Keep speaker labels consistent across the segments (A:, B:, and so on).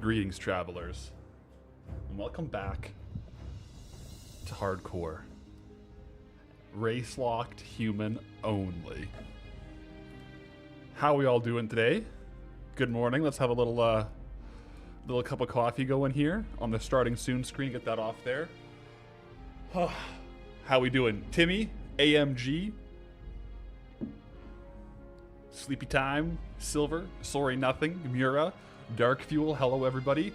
A: Greetings, travelers, and welcome back to Hardcore. Race-locked human only. How are we all doing today? Good morning. Let's have a little cup of coffee going here on the starting soon screen. Get that off there. How we doing? Timmy, AMG, Sleepy Time, Silver, Sorry Nothing, Mura, Dark Fuel, hello everybody.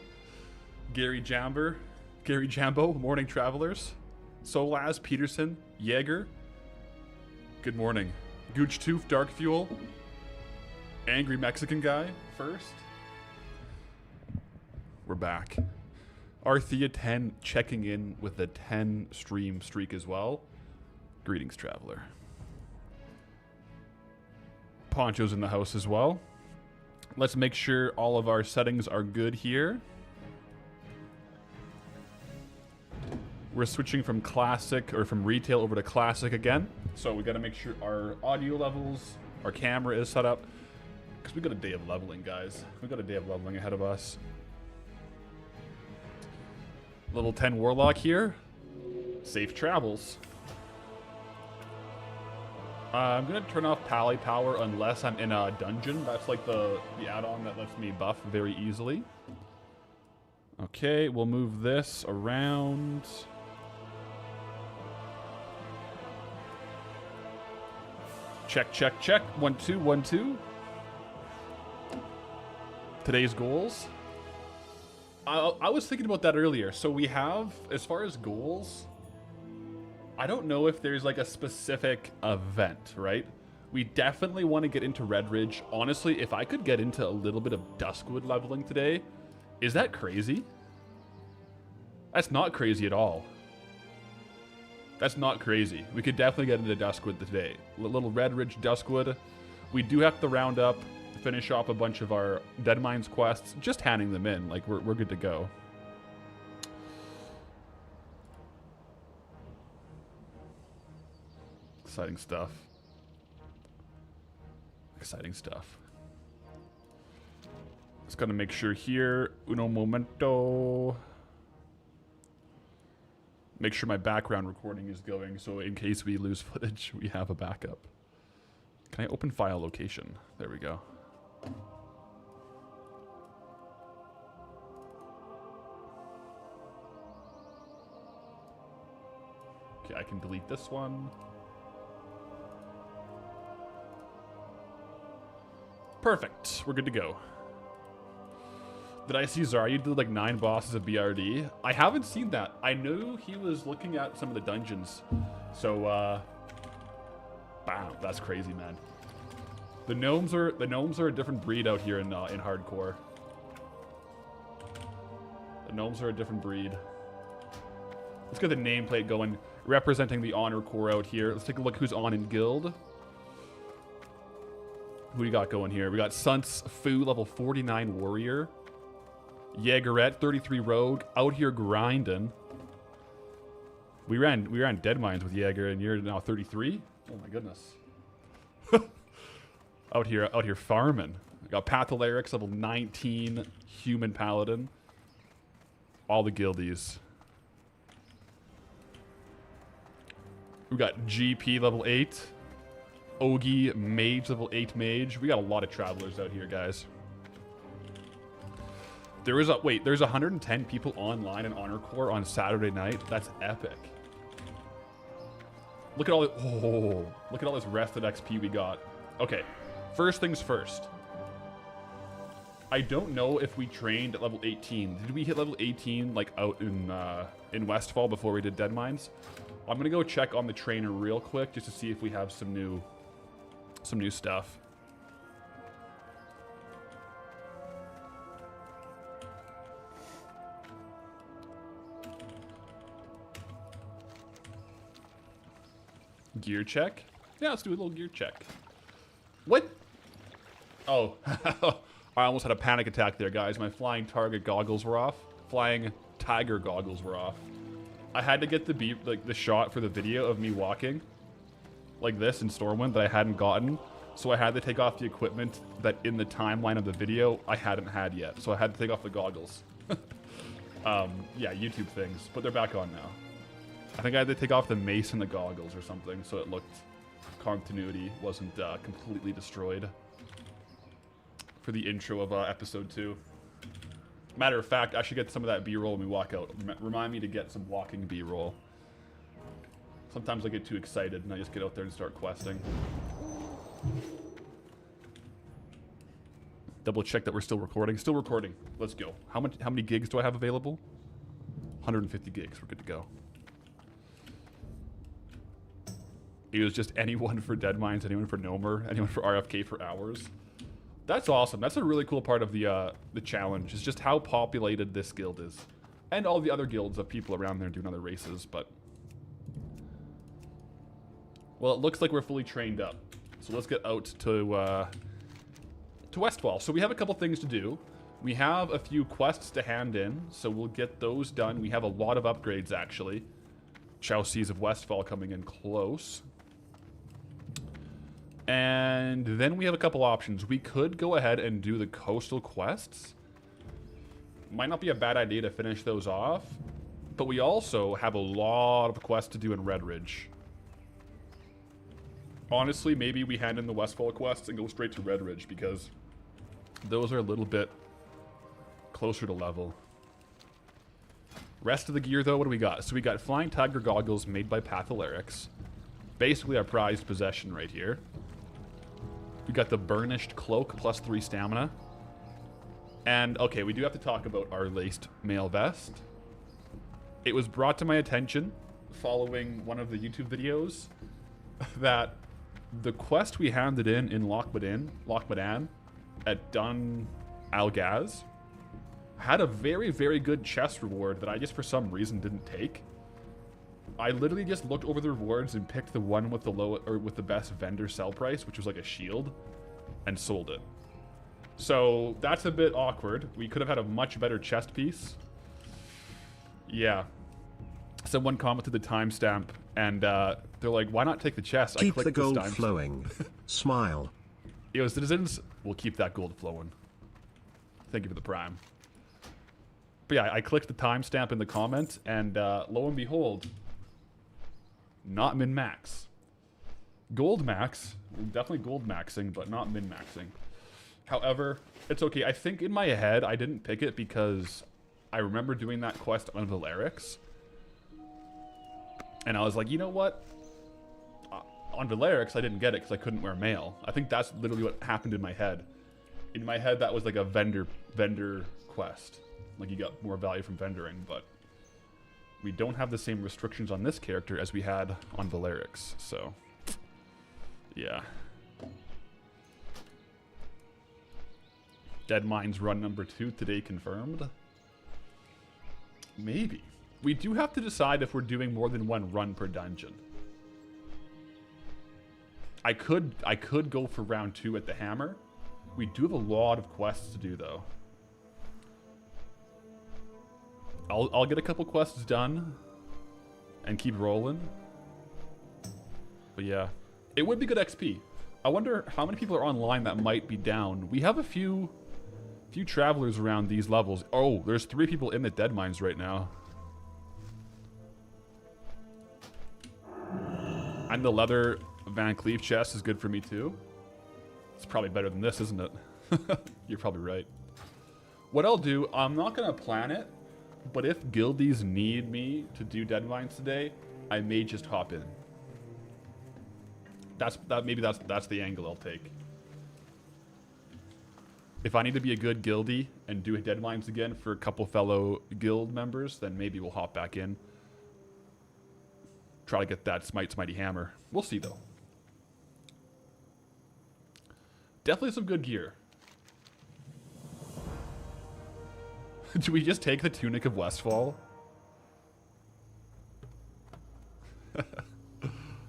A: Gary Jambo, Morning Travelers, Solaz, Peterson, Jaeger, good morning. Gooch Tooth, Dark Fuel, Angry Mexican Guy, first. We're back. Arthea 10 checking in with a 10 stream streak as well. Greetings, traveler. Poncho's in the house as well. Let's make sure all of our settings are good here. We're switching from classic or from retail over to classic again. So we got to make sure our audio levels, our camera is set up. Because we got a day of leveling, guys. We got a day of leveling ahead of us. Level 10 Warlock here. Safe travels. I'm going to turn off Pally Power unless I'm in a dungeon. That's like the add-on that lets me buff very easily. Okay, we'll move this around. Check, check, check. 1, 2, 1, 2. Today's goals. I was thinking about that earlier. So we have, as far as goals, I don't know if there's like a specific event, right? We definitely want to get into Redridge. Honestly, if I could get into a little bit of Duskwood leveling today, is that crazy? That's not crazy at all. That's not crazy. We could definitely get into Duskwood today. A little Redridge, Duskwood. We do have to round up, finish off a bunch of our Deadmines quests, just handing them in. Like, we're good to go. Exciting stuff. Exciting stuff. Just gotta make sure here. Uno momento. Make sure my background recording is going, so in case we lose footage, we have a backup. Can I open file location? There we go. Okay, I can delete this one. Perfect. We're good to go. Did I see Zarya did like 9 bosses of BRD? I haven't seen that. I knew he was looking at some of the dungeons. So, wow, that's crazy, man. The gnomes are a different breed out here in hardcore. The gnomes are a different breed. Let's get the nameplate going, representing the honor core out here. Let's take a look who's on in guild. Who do you got going here? We got Suns Fu, level 49 warrior. Jaegerette, 33 rogue, out here grinding. We ran Deadmines with Jaeger, and you're now 33. Oh my goodness. out here farming. We got Patholerics, level 19, human paladin. All the guildies. We got GP level 8. Ogi mage, level 8 mage. We got a lot of travelers out here, guys. There's 110 people online in Honor Core on Saturday night. That's epic. Look at all look at all this rested XP we got. Okay, first things first. I don't know if we trained at level 18. Did we hit level 18 like out in Westfall before we did Deadmines? I'm gonna go check on the trainer real quick just to see if we have some new stuff. Gear check? Yeah, let's do a little gear check. What? Oh, I almost had a panic attack there, guys. My flying target goggles were off. Flying tiger goggles were off. I had to get the shot for the video of me walking like this in Stormwind that I hadn't gotten So I had to take off the equipment that in the timeline of the video I hadn't had yet. So I had to take off the goggles. Yeah, YouTube things, but they're back on now. I think I had to take off the mace and the goggles or something, so it looked continuity wasn't completely destroyed for the intro of episode 2. Matter of fact, I should get some of that B-roll when we walk out. Remind me to get some walking B-roll. Sometimes I get too excited and I just get out there and start questing. Double check that we're still recording. Still recording. Let's go. How many gigs do I have available? 150 gigs. We're good to go. It was just anyone for Deadmines, anyone for Nomer, anyone for RFK for hours. That's awesome. That's a really cool part of the challenge. Is just how populated this guild is, and all the other guilds of people around there doing other races. But well, it looks like we're fully trained up. So let's get out to Westfall. So we have a couple things to do. We have a few quests to hand in, so we'll get those done. We have a lot of upgrades actually. Chausees of Westfall coming in close. And then we have a couple options. We could go ahead and do the coastal quests. Might not be a bad idea to finish those off. But we also have a lot of quests to do in Redridge. Honestly, maybe we hand in the Westfall quests and go straight to Redridge, because those are a little bit closer to level. Rest of the gear, though, what do we got? So we got Flying Tiger Goggles made by Pathylerics. Basically our prized possession right here. We got the Burnished Cloak, plus 3 stamina. And, okay, we do have to talk about our laced mail vest. It was brought to my attention, following one of the YouTube videos, that the quest we handed in Lochmadan, at Dun Algaz, had a very, very good chest reward that I just for some reason didn't take. I literally just looked over the rewards and picked the one with the with the best vendor sell price, which was like a shield, and sold it. So that's a bit awkward. We could have had a much better chest piece. Yeah. Someone commented the timestamp, and they're like, "Why not take the chest?"
B: Keep the gold flowing. Smile.
A: Yo, citizens, we'll keep that gold flowing. Thank you for the prime. But yeah, I clicked the timestamp in the comment, and lo and behold, not min-max. Gold max, definitely gold maxing, but not min-maxing. However, it's okay. I think in my head, I didn't pick it because I remember doing that quest on Valerics. And I was like, you know what? On Valerics, I didn't get it because I couldn't wear mail. I think that's literally what happened in my head. In my head, that was like a vendor quest. Like you got more value from vendoring, but we don't have the same restrictions on this character as we had on Valerics, so yeah. Deadmines run number 2 today confirmed. Maybe. We do have to decide if we're doing more than one run per dungeon. I could go for round 2 at the hammer. We do have a lot of quests to do though. I'll get a couple quests done and keep rolling. But yeah, it would be good XP. I wonder how many people are online that might be down. We have a few travelers around these levels. Oh, there's 3 people in the Deadmines right now. And the leather Van Cleef chest is good for me too. It's probably better than this, isn't it? You're probably right. What I'll do, I'm not gonna plan it, but if guildies need me to do Deadmines today, I may just hop in. Maybe that's the angle I'll take. If I need to be a good guildie and do Deadmines again for a couple fellow guild members, then maybe we'll hop back in. Try to get that Smitey hammer. We'll see though. Definitely some good gear. Do we just take the Tunic of Westfall?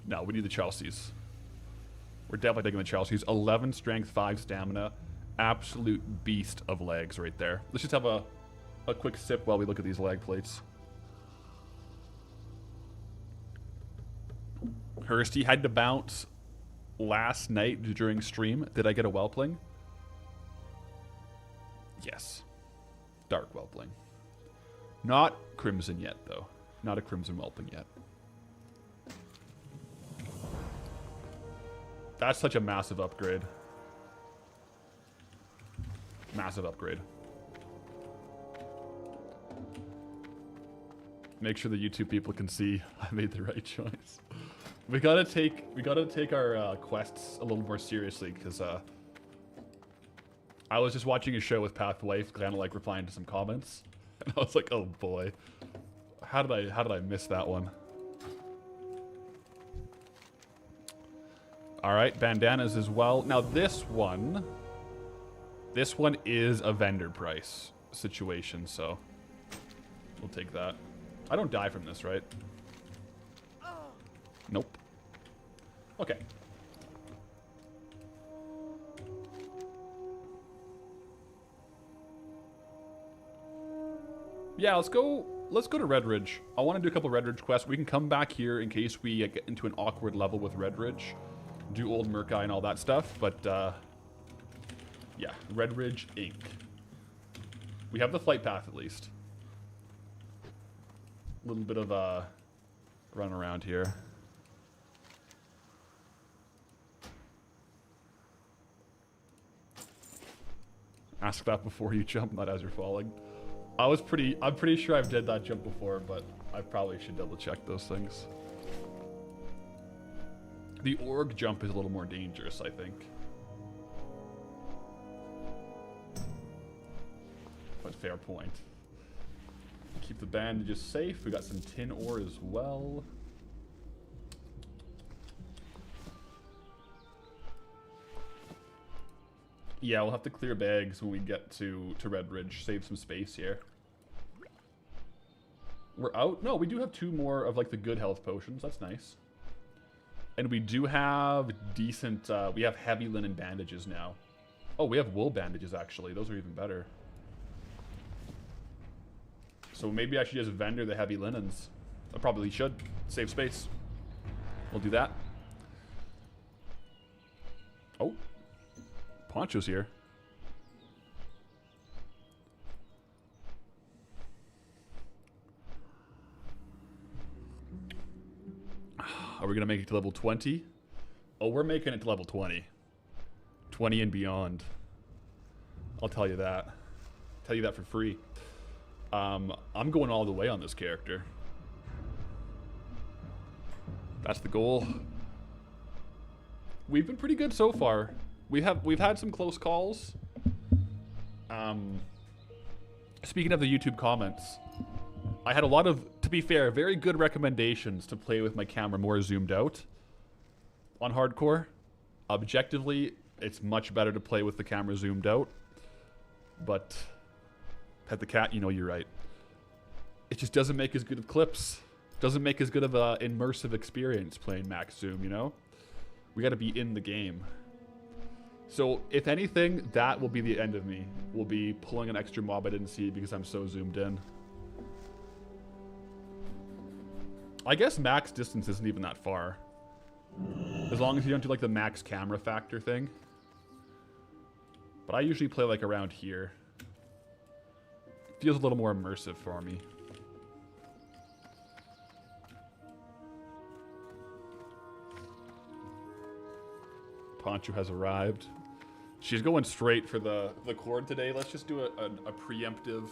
A: No, we need the Chelseas. We're definitely taking the Chelseas. 11 strength, 5 stamina. Absolute beast of legs right there. Let's just have a quick sip while we look at these leg plates. Hursty had to bounce. last night during stream, did I get a whelpling? Yes. Dark whelpling. Not crimson yet, though. Not a crimson whelpling yet. That's such a massive upgrade. Massive upgrade. Make sure the YouTube people can see I made the right choice. We gotta take our quests a little more seriously, because I was just watching a show with Pathwife, kind of like replying to some comments, and I was like, oh boy, how did I miss that one? All right, bandanas as well. Now this one is a vendor price situation, so we'll take that. I don't die from this, right? Nope. Okay. Yeah, let's go to Redridge. I want to do a couple Redridge quests. We can come back here in case we get into an awkward level with Redridge. Do Old Murkai and all that stuff, but yeah, Redridge Inc. We have the flight path at least. A little bit of run around here. Ask that before you jump, not as you're falling. I'm pretty sure I've did that jump before, but I probably should double check those things. The org jump is a little more dangerous, I think. But fair point. Keep the bandages safe. We got some tin ore as well. Yeah, we'll have to clear bags when we get to Redridge. Save some space here. We're out? No, we do have 2 more of like the good health potions. That's nice. And we do have decent, we have heavy linen bandages now. Oh, we have wool bandages actually. Those are even better. So maybe I should just vendor the heavy linens. I probably should. Save space. We'll do that. Oh. Poncho's here. Are we going to make it to level 20? Oh, we're making it to level 20. 20 and beyond. I'll tell you that. Tell you that for free. I'm going all the way on this character. That's the goal. We've been pretty good so far. We've had some close calls. Speaking of the YouTube comments, I had a lot of, to be fair, very good recommendations to play with my camera more zoomed out on hardcore. Objectively, it's much better to play with the camera zoomed out. But Pet the Cat, you know you're right. It just doesn't make as good of clips. Doesn't make as good of an immersive experience playing max zoom, you know? We gotta be in the game. So, if anything, that will be the end of me. Will be pulling an extra mob I didn't see because I'm so zoomed in. I guess max distance isn't even that far. As long as you don't do like the max camera factor thing. But I usually play like around here. Feels a little more immersive for me. Poncho has arrived. She's going straight for the cord today. Let's just do a preemptive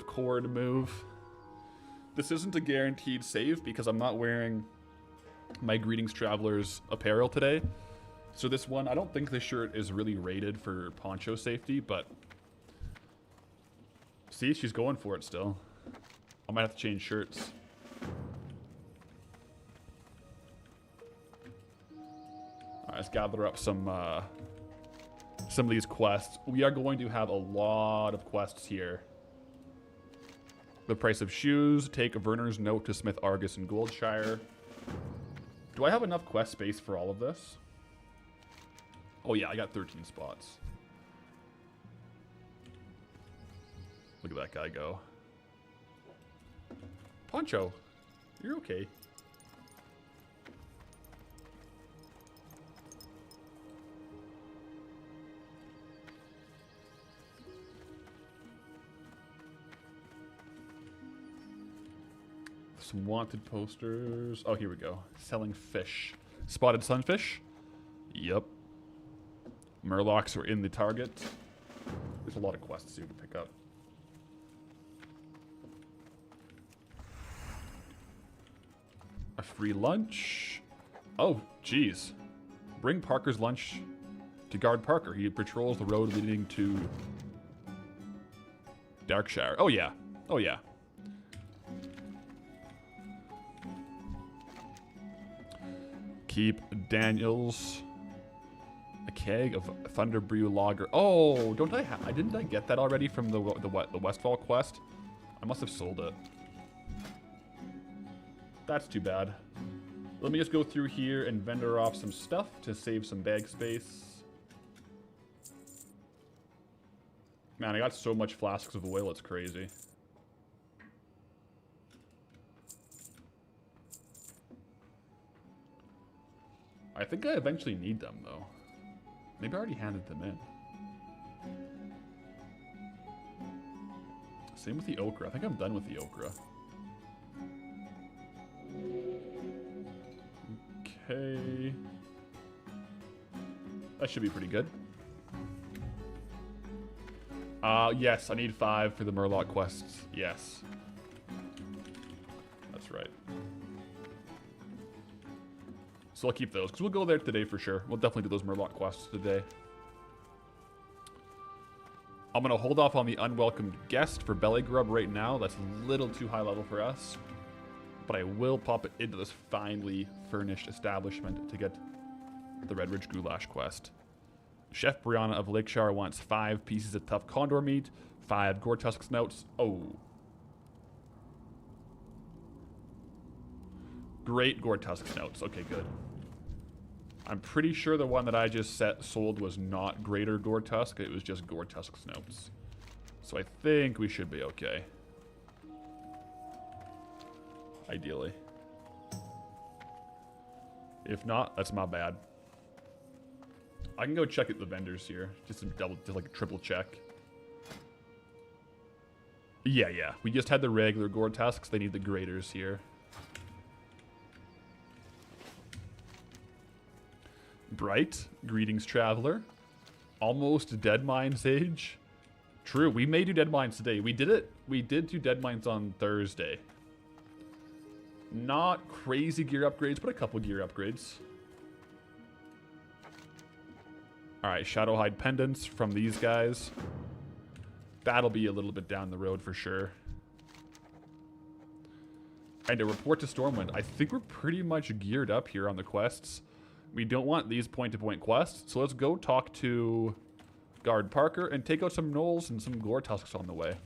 A: cord move. This isn't a guaranteed save because I'm not wearing my Greetings Travelers apparel today. So this one, I don't think this shirt is really rated for poncho safety, but see, she's going for it still. I might have to change shirts. Alright, let's gather up some of these quests. We are going to have a lot of quests here. The price of shoes, take Werner's note to Smith Argus in Goldshire. Do I have enough quest space for all of this? Oh yeah, I got 13 spots. Look at that guy go. Poncho, you're okay. Some wanted posters. Oh, here we go. Selling fish. Spotted sunfish. Yep. Murlocs are in the target. There's a lot of quests here to pick up. A free lunch. Oh, jeez. Bring Parker's lunch to guard Parker. He patrols the road leading to Darkshire. Oh, yeah. Oh, yeah. Keep Daniels. A keg of Thunderbrew Lager. Oh, didn't I get that already from the Westfall quest? I must have sold it. That's too bad. Let me just go through here and vendor off some stuff to save some bag space. Man, I got so much flasks of oil, it's crazy. I think I eventually need them, though. Maybe I already handed them in. Same with the okra. I think I'm done with the okra. Okay. That should be pretty good. Yes, I need 5 for the Murloc quests. Yes. That's right. So I'll keep those, because we'll go there today for sure. We'll definitely do those Murloc quests today. I'm going to hold off on the unwelcomed guest for belly grub right now. That's a little too high level for us. But I will pop it into this finely furnished establishment to get the Redridge Goulash quest. Chef Brianna of Lakeshire wants 5 pieces of tough condor meat, 5 Gore-Tusk snouts. Oh. Great Gore-Tusk snouts. Okay, good. I'm pretty sure the one that I just sold was not Greater Gore-Tusk. It was just Gore-Tusk snouts. So I think we should be okay. Ideally. If not, that's my bad. I can go check at the vendors here. Just like a triple check. Yeah. We just had the regular Gore-Tusks. They need the Graders here. Bright. Greetings, traveler. Almost Deadmines age. True, we may do Deadmines today. We did it. We did do Deadmines on Thursday. Not crazy gear upgrades, but a couple gear upgrades. Alright, Shadowhide pendants from these guys. That'll be a little bit down the road for sure. And a report to Stormwind. I think we're pretty much geared up here on the quests. We don't want these point-to-point quests, so let's go talk to Guard Parker and take out some gnolls and some Gore-Tusks on the way.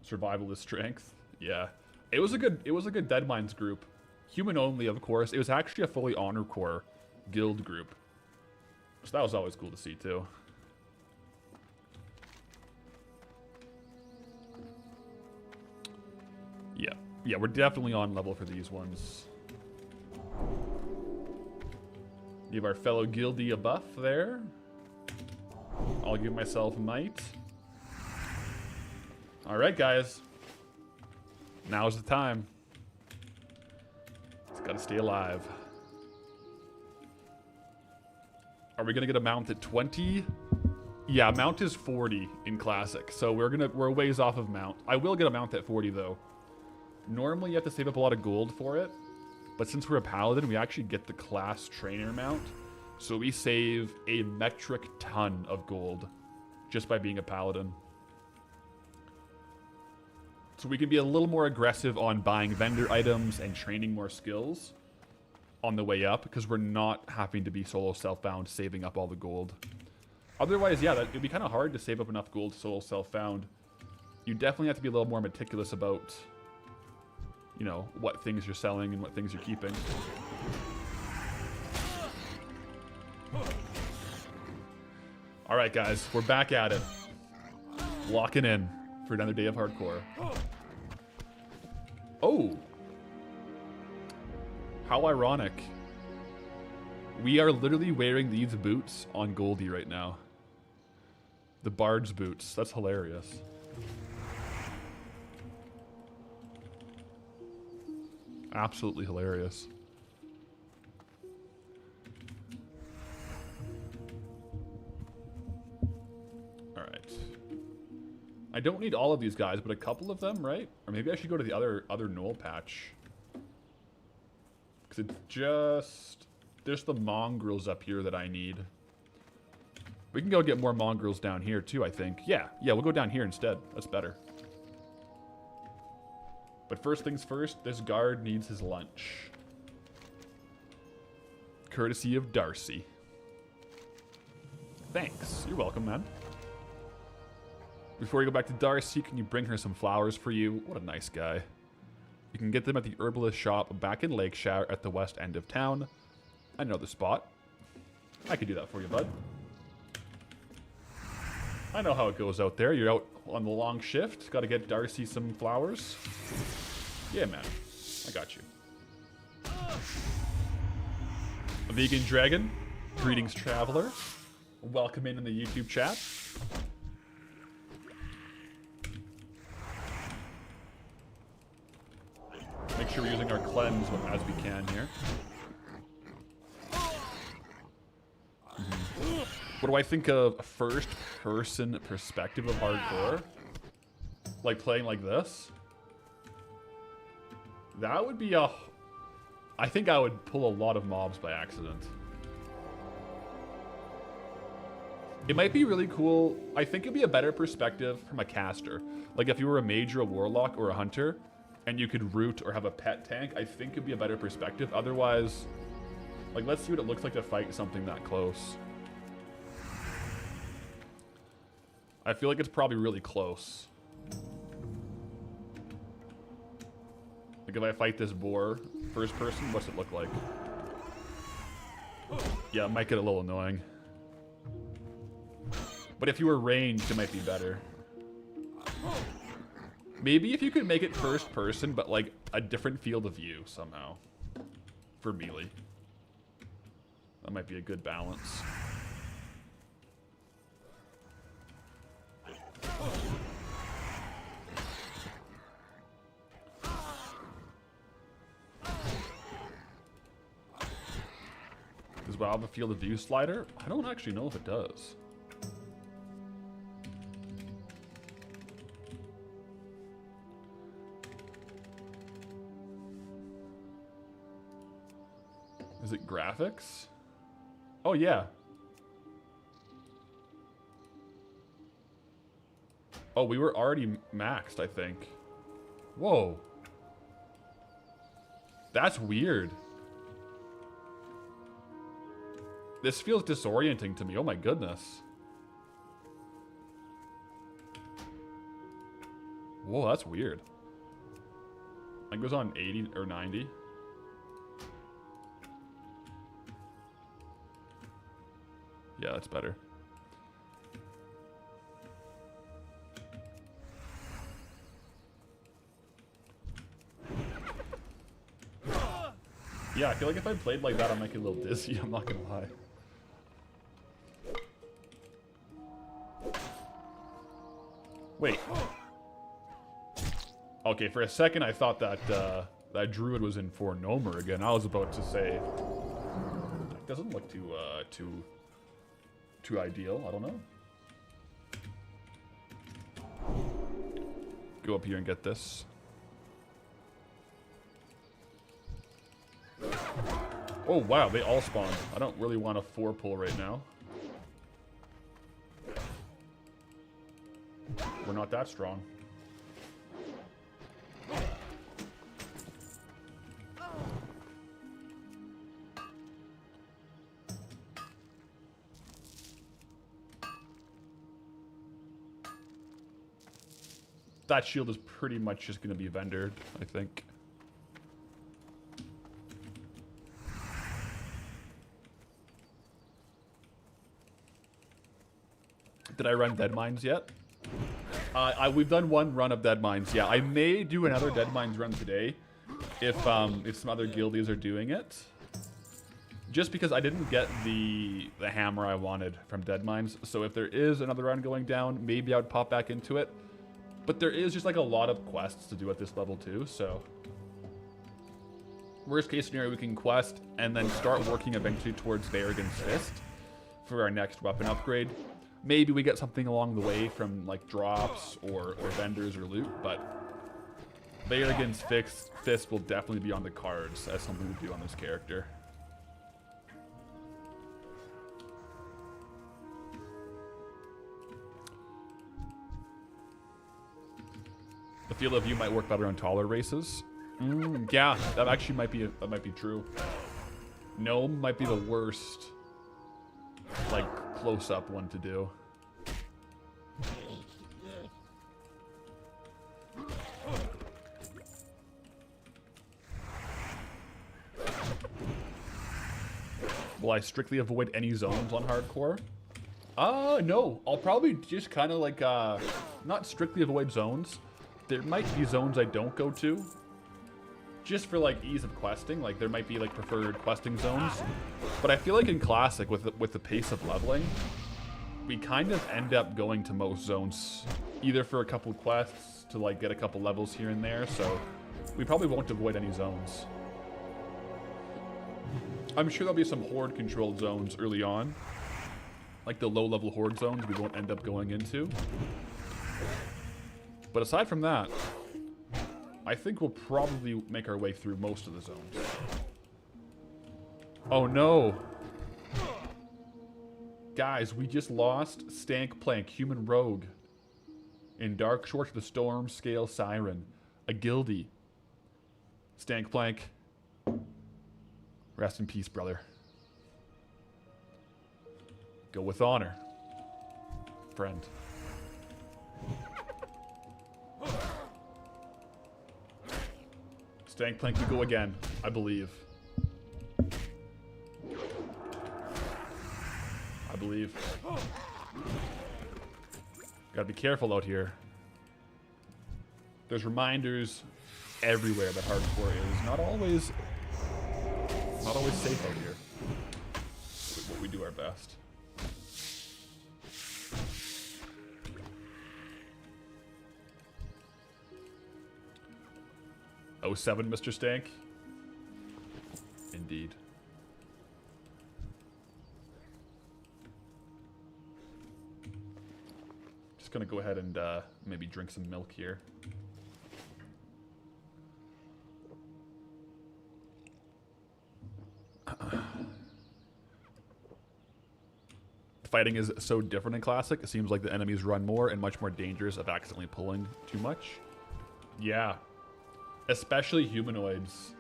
A: Survival is strength. Yeah. It was a good Deadmines group. Human only, of course. It was actually a fully Honor Corps guild group. So that was always cool to see, too. Yeah, we're definitely on level for these ones. Give our fellow guildie a buff there. I'll give myself might. Alright, guys. Now's the time. It's gotta stay alive. Are we gonna get a mount at 20? Yeah, mount is 40 in Classic, so we're a ways off of mount. I will get a mount at 40 though. Normally you have to save up a lot of gold for it, but since we're a Paladin, we actually get the class trainer mount. So we save a metric ton of gold just by being a Paladin. So we can be a little more aggressive on buying vendor items and training more skills on the way up, because we're not having to be solo self-found saving up all the gold. Otherwise, yeah, it'd be kind of hard to save up enough gold solo self-found. You definitely have to be a little more meticulous about, you know, what things you're selling and what things you're keeping. Alright guys, we're back at it. Locking in for another day of hardcore. Oh! How ironic. We are literally wearing these boots on Goldie right now. The Bard's boots. That's hilarious. Absolutely hilarious. Alright. I don't need all of these guys, but a couple of them, right? Or maybe I should go to the other knoll patch. Because it's just... There's the mongrels up here that I need. We can go get more mongrels down here too, I think. Yeah, we'll go down here instead. That's better. But first things first, this guard needs his lunch. Courtesy of Darcy. Thanks. You're welcome, man. Before you go back to Darcy, can you bring her some flowers for you? What a nice guy. You can get them at the herbalist shop back in Lakeshire at the west end of town. I know the spot. I could do that for you, bud. I know how it goes out there. You're out on the long shift. Got to get Darcy some flowers. Yeah, man. I got you. A vegan dragon. Greetings, traveler. Welcome in the YouTube chat. Make sure we're using our cleanse as we can here. What do I think of a first-person perspective of hardcore? Like playing like this? That would be a... I think I would pull a lot of mobs by accident. It might be really cool. I think it'd be a better perspective from a caster. Like if you were a mage or a warlock or a hunter, and you could root or have a pet tank, I think it'd be a better perspective. Otherwise, like let's see what it looks like to fight something that close. I feel like it's probably really close. Like if I fight this boar first person, what's it look like? Yeah, it might get a little annoying. But if you were ranged, it might be better. Maybe if you could make it first person, but like a different field of view somehow. For melee. That might be a good balance. Does WoW have a field of view slider? I don't actually know if it does. Is it graphics? Oh yeah. Oh, we were already maxed, I think. Whoa. That's weird. This feels disorienting to me. Oh my goodness. Whoa, that's weird. I think it was on 80 or 90. Yeah, that's better. Yeah, I feel like if I played like that, I might get a little dizzy. I'm not gonna lie. Wait. Okay, for a second I thought that that druid was in for Nomer again. I was about to say that doesn't look too ideal. I don't know. Go up here and get this. Oh wow, they all spawned. I don't really want a 4-pull right now. We're not that strong. That shield is pretty much just going to be vendored, I think. Did I run Deadmines yet? We've done one run of Deadmines. Yeah, I may do another Deadmines run today if some other guildies are doing it. Just because I didn't get the hammer I wanted from Deadmines, so if there is another run going down, maybe I would pop back into it. But there is just like a lot of quests to do at this level too, so Worst case scenario, we can quest and then start working eventually towards Varrigan's Fist for our next weapon upgrade. Maybe we get something along the way from like drops or vendors or loot, but Varrigan's Fist will definitely be on the cards as something to do on this character. The field of view might work better on taller races. Yeah, that actually might be true. Gnome might be the worst, like, close-up one to do. Will I strictly avoid any zones on hardcore? No. I'll probably just kind of like, not strictly avoid zones. There might be zones I don't go to. Just for like ease of questing, like there might be like preferred questing zones, but I feel like in Classic with the pace of leveling, we kind of end up going to most zones, either for a couple quests to like get a couple levels here and there. So we probably won't avoid any zones. I'm sure there'll be some horde controlled zones early on, like the low level horde zones we won't end up going into. But aside from that, I think we'll probably make our way through most of the zones. Oh no! Guys, we just lost Stank Plank, Human Rogue, in Dark Shores of the Storm Scale Siren, a guildie. Stank Plank, rest in peace, brother. Go with honor, friend. Stank Plank, we go again, I believe. I believe. Gotta be careful out here. There's reminders everywhere that hardcore is not always safe out here. But we do our best. Oh, 07, Mr. Stank? Indeed. Just gonna go ahead and maybe drink some milk here. Fighting is so different in Classic. It seems like the enemies run more and much more dangerous of accidentally pulling too much. Yeah. Especially humanoids.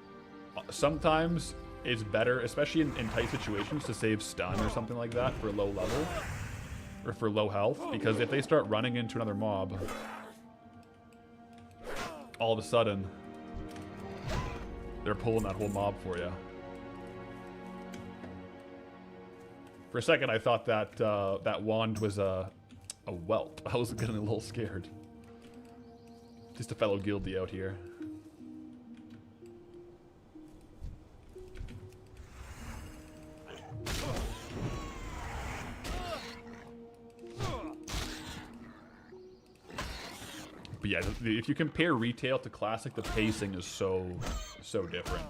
A: Sometimes it's better, especially in tight situations, to save stun or something like that for low level. Or for low health. Because if they start running into another mob, all of a sudden, they're pulling that whole mob for you. For a second, I thought that that wand was a whelp. I was getting a little scared. Just a fellow guildie out here. But yeah, if you compare retail to Classic, the pacing is so different.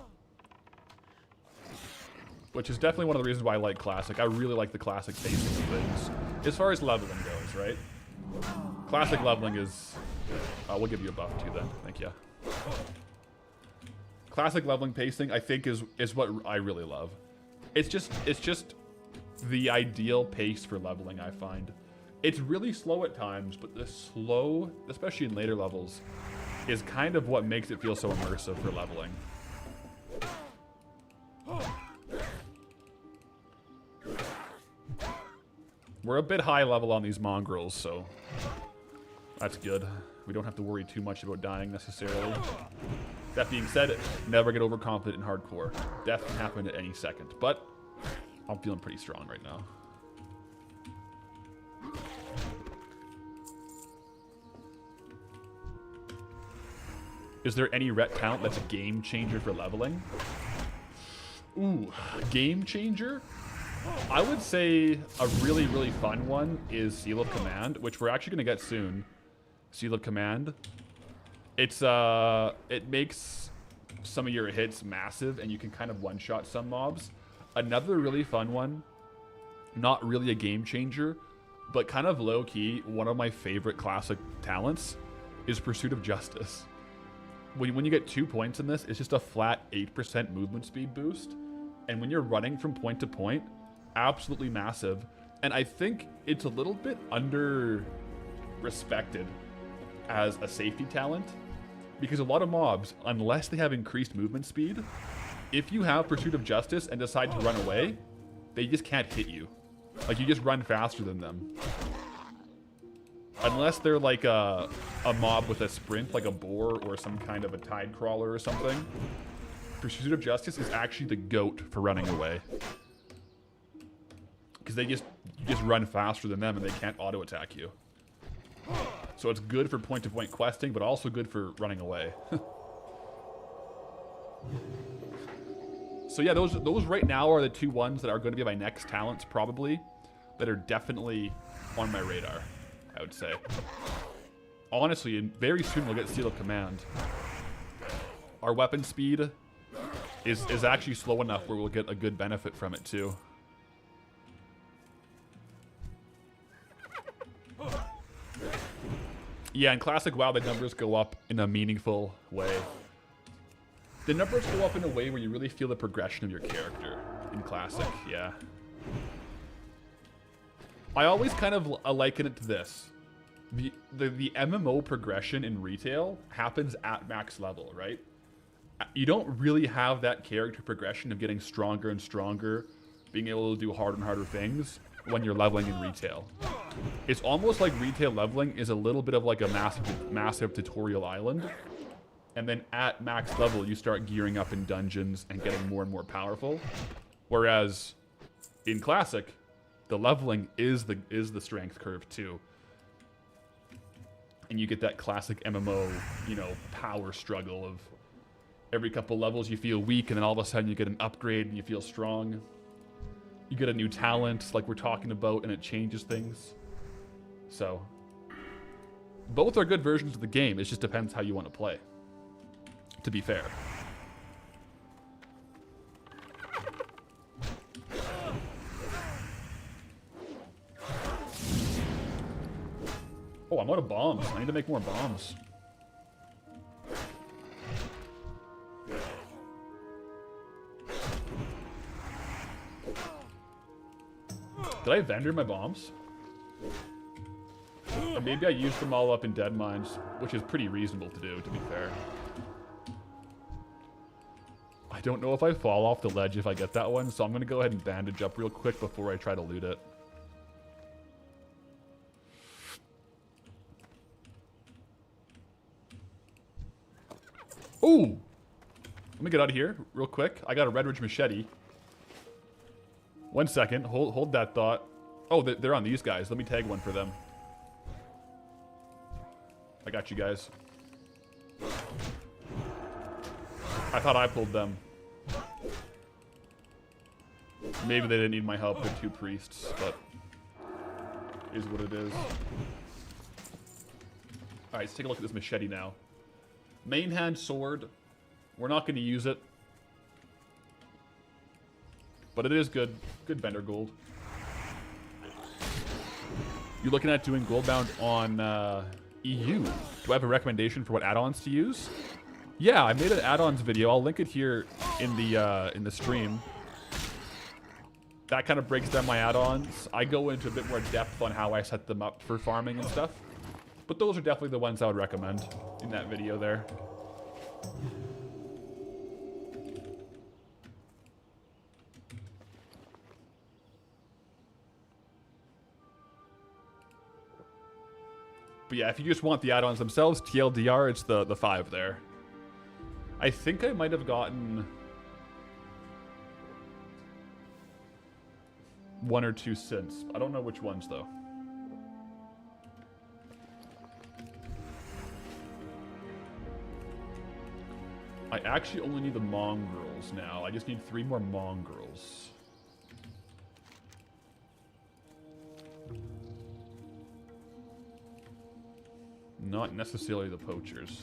A: Which is definitely one of the reasons why I like Classic. I really like the Classic pacing of things. As far as leveling goes, right? Classic leveling is... we'll give you a buff too then. Thank you. Classic leveling pacing, I think, is what I really love. It's just the ideal pace for leveling, I find. It's really slow at times, but the slow, especially in later levels, is kind of what makes it feel so immersive for leveling. We're a bit high level on these mongrels, so that's good. We don't have to worry too much about dying necessarily. That being said, never get overconfident in hardcore. Death can happen at any second, but I'm feeling pretty strong right now. Is there any ret talent that's a game changer for leveling? Ooh, game changer? I would say a really, really fun one is Seal of Command, which we're actually going to get soon. Seal of Command. It's, it makes some of your hits massive, and you can kind of one-shot some mobs. Another really fun one, not really a game changer, but kind of low-key, one of my favorite classic talents is Pursuit of Justice. When you get 2 points in this, it's just a flat 8% movement speed boost. And when you're running from point to point, absolutely massive. And I think it's a little bit under-respected as a safety talent. Because a lot of mobs, unless they have increased movement speed, if you have Pursuit of Justice and decide to run away, they just can't hit you. Like, you just run faster than them. Unless they're like a mob with a sprint, like a boar or some kind of a tide crawler or something. Pursuit of Justice is actually the GOAT for running away. Because you just run faster than them and they can't auto-attack you. So it's good for point-to-point questing, but also good for running away. So yeah, those right now are the 2 ones that are going to be my next talents, probably. That are definitely on my radar, I would say. Honestly, and very soon we'll get Seal of Command. Our weapon speed is actually slow enough where we'll get a good benefit from it too. Yeah, in Classic WoW, the numbers go up in a meaningful way. The numbers go up in a way where you really feel the progression of your character in Classic, yeah. I always kind of liken it to this. The MMO progression in retail happens at max level, right? You don't really have that character progression of getting stronger and stronger, being able to do harder and harder things when you're leveling in retail. It's almost like retail leveling is a little bit of like a massive tutorial island. And then at max level, you start gearing up in dungeons and getting more and more powerful. Whereas in Classic, the leveling is the strength curve too. And you get that classic MMO, you know, power struggle of every couple levels you feel weak, and then all of a sudden you get an upgrade and you feel strong. You get a new talent, like we're talking about, and it changes things. So, both are good versions of the game. It just depends how you want to play, to be fair. Oh, I'm out of bombs. I need to make more bombs. Did I vendor my bombs? Or maybe I used them all up in Deadmines, which is pretty reasonable to do, to be fair. I don't know if I fall off the ledge if I get that one, so I'm going to go ahead and bandage up real quick before I try to loot it. Ooh! Let me get out of here real quick. I got a Redridge machete. 1 second. Hold that thought. Oh, they're on these guys. Let me tag one for them. I got you guys. I thought I pulled them. Maybe they didn't need my help with 2 priests, but is what it is. Alright, let's take a look at this machete now. Main hand sword. We're not going to use it. But it is good. Good vendor gold. You're looking at doing gold bound on EU. Do I have a recommendation for what add-ons to use? Yeah, I made an add-ons video. I'll link it here in the stream. That kind of breaks down my add-ons. I go into a bit more depth on how I set them up for farming and stuff. But those are definitely the ones I would recommend in that video there. But yeah, if you just want the add-ons themselves, TLDR, it's the 5 there. I think I might have gotten 1 or 2 since. I don't know which ones, though. I actually only need the mongrels now. I just need 3 more mongrels. Not necessarily the poachers.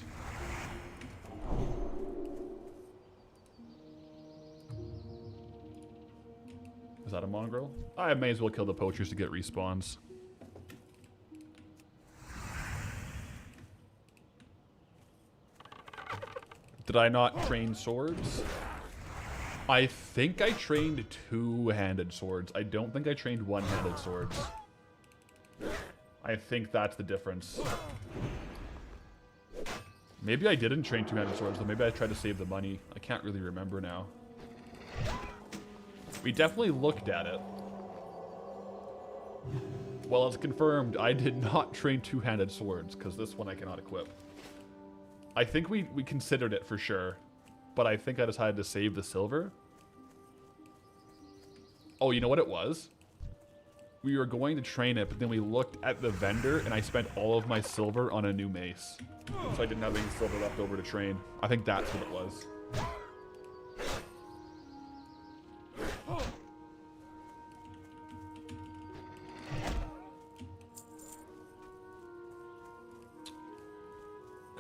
A: Is that a mongrel? I may as well kill the poachers to get respawns. Did I not train swords? I think I trained two-handed swords. I don't think I trained one-handed swords. I think that's the difference. Maybe I didn't train two-handed swords, though. Maybe I tried to save the money. I can't really remember now. We definitely looked at it. Well, it's confirmed I did not train two-handed swords, because this one I cannot equip. I think we considered it for sure, but I think I decided to save the silver. Oh, you know what it was? We were going to train it, but then we looked at the vendor, and I spent all of my silver on a new mace. So I didn't have any silver left over to train. I think that's what it was.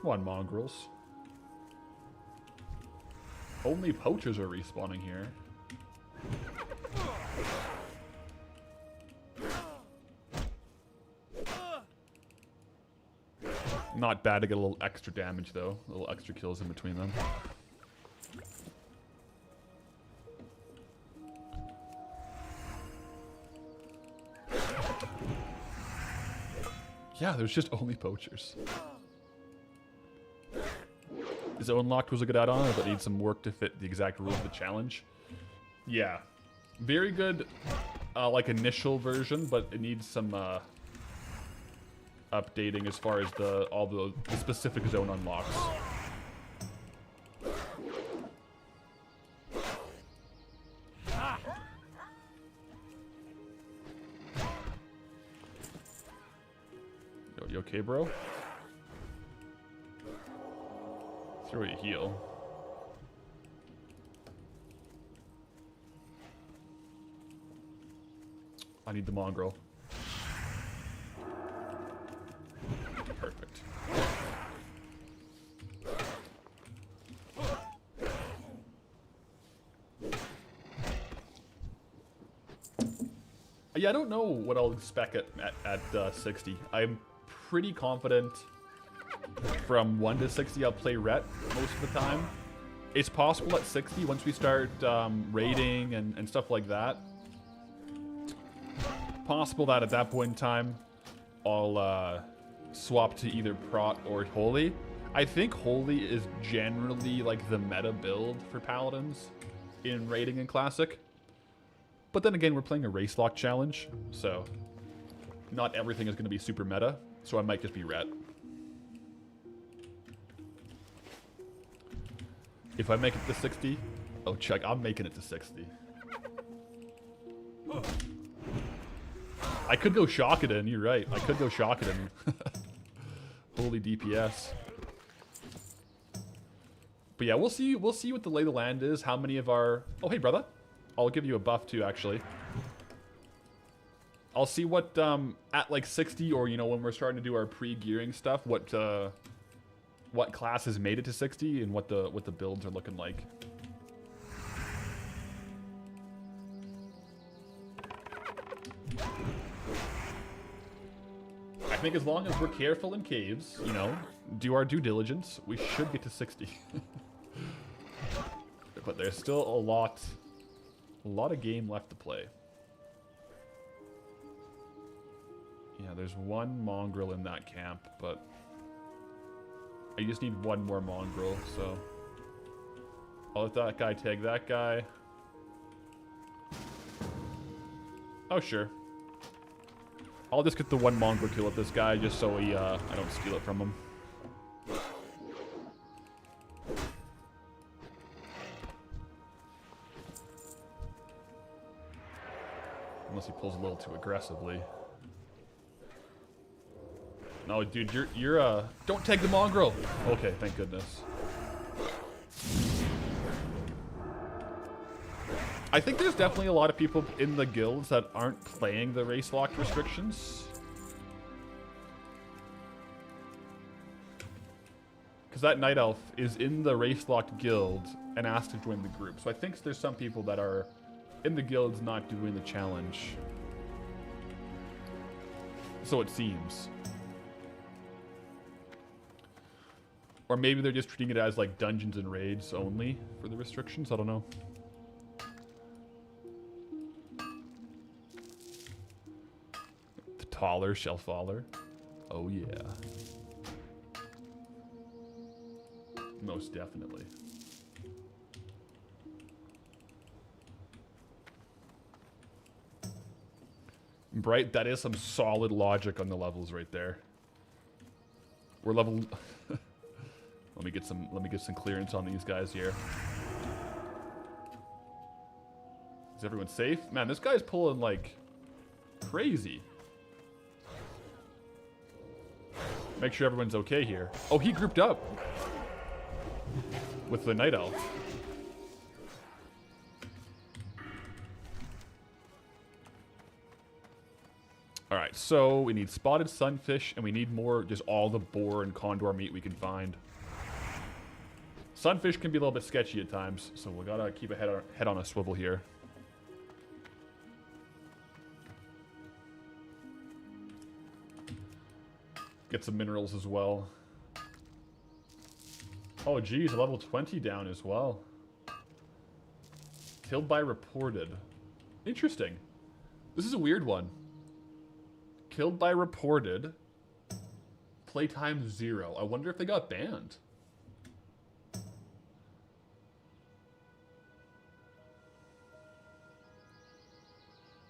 A: Come on, mongrels. Only poachers are respawning here. Not bad to get a little extra damage, though. A little extra kills in between them. Yeah, there's just only poachers. Zone Locked was a good add-on, but needs some work to fit the exact rules of the challenge. Yeah. Very good, like, initial version, but it needs some, updating as far as all the specific zone unlocks. Yo, you okay, bro? Throw you a heal. I need the mongrel. Perfect. Yeah, I don't know what I'll expect at 60. I'm pretty confident from 1 to 60 I'll play Ret most of the time. It's possible at 60 once we start raiding and stuff like that. Possible that at that point in time I'll swap to either Prot or Holy. I think Holy is generally like the meta build for Paladins in raiding and Classic. But then again, we're playing a race lock challenge, so not everything is going to be super meta, so I might just be Ret. If I make it to 60, oh check, I'm making it to 60. I could go Shockadin, you're right. I could go Shockadin. Holy DPS. But yeah, we'll see what the lay of the land is. How many of our... Oh, hey, brother. I'll give you a buff too, actually. I'll see what, at like 60, or, you know, when we're starting to do our pre-gearing stuff, what classes made it to 60 and what the builds are looking like. I think as long as we're careful in caves, you know, do our due diligence, we should get to 60. But there's still a lot of game left to play. Yeah, there's one mongrel in that camp, but I just need one more mongrel, so I'll let that guy tag that guy. Oh, sure. I'll just get the one mongrel kill at this guy just so I don't steal it from him. Unless he pulls a little too aggressively. No, dude, you're don't tag the mongrel. Okay, thank goodness. I think there's definitely a lot of people in the guilds that aren't playing the race lock restrictions. Because that night elf is in the race locked guild and asked to join the group. So I think there's some people that are in the guild's not doing the challenge. So it seems. Or maybe they're just treating it as like dungeons and raids only for the restrictions. I don't know. The taller shall faller. Oh yeah. Most definitely. Bright, that is some solid logic on the levels right there. We're level let me get some clearance on these guys here. Is everyone safe? Man, this guy's pulling like crazy. Make sure everyone's okay here. Oh, he grouped up with the Night Elf. Alright, so we need spotted sunfish, and we need more, just all the boar and condor meat we can find. Sunfish can be a little bit sketchy at times, so we gotta keep a head on a swivel here. Get some minerals as well. Oh geez, level 20 down as well. Killed by reported. Interesting. This is a weird one. Killed by reported. Playtime 0. I wonder if they got banned.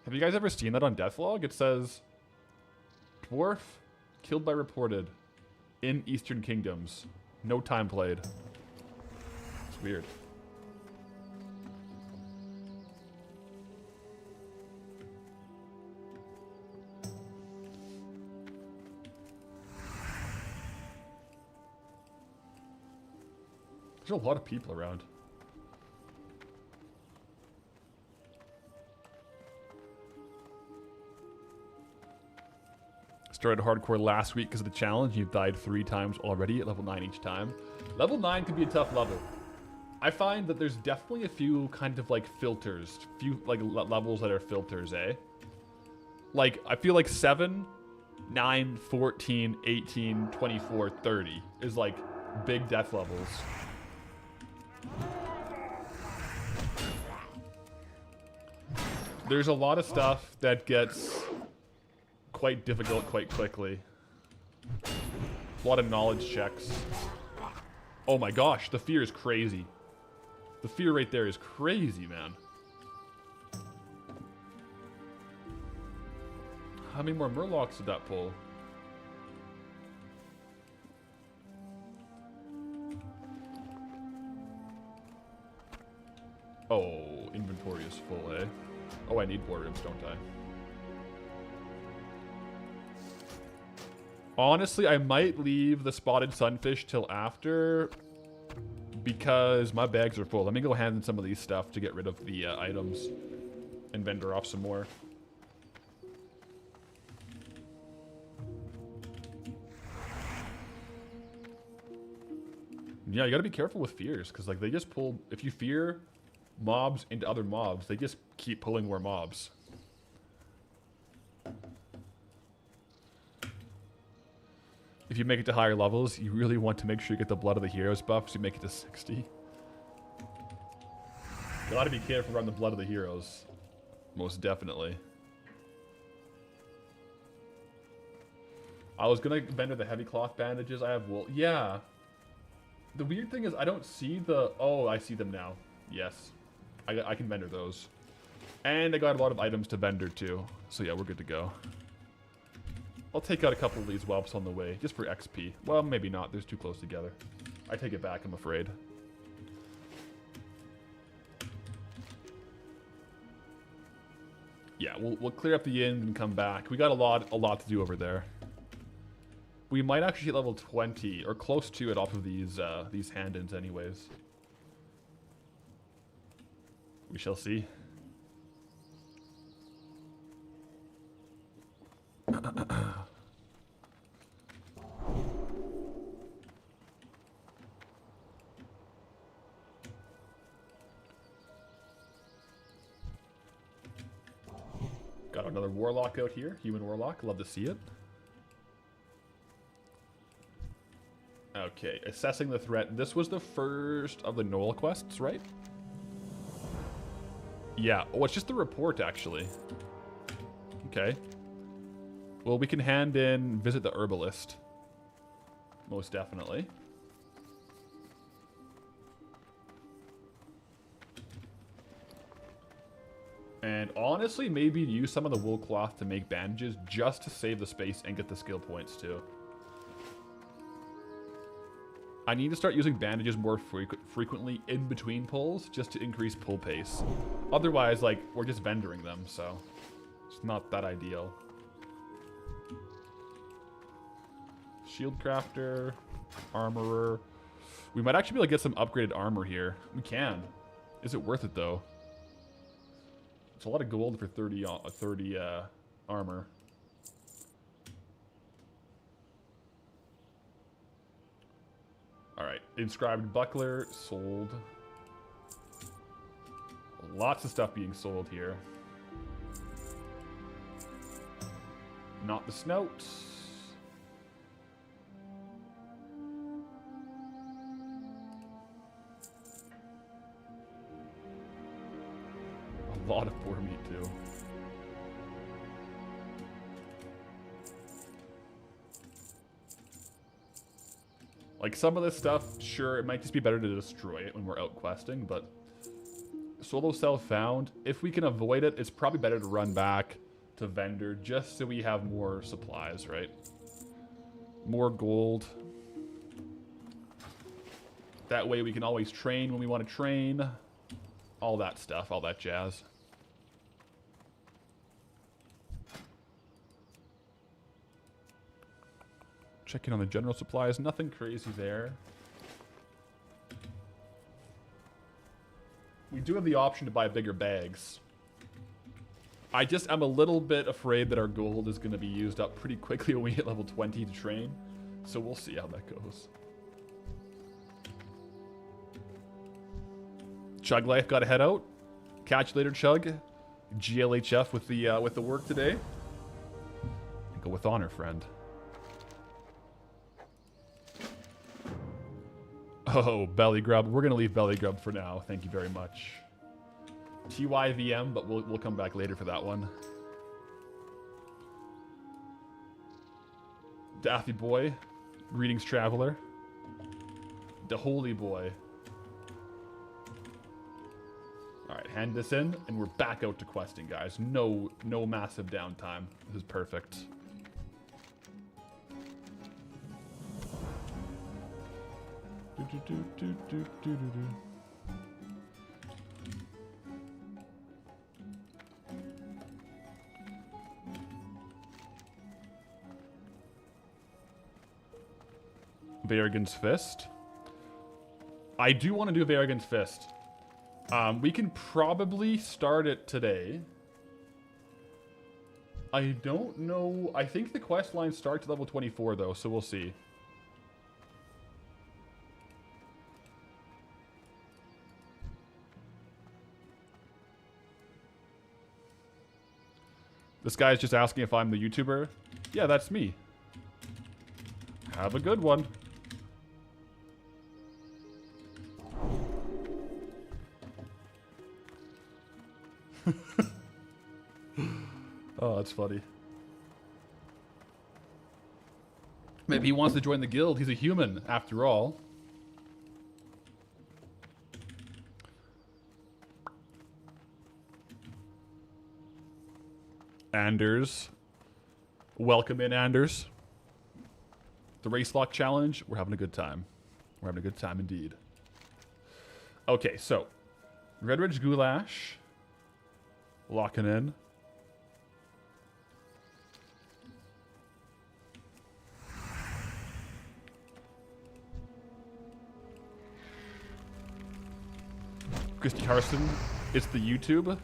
A: Have you guys ever seen that on Deathlog? It says, dwarf killed by reported in Eastern Kingdoms. No time played. It's weird. There's a lot of people around. Started hardcore last week because of the challenge. You've died 3 times already at level 9 each time. Level 9 can be a tough level. I find that there's definitely a few kind of like filters. Few like levels that are filters, eh? Like, I feel like 7, 9, 14, 18, 24, 30 is like big death levels. There's a lot of stuff that gets quite difficult quite quickly. A lot of knowledge checks. Oh my gosh, the fear is crazy. The fear right there is crazy, man. How many more murlocs did that pull? Oh, inventory is full, eh? Oh, I need war rooms, don't I? Honestly, I might leave the spotted sunfish till after because my bags are full. Let me go hand in some of these stuff to get rid of the items and vendor off some more. Yeah, you gotta be careful with fears because like they just pull, if you fear mobs into other mobs, they just keep pulling more mobs. If you make it to higher levels, you really want to make sure you get the Blood of the Heroes buff, so you make it to 60. Gotta be careful around the Blood of the Heroes. Most definitely. I was gonna vendor the heavy cloth bandages. I have wool. Yeah. The weird thing is I don't see the... Oh, I see them now. Yes. I can vendor those. And I got a lot of items to vendor too. So yeah, we're good to go. I'll take out a couple of these whelps on the way, just for XP. Well, maybe not. They're too close together. I take it back, I'm afraid. Yeah, we'll clear up the inn and come back. We got a lot to do over there. We might actually hit level 20, or close to it off of these hand-ins anyways. We shall see. Got another warlock out here. Human warlock. Love to see it. Okay, assessing the threat. This was the first of the Knoll quests, right? Yeah. Oh, it's just the report, actually. Okay. Well, we can hand in visit the herbalist. Most definitely. And honestly, maybe use some of the wool cloth to make bandages just to save the space and get the skill points too. I need to start using bandages more frequently in between pulls just to increase pull pace. Otherwise, like, we're just vendoring them, so it's not that ideal. Shield crafter, armorer. We might actually be able to get some upgraded armor here. We can. Is it worth it though? It's a lot of gold for 30 armor. Alright, inscribed buckler, sold. Lots of stuff being sold here. Not the snout. A lot of boar meat too. Like, some of this stuff, sure, it might just be better to destroy it when we're out questing, but solo cell found. If we can avoid it, it's probably better to run back to vendor just so we have more supplies, right? More gold. That way we can always train when we want to train. All that stuff, all that jazz. Checking on the general supplies, nothing crazy there. We do have the option to buy bigger bags. I'm a little bit afraid that our gold is going to be used up pretty quickly when we hit level 20 to train. So we'll see how that goes. Chug Life got to head out. Catch you later, Chug. GLHF with the work today. Go with honor, friend. Oh, Belly Grub. We're going to leave Belly Grub for now. Thank you very much. TYVM, but we'll come back later for that one. Daffy Boy. Greetings, Traveler. The Holy Boy. Alright, hand this in, and we're back out to questing, guys. No massive downtime. This is perfect. Varigan's Fist. I do want to do Varigan's Fist. We can probably start it today. I don't know. I think the quest line starts at level 24 though, so we'll see. This guy's just asking if I'm the YouTuber. Yeah, that's me. Have a good one. Oh, that's funny. Maybe he wants to join the guild. He's a human, after all. Anders. Welcome in, Anders. The Race Lock Challenge. We're having a good time. We're having a good time indeed. Okay, so. Redridge Goulash. Locking in. Christy Carson. It's the YouTube.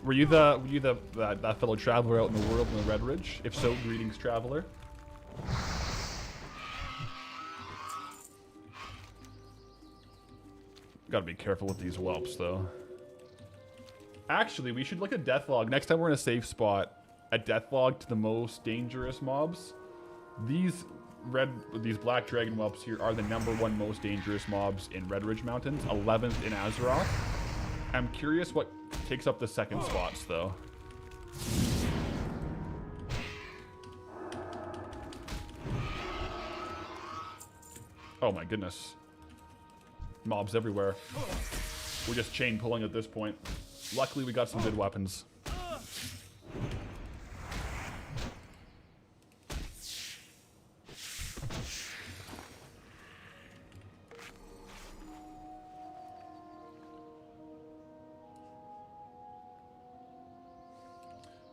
A: Were you that fellow traveler out in the world in the Redridge? If so, greetings, traveler. Gotta be careful with these whelps, though. Actually, we should look at Deathlog. Next time we're in a safe spot, at Deathlog to the most dangerous mobs. These black dragon whelps here are the #1 most dangerous mobs in Redridge Mountains, 11th in Azeroth. I'm curious what takes up the second spots, though. Oh my goodness. Mobs everywhere. We're just chain pulling at this point. Luckily, we got some good weapons.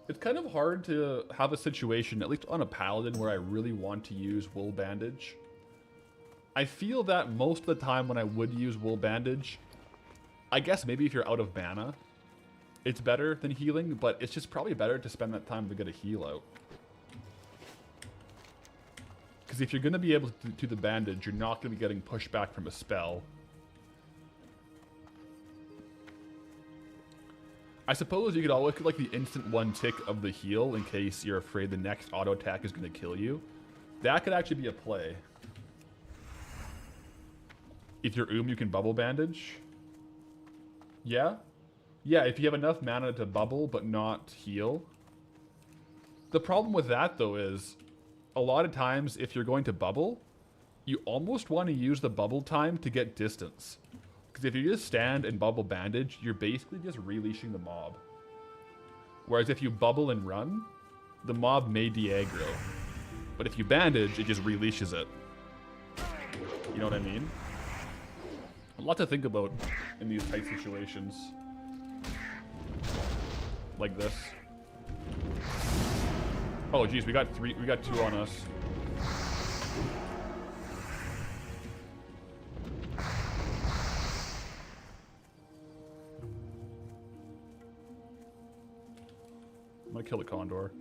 A: It's kind of hard to have a situation, at least on a Paladin, where I really want to use Wool Bandage. I feel that most of the time when I would use Wool Bandage, I guess maybe if you're out of mana, it's better than healing, but it's just probably better to spend that time to get a heal out. Because if you're going to be able to do the bandage, you're not going to be getting pushback from a spell. I suppose you could always get like the instant one tick of the heal in case you're afraid the next auto attack is going to kill you. That could actually be a play. If you're you can bubble bandage. Yeah? Yeah, if you have enough mana to bubble but not heal. The problem with that, though, is a lot of times if you're going to bubble, you almost want to use the bubble time to get distance. Because if you just stand and bubble bandage, you're basically just releashing the mob. Whereas if you bubble and run, the mob may de-aggro. But if you bandage, it just releashes it. You know what I mean? A lot to think about in these tight situations. Like this. Oh geez, we got two on us. I'm gonna kill the condor.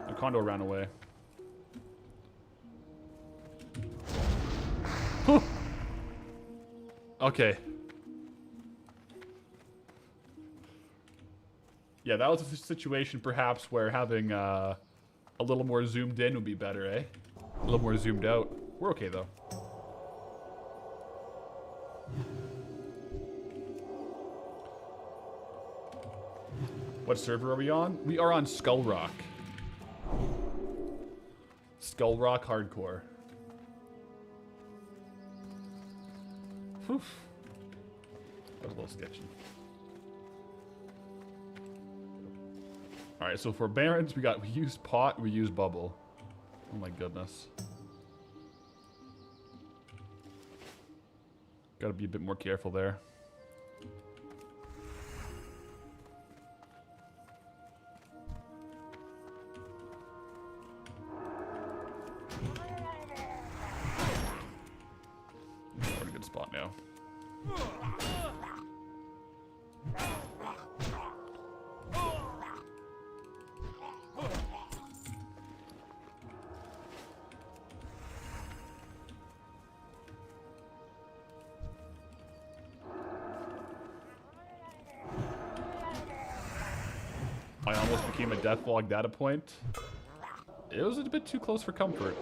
A: The condor ran away. Whew. Okay. Yeah, that was a situation perhaps where having a little more zoomed in would be better, eh? A little more zoomed out. We're okay though. What server are we on? We are on Skull Rock. Skull Rock Hardcore. Whew. That was a little sketchy. Alright, so for Barons, we use Pot, we use Bubble. Oh my goodness. Gotta be a bit more careful there. We're in a good spot now. I almost became a Deathlog data point. It was a bit too close for comfort.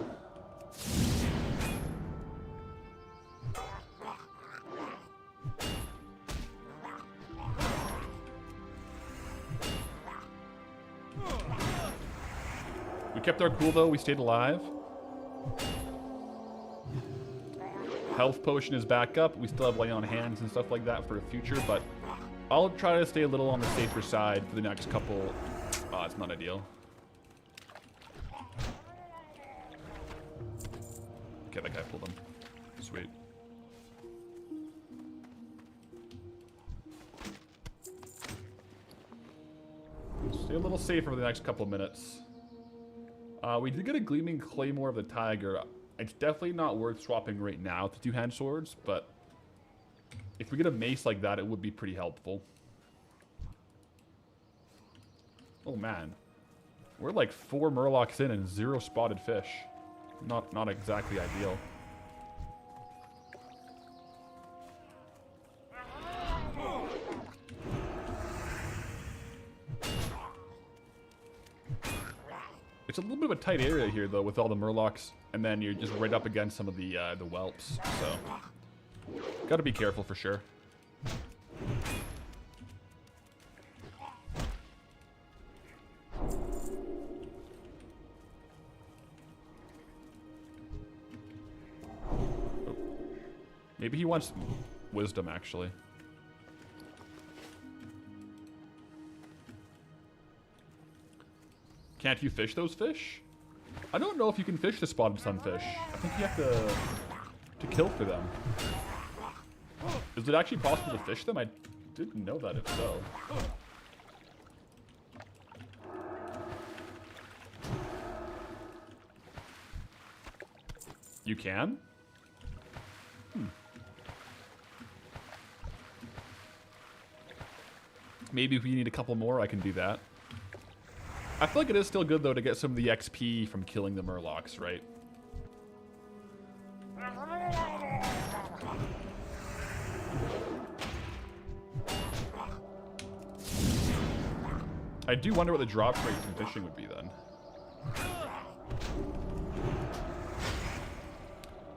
A: We kept our cool though, we stayed alive. Health potion is back up. We still have lay on hands and stuff like that for the future, but I'll try to stay a little on the safer side for the next couple. Oh, it's not ideal. Okay, that guy pulled him. Sweet. Stay a little safer for the next couple minutes. We did get a Gleaming Claymore of the Tiger. It's definitely not worth swapping right now to two-hand swords, but if we get a mace like that, it would be pretty helpful. Oh man. We're like 4 Murlocs in and 0 spotted fish. Not exactly ideal. It's a little bit of a tight area here, though, with all the murlocs, and then you're just right up against some of the whelps. So, gotta be careful for sure. Maybe he wants wisdom, actually. Can't you fish those fish? I don't know if you can fish the spotted sunfish. I think you have to kill for them. Is it actually possible to fish them? I didn't know that, if so. You can? Maybe if we need a couple more, I can do that. I feel like it is still good, though, to get some of the XP from killing the murlocs, right? I do wonder what the drop rate from fishing would be then.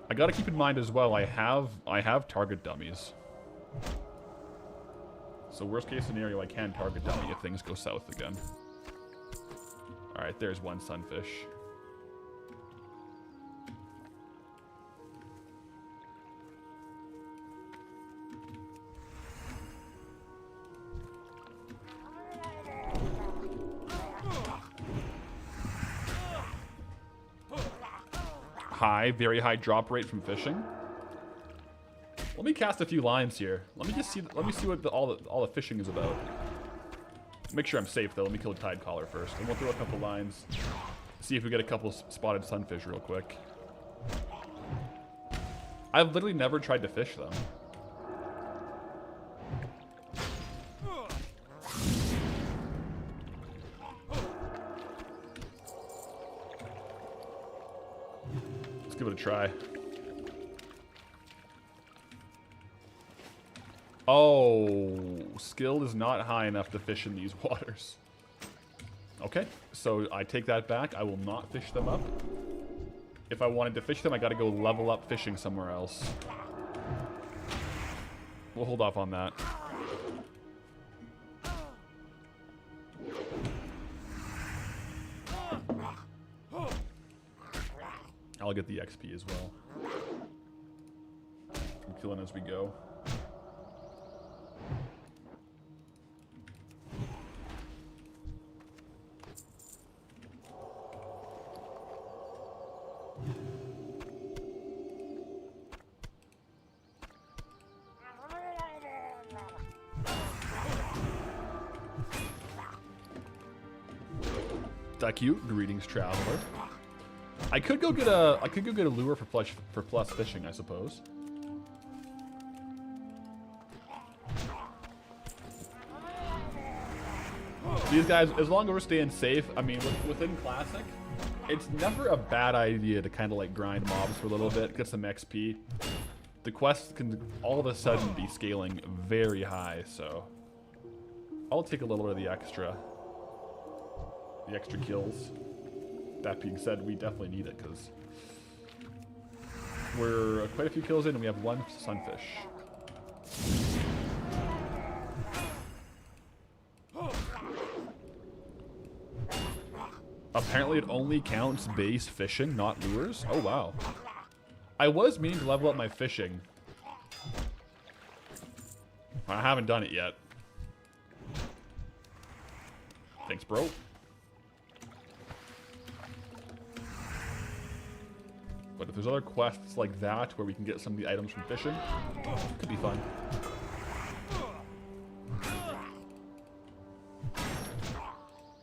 A: I gotta keep in mind as well, I have target dummies. So worst case scenario, I can target dummy if things go south again. Alright, there's one sunfish. Very high drop rate from fishing. Let me cast a few lines here. Let me see what all the fishing is about. Make sure I'm safe though. Let me kill a tide collar first, and we'll throw a couple lines. See if we get a couple spotted sunfish real quick. I've literally never tried to fish them. Let's give it a try. Oh, skill is not high enough to fish in these waters. Okay, so I take that back. I will not fish them up. If I wanted to fish them, I gotta go level up fishing somewhere else. We'll hold off on that. I'll get the XP as well. I'm killing as we go. Thank you, greetings, traveler. I could go get a lure for plus fishing, I suppose. These guys, as long as we're staying safe, I mean, within Classic, it's never a bad idea to kind of like grind mobs for a little bit, get some XP. The quests can all of a sudden be scaling very high, so I'll take a little bit of the extra kills. That being said, we definitely need it because we're quite a few kills in and we have one sunfish. Apparently it only counts base fishing, not lures. Oh wow. I was meaning to level up my fishing. I haven't done it yet. Thanks, bro. But if there's other quests like that where we can get some of the items from fishing, could be fun.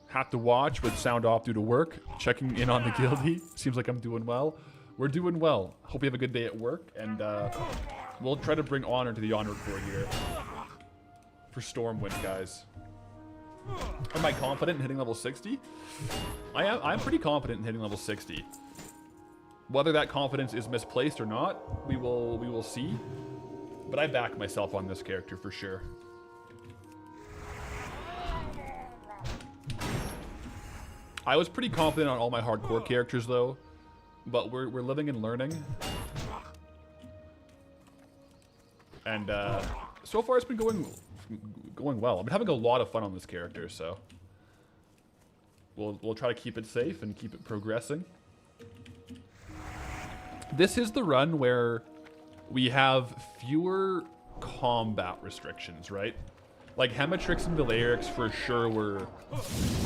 A: Have to watch with sound off due to work. Checking in on the guildie. Seems like I'm doing well. We're doing well. Hope you have a good day at work, and we'll try to bring honor to the honor corps here for Stormwind, guys. Am I confident in hitting level 60? I'm pretty confident in hitting level 60. Whether that confidence is misplaced or not, we will see. But I back myself on this character for sure. I was pretty confident on all my hardcore characters though, but we're living and learning. And so far it's been going well. I've been having a lot of fun on this character, so we'll try to keep it safe and keep it progressing. This is the run where we have fewer combat restrictions, right? Like Hematrix and Valerix for sure were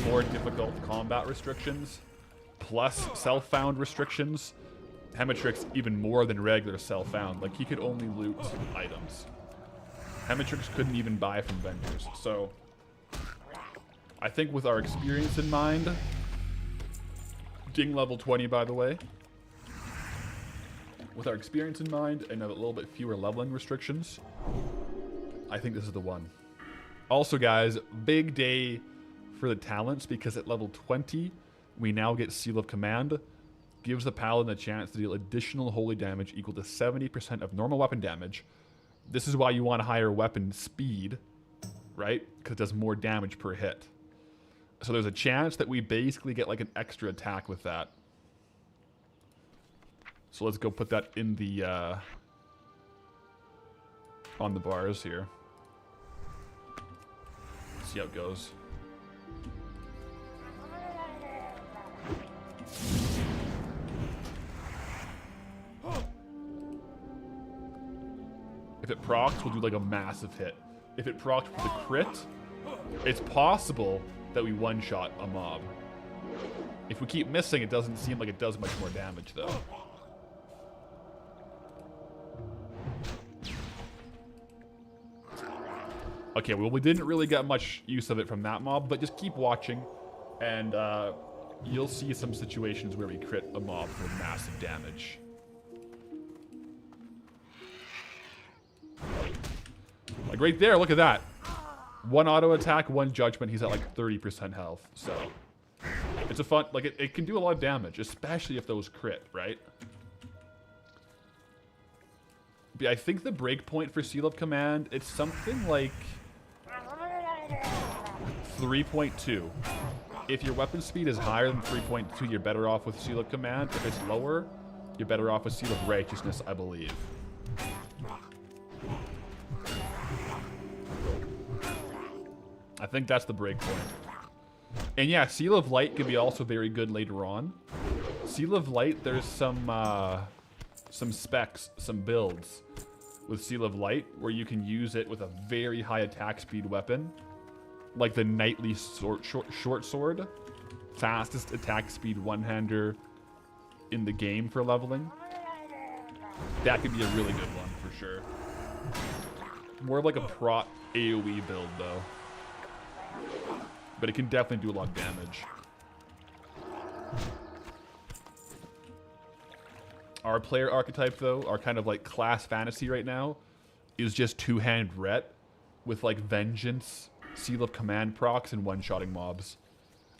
A: more difficult combat restrictions, plus self-found restrictions. Hematrix even more than regular self-found. Like he could only loot items. Hematrix couldn't even buy from vendors. So I think with our experience in mind, Ding level 20 by the way. With our experience in mind and a little bit fewer leveling restrictions, I think this is the one. Also guys, big day for the talents because at level 20, we now get Seal of Command. Gives the Paladin a chance to deal additional holy damage equal to 70% of normal weapon damage. This is why you want a higher weapon speed, right? Because it does more damage per hit. So there's a chance that we basically get like an extra attack with that. So let's go put that in the, on the bars here. See how it goes. If it procs, we'll do like a massive hit. If it procs with a crit, it's possible that we one-shot a mob. If we keep missing, it doesn't seem like it does much more damage though. Okay, well we didn't really get much use of it from that mob, but just keep watching and you'll see some situations where we crit a mob for massive damage. Like right there, look at that. One auto attack, one judgment, he's at like 30% health. So it's a fun, like it can do a lot of damage, especially if those crit, right? But I think the breakpoint for Seal of Command, it's something like 3.2. If your weapon speed is higher than 3.2, you're better off with Seal of Command. If it's lower, you're better off with Seal of Righteousness, I believe. I think that's the breakpoint. And yeah, Seal of Light can be also very good later on. Seal of Light, there's some specs, some builds with Seal of Light where you can use it with a very high attack speed weapon. Like the Knightly short sword. Fastest attack speed one-hander in the game for leveling. That could be a really good one for sure. More of like a prot AoE build though. But it can definitely do a lot of damage. Our player archetype though, our kind of like class fantasy right now, is just two-hand Ret with like Vengeance, Seal of Command procs, and one-shotting mobs.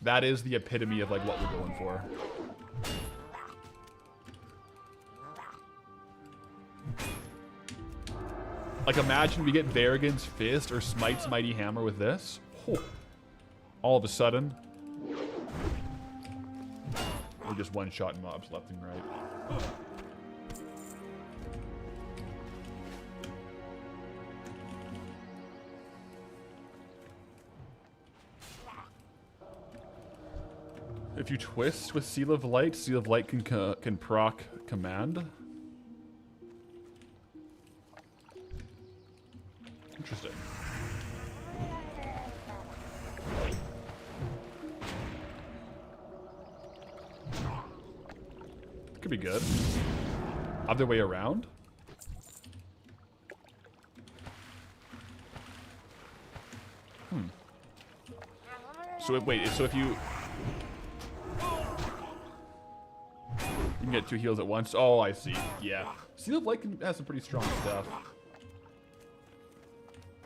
A: That is the epitome of like what we're going for. Like imagine we get Varigan's Fist or Smite's Mighty Hammer with this. Oh. All of a sudden, we're just one-shotting mobs left and right. If you twist with Seal of Light can proc Command. Interesting. Could be good. Other way around. So wait, so if you can get two heals at once. Oh, I see. Yeah. Seal of Light has some pretty strong stuff.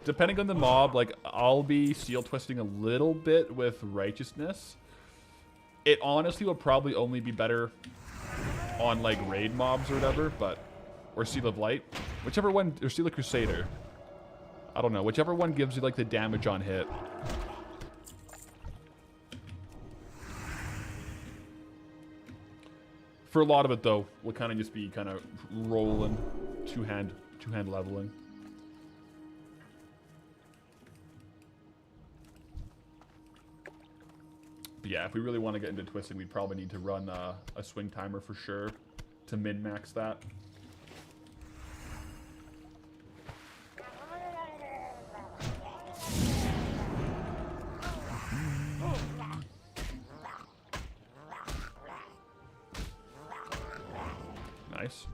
A: Depending on the mob, like I'll be seal twisting a little bit with Righteousness. It honestly will probably only be better on like raid mobs or whatever, but or Seal of Light, whichever one, or Seal of Crusader. I don't know, whichever one gives you like the damage on hit. For a lot of it, though, we'll kind of just be kind of rolling, two-hand leveling. But yeah, if we really want to get into twisting, we'd probably need to run a swing timer for sure to min-max that. Nice.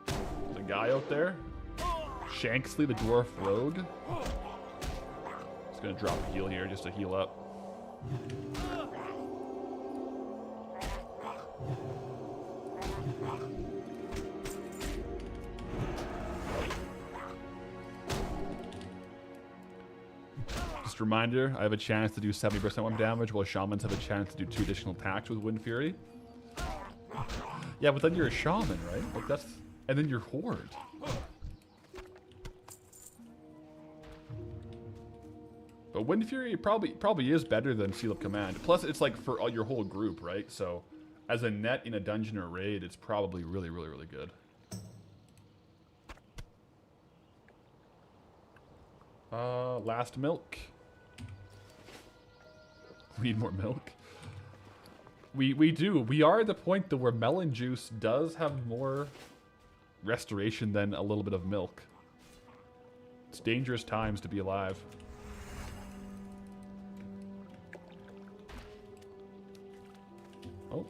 A: There's a guy out there. Shanksley, the dwarf rogue. He's gonna drop a heal here just to heal up. Just a reminder, I have a chance to do 70% weapon damage, while shamans have a chance to do 2 additional attacks with Wind Fury. Yeah, but then you're a shaman, right? Like that's, and then you're horde. But Wind Fury probably is better than Seal of Command. Plus, it's like for all your whole group, right? So, as a net in a dungeon or raid, it's probably really, really, really good. Last milk. We need more milk. We do. We are at the point though where melon juice does have more restoration than a little bit of milk. It's dangerous times to be alive. Oh.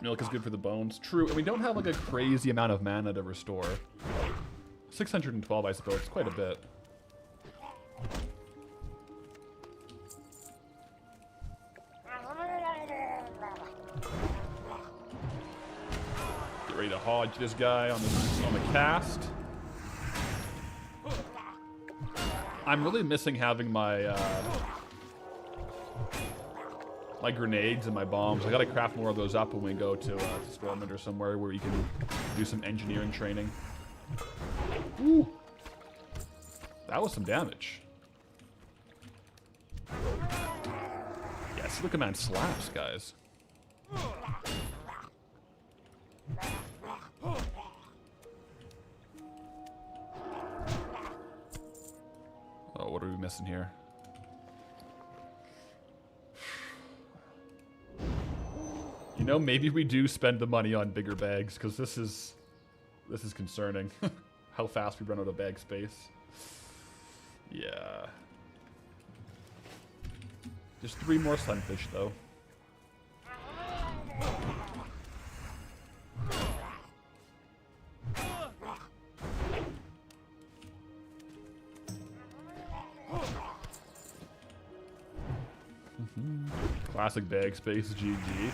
A: Milk is good for the bones. True, and we don't have like a crazy amount of mana to restore. 612, I suppose. It's quite a bit. Get ready to hodge this guy on the cast. I'm really missing having my my grenades and my bombs. I gotta craft more of those up when we go to Stormwind or somewhere where you can do some engineering training. Ooh. That was some damage. Yeah, Seal of Command slaps, guys. Oh, what are we missing here? You know, maybe we do spend the money on bigger bags, because this is concerning. How fast we run out of bag space. Yeah. Just 3 more sunfish, though. Classic bag space, GG.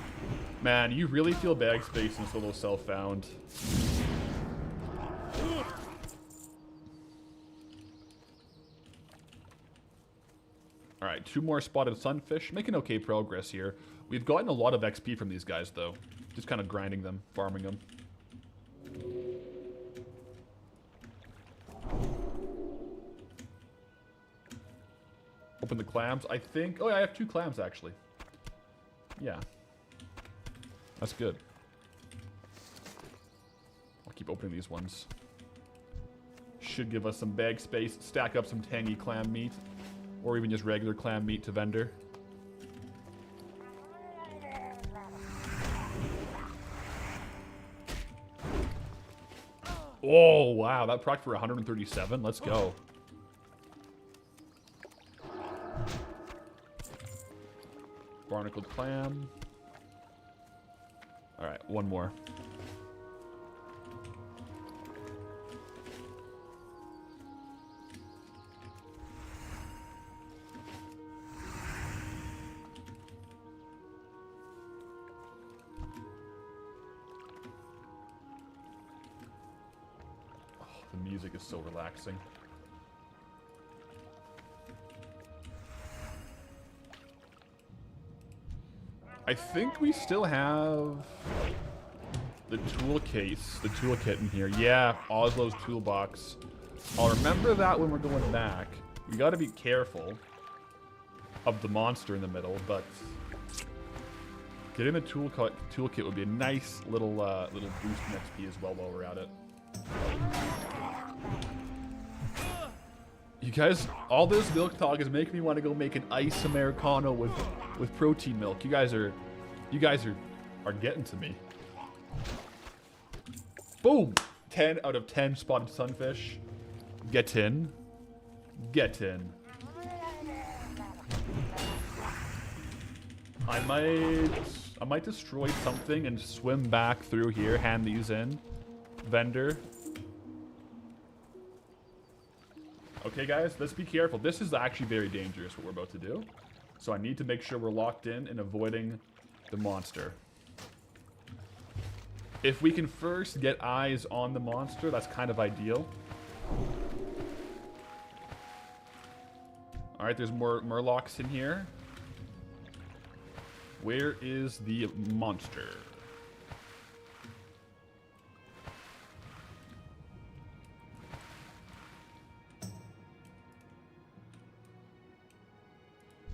A: Man, you really feel bag space in solo self-found. Alright, 2 more spotted sunfish. Making okay progress here. We've gotten a lot of XP from these guys, though. Just kind of grinding them, farming them. Open the clams. I think... Oh, yeah, I have 2 clams, actually. Yeah. That's good. I'll keep opening these ones. Should give us some bag space. Stack up some tangy clam meat. Or even just regular clam meat to vendor. Oh, wow. That proc for 137. Let's go. Barnacled clam. Alright, 1 more. Oh, the music is so relaxing. I think we still have the toolkit in here. Yeah, Oslo's toolbox. I'll remember that when we're going back. We gotta be careful. of the monster in the middle, but getting the toolkit would be a nice little little boost in XP as well while we're at it. You guys, all this milk talk is making me want to go make an ice Americano with protein milk. You guys are getting to me. Boom! 10 out of 10 spotted sunfish. Get in. Get in. I might destroy something and swim back through here, hand these in. Vendor. Okay, guys, let's be careful. This is actually very dangerous, what we're about to do. So I need to make sure we're locked in and avoiding the monster. If we can first get eyes on the monster, that's kind of ideal. Alright, there's more murlocs in here. Where is the monster?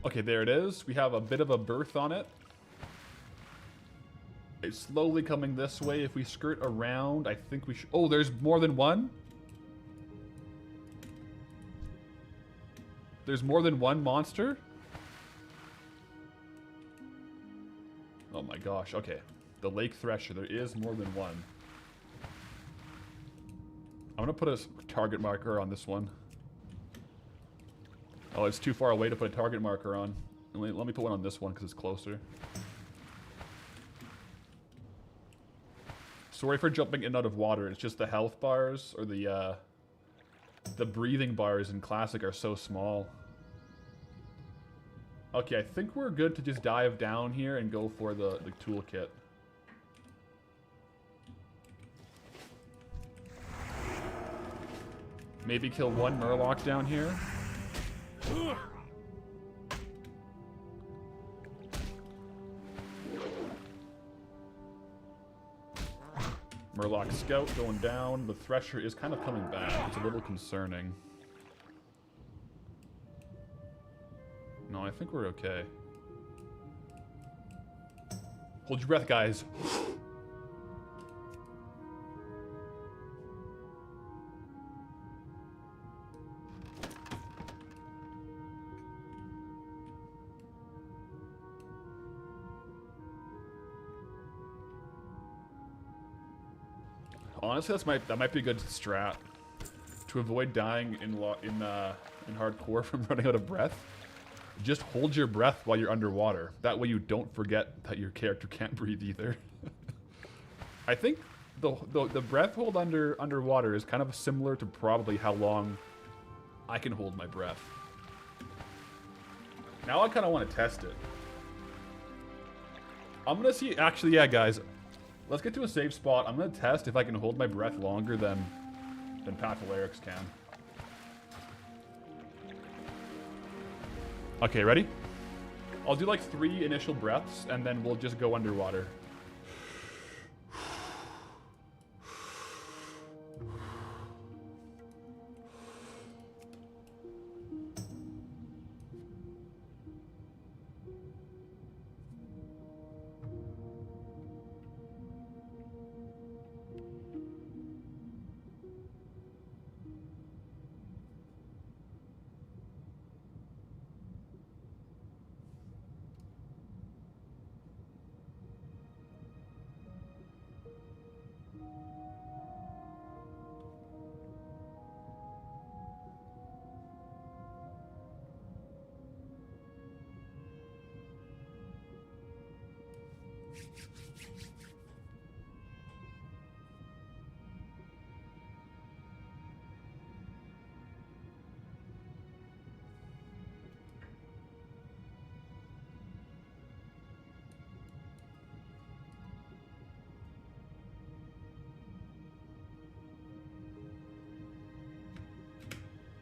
A: Okay, there it is. We have a bit of a berth on it. It's slowly coming this way. If we skirt around, I think we should... Oh, there's more than one? There's more than one monster? Oh my gosh, okay. The lake thresher, there is more than one. I'm gonna put a target marker on this one. Oh, it's too far away to put a target marker on. Let me put one on this one because it's closer. Sorry for jumping in and out of water. It's just the health bars or the breathing bars in Classic are so small. Okay, I think we're good to just dive down here and go for the toolkit. Maybe kill one murloc down here. Murloc Scout going down. The Thresher is kind of coming back. It's a little concerning. No, I think we're okay. Hold your breath, guys. Honestly, that might be a good strat to avoid dying in hardcore from running out of breath. Just hold your breath while you're underwater. That way you don't forget that your character can't breathe either. I think the breath hold underwater is kind of similar to probably how long I can hold my breath. Now I kind of want to test it. I'm gonna see. Actually, yeah, guys. Let's get to a safe spot. I'm going to test if I can hold my breath longer than Patholerics can. Okay, ready? I'll do like 3 initial breaths, and then we'll just go underwater.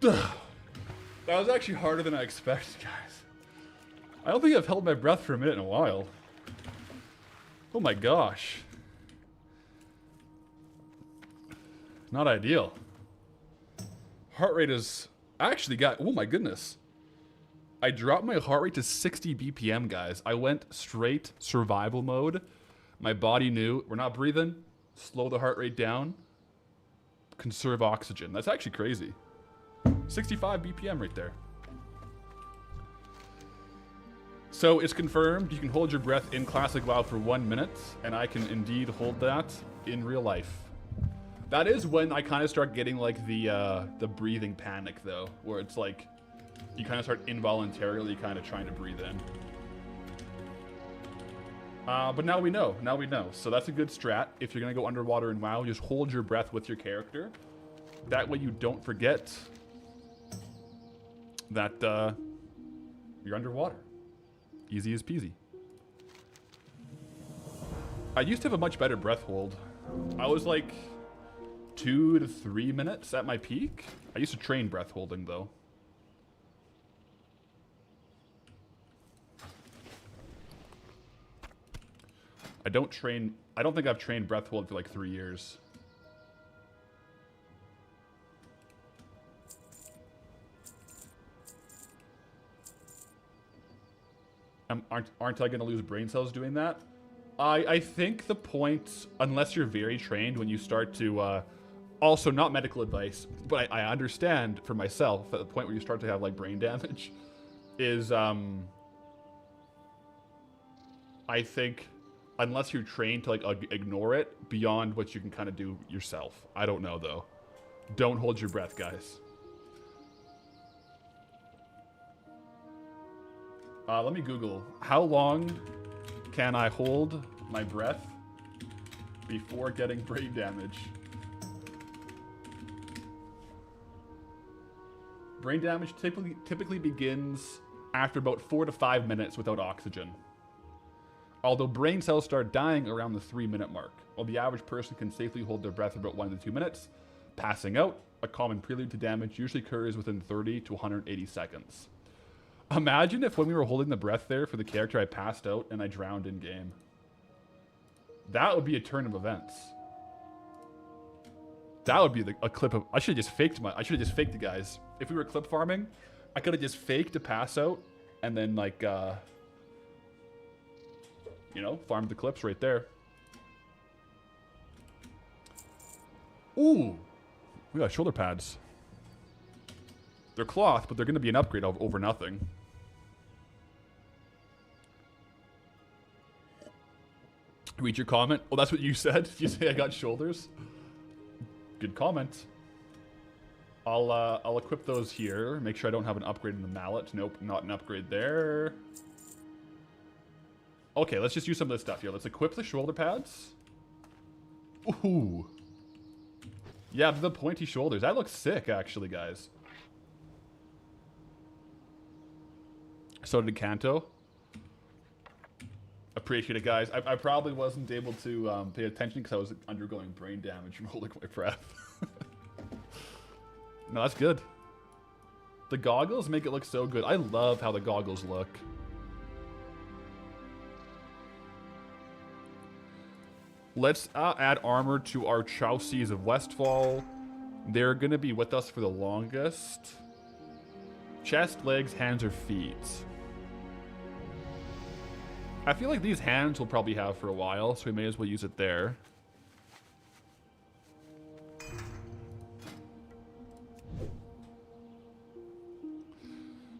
A: That was actually harder than I expected, guys. I don't think I've held my breath for a minute in a while. Oh my gosh. Not ideal. Heart rate is actually got... Oh my goodness. I dropped my heart rate to 60 BPM, guys. I went straight survival mode. My body knew, we're not breathing. Slow the heart rate down. Conserve oxygen. That's actually crazy. 65 BPM right there. So it's confirmed you can hold your breath in Classic WoW for 1 minute, and I can indeed hold that in real life. That is when I kind of start getting like the breathing panic though, where it's like you kind of start involuntarily kind of trying to breathe in. But now we know. Now we know. So that's a good strat. If you're gonna go underwater in WoW, just hold your breath with your character. That way you don't forget that you're underwater. Easy as peasy. I used to have a much better breath hold. I was like 2 to 3 minutes at my peak. I used to train breath holding though. I don't think I've trained breath hold for like 3 years. Aren't I going to lose brain cells doing that? I think the point, unless you're very trained, when you start to, also not medical advice, but I understand for myself, at the point where you start to have like brain damage, is, I think, unless you're trained to like ignore it beyond what you can kind of do yourself. I don't know though. Don't hold your breath, guys. Let me Google, how long can I hold my breath before getting brain damage? Brain damage typically begins after about 4 to 5 minutes without oxygen. Although brain cells start dying around the 3-minute mark, while the average person can safely hold their breath for about 1 to 2 minutes. Passing out, a common prelude to damage, usually occurs within 30 to 180 seconds. Imagine if when we were holding the breath there for the character, I passed out and I drowned in game. That would be a turn of events. That would be a clip of. I should have just faked it, guys. If we were clip farming, I could have just faked to pass out and then like you know, farmed the clips right there. Ooh, we got shoulder pads. They're cloth, but they're going to be an upgrade over nothing. Read your comment. Oh, that's what you said? Did you say I got shoulders? Good comment. I'll equip those here. Make sure I don't have an upgrade in the mallet. Nope, not an upgrade there. Okay, let's just use some of this stuff here. Let's equip the shoulder pads. Ooh. Yeah, the pointy shoulders. That looks sick, actually, guys. So did Kanto. Appreciate it, guys. I probably wasn't able to pay attention because I was undergoing brain damage from holding my breath. No, that's good. The goggles make it look so good. I love how the goggles look. Let's add armor to our Chausies of Westfall. They're going to be with us for the longest. Chest, legs, hands, or feet. I feel like these hands we'll probably have for a while, so we may as well use it there.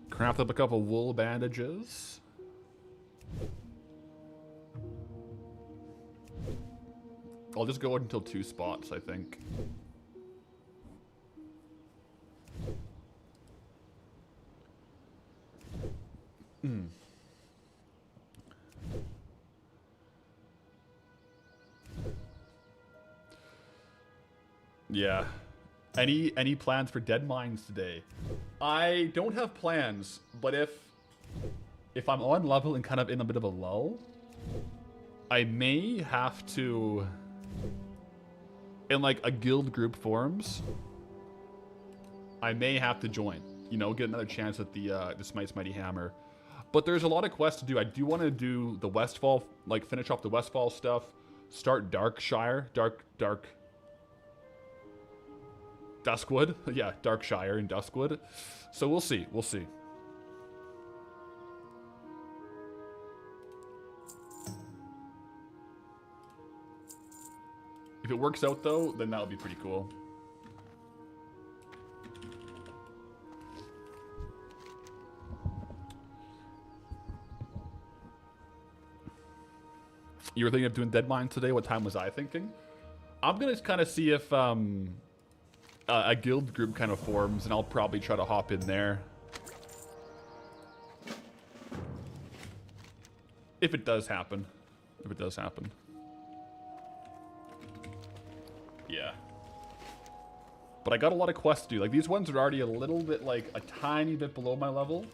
A: Craft up a couple wool bandages. I'll just go until 2 spots, I think. Yeah. Any plans for Deadmines today? I don't have plans, but if I'm on level and kind of in a bit of a lull, I may have to, in like a guild group forums, I may have to join. You know, get another chance at the Smite's Mighty Hammer. But there's a lot of quests to do. I do want to do the Westfall, like finish off the Westfall stuff, start Darkshire, Duskwood. Yeah, Darkshire and Duskwood. So we'll see. We'll see. If it works out though, then that would be pretty cool. You were thinking of doing Deadmines today. What time was I thinking? I'm gonna kind of see if a guild group kind of forms, and I'll probably try to hop in there. If it does happen. If it does happen. Yeah. But I got a lot of quests to do. Like, these ones are already a little bit, like, a tiny bit below my level,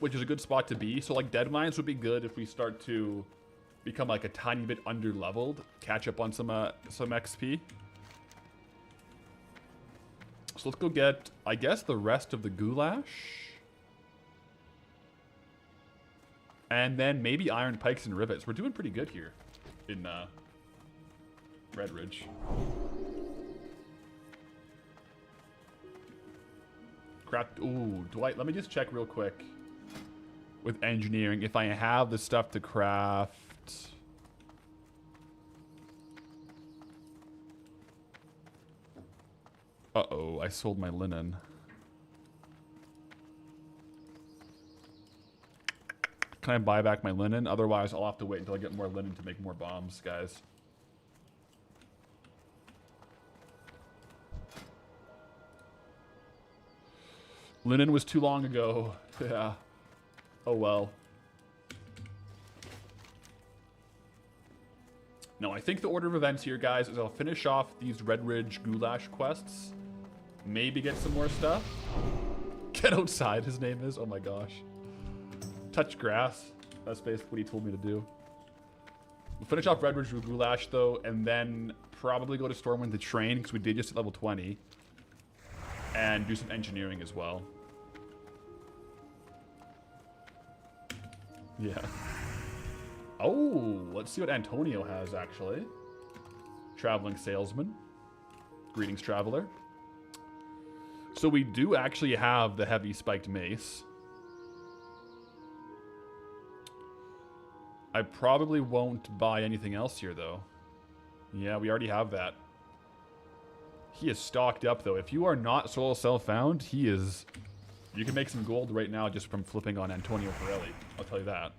A: which is a good spot to be. So, like, Deadmines would be good if we start to become, like, a tiny bit under-leveled. Catch up on some XP. So let's go get, I guess, the rest of the goulash. And then maybe iron pikes and rivets. We're doing pretty good here in Redridge. Crap. Ooh, let me just check real quick with engineering if I have the stuff to craft. Uh-oh, I sold my linen. Can I buy back my linen? Otherwise, I'll have to wait until I get more linen to make more bombs, guys. Linen was too long ago. Yeah. Oh well. No, I think the order of events here, guys, is I'll finish off these Redridge goulash quests. Maybe get some more stuff. Get outside, his name is. Oh my gosh. Touch grass. That's basically what he told me to do. We'll finish off Redridge with goulash, though, and then probably go to Stormwind to train, because we did just hit level 20. And do some engineering as well. Yeah. Oh, let's see what Antonio has, actually. Traveling salesman. Greetings, traveler. So we do actually have the heavy spiked mace. I probably won't buy anything else here, though. Yeah, we already have that. He is stocked up, though. If you are not soul self-found, he is... You can make some gold right now just from flipping on Antonio Pirelli. I'll tell you that.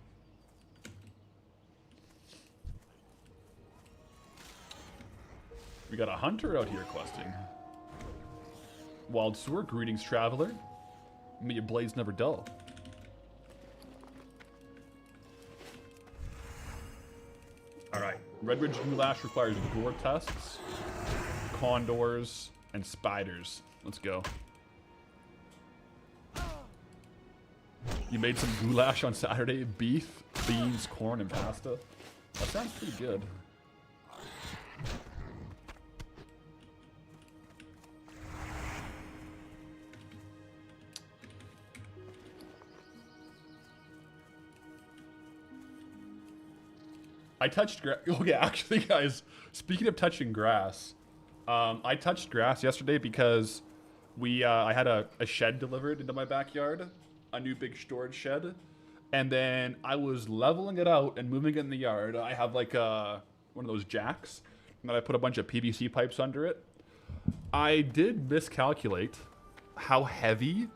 A: We got a hunter out here questing. Wild Sewer, greetings, traveler. May your blades never dull. Alright, Redridge goulash requires gore tusks, condors, and spiders. Let's go. You made some goulash on Saturday. Beef, beans, corn, and pasta. That sounds pretty good. I touched grass. Okay, actually, guys, speaking of touching grass, I touched grass yesterday because I had a shed delivered into my backyard, a new big storage shed, and then I was leveling it out and moving it in the yard. I have like one of those jacks, and then I put a bunch of PVC pipes under it. I did miscalculate how heavy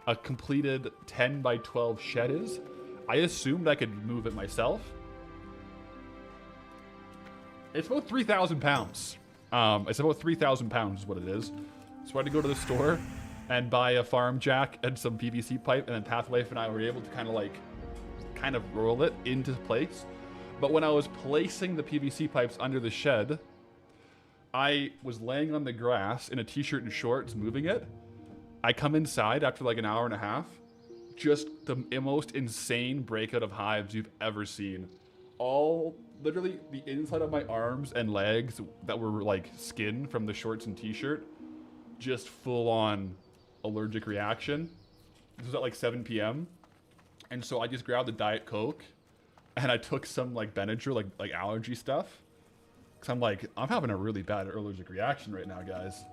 A: a completed 10 by 12 shed is. I assumed I could move it myself. It's about 3,000 pounds. It's about 3,000 pounds is what it is. So I had to go to the store and buy a farm jack and some PVC pipe, and then Pathwife and I were able to kind of roll it into place. But when I was placing the PVC pipes under the shed, I was laying on the grass in a t-shirt and shorts moving it. I come inside after like an hour and a half. Just the most insane breakout of hives you've ever seen. Literally the inside of my arms and legs that were like skin from the shorts and t-shirt, just full on allergic reaction. This was at like 7 p.m. And so I just grabbed a Diet Coke and I took some like Benadryl, like allergy stuff. Cause I'm having a really bad allergic reaction right now, guys.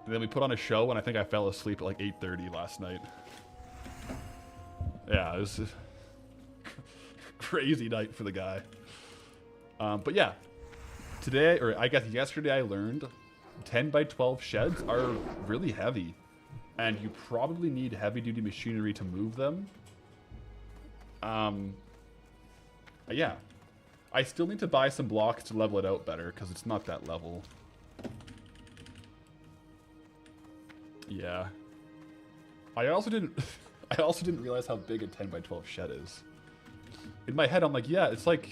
A: And then we put on a show and I think I fell asleep at like 8:30 last night. Yeah, it was a crazy night for the guy. But yeah, Today, or I guess yesterday, I learned 10 by 12 sheds are really heavy. And you probably need heavy-duty machinery to move them. Yeah. I still need to buy some blocks to level it out better, because it's not that level. Yeah. I also didn't realize how big a 10 by 12 shed is. In my head, I'm like, yeah, it's like...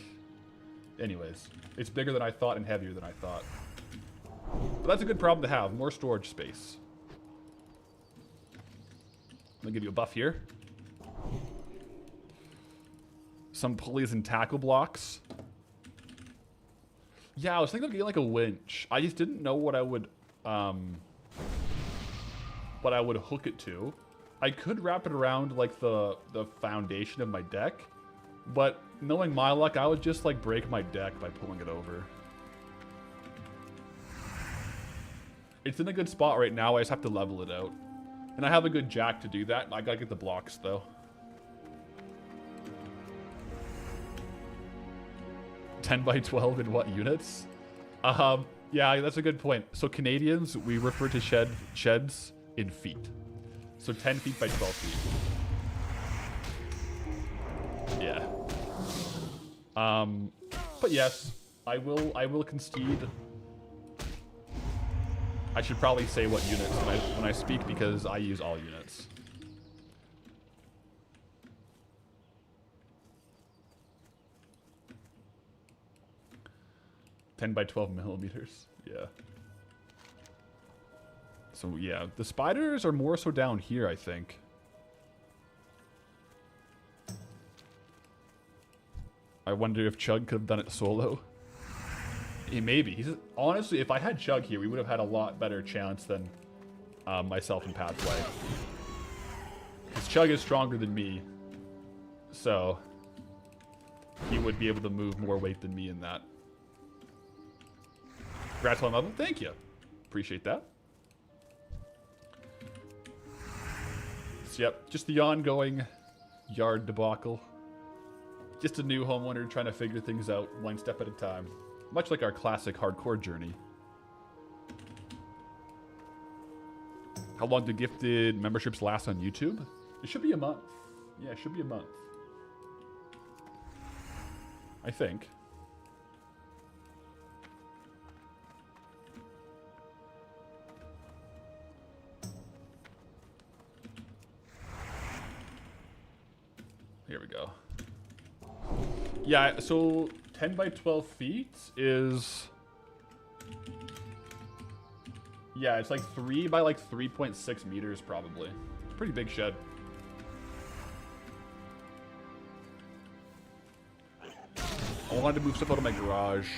A: Anyways, it's bigger than I thought and heavier than I thought. But that's a good problem to have. More storage space. I'm gonna give you a buff here. Some pulleys and tackle blocks. Yeah, I was thinking of getting like a winch. I just didn't know what I would hook it to. I could wrap it around like the foundation of my deck, but knowing my luck, I would just like break my deck by pulling it over. It's in a good spot right now. I just have to level it out. And I have a good jack to do that. I gotta get the blocks though. 10 by 12 in what units? Yeah, that's a good point. So Canadians, we refer to sheds in feet. So 10 feet by 12 feet. Yeah. But yes, I will concede. I should probably say what units when I speak because I use all units. $10 by 12 millimeters. Yeah. So yeah, the spiders are more so down here, I think. I wonder if Chug could have done it solo. Maybe. Honestly, if I had Chug here, we would have had a lot better chance than myself and Pathway. Because Chug is stronger than me. So he would be able to move more weight than me in that. Congrats on level. Thank you. Appreciate that. So, yep, just the ongoing yard debacle. Just a new homeowner trying to figure things out one step at a time. Much like our classic hardcore journey. How long do gifted memberships last on YouTube? It should be a month. Yeah, it should be a month. I think. Here we go. Yeah, so 10 by 12 feet is... Yeah, it's like 3 by like 3.6 meters probably. Pretty big shed. I wanted to move stuff out of my garage.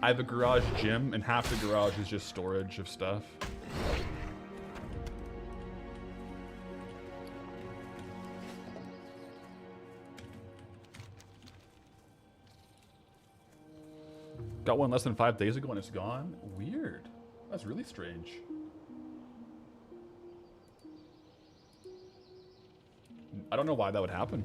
A: I have a garage gym and half the garage is just storage of stuff. Got one less than 5 days ago and it's gone? Weird. That's really strange. I don't know why that would happen.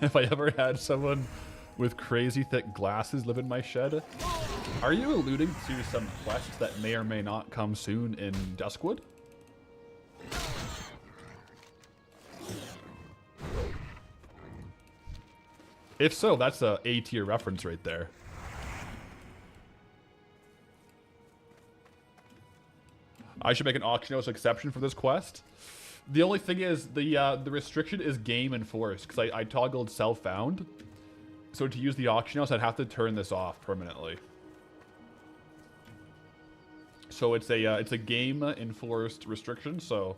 A: If I ever had someone with crazy thick glasses live in my shed, are you alluding to some quests that may or may not come soon in Duskwood? If so, that's a A-tier reference right there. I should make an auction house exception for this quest. The only thing is, the restriction is game enforced, because I toggled self-found. So to use the auction house, I'd have to turn this off permanently. So it's a game enforced restriction, so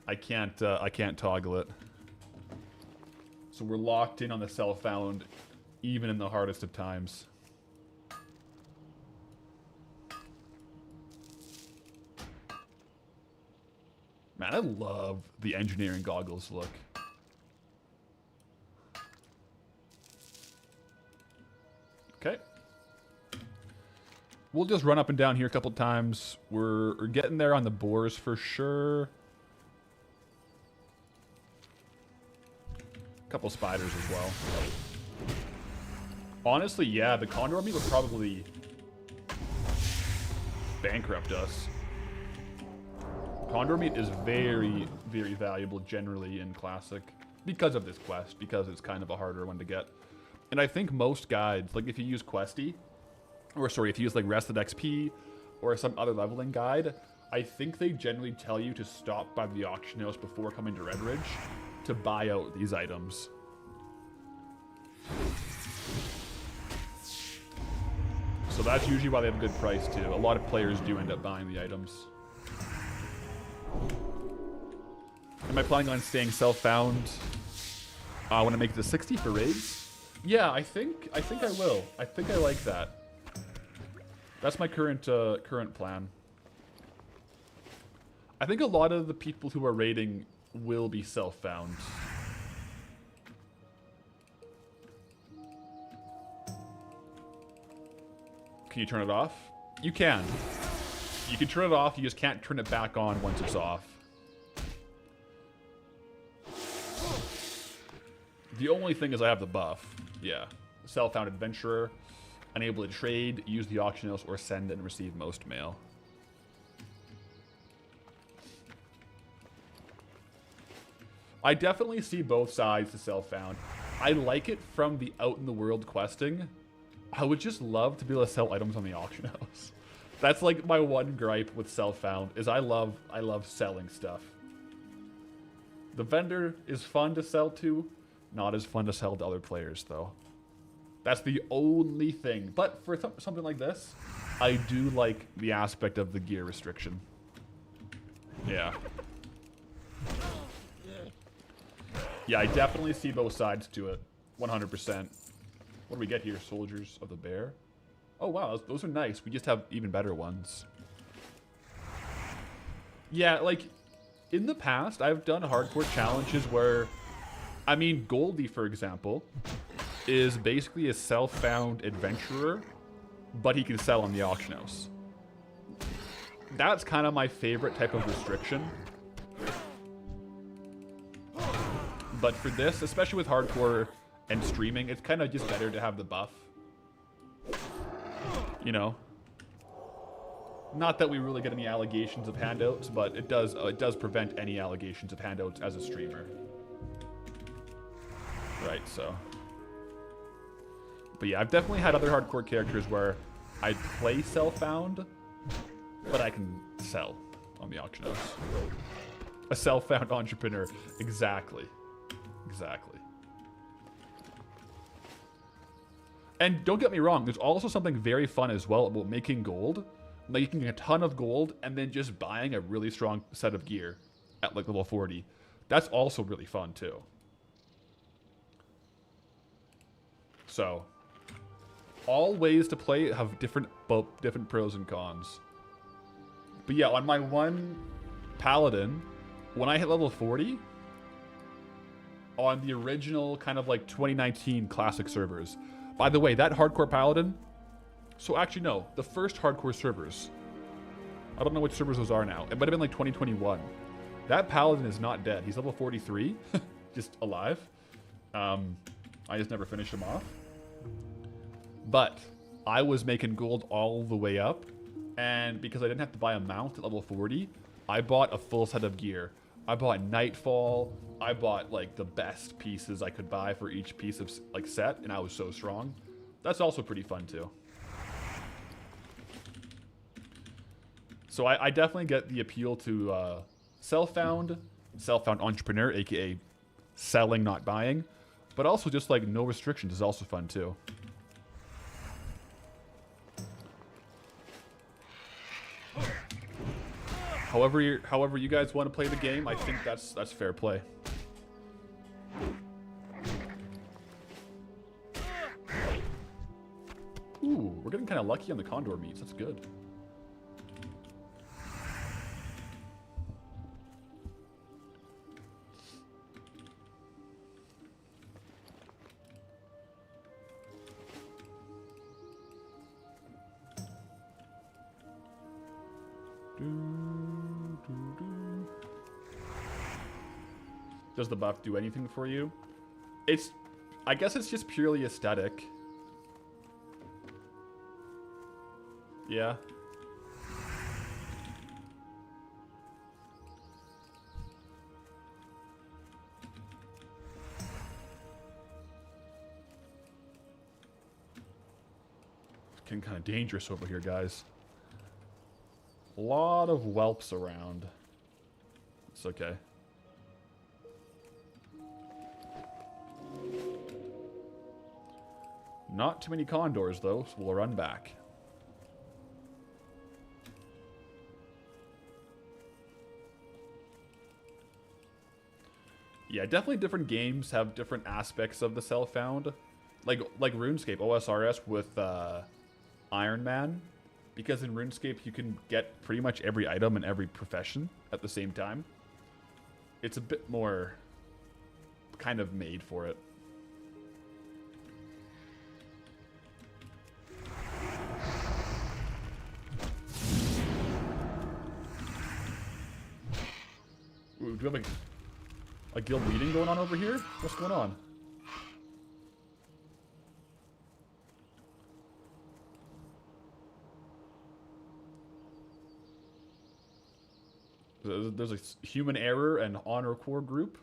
A: I can't toggle it. So we're locked in on the self-found, even in the hardest of times. Man, I love the engineering goggles look. We'll just run up and down here a couple times. We're getting there on the boars for sure. A couple spiders as well. Honestly, yeah, the condor meat would probably bankrupt us. Condor meat is very, very valuable generally in Classic because of this quest, because it's kind of a harder one to get. And I think most guides, like if you use Questy, or sorry, if you use like Rested XP or some other leveling guide, I think they generally tell you to stop by the auction house before coming to Redridge to buy out these items. So that's usually why they have a good price too. A lot of players do end up buying the items. Am I planning on staying self-found when I make it to 60 for raids? Yeah, I think I will. I think I like that. That's my current plan. I think a lot of the people who are raiding will be self-found. Can you turn it off? You can. You can turn it off, you just can't turn it back on once it's off. The only thing is I have the buff. Yeah. Self-found adventurer. Unable to trade, use the auction house, or send and receive most mail. I definitely see both sides to self-found. I like it from the out-in-the-world questing. I would just love to be able to sell items on the auction house. That's like my one gripe with self-found, is I love selling stuff. The vendor is fun to sell to, not as fun to sell to other players, though. That's the only thing. But for something like this, I do like the aspect of the gear restriction. Yeah. Yeah, I definitely see both sides to it. 100%. What do we get here? Soldiers of the Bear? Oh, wow. Those are nice. We just have even better ones. Yeah, like, in the past, I've done hardcore challenges where... I mean, Goldie, for example, is basically a self-found adventurer, but he can sell on the auction house. That's kind of my favorite type of restriction. But for this, especially with hardcore and streaming, it's kind of just better to have the buff. You know? Not that we really get any allegations of handouts, but it does prevent any allegations of handouts as a streamer. Right, so... But yeah, I've definitely had other hardcore characters where I play self-found, but I can sell on the auction house. A self-found entrepreneur. Exactly. Exactly. And don't get me wrong, there's also something very fun as well about making gold. Making a ton of gold and then just buying a really strong set of gear at like level 40. That's also really fun too. So... all ways to play have different pros and cons. But yeah, on my one Paladin, when I hit level 40, on the original kind of like 2019 classic servers. By the way, that hardcore Paladin, so actually no, the first hardcore servers, I don't know which servers those are now. It might have been like 2021. That Paladin is not dead. He's level 43, just alive. I just never finished him off. But I was making gold all the way up, and because I didn't have to buy a mount at level 40, I bought a full set of gear. I bought Nightfall, I bought like the best pieces I could buy for each piece of like set, and I was so strong. That's also pretty fun too. So I definitely get the appeal to self-found entrepreneur, aka selling, not buying, but also just like no restrictions is also fun too. However you guys want to play the game, I think that's fair play. Ooh, we're getting kind of lucky on the condor meats. That's good. Does the buff do anything for you? I guess it's just purely aesthetic. Yeah. Getting kind of dangerous over here, guys. A lot of whelps around. It's okay. Not too many condors, though, so we'll run back. Yeah, definitely different games have different aspects of the self-found. Like RuneScape, OSRS with Iron Man. Because in RuneScape, you can get pretty much every item in every profession at the same time. It's a bit more kind of made for it. Ooh, do we have a guild meeting going on over here? What's going on? There's a human error and honor core group.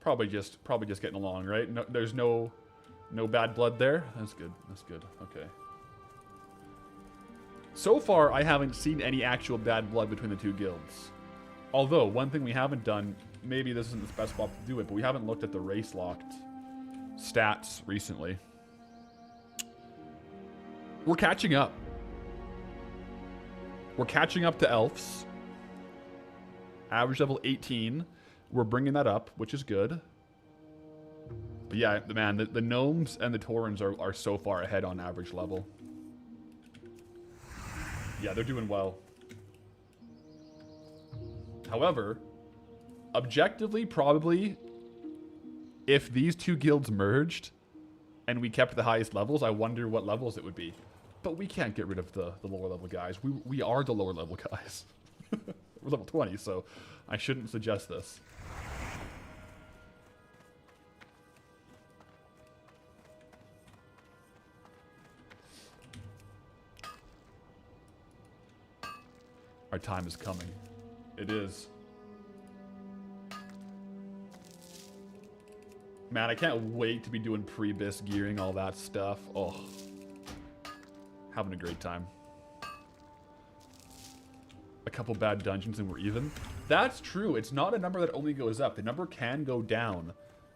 A: Probably just getting along, right? No, there's no bad blood there. That's good. That's good. Okay. So far, I haven't seen any actual bad blood between the two guilds. Although, one thing we haven't done, maybe this isn't the best spot to do it, but we haven't looked at the race-locked stats recently. We're catching up. We're catching up to elves. Average level 18. We're bringing that up, which is good. But yeah, man, the gnomes and the taurens are so far ahead on average level. Yeah, they're doing well. However, objectively, probably, if these two guilds merged and we kept the highest levels, I wonder what levels it would be. But we can't get rid of the lower level guys. We are the lower level guys. We're level 20, so I shouldn't suggest this. Our time is coming. It is. Man, I can't wait to be doing pre-bis gearing, all that stuff. Oh. Having a great time. A couple bad dungeons and we're even. That's true. It's not a number that only goes up. The number can go down.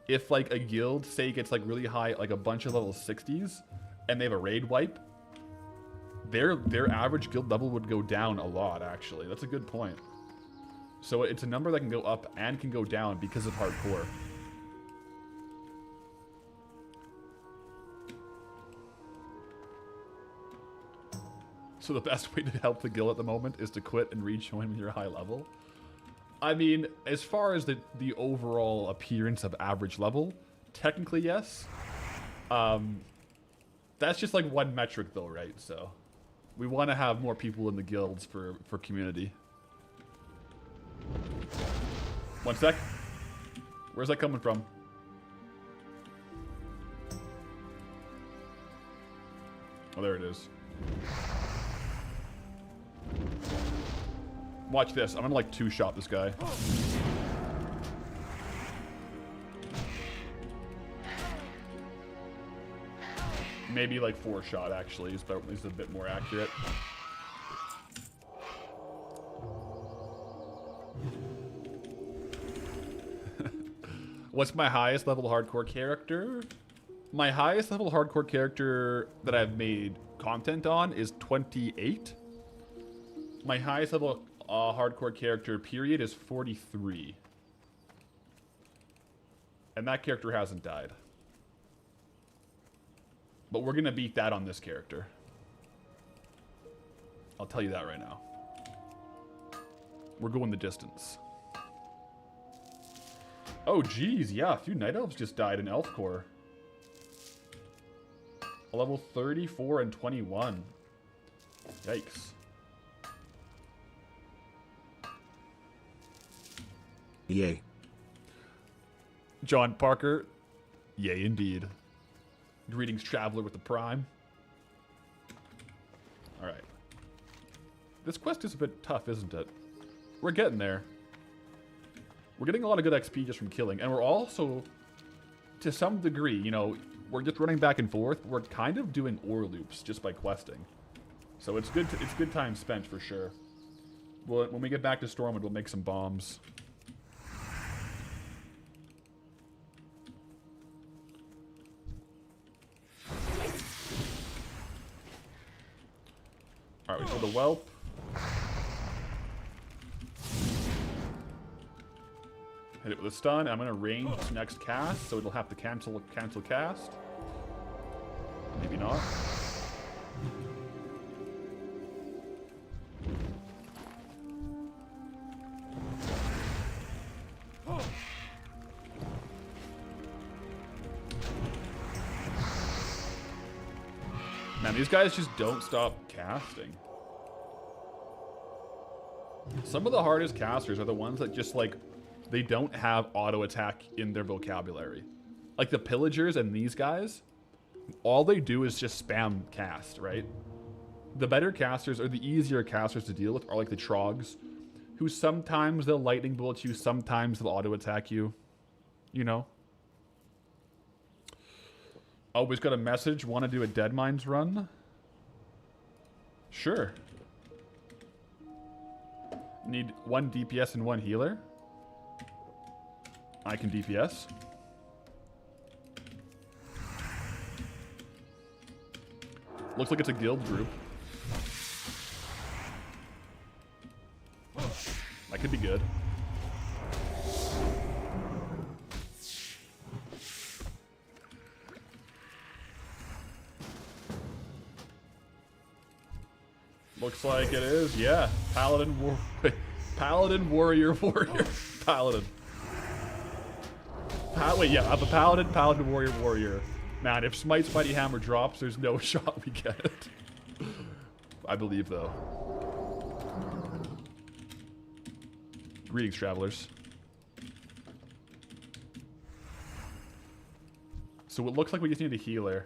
A: If, like, a guild, say, gets, like, really high, like, a bunch of level 60s, and they have a raid wipe, their average guild level would go down a lot, actually. That's a good point. So it's a number that can go up and can go down because of hardcore. So the best way to help the guild at the moment is to quit and rejoin when you're high level. I mean, as far as the overall appearance of average level, technically yes. That's just like one metric though, right? So we want to have more people in the guilds for community. One sec. Where's that coming from? Oh, there it is. Watch this. I'm gonna like two-shot this guy. Maybe like 4-shot actually is a bit more accurate. What's my highest level hardcore character? My highest level hardcore character that I've made content on is 28. My highest level hardcore character period is 43. And that character hasn't died. But we're gonna beat that on this character. I'll tell you that right now. We're going the distance. Oh geez, yeah, a few Night Elves just died in Elf Core. Level 34 and 21. Yikes.
B: Yay.
A: John Parker, yay indeed. Greetings, traveler with the Prime. Alright. This quest is a bit tough, isn't it? We're getting there. We're getting a lot of good XP just from killing, and we're also, to some degree, you know, we're just running back and forth. We're kind of doing ore loops just by questing. So it's good. It's good time spent for sure. Well, when we get back to Stormwind, we'll make some bombs. Alright, we kill the whelp. Hit it with a stun. I'm going to range its next cast, so it'll have to cancel cast. Maybe not. Man, these guys just don't stop casting. Some of the hardest casters are the ones that just, like, they don't have auto attack in their vocabulary. Like the pillagers and these guys, all they do is just spam cast, right? The better casters, or the easier casters to deal with, are like the trogs, who sometimes they'll lightning bolt you, sometimes they'll auto attack you, you know? Oh, we've got a message. Want to do a Deadmines run? Sure. Need 1 DPS and 1 healer. I can DPS. Looks like it's a guild group. That could be good. Looks like it is, yeah. Paladin, Paladin, warrior, Paladin. Wait, yeah, I'm a Paladin, Paladin, warrior, warrior. Man, if Smite's Mighty Hammer drops, there's no shot we get it. I believe, though. Greetings, travelers. So it looks like we just need a healer.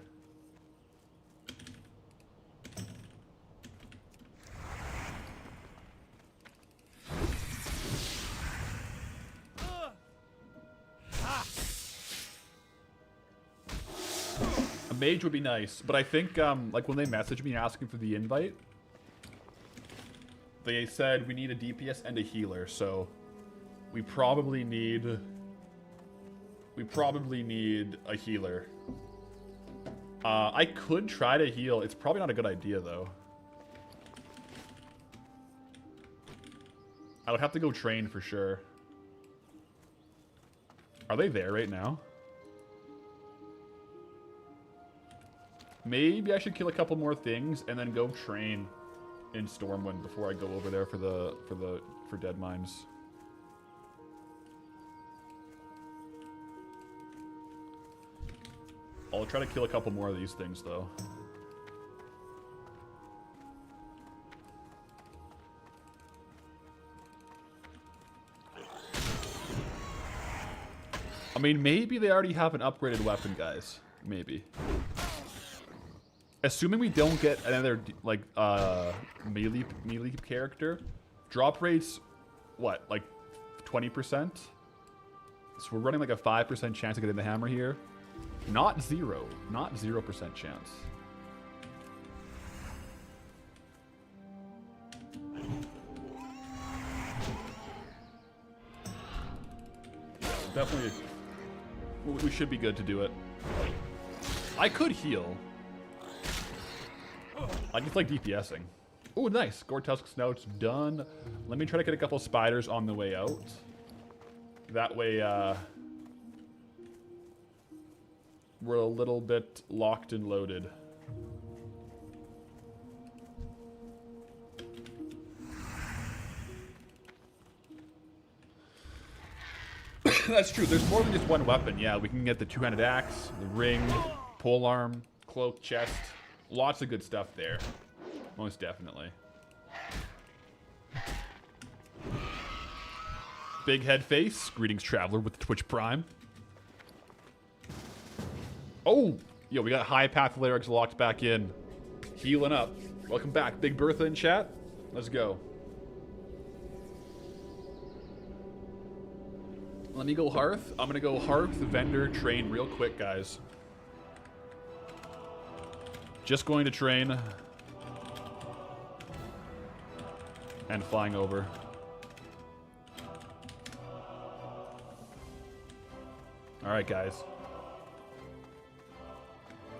A: Mage would be nice, but I think like when they messaged me asking for the invite, they said we need a DPS and a healer, so we probably need a healer. I could try to heal. It's probably not a good idea though. I would have to go train for sure. Are they there right now? Maybe I should kill a couple more things and then go train in Stormwind before I go over there for Deadmines. I'll try to kill a couple more of these things though. I mean, maybe they already have an upgraded weapon, guys. Maybe. Assuming we don't get another, like, melee character, drop rates, what, like 20%? So we're running like a 5% chance of getting the hammer here. Not 0% chance. Definitely, we should be good to do it. I could heal. I just like DPSing. Oh, nice. Gore-Tusk Snout's done. Let me try to get a couple spiders on the way out. That way, we're a little bit locked and loaded. That's true. There's more than just one weapon. Yeah, we can get the two-handed axe, the ring, polearm, cloak, chest. Lots of good stuff there. Most definitely. Big head face. Greetings, traveler, with the Twitch Prime. Oh! Yo, we got High Path Lyrics locked back in. Healing up. Welcome back. Big Bertha in chat. Let's go. Let me go Hearth. I'm gonna go Hearth, Vendor, Train real quick, guys. Just going to train. And flying over. Alright, guys.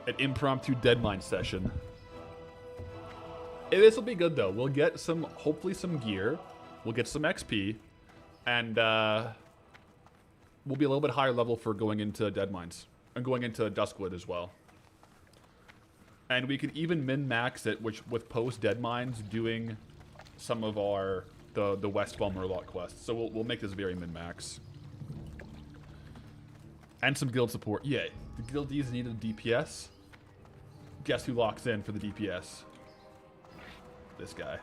A: An impromptu Deadmines session. This will be good, though. We'll get some, hopefully some gear. We'll get some XP. And, we'll be a little bit higher level for going into Deadmines. And going into Duskwood as well. And we could even min-max it, which with post-Deadmines doing some of our, the Westfall Murloc quests. So we'll make this very min-max. And some guild support. Yay. The guildies needed a DPS. Guess who locks in for the DPS? This guy.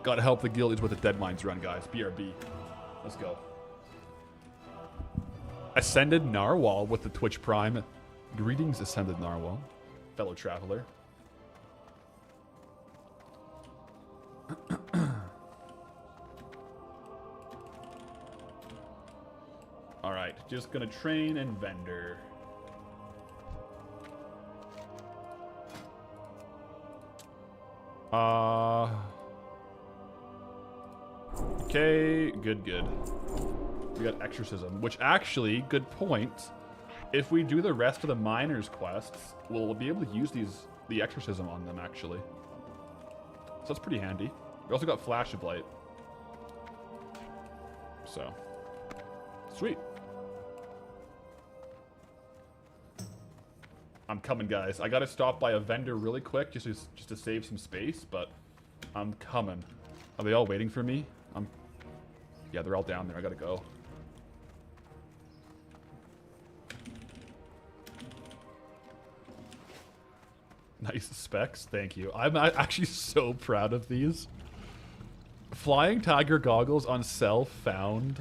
A: Gotta help the guildies with the Deadmines run, guys. BRB. Let's go. Ascended Narwhal with the Twitch Prime. Greetings, Ascended Narwhal. Fellow traveler. Alright, just gonna train and vendor. Okay, good. We got Exorcism, which actually, good point. If we do the rest of the miners quests, we'll be able to use the Exorcism on them, actually. So that's pretty handy. We also got Flash of Light. So, sweet. I'm coming, guys. I gotta stop by a vendor really quick just to save some space, but I'm coming. Are they all waiting for me? Yeah, they're all down there. I gotta go. Nice specs. Thank you. I'm actually so proud of these. Flying Tiger goggles on self-found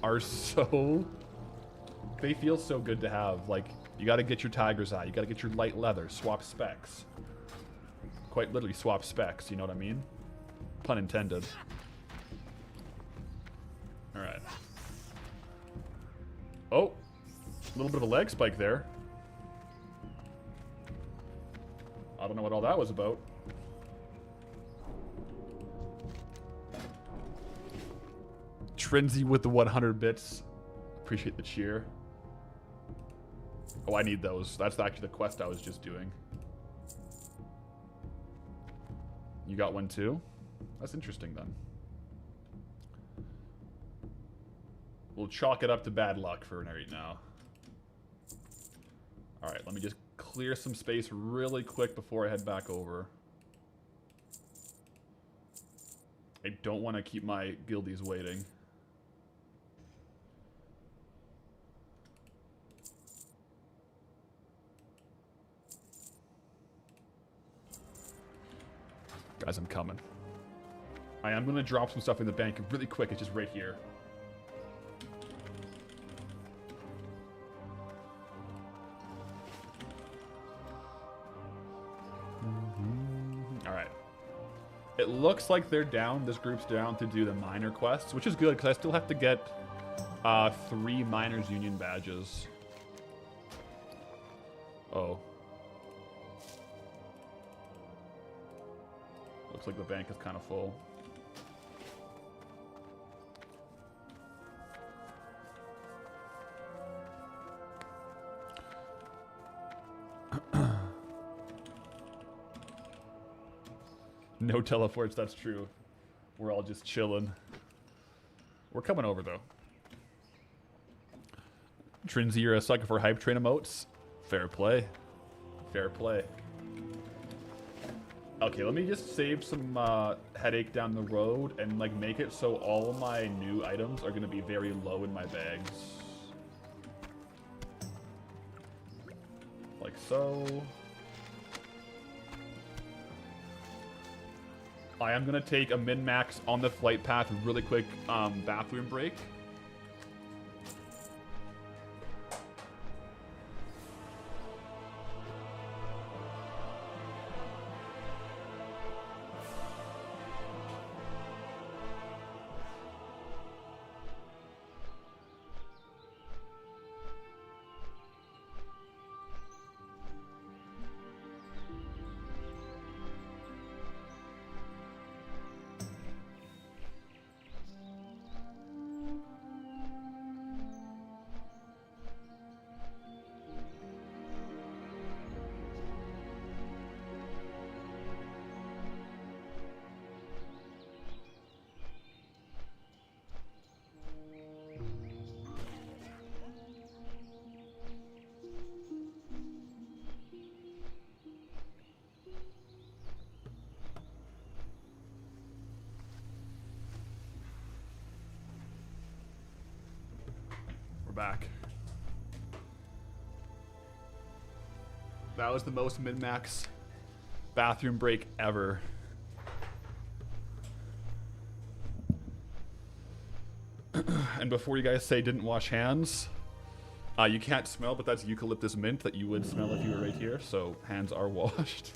A: are so... They feel so good to have. Like, you gotta get your Tiger's Eye. You gotta get your light leather. Swap specs. Quite literally swap specs, you know what I mean? Pun intended. Alright. Oh! A little bit of a leg spike there. I don't know what all that was about. Trinzy with the 100 bits. Appreciate the cheer. Oh, I need those. That's actually the quest I was just doing. You got one too? That's interesting then. We'll chalk it up to bad luck for right now. Alright, let me just clear some space really quick before I head back over. I don't want to keep my guildies waiting. Guys, I'm coming. I am going to drop some stuff in the bank really quick. It's just right here. Alright. It looks like they're down. This group's down to do the miner quests, which is good because I still have to get 3 miners union badges. Oh. Looks like the bank is kind of full. No teleports, that's true. We're all just chilling. We're coming over, though. Trinzy, you're a sucker for hype train emotes? Fair play. Fair play. Okay, let me just save some headache down the road and like make it so all my new items are going to be very low in my bags. Like so. I am gonna take a min-max on the flight path really quick bathroom break. Back. That was the most min-max bathroom break ever. And before you guys say didn't wash hands, you can't smell, but that's eucalyptus mint that you would smell if you were right here, so hands are washed.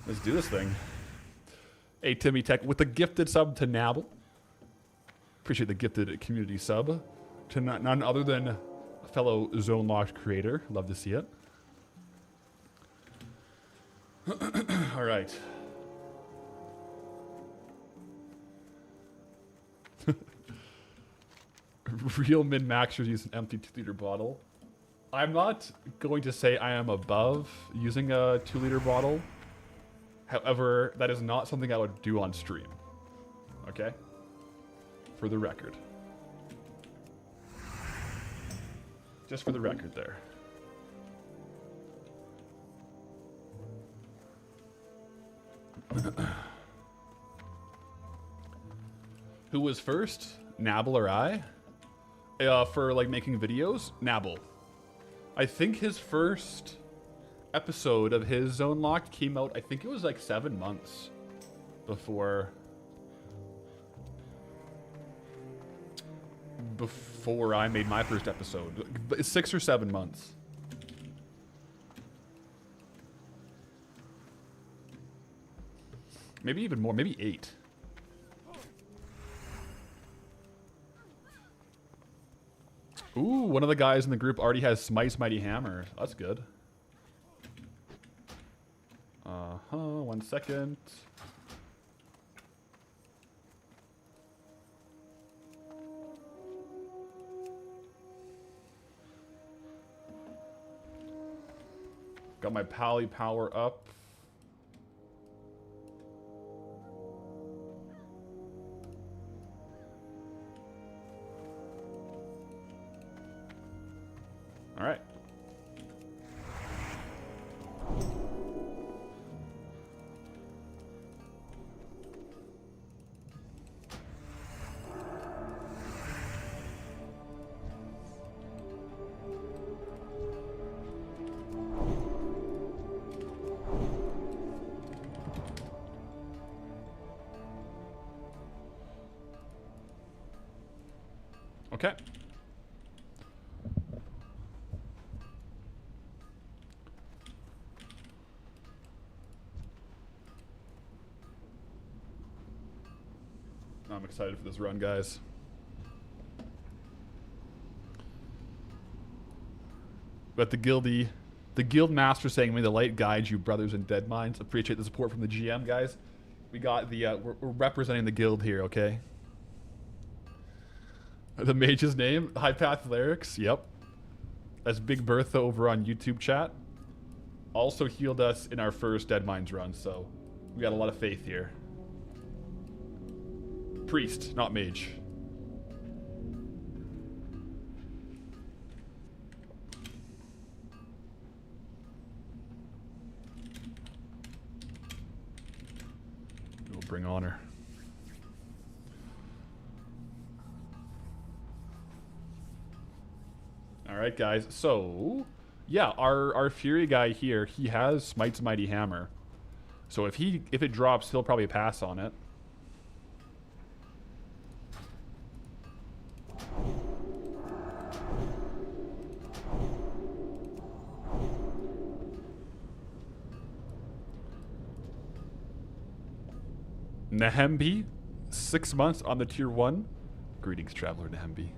A: Let's do this thing. Hey, Timmy Tech with the gifted sub to Nabble. Appreciate the gifted community sub to none other than a fellow Zone Locked creator. Love to see it. All right. Real min-maxers use an empty 2-liter bottle. I'm not going to say I am above using a 2-liter bottle. However, that is not something I would do on stream. Okay? For the record. Just for the record there. Who was first? Nabble or I? For like making videos? Nabble. I think his first episode of his Zone Locked came out, I think it was like 7 months before I made my first episode. 6 or 7 months. Maybe even more, maybe 8. Ooh, one of the guys in the group already has Smite's Mighty Hammer. That's good. 1 second. Got my Pally power up. All right. Okay. I'm excited for this run, guys. But the guild master saying, "May the light guide you, brothers in Deadmines." Appreciate the support from the GM, guys. We got the we're representing the guild here, okay? The mage's name, High Path Lyrics. Yep, that's Big Bertha over on YouTube chat. Also healed us in our first Deadmines run, so we got a lot of faith here. Priest, not mage. We'll bring honor. All right, guys. So Yeah, our Fury guy here, he has Smite's Mighty Hammer. So if it drops, he'll probably pass on it. Nahembi, 6 months on the tier 1. Greetings, Traveler Nahembi.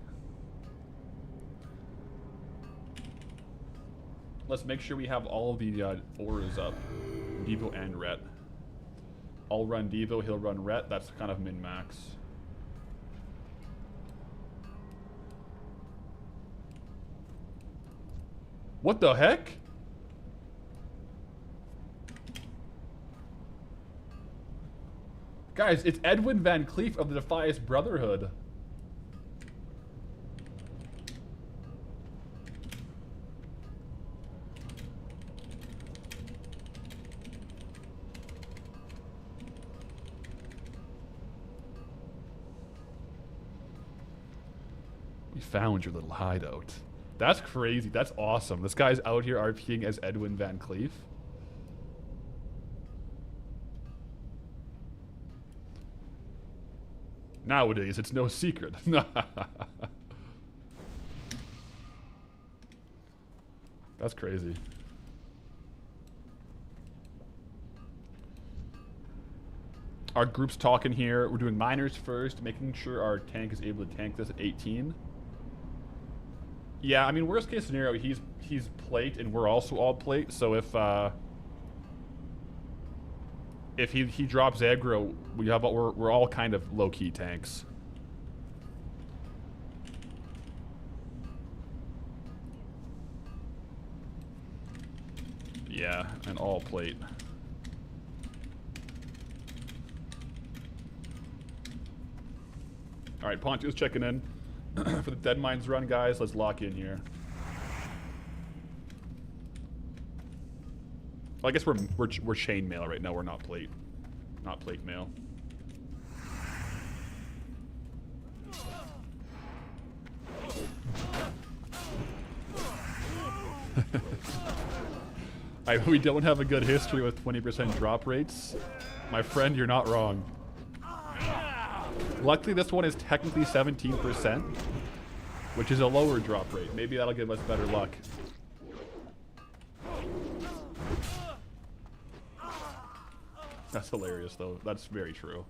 A: Let's make sure we have all of the auras up. Devo and Ret. I'll run Devo, he'll run Ret. That's kind of min-max. What the heck? Guys, it's Edwin Van Cleef of the Defias Brotherhood. We found your little hideout. That's crazy. That's awesome. This guy's out here RPing as Edwin Van Cleef. Nowadays, it's no secret. That's crazy. Our group's talking here. We're doing miners first, making sure our tank is able to tank this at 18. Yeah, I mean, worst case scenario, he's plate and we're also all plate. So if he drops aggro, we're all kind of low key tanks. Yeah, and all plate. All right, Poncho's checking in for the Deadmines run, guys. Let's lock in here. Well, I guess we're chainmail right now. We're not plate mail. We don't have a good history with 20% drop rates. My friend, you're not wrong. Luckily, this one is technically 17%, which is a lower drop rate. Maybe that'll give us better luck. That's hilarious, though. That's very true.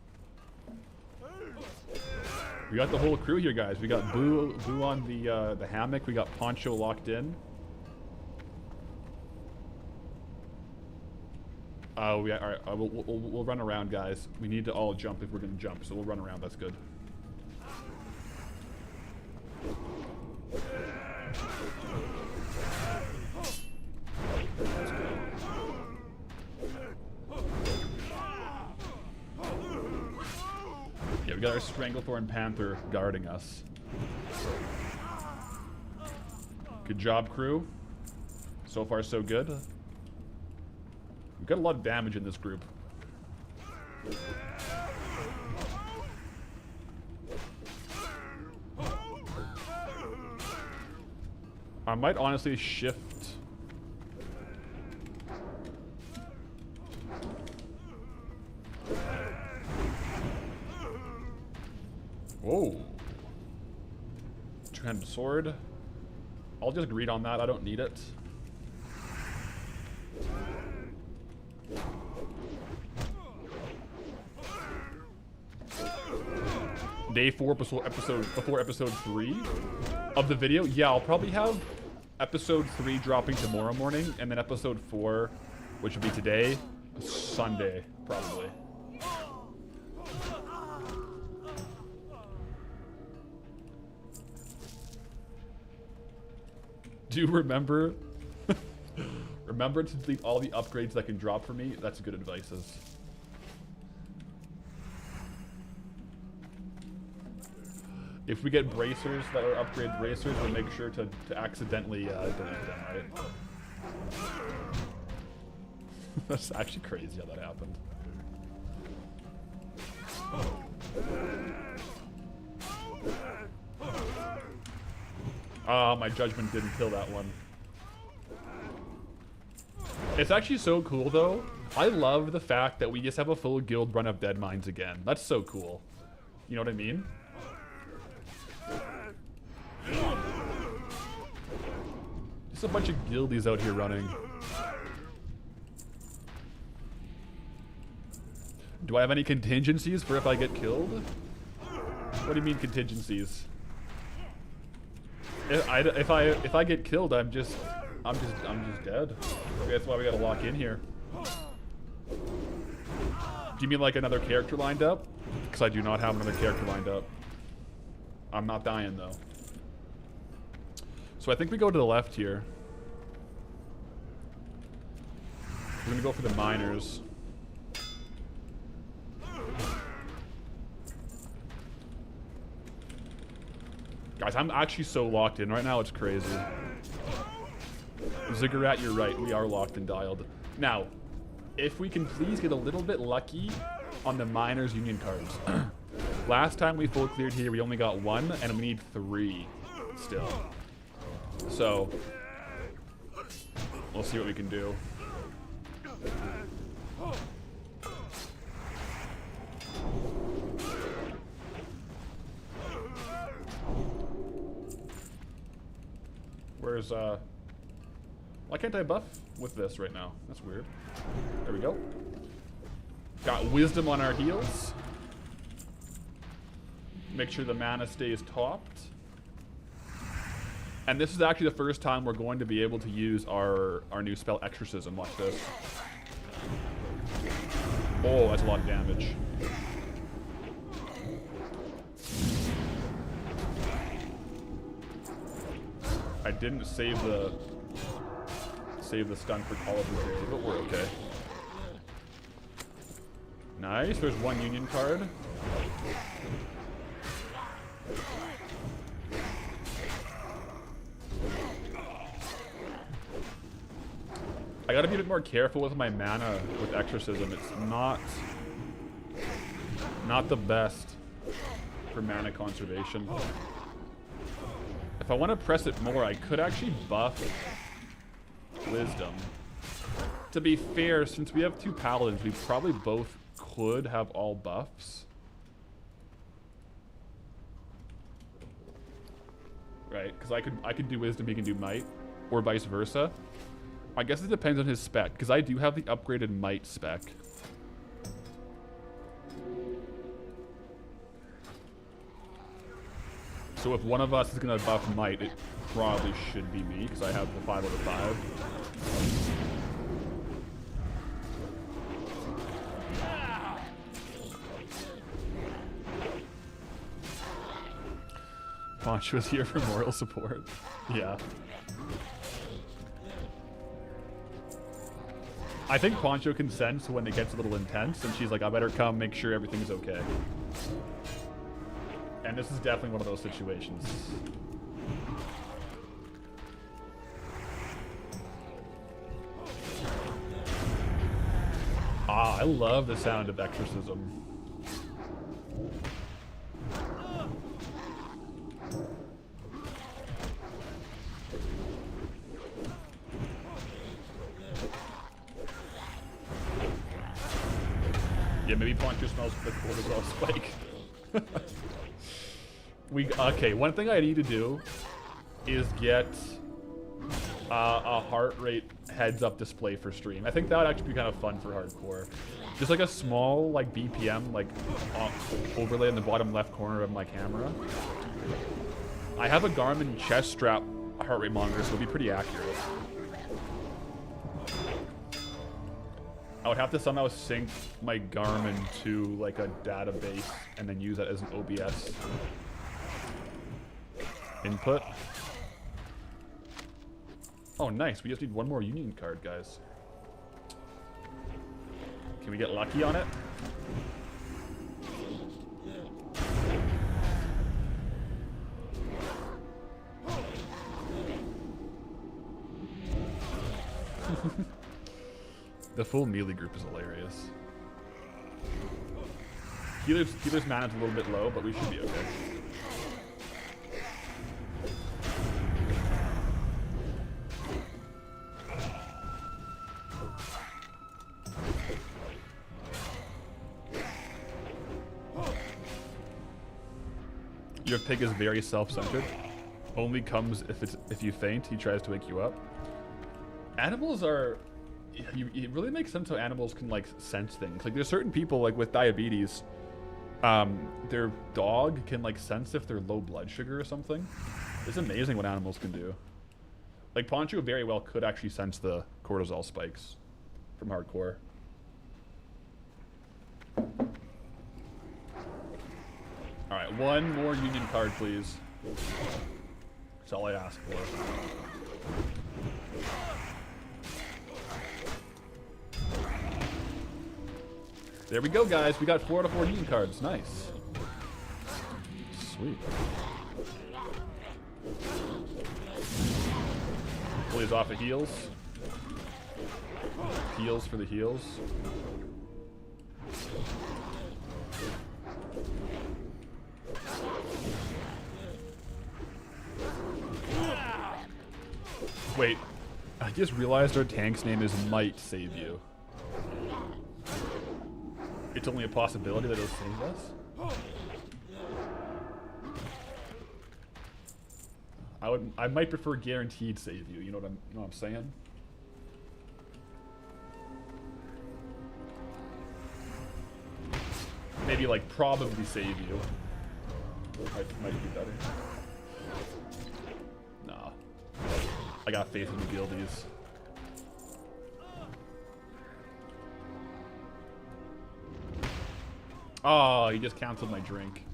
A: We got the whole crew here, guys. We got Boo on the hammock. We got Poncho locked in. All right, we'll run around, guys. We need to all jump if we're gonna jump, so we'll run around. That's good. Yeah, we got our Stranglethorn Panther guarding us. Good job, crew. So far, so good. We've got a lot of damage in this group. I might honestly shift. Whoa. Two-handed sword. I'll just greed on that. I don't need it. Day 4 before episode 3 of the video. Yeah, I'll probably have episode 3 dropping tomorrow morning, and then episode 4, which would be today, Sunday, probably. Do you remember? Remember to delete all the upgrades that can drop for me? That's good advice. If we get bracers that are upgrade bracers, we'll make sure to accidentally delete them, right? That's actually crazy how that happened. My judgment didn't kill that one. It's actually so cool, though. I love the fact that we just have a full guild run of Deadmines again. That's so cool. You know what I mean? Just a bunch of guildies out here running. Do I have any contingencies for if I get killed? What do you mean contingencies? If I get killed, I'm just dead. Okay, that's why we gotta lock in here. Do you mean like another character lined up? Because I do not have another character lined up. I'm not dying though. So I think we go to the left here. We're gonna go for the miners. Guys, I'm actually so locked in right now, it's crazy. Ziggurat, you're right, we are locked and dialed. Now, if we can please get a little bit lucky on the miners union cards. Last time we full cleared here, we only got 1, and we need 3 still. So, we'll see what we can do. Where's, why can't I buff with this right now? That's weird. There we go. Got wisdom on our heels. Make sure the mana stays topped. And this is actually the first time we're going to be able to use our new spell Exorcism. Watch this. Oh, that's a lot of damage. I didn't save the stun for Call of Duty, but we're okay. Nice, there's 1 union card. I gotta be a bit more careful with my mana with Exorcism. It's not the best for mana conservation. If I want to press it more, I could actually buff Wisdom. To be fair, since we have 2 Paladins, we probably both could have all buffs. Right, because I could do Wisdom, he can do Might, or vice versa. I guess it depends on his spec, because I do have the upgraded Might spec. So if one of us is going to buff Might, it probably should be me, because I have the 5 out of 5. Poncho's here for moral support. Yeah. I think Poncho can sense when it gets a little intense, and she's like, I better come make sure everything's okay. And this is definitely one of those situations. Ah, I love the sound of Exorcism. Yeah, maybe Poncho smells the cortisol spike. Okay, one thing I need to do is get a heart rate heads-up display for stream. I think that would actually be kind of fun for hardcore. Just like a small like BPM like overlay in the bottom left corner of my camera. I have a Garmin chest strap heart rate monitor, so it'll be pretty accurate. I would have to somehow sync my Garmin to like a database and then use that as an OBS input. Oh, nice. We just need 1 more union card, guys. Can we get lucky on it? The full melee group is hilarious. Healer's mana's a little bit low, but we should be okay. Your pig is very self-centered. Only comes if you faint. He tries to wake you up. Animals are... It really makes sense how animals can, like, sense things. Like, there's certain people, like, with diabetes, their dog can, like, sense if they're low blood sugar or something. It's amazing what animals can do. Like, Poncho very well could actually sense the cortisol spikes from hardcore. Alright, one more union card, please. That's all I ask for. There we go, guys. We got 4 out of 4 union cards. Nice. Sweet. Bully's off of heals. Heals for the heals. Wait, I just realized our tank's name is Might Save You. It's only a possibility that it'll save us. I might prefer guaranteed save you. You know what I'm saying? Maybe like probably save you. Might be better. Nah. I got faith in the guildies. Oh, he just canceled my drink.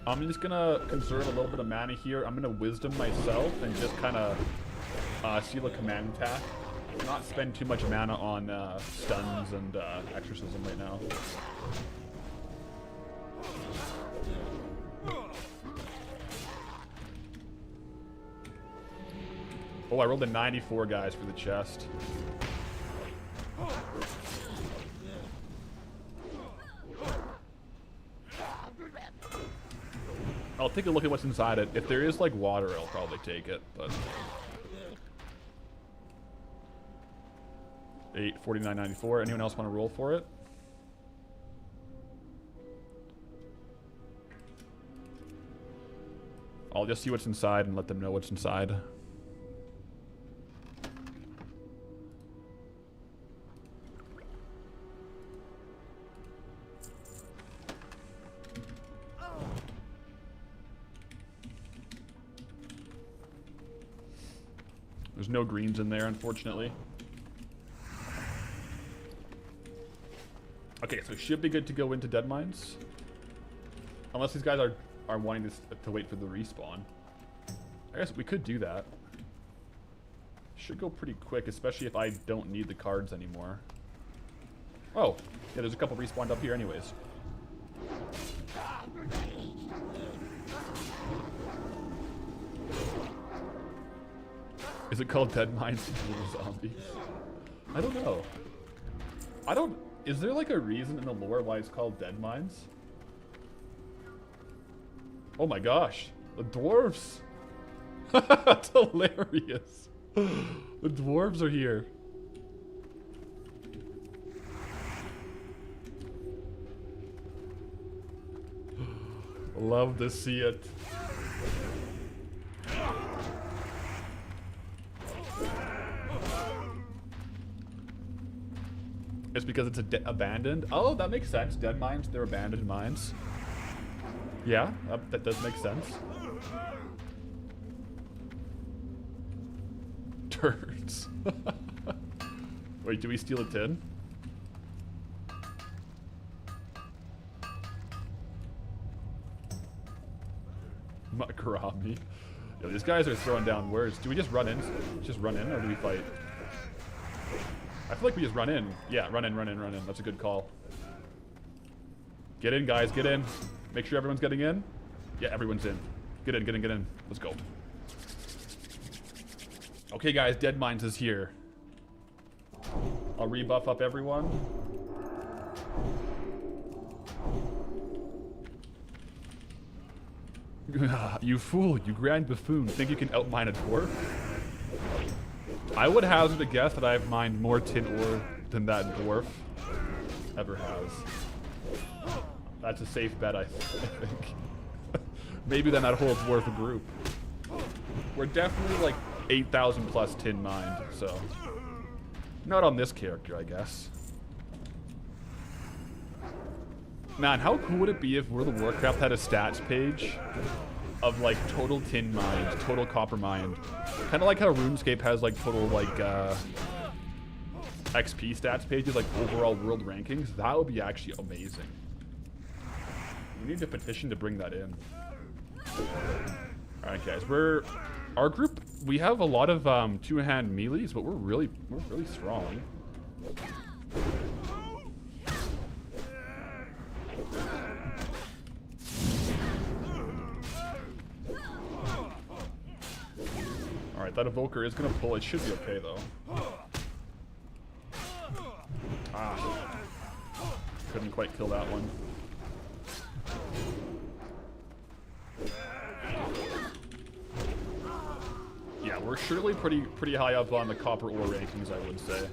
A: I'm just gonna conserve a little bit of mana here. I'm gonna wisdom myself and just kind of seal a command attack. Not spend too much mana on stuns and exorcism right now. Oh, I rolled a 94, guys, for the chest. I'll take a look at what's inside it. If there is, like, water, I'll probably take it, but... 849.94. Anyone else want to roll for it? I'll just see what's inside and let them know what's inside. There's no greens in there, unfortunately. Okay, so should be good to go into Deadmines. Unless these guys are wanting to wait for the respawn. I guess we could do that. Should go pretty quick, especially if I don't need the cards anymore. Oh, yeah, there's a couple respawned up here anyways. Is it called Deadmines Zombies? I don't know. Is there like a reason in the lore why it's called Deadmines? Oh my gosh. The dwarves. That's hilarious. The dwarves are here. Love to see it. It's because it's abandoned. Oh, that makes sense. Dead mines, they're abandoned mines. Yeah, that does make sense. Turds. Wait, do we steal a tin? Makarami. Yo, these guys are throwing down words. Do we just run in? Just run in, or do we fight? I feel like we just run in. Yeah, run in, run in, run in. That's a good call. Get in, guys, get in. Make sure everyone's getting in. Yeah, everyone's in. Get in, get in, get in. Let's go. Okay, guys, Deadmines is here. I'll rebuff up everyone. You fool, you grand buffoon. Think you can outmine a dwarf? I would hazard a guess that I've mined more tin ore than that dwarf ever has. That's a safe bet, I think. Maybe than that whole dwarf group. We're definitely like 8,000 plus tin mined, so not on this character, I guess. Man, how cool would it be if World of Warcraft had a stats page of like total tin mined, total copper mined, kind of like how RuneScape has like total like XP stats pages, like overall world rankings? That would be actually amazing. We need a petition to bring that in. All right, guys, our group. We have a lot of two-hand melees, but we're really strong. All right, that evoker is gonna pull. It should be okay though. Ah, couldn't quite kill that one. Yeah, we're surely pretty high up on the copper ore rankings, I would say.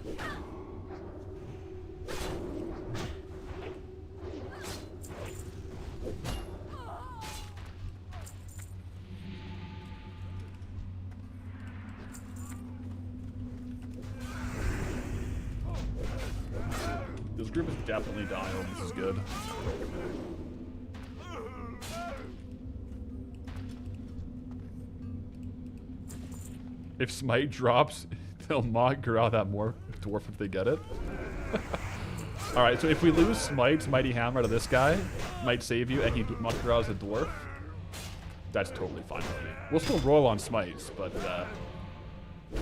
A: This group is definitely dying. This is good. If Smite drops, they'll mock Grau that more dwarf if they get it. Alright, so if we lose Smite's Mighty Hammer to this guy, might save you, and he mock Grau as a dwarf, that's totally fine with me. We'll still roll on Smites, but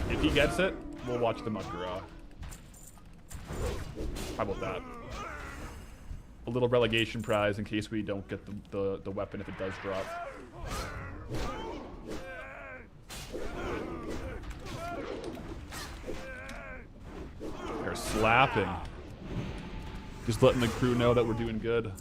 A: if he gets it, we'll watch the mock Grau. How about that? A little relegation prize in case we don't get the weapon if it does drop. They're slapping. Just letting the crew know that we're doing good.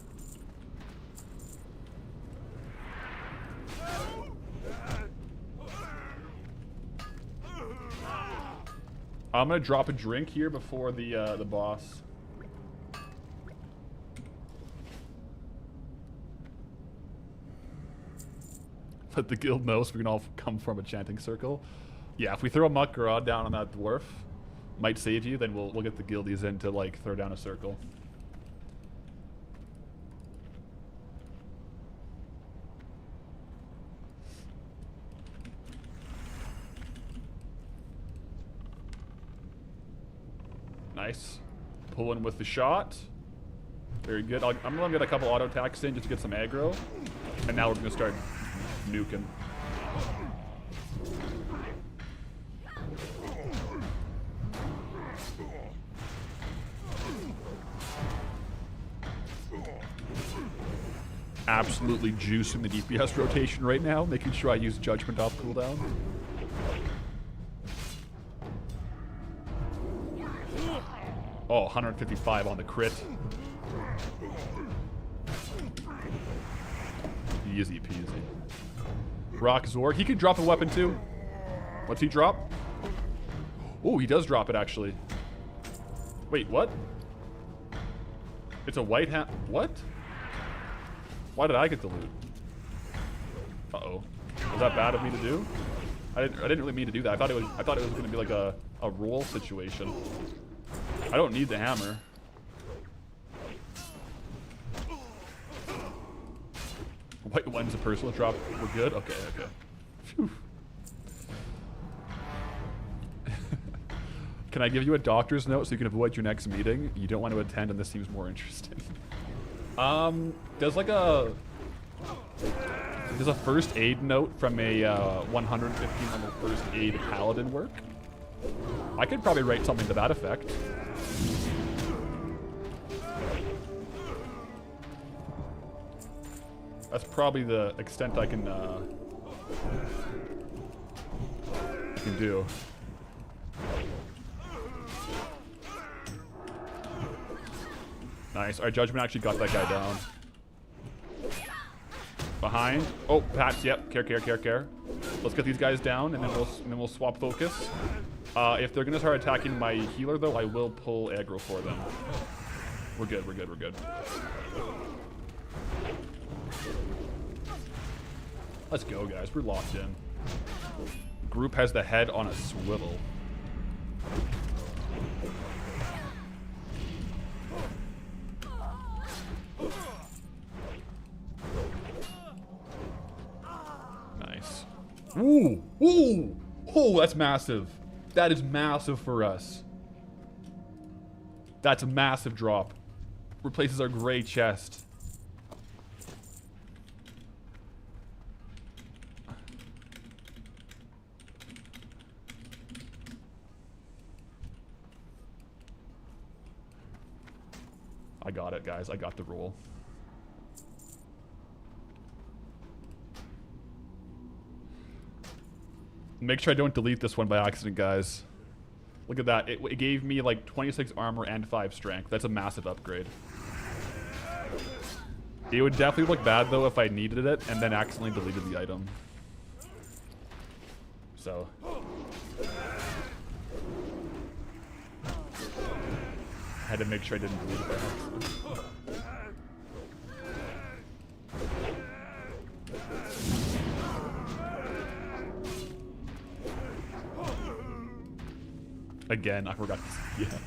A: I'm gonna drop a drink here before the boss. Let the guild know so we can all come from a chanting circle. Yeah, if we throw a Muck Garad down on that dwarf, might save you, then we'll get the guildies in to like throw down a circle. Nice. Pulling with the shot. Very good. I'm gonna get a couple auto attacks in just to get some aggro. And now we're gonna start nuking. Absolutely juicing the DPS rotation right now, making sure I use Judgment off cooldown. Oh, 155 on the crit. Easy peasy. Rock Zorg. He could drop a weapon too. What's he drop? Oh, he does drop it actually. Wait, what? It's a white hat. What? Why did I get the loot? Uh-oh. Was that bad of me to do? I didn't really mean to do that. I thought it was gonna be like a roll situation. I don't need the hammer. White one's a personal drop. We're good? Okay, okay. Phew. Can I give you a doctor's note so you can avoid your next meeting? You don't want to attend and this seems more interesting. Does a first aid note from a 115 level first aid paladin work? I could probably write something to that effect. That's probably the extent I can do. Nice. Our Judgment actually got that guy down. Behind. Oh, Pats. Yep. Care. Let's get these guys down, and then we'll swap focus. If they're gonna start attacking my healer, though, I will pull aggro for them. We're good. We're good. We're good. Let's go, guys. We're locked in. Group has the head on a swivel. Nice. Ooh! Ooh! Oh, that's massive. That is massive for us. That's a massive drop. Replaces our gray chest. I got it, guys. I got the roll. Make sure I don't delete this one by accident, guys. Look at that. It gave me like 26 armor and 5 strength. That's a massive upgrade. It would definitely look bad, though, if I needed it and then accidentally deleted the item. So. I had to make sure I didn't delete it by accident. Again, I forgot to, yeah.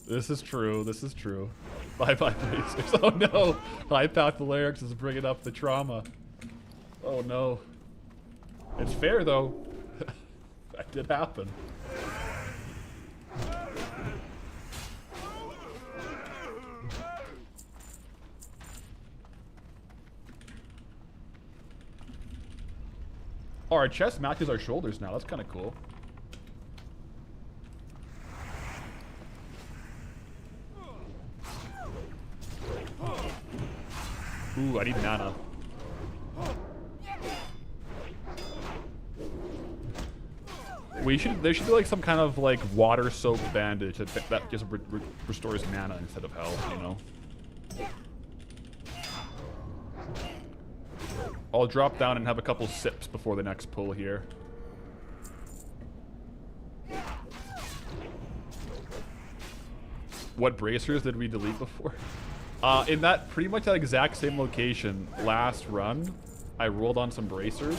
A: This is true, this is true. Bye-bye, Pacers. Oh no! High Path Lyrics is bringing up the trauma. Oh no. It's fair, though. That did happen. Oh, our chest matches our shoulders now. That's kind of cool. Ooh, I need mana. There should be like some kind of like water-soaked bandage that just restores mana instead of health, you know? I'll drop down and have a couple sips before the next pull here. What bracers did we delete before? In that pretty much that exact same location last run, I rolled on some bracers,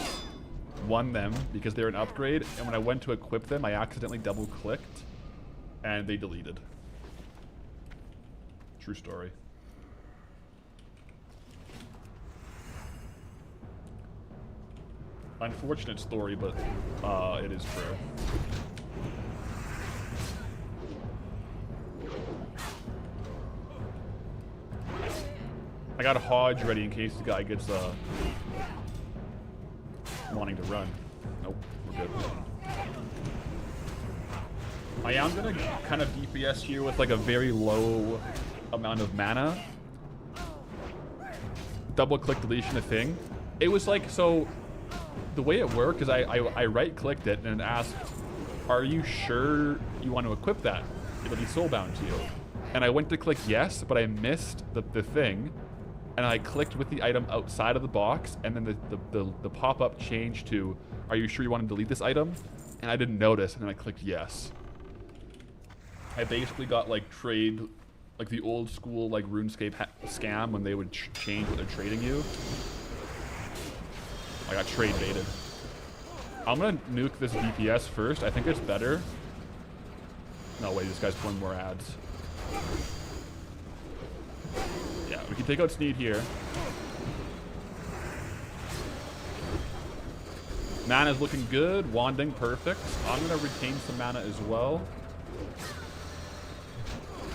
A: won them because they're an upgrade, and when I went to equip them, I accidentally double-clicked, and they deleted. True story. Unfortunate story, but it is true. I got a Hodge ready in case the guy gets wanting to run. Nope, we're good. I am gonna kind of DPS here with like a very low amount of mana. Double click deletion a thing. It was like, so the way it worked is I right clicked it and it asked, are you sure you want to equip that? It'll be soulbound to you. And I went to click yes, but I missed the thing. And I clicked with the item outside of the box, and then the pop-up changed to, are you sure you want to delete this item? And I didn't notice, and then I clicked yes. I basically got like trade, like the old school like RuneScape scam when they would change what they're trading you. I got trade baited. I'm gonna nuke this DPS first. I think it's better. No, wait, this guy's pulling more ads. Yeah, we can take out Sneed here. Mana's looking good. Wanding, perfect. I'm going to retain some mana as well.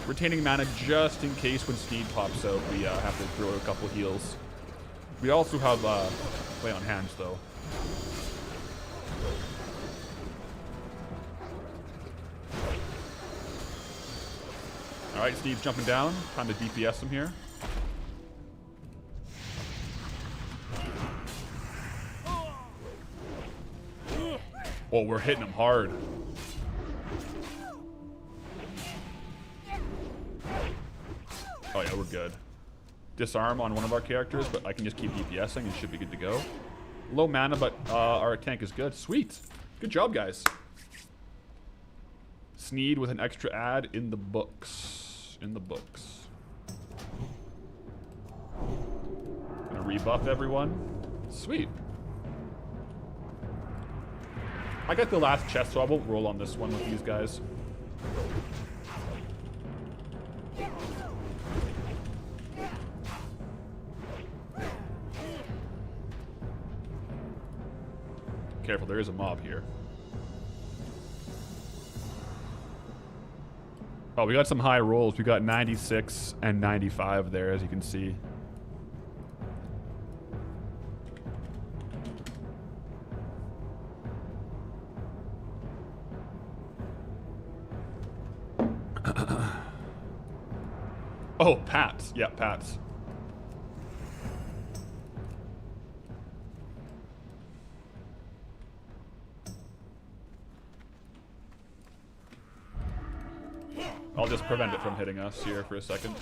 A: Retaining mana just in case when Sneed pops out, we have to throw a couple heals. We also have play on hands, though. Alright, Sneed's jumping down. Time to DPS him here. Oh, we're hitting him hard. Oh yeah, we're good. Disarm on one of our characters, but I can just keep DPSing and should be good to go. Low mana, but our tank is good. Sweet. Good job, guys. Sneed with an extra ad in the books. In the books. Gonna rebuff everyone. Sweet. I got the last chest, so I won't roll on this one with these guys. Careful, there is a mob here. Oh, we got some high rolls. We got 96 and 95 there, as you can see. Oh, Pats. Yeah, Pats. I'll just prevent it from hitting us here for a second.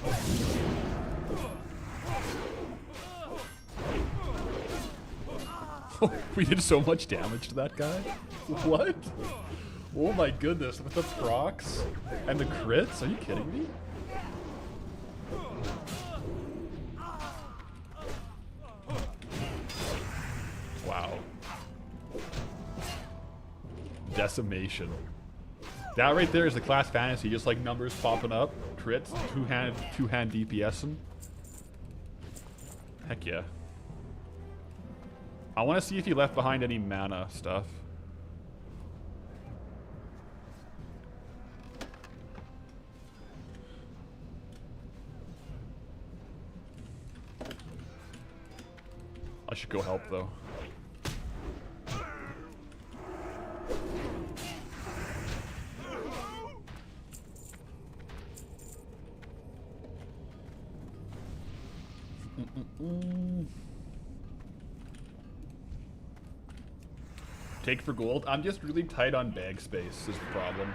A: Oh, we did so much damage to that guy. What? Oh my goodness, with the procs and the crits? Are you kidding me? Wow. Decimation. That right there is the class fantasy, just like numbers popping up, crits, two-hand DPSing. Heck yeah. I want to see if he left behind any mana stuff. I should go help though. Take for gold. I'm just really tight on bag space is the problem.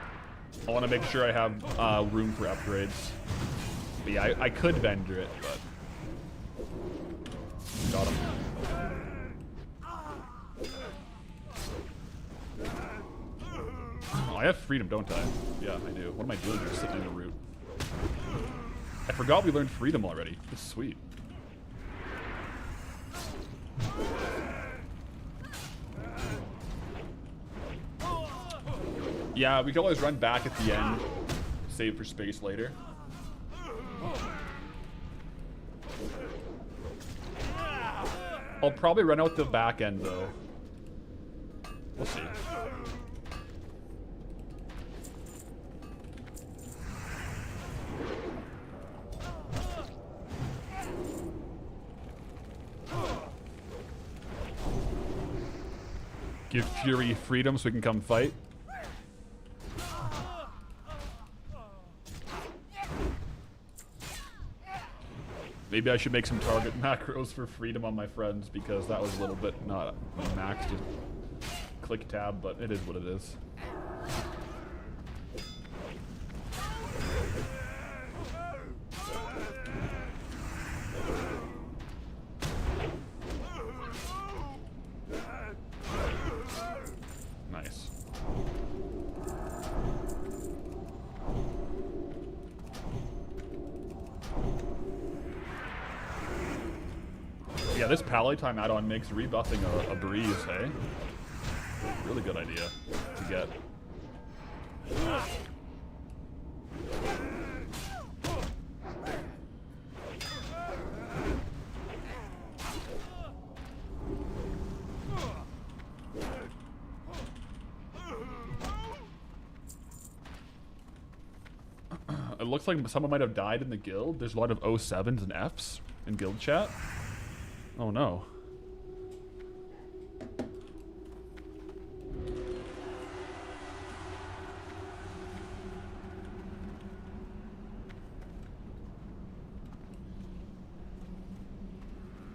A: I want to make sure I have room for upgrades. But yeah, I could vendor it, but... Got him. Oh, I have freedom, don't I? Yeah, I do. What am I doing here, sitting in a root? I forgot we learned freedom already. This is sweet. Yeah, we can always run back at the end, save for space later. I'll probably run out the back end though. We'll see. Give Fury freedom so we can come fight. Maybe I should make some target macros for freedom on my friends because that was a little bit not max, just click tab, but it is what it is. Nice. Yeah, this Paladin add-on makes rebuffing a breeze, hey? Really good idea to get. It looks like someone might have died in the guild. There's a lot of 07s and Fs in guild chat. Oh no.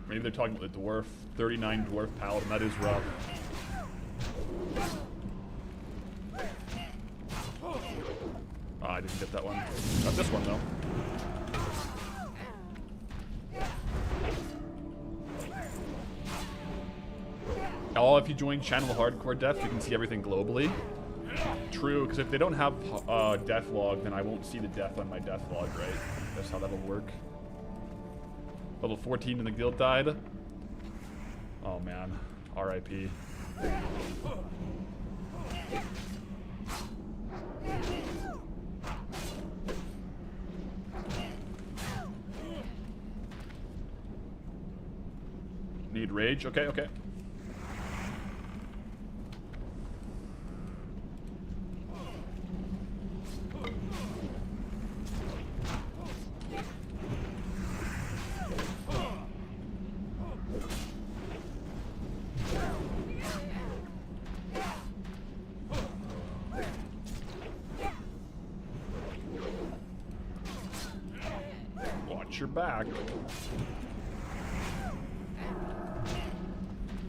A: Maybe they're talking about the dwarf, 39 dwarf paladin. That is rough. Oh, I didn't get that one. Got this one though. Oh, if you join Channel Hardcore Death, you can see everything globally. True, because if they don't have death log, then I won't see the death on my death log, right? That's how that'll work. Level 14 in the guild died. Oh man, R.I.P. Need rage? Okay, okay. Watch your back.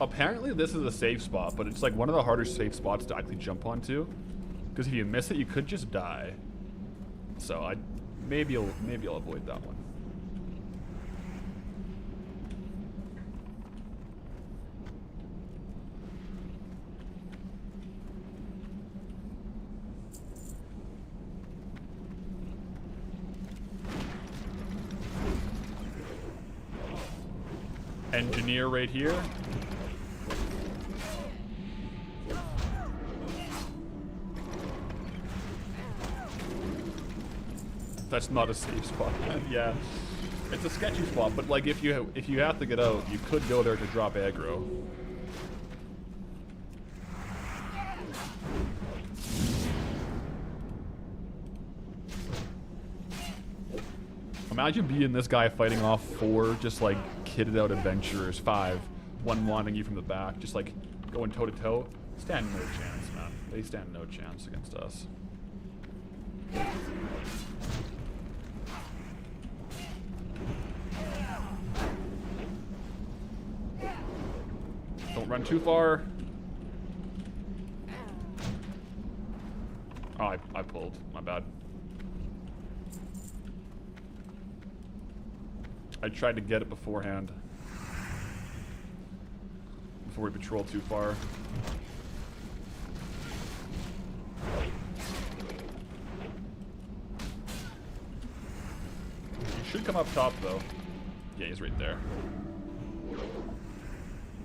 A: Apparently this is a safe spot, but it's like one of the harder safe spots to actually jump onto. Because if you miss it, you could just die. So maybe I'll avoid that one. Engineer right here. That's not a safe spot. Yeah, it's a sketchy spot, but like if you have to get out, you could go there to drop aggro. Imagine being this guy fighting off 4 just like kitted out adventurers, 5, one wanting you from the back, just like going toe to toe. Stand no chance, man. They stand no chance against us. Don't run too far. Oh, I pulled. My bad. I tried to get it beforehand. Before we patrol too far. He should come up top though. Yeah, he's right there.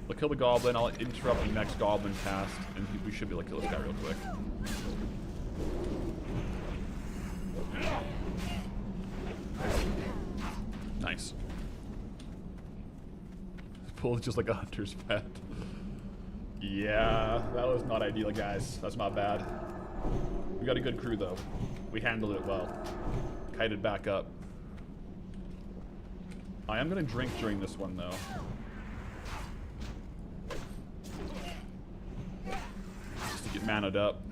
A: We'll kill the goblin, I'll interrupt the next goblin cast, and we should be able to kill this guy real quick. Nice. Pulled just like a hunter's pet. Yeah, that was not ideal, guys. That's not bad. We got a good crew, though. We handled it well. Kited back up. I am going to drink during this one, though. Just to get mana'd up.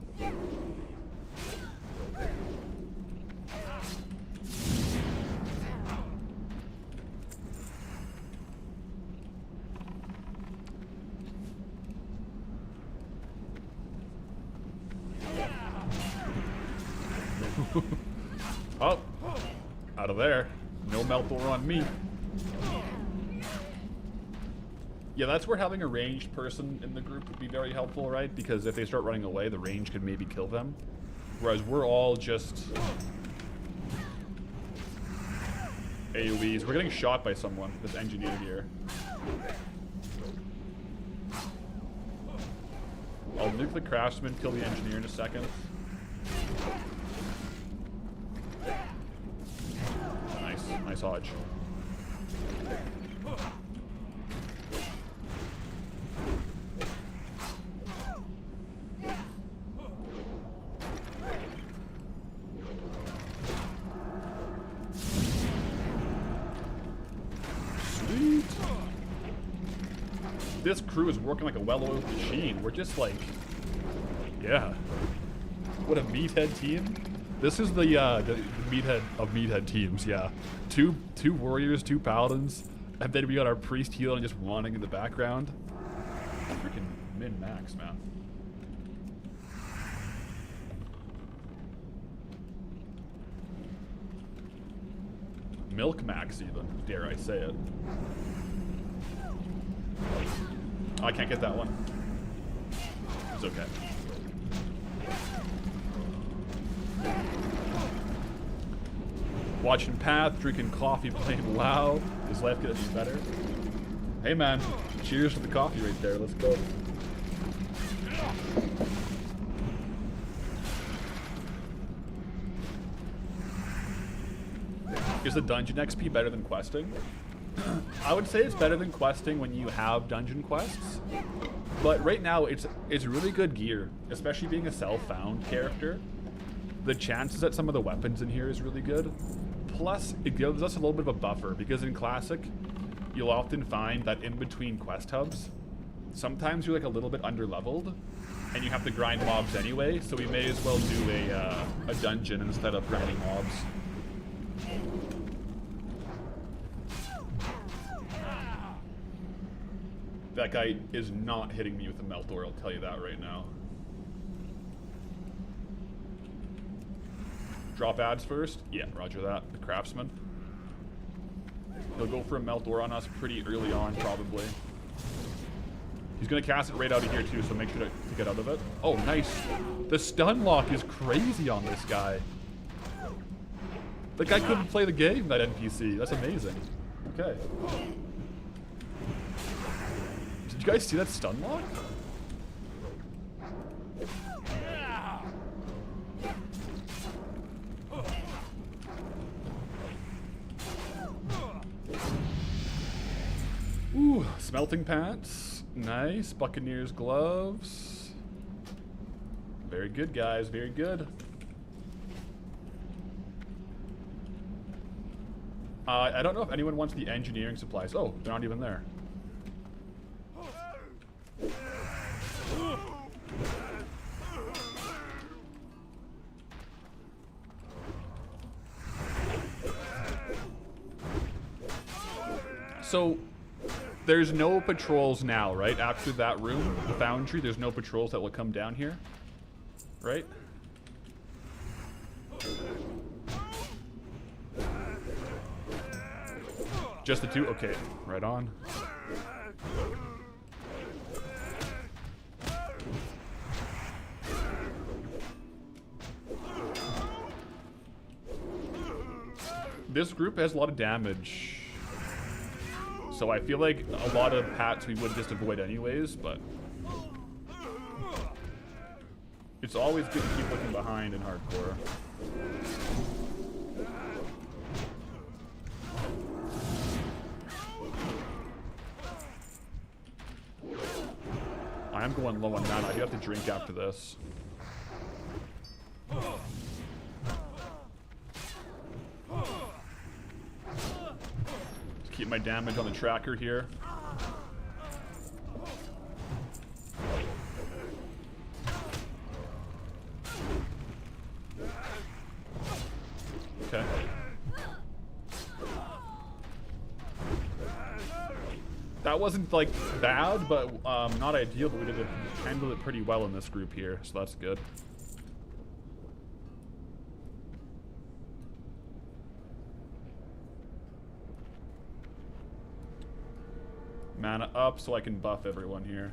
A: Oh, out of there. No Meltor on me. Yeah, that's where having a ranged person in the group would be very helpful, right? Because if they start running away, the range could maybe kill them. Whereas we're all just AoEs. We're getting shot by someone, this engineer here. I'll nuke the craftsman, kill the engineer in a second. Nice hodge. Sweet. This crew is working like a well-oiled machine. We're just like, yeah. What a meathead team. This is the meathead of meathead teams, yeah. Two warriors, 2 paladins, and then we got our priest healing just running in the background. Freaking min-max, man. Milk max even, dare I say it. Oh, I can't get that one. It's okay. Watching Path, drinking coffee, playing WoW. Is life gonna be better? Hey man, cheers to the coffee right there. Let's go. Is the dungeon XP better than questing? I would say it's better than questing when you have dungeon quests. But right now, it's really good gear, especially being a self-found character. The chances that some of the weapons in here is really good. Plus, it gives us a little bit of a buffer, because in Classic, you'll often find that in between quest hubs, sometimes you're like a little bit under-leveled, and you have to grind mobs anyway, so we may as well do a dungeon instead of grinding mobs. That guy is not hitting me with a Meltor, I'll tell you that right now. Drop ads first? Yeah, roger that. The Craftsman. He'll go for a Meltor on us pretty early on, probably. He's gonna cast it right out of here too, so make sure to get out of it. Oh, nice. The stun lock is crazy on this guy. The guy couldn't play the game, that NPC. That's amazing. Okay. Did you guys see that stun lock? Ooh, smelting pants. Nice. Buccaneers gloves. Very good, guys. Very good. I don't know if anyone wants the engineering supplies. Oh, they're not even there. So, there's no patrols now, right? After that room, the foundry, there's no patrols that will come down here, right? Just the two? Okay, right on. This group has a lot of damage. So I feel like a lot of pats we would just avoid anyways, but it's always good to keep looking behind in hardcore. I am going low on mana. I do have to drink after this. Keep my damage on the tracker here. Okay. That wasn't like bad, but not ideal, but we did handle it pretty well in this group here, so that's good. Mana up so I can buff everyone here.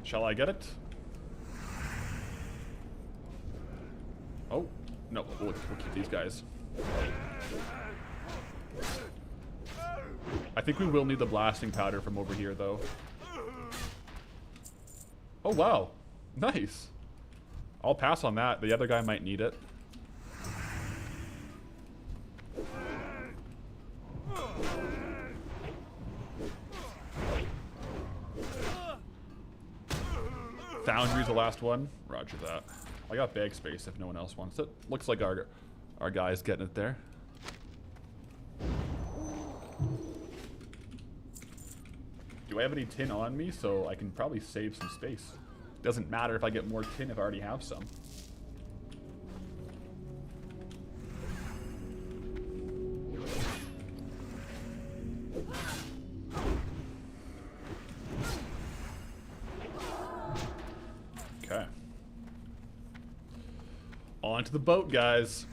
A: Shall I get it? Oh, no, we'll keep these guys. I think we will need the blasting powder from over here, though. Oh, wow. Nice. I'll pass on that. The other guy might need it. Foundry's the last one. Roger that. I got bag space if no one else wants it. Looks like our guy's getting it there. Do I have any tin on me? So I can probably save some space. Doesn't matter if I get more tin if I already have some. Okay. On to the boat, guys.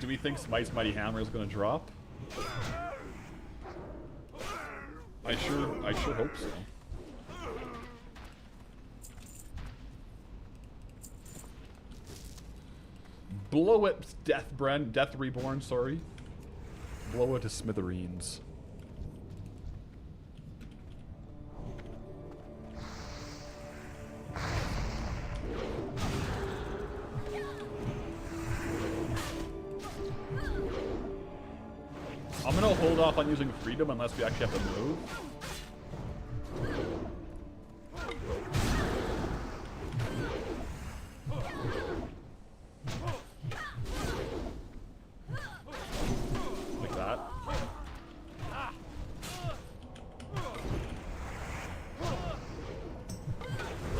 A: Do we think Smite's Mighty Hammer is going to drop? I sure hope so. Blow it, Death Reborn, sorry. Blow it to smithereens. I'm gonna hold off on using freedom unless we actually have to move. Like that.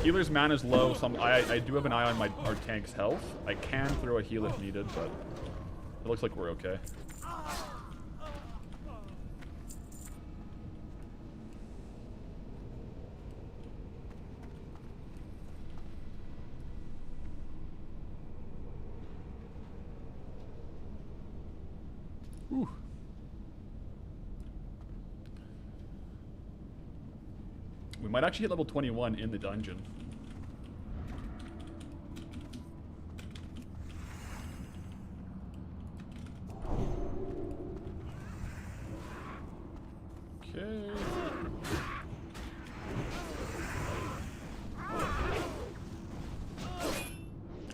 A: Healer's mana is low, so I do have an eye on our tank's health. I can throw a heal if needed, but it looks like we're okay. Whew. We might actually hit level 21 in the dungeon. Okay.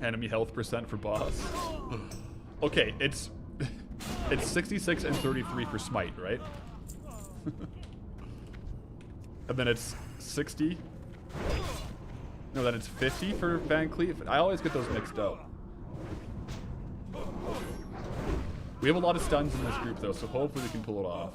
A: Enemy health percent for boss. Okay, it's 66 and 33 for Smite, right? And then it's 60. No, then it's 50 for Van Cleef. I always get those mixed up. We have a lot of stuns in this group though, so hopefully we can pull it off.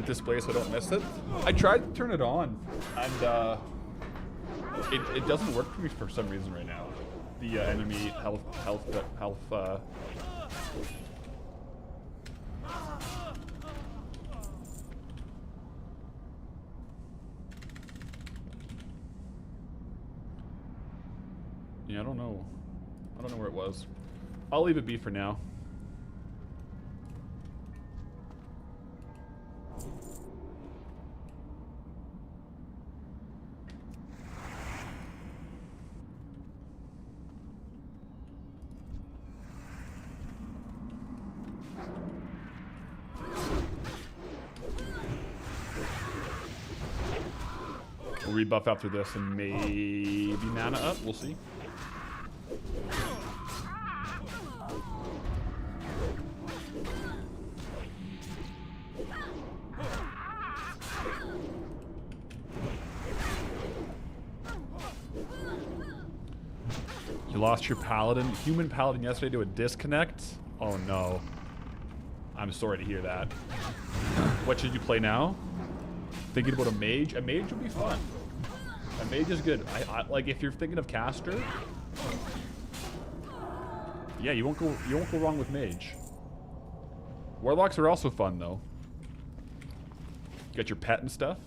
A: Display so I don't miss it. I tried to turn it on and it doesn't work for me for some reason right now. The enemy health yeah, I don't know where it was. I'll leave it be for now. Rebuff after this and maybe mana up. We'll see. You lost your Paladin, human Paladin yesterday to a disconnect? Oh no. I'm sorry to hear that. What should you play now? Thinking about a mage? A mage would be fun. A mage is good. Like if you're thinking of caster, yeah, you won't go wrong with mage. Warlocks are also fun though. You got your pet and stuff.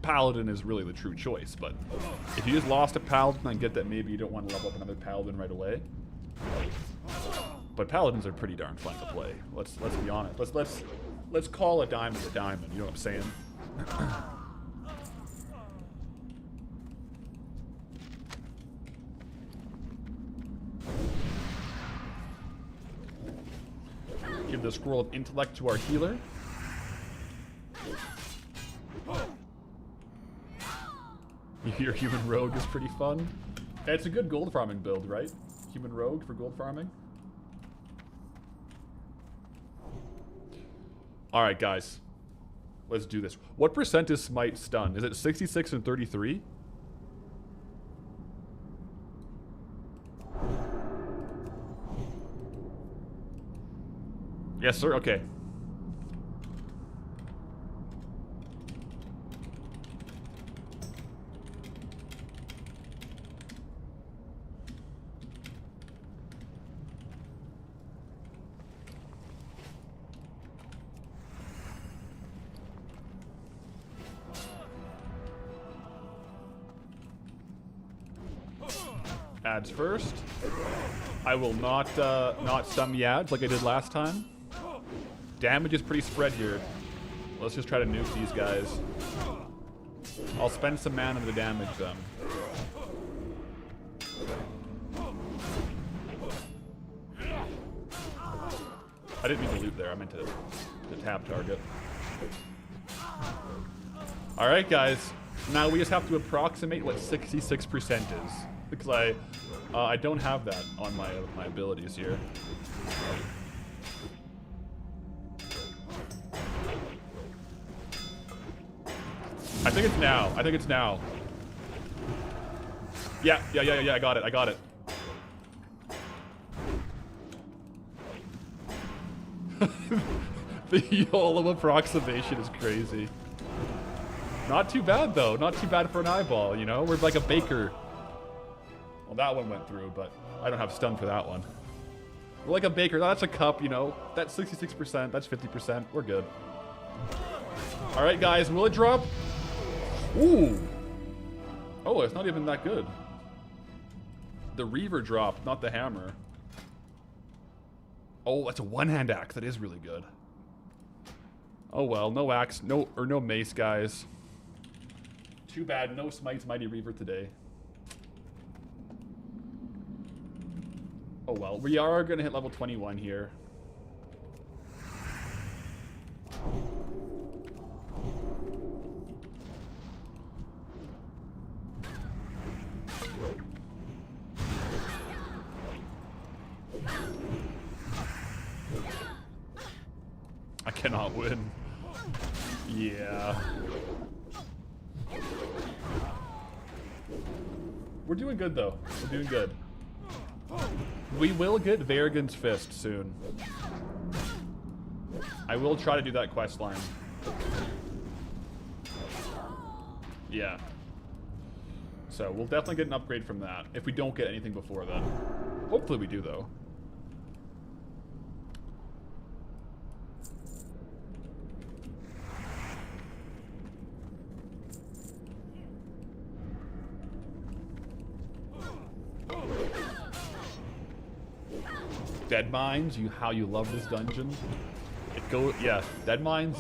A: Paladin is really the true choice, but if you just lost a Paladin, I get that maybe you don't want to level up another Paladin right away. But Paladins are pretty darn fun to play. Let's be honest. Let's call a diamond a diamond. You know what I'm saying? Give the scroll of intellect to our healer. Your human rogue is pretty fun. It's a good gold farming build, right? Human rogue for gold farming. Alright, guys. Let's do this. What percent is Smite stun? Is it 66 and 33? Yes, sir. Okay. Ads first. I will not stun the ads like I did last time. Damage is pretty spread here. Let's just try to nuke these guys. I'll spend some mana to damage them. I didn't mean to loot there. I meant to tap target. All right, guys. Now we just have to approximate what 66% is, because I don't have that on my abilities here. I think it's now. I think it's now. Yeah. I got it. The YOLO approximation is crazy. Not too bad, though. Not too bad for an eyeball, you know? We're like a baker. Well, that one went through, but I don't have stun for that one. We're like a baker. That's a cup, you know? That's 66%. That's 50%. We're good. All right, guys. Will it drop? Ooh. Oh, it's not even that good. The Reaver dropped, not the hammer. Oh, that's a one-hand axe. That is really good. Oh well, no axe, no mace, guys. Too bad, no Smite's Mighty Reaver today. Oh well, we are gonna hit level 21 here. I cannot win. Yeah. We're doing good, though. We're doing good. We will get Vergen's Fist soon. I will try to do that quest line. Yeah. So we'll definitely get an upgrade from that, if we don't get anything before then. Hopefully we do, though. Deadmines, how you love this dungeon. Yeah, Deadmines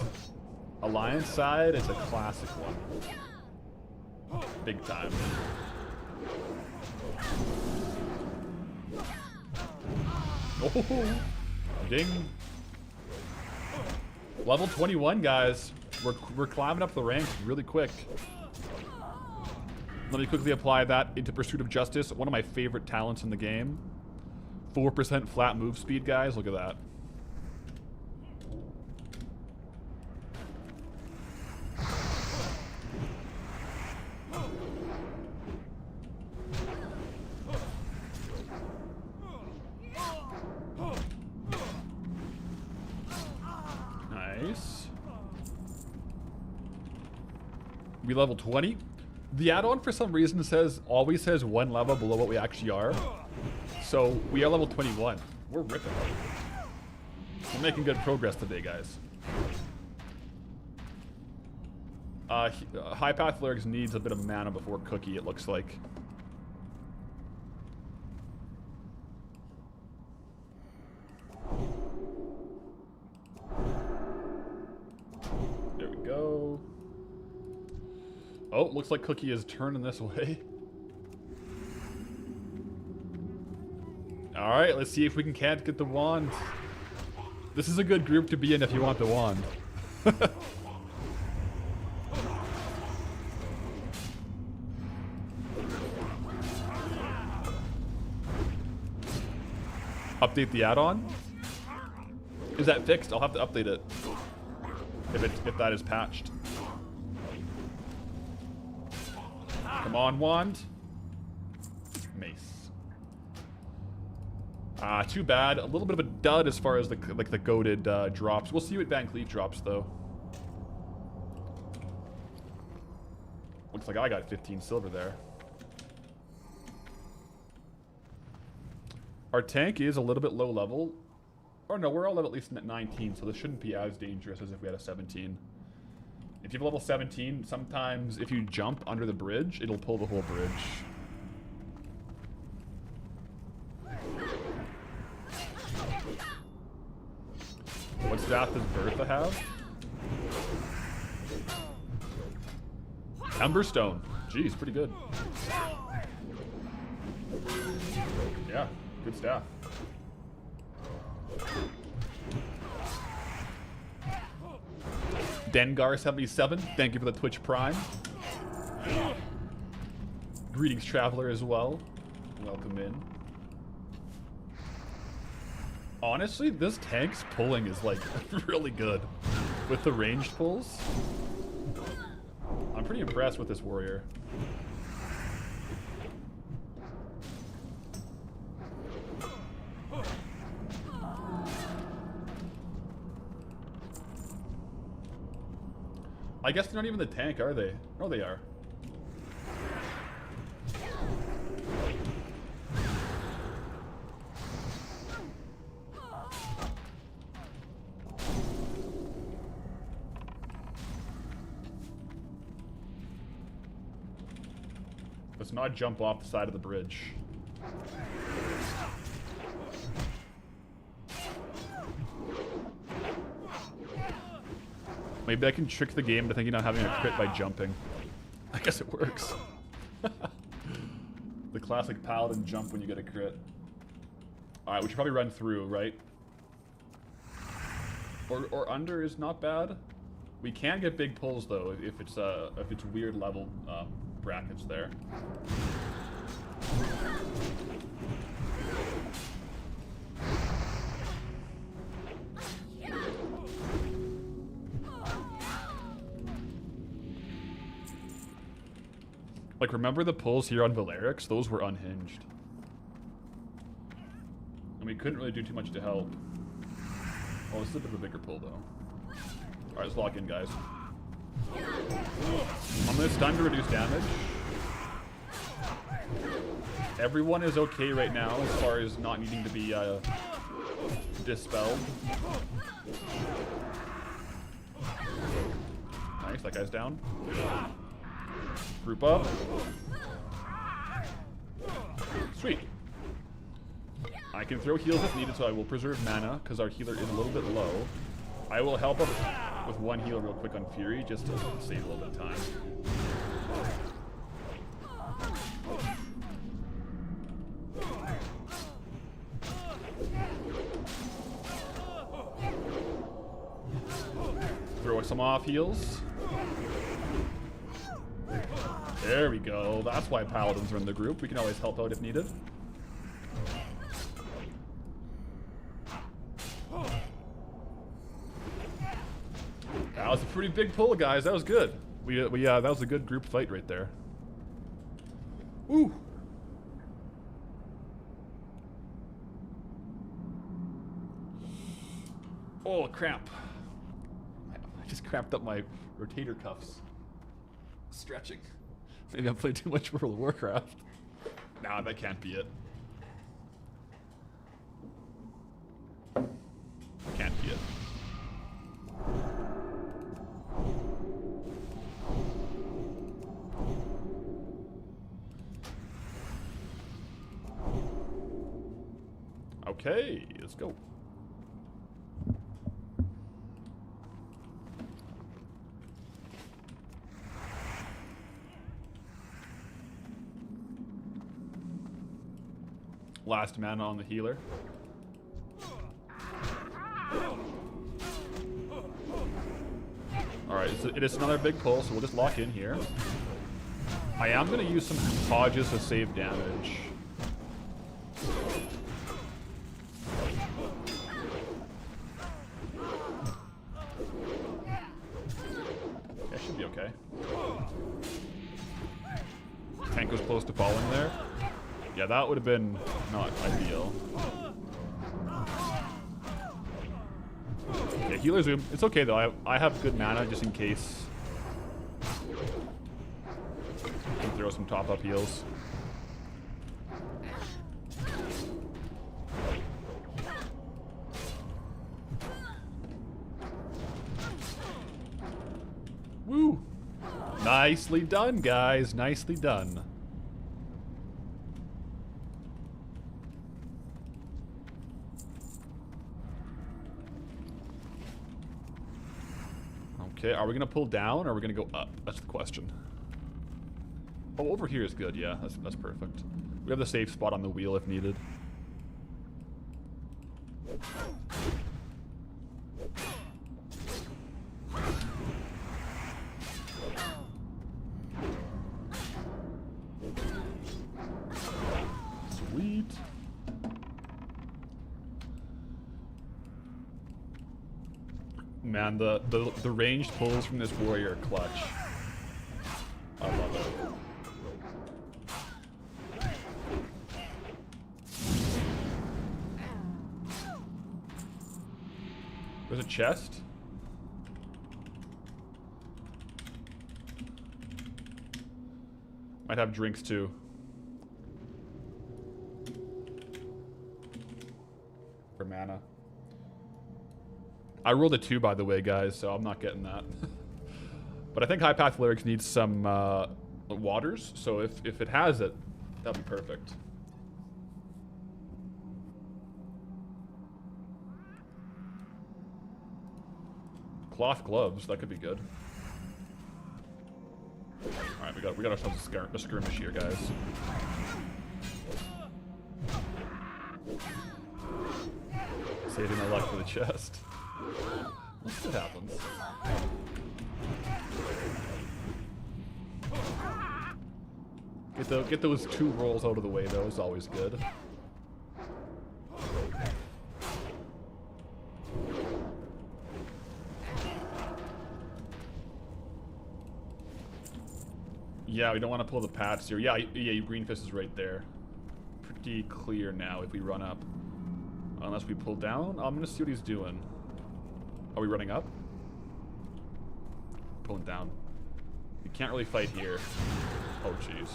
A: Alliance side is a classic one. Big time. Oh, ding. Level 21, guys. We're climbing up the ranks really quick. Let me quickly apply that into Pursuit of Justice, one of my favorite talents in the game. 4% flat move speed, guys. Look at that. Nice. We level 20. The add-on for some reason always says one level below what we actually are. So we are level 21. We're ripping. We're making good progress today, guys. High Path Lyrics needs a bit of mana before Cookie, it looks like. There we go. Oh, looks like Cookie is turning this way. Alright, let's see if we can't get the wand. This is a good group to be in if you want the wand. Update the add-on? Is that fixed? I'll have to update it. If that is patched. Come on, wand. Mace. Too bad. A little bit of a dud as far as the goated drops. We'll see what Van Cleef drops though. Looks like I got 15 silver there. Our tank is a little bit low level. Or no, we're all level at least at 19, so this shouldn't be as dangerous as if we had a 17. If you have level 17, sometimes if you jump under the bridge, it'll pull the whole bridge. staff does Bertha have? Emberstone. Jeez, pretty good. Yeah, good staff. Dengar77, thank you for the Twitch Prime. Greetings, Traveler, as well. Welcome in. Honestly, this tank's pulling is, like, really good. With the ranged pulls. I'm pretty impressed with this warrior. I guess they're not even the tank, are they? No, they are. Let's not jump off the side of the bridge. Maybe I can trick the game into thinking I'm having a crit by jumping. I guess it works. The classic Paladin jump when you get a crit. Alright, we should probably run through, right? Or under is not bad. We can get big pulls though if it's weird level brackets there. Like, remember the pulls here on Valerix? Those were unhinged. And we couldn't really do too much to help. Oh, this is a bit of a bigger pull, though. Alright, let's lock in, guys. It's time to reduce damage. Everyone is okay right now as far as not needing to be dispelled. Nice, that guy's down. Group up. Sweet. I can throw heals if needed, so I will preserve mana, because our healer is a little bit low. I will help up with one heal real quick on Fury, just to save a little bit of time. Throw some off heals. There we go. That's why Paladins are in the group. We can always help out if needed. That was a pretty big pull, guys. That was good. That was a good group fight right there. Woo! Oh, cramp. I just cramped up my rotator cuffs. Stretching. Maybe I've played too much World of Warcraft. Nah, that can't be it. Can't be it. Okay, let's go. Last mana on the healer. Alright, it is another big pull, so we'll just lock in here. I am going to use some Hodges to save damage. That should be okay. Tank was close to falling there. Yeah, that would have been not ideal. Okay, healer zoom. It's okay though. I have good mana just in case. Can throw some top up heals. Woo! Nicely done, guys. Nicely done. Okay, are we gonna pull down or are we gonna go up? That's the question. Oh, over here is good. Yeah, that's perfect. We have the safe spot on the wheel if needed. Sweet. Man, the ranged pulls from this warrior are clutch. I love it. There's a chest. Might have drinks too. For mana. I rolled a 2, by the way, guys, so I'm not getting that. But I think High Path Lyrics needs some waters, so if it has it, that'd be perfect. Cloth gloves, that could be good. Alright, we got ourselves a skirmish here, guys. Saving our luck for the chest. Let's see what happens. Get those 2 rolls out of the way, though, is always good. Yeah, we don't want to pull the paths here. Yeah, Green Fist is right there. Pretty clear now if we run up. Unless we pull down. I'm gonna see what he's doing. Are we running up? Pulling down. We can't really fight here. Oh, jeez.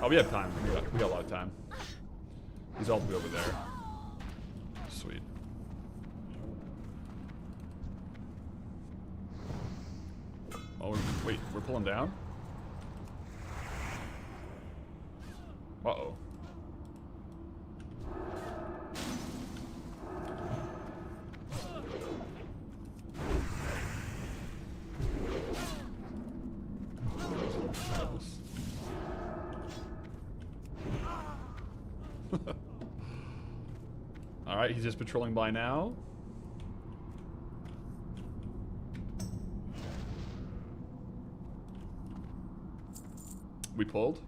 A: Oh, we have time. We got a lot of time. He's all the way over there. Sweet. Oh, wait. We're pulling down? Uh-oh. Alright, he's just patrolling by now. We pulled.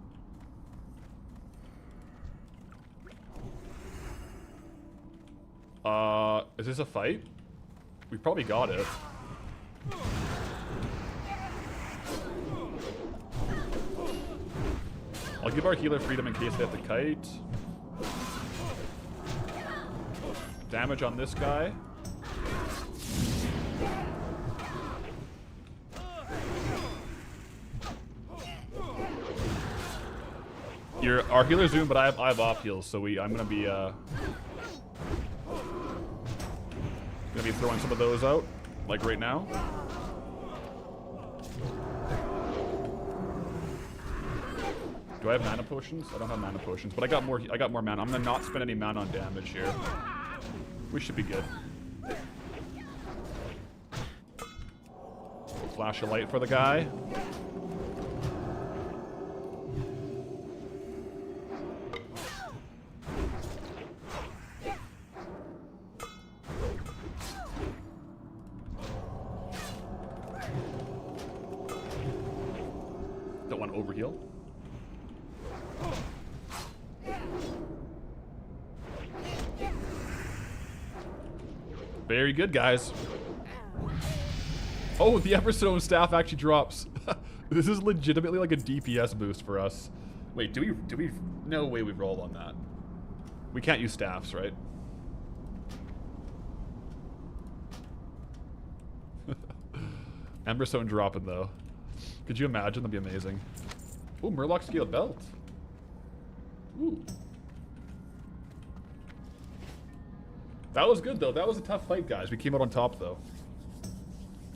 A: Is this a fight? We probably got it. I'll give our healer freedom in case they have to kite. Damage on this guy. Our healer's doing, but I have off heals, so I'm gonna be throwing some of those out, like right now. Do I have mana potions? I don't have mana potions, but I got more mana. I'm gonna not spend any mana on damage here. We should be good. Flash a light for the guy. Don't want to overheal. Very good, guys. Oh, the Everstone staff actually drops. This is legitimately like a DPS boost for us. Wait, do we? No way we roll on that. We can't use staffs, right? Emberstone dropping though. Could you imagine? That'd be amazing. Oh, Murloc scale belt. Ooh. That was good though. That was a tough fight, guys. We came out on top though.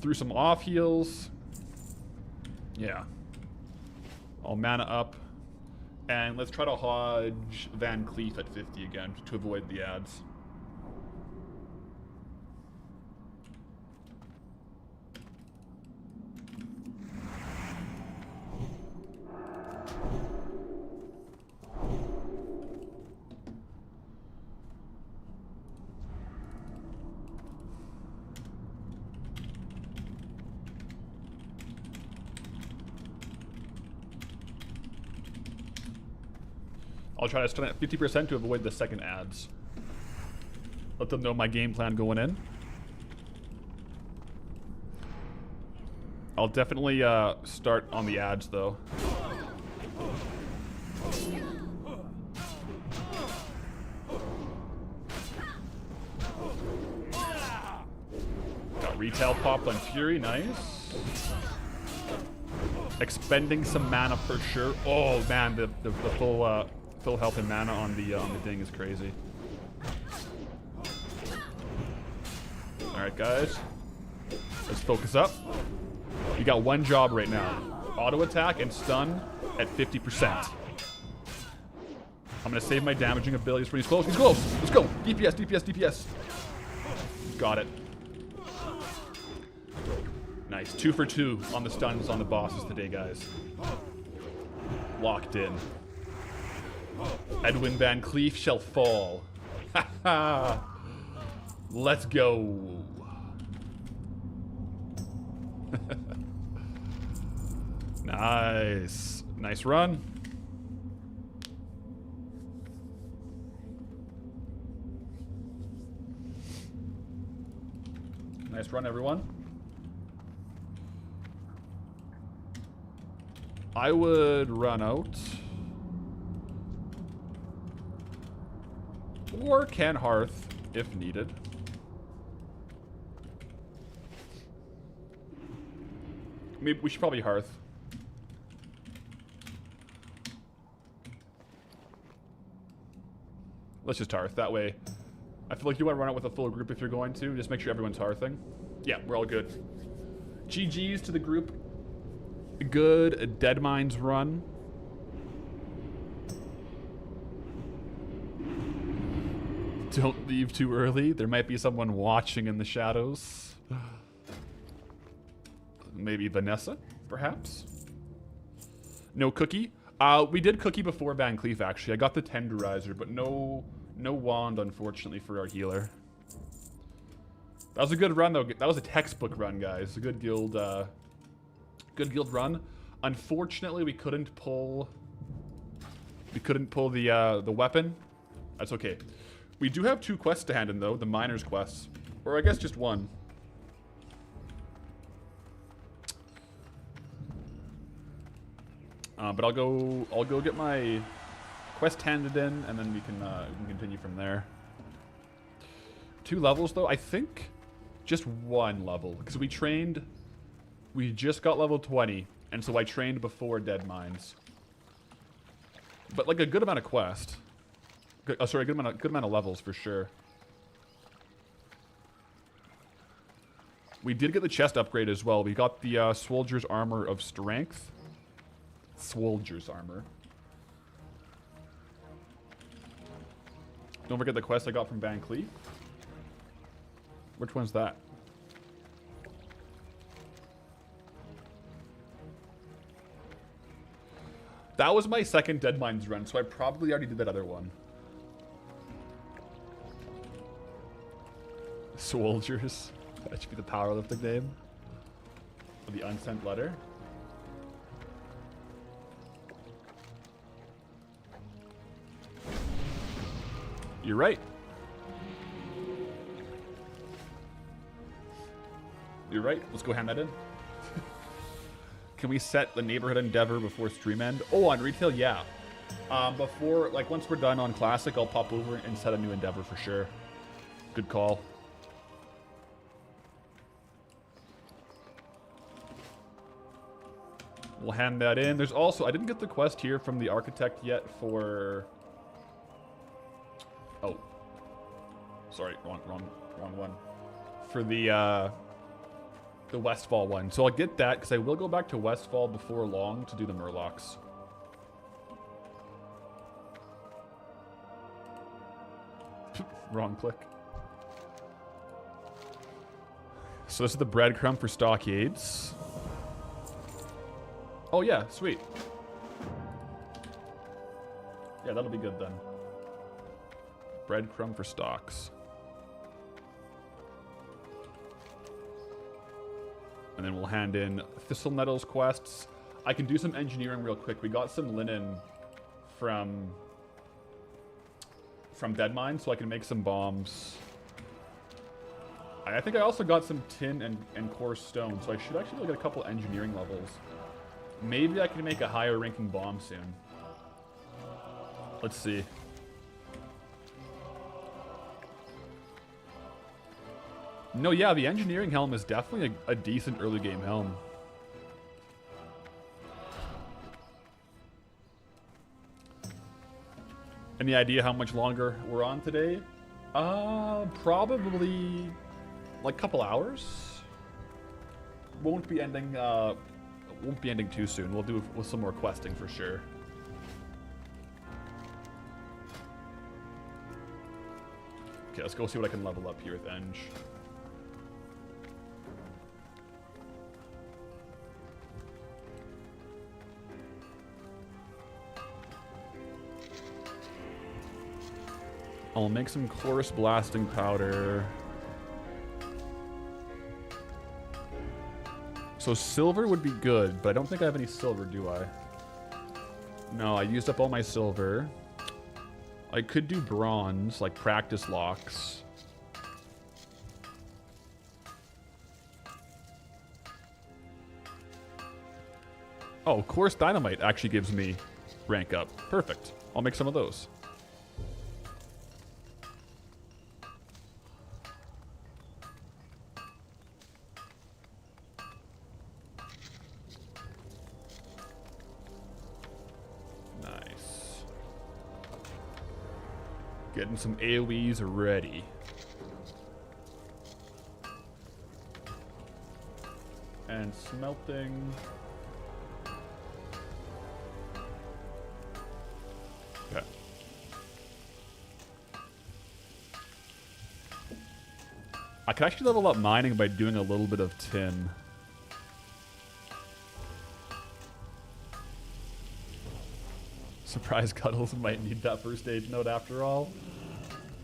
A: Threw some off heals. Yeah. All mana up. And let's try to hodge Van Cleef at 50 again to avoid the ads. I'll try to stun at 50% to avoid the second ads. Let them know my game plan going in. I'll definitely start on the ads though. Got retail pop on Fury, nice. Expending some mana for sure. Oh man, the full health and mana on the thing is crazy. All right, guys, let's focus up. You got one job right now: auto attack and stun at 50%. I'm gonna save my damaging abilities when he's close. He's close. Let's go. DPS, DPS, DPS. Got it. Nice. 2 for 2 on the stuns on the bosses today, guys. Locked in. Edwin Van Cleef shall fall. Haha. Let's go. Nice. Nice run. Nice run, everyone. I would run out. Or can Hearth if needed. Maybe we should probably Hearth. Let's just Hearth. That way, I feel like you want to run out with a full group if you're going to. Just make sure everyone's Hearthing. Yeah, we're all good. GG's to the group. Good Deadmines run. Don't leave too early. There might be someone watching in the shadows. Maybe Vanessa, perhaps. No cookie. We did cookie before Van Cleef, actually. I got the tenderizer, but no wand, unfortunately, for our healer. That was a good run, though. That was a textbook run, guys. A good guild run. Unfortunately, we couldn't pull the weapon. That's okay. We do have 2 quests to hand in, though. The miner's quests, or I guess just one. But I'll go get my quest handed in, and then we can continue from there. 2 levels, though. I think just 1 level, because we just got level 20, and so I trained before Deadmines. But like a good amount of quest. Oh, sorry, good amount of levels for sure. We did get the chest upgrade as well. We got the Soldier's Armor of Strength. Soldier's Armor. Don't forget the quest I got from Van Cleef. Which one's that? That was my second Deadmines run, so I probably already did that other one. Soldiers. That should be the powerlifting name. Or the unsent letter. You're right. You're right. Let's go hand that in. Can we set the neighborhood endeavor before stream end? Oh, on retail, yeah. Before, like, once we're done on classic, I'll pop over and set a new endeavor for sure. Good call. We'll hand that in. There's also, I didn't get the quest here from the architect yet for... Oh. Sorry, wrong one. For the Westfall one. So I'll get that, because I will go back to Westfall before long to do the Murlocs. Wrong click. So this is the breadcrumb for stockades. Oh yeah, sweet. Yeah, that'll be good then. Breadcrumb for stocks. And then we'll hand in Thistle Nettles quests. I can do some engineering real quick. We got some linen from from Deadmines so I can make some bombs. I think I also got some tin and coarse stone, so I should actually get a couple engineering levels. Maybe I can make a higher ranking bomb soon. Let's see. No, yeah, the engineering helm is definitely a decent early game helm. Any idea how much longer we're on today? Probably like a couple hours. Won't be ending too soon. We'll do with some more questing for sure. Okay, let's go see what I can level up here with Eng. I'll make some coarse blasting powder. So silver would be good, but I don't think I have any silver, do I? No, I used up all my silver. I could do bronze, like practice locks. Oh, coarse dynamite actually gives me rank up. Perfect. I'll make some of those. Getting some AoEs ready. And smelting. Okay. I can actually level up mining by doing a little bit of tin. Surprise Cuddles might need that first aid note after all.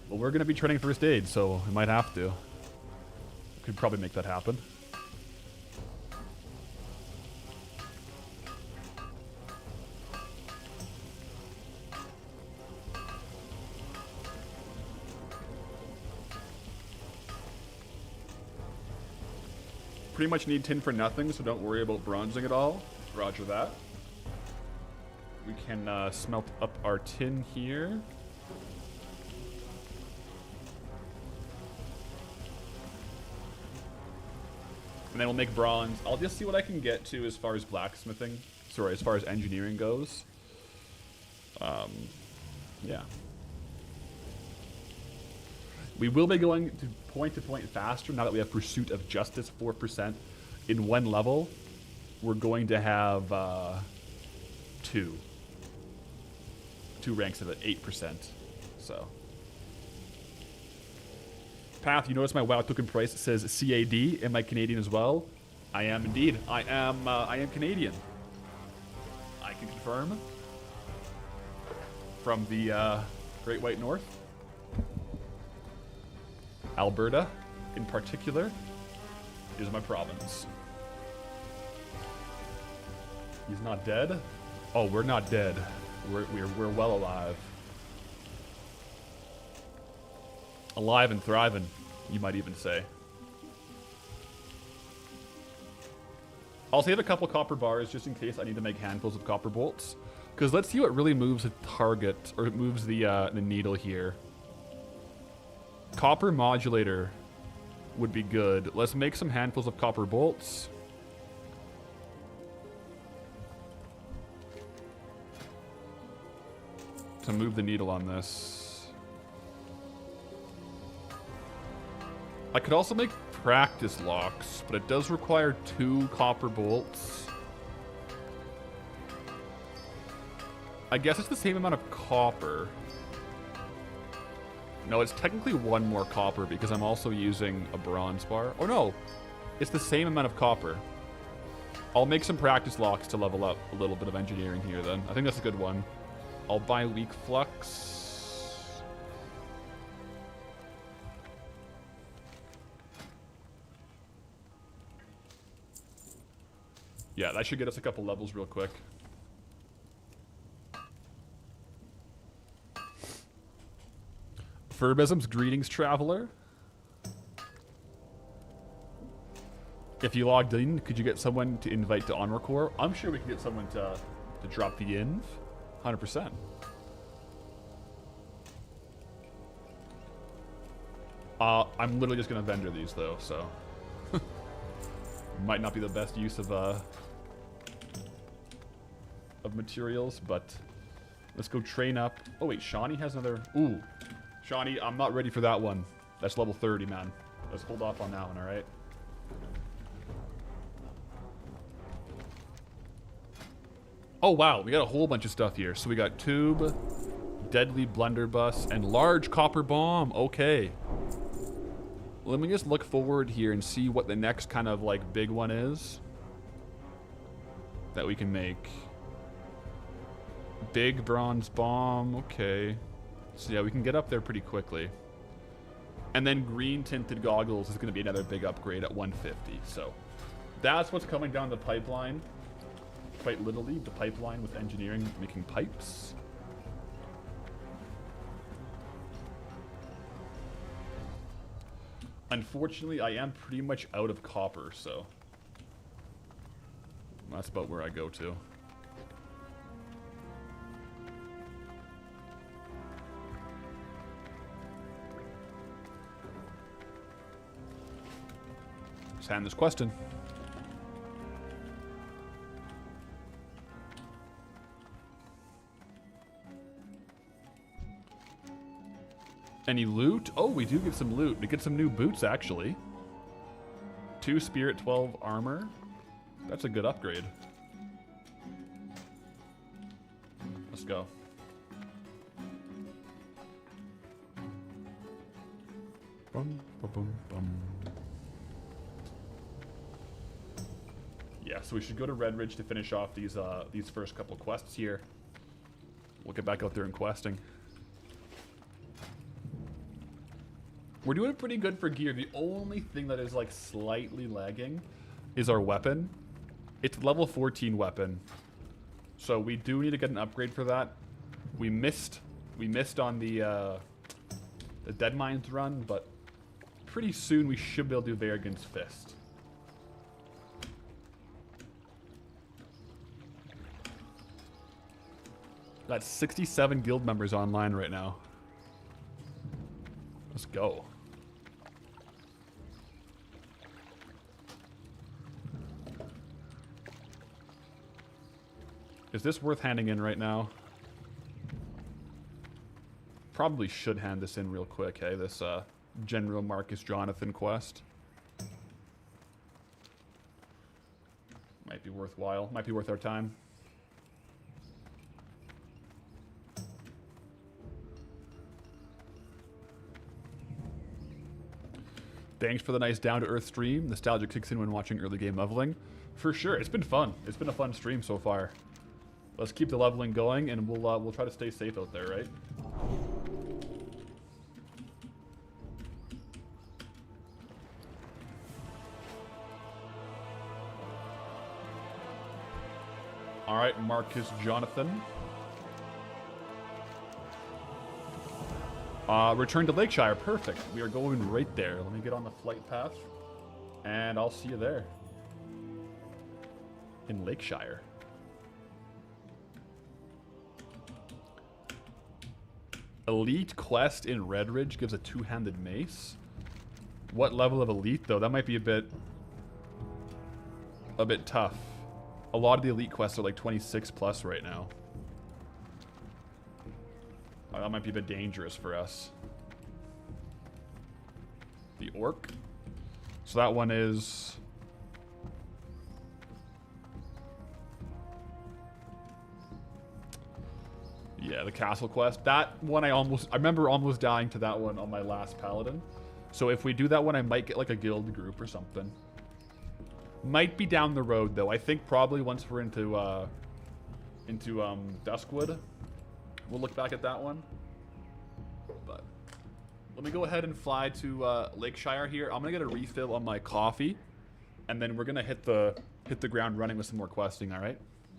A: Well, we're going to be training first aid, so we might have to. Could probably make that happen. Pretty much need tin for nothing, so don't worry about bronzing at all. Roger that. We can smelt up our tin here. And then we'll make bronze. I'll just see what I can get to as far as blacksmithing. Sorry, as far as engineering goes. Yeah. We will be going to point faster now that we have Pursuit of Justice 4% in one level. We're going to have two ranks of it, 8%. So. Path, you notice my WoW token price says CAD. Am I Canadian as well? I am indeed. I am Canadian. I can confirm. From the Great White North. Alberta, in particular, is my province. He's not dead? Oh, we're not dead. We're well alive. Alive and thriving, you might even say. I'll save a couple copper bars just in case I need to make handfuls of copper bolts. Because let's see what really moves a target, or moves the needle here. Copper modulator would be good. Let's make some handfuls of copper bolts. To move the needle on this. I could also make practice locks, but it does require 2 copper bolts. I guess it's the same amount of copper. No, it's technically 1 more copper because I'm also using a bronze bar. Oh no, it's the same amount of copper. I'll make some practice locks to level up a little bit of engineering here then. I think that's a good one. I'll buy weak flux. Yeah, that should get us a couple levels real quick. Furbism's greetings, traveler. If you logged in, could you get someone to invite to Honor Corps? I'm sure we can get someone to drop the inv. 100%. I'm literally just gonna vendor these though, so might not be the best use of materials, but let's go train up. Oh wait, Shawnee has another. Ooh, Shawnee, I'm not ready for that one. That's level 30, man. Let's hold off on that one, all right? Oh wow, we got a whole bunch of stuff here. So we got tube, deadly blunderbuss, and large copper bomb. Okay. Let me just look forward here and see what the next kind of like big one is that we can make. Big bronze bomb. Okay. So yeah, we can get up there pretty quickly. And then green tinted goggles is going to be another big upgrade at 150. So that's what's coming down the pipeline. Quite literally, the pipeline with engineering making pipes. Unfortunately, I am pretty much out of copper, so that's about where I go to. Let's hand this quest in. Any loot? Oh, we do get some loot. We get some new boots, actually. 2 spirit, 12 armor. That's a good upgrade. Let's go. Bum, bum, bum, bum. Yeah, so we should go to Redridge to finish off these first couple quests here. We'll get back out there and questing. We're doing pretty good for gear. The only thing that is like slightly lagging is our weapon. It's level 14 weapon. So we do need to get an upgrade for that. We missed on the Deadmines run, but pretty soon we should be able to do Varigan's Fist. Got 67 guild members online right now. Let's go. Is this worth handing in right now? Probably should hand this in real quick, hey? This General Marcus Jonathan quest. Might be worthwhile. Might be worth our time. Thanks for the nice down-to-earth stream. Nostalgia kicks in when watching early game leveling. For sure, it's been fun. It's been a fun stream so far. Let's keep the leveling going, and we'll try to stay safe out there, right? All right, Marcus Jonathan. Return to Lakeshire. Perfect. We are going right there. Let me get on the flight path, and I'll see you there. In Lakeshire. Elite quest in Redridge gives a 2-handed mace. What level of elite though? That might be a bit tough. A lot of the elite quests are like 26 plus right now. That might be a bit dangerous for us. The orc. So that one is... Yeah, the castle quest. That one I remember almost dying to that one on my last Paladin. So if we do that one, I might get like a guild group or something. Might be down the road though. I think probably once we're into Duskwood, we'll look back at that one. But let me go ahead and fly to Lakeshire here. I'm gonna get a refill on my coffee, and then we're gonna hit the ground running with some more questing. All right.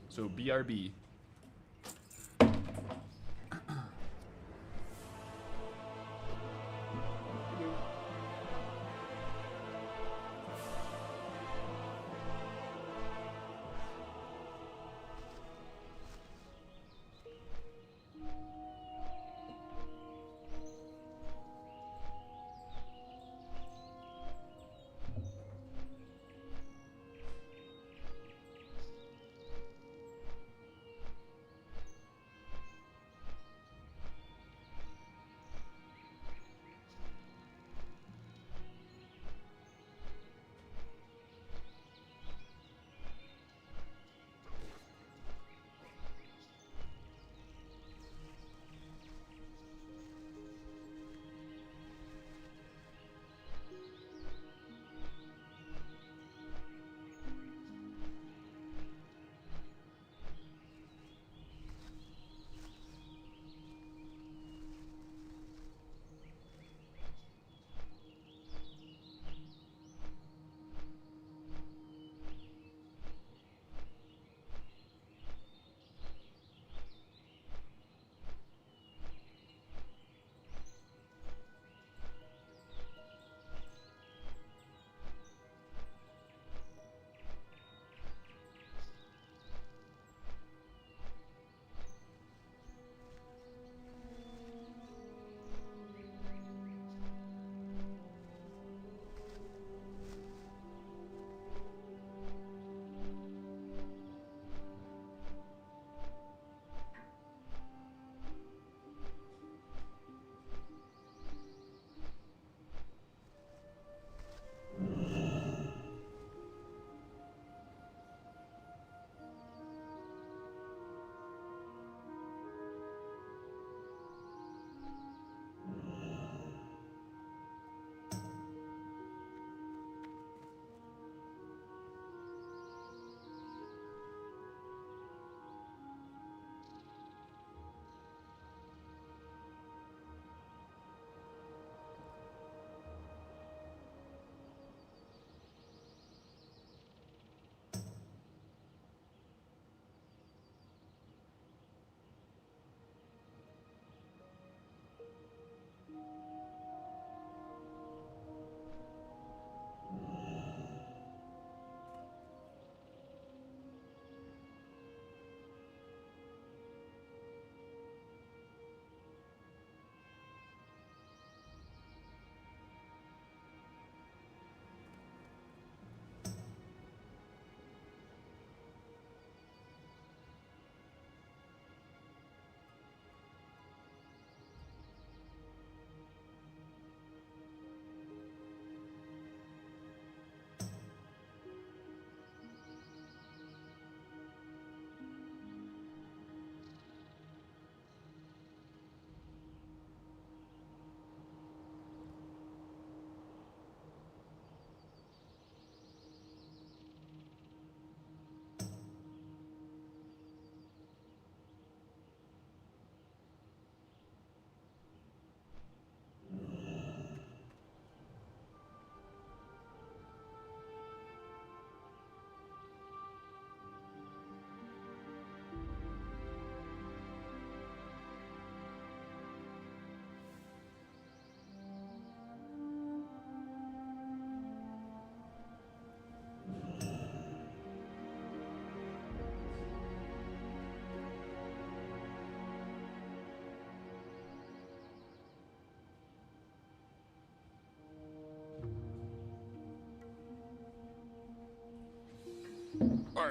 A: So BRB.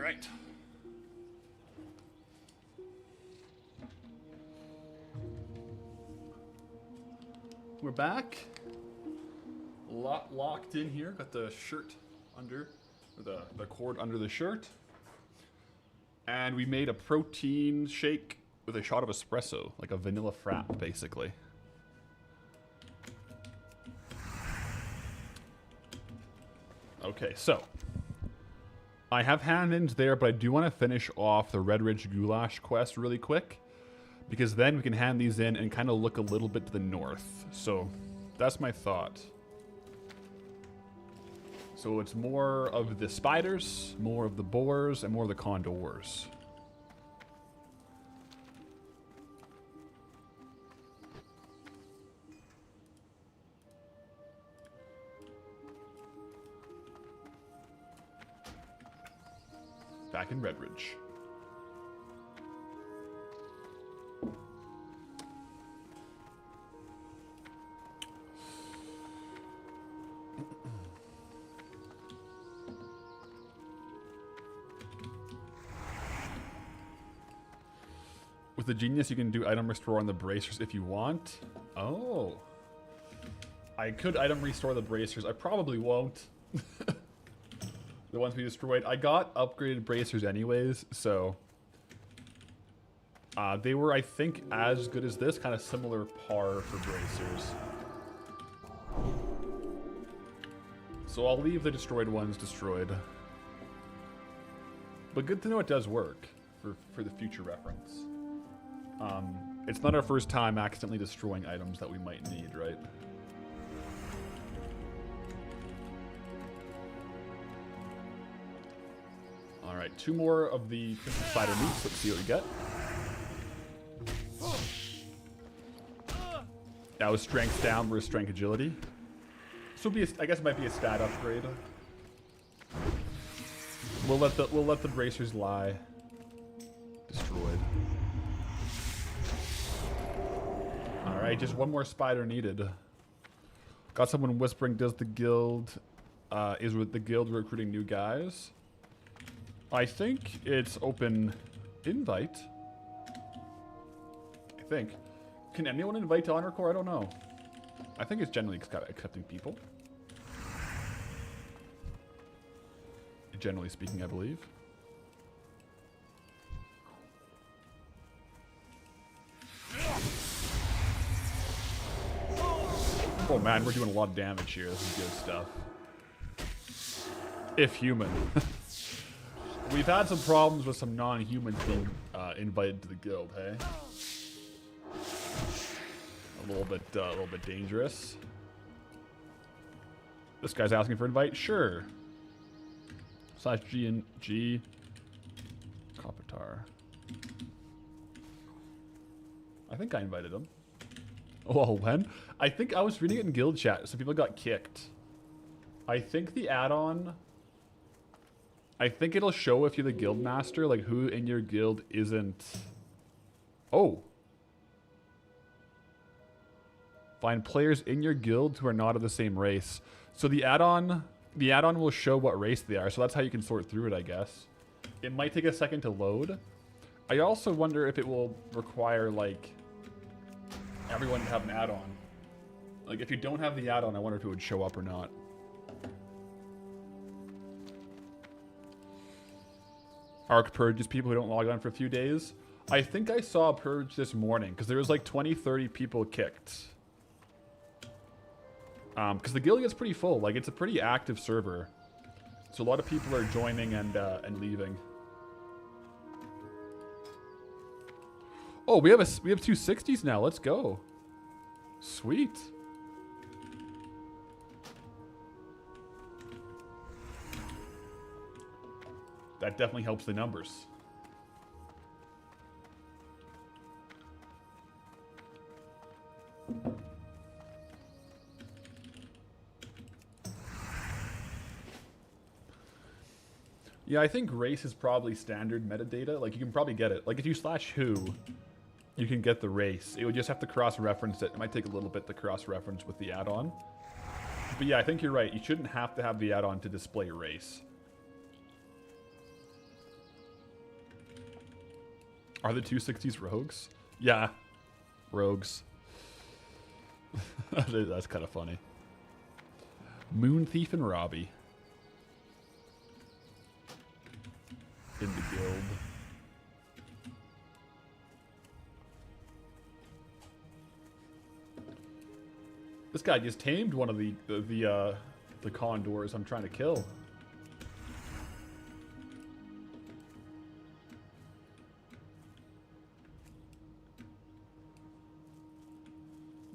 A: right. We're back. Locked in here. Got the shirt under, or the cord under the shirt. And we made a protein shake with a shot of espresso, like a vanilla frap, basically. Okay, so I have hand-ins there, but I do want to finish off the Redridge Goulash quest really quick, because then we can hand these in and kind of look a little bit to the north. So that's my thought. So it's more of the spiders, more of the boars, and more of the condors. Back in Redridge. With the genius, you can do item restore on the bracers if you want. Oh. I could item restore the bracers. I probably won't. The ones we destroyed. I got upgraded bracers anyways, so... they were, I think, as good as this. Kind of similar par for bracers. So I'll leave the destroyed ones destroyed. But good to know it does work for the future reference. It's not our first time accidentally destroying items that we might need, right? Alright, 2 more of the spider meats. Let's see what we get. That was strength down versus strength agility. This will be, I guess it might be a stat upgrade. We'll let the bracers lie. Destroyed. Alright, just 1 more spider needed. Got someone whispering, does the guild, is with the guild recruiting new guys? I think it's open invite. I think. Can anyone invite to Honor Corps? I don't know. I think it's generally accepting people. Generally speaking, I believe. Oh man, we're doing a lot of damage here. This is good stuff. If human. We've had some problems with some non-humans being invited to the guild, hey? A little bit dangerous. This guy's asking for invite? Sure. /G and G. Kopitar. I think I invited him. Oh, when? I think I was reading it in guild chat. Some people got kicked. I think the add-on... I think it'll show if you're the guild master, like who in your guild isn't... Oh. Find players in your guild who are not of the same race. So the add-on will show what race they are, so that's how you can sort through it, I guess. It might take a second to load. I also wonder if it will require, like, everyone to have an add-on. Like, if you don't have the add-on, I wonder if it would show up or not. Arc purges people who don't log on for a few days. I think I saw a purge this morning, because there was like 20, 30 people kicked. Because the guild gets pretty full. Like, it's a pretty active server. So a lot of people are joining and leaving. Oh, we have 260s now. Let's go. Sweet. That definitely helps the numbers. Yeah, I think race is probably standard metadata. Like, you can probably get it. Like, if you /who, you can get the race. It would just have to cross-reference it. It might take a little bit to cross-reference with the add-on. But yeah, I think you're right. You shouldn't have to have the add-on to display race. Are the 260s rogues? Yeah, rogues. That's kind of funny. Moon Thief and Robbie. In the guild. This guy just tamed one of the condors I'm trying to kill.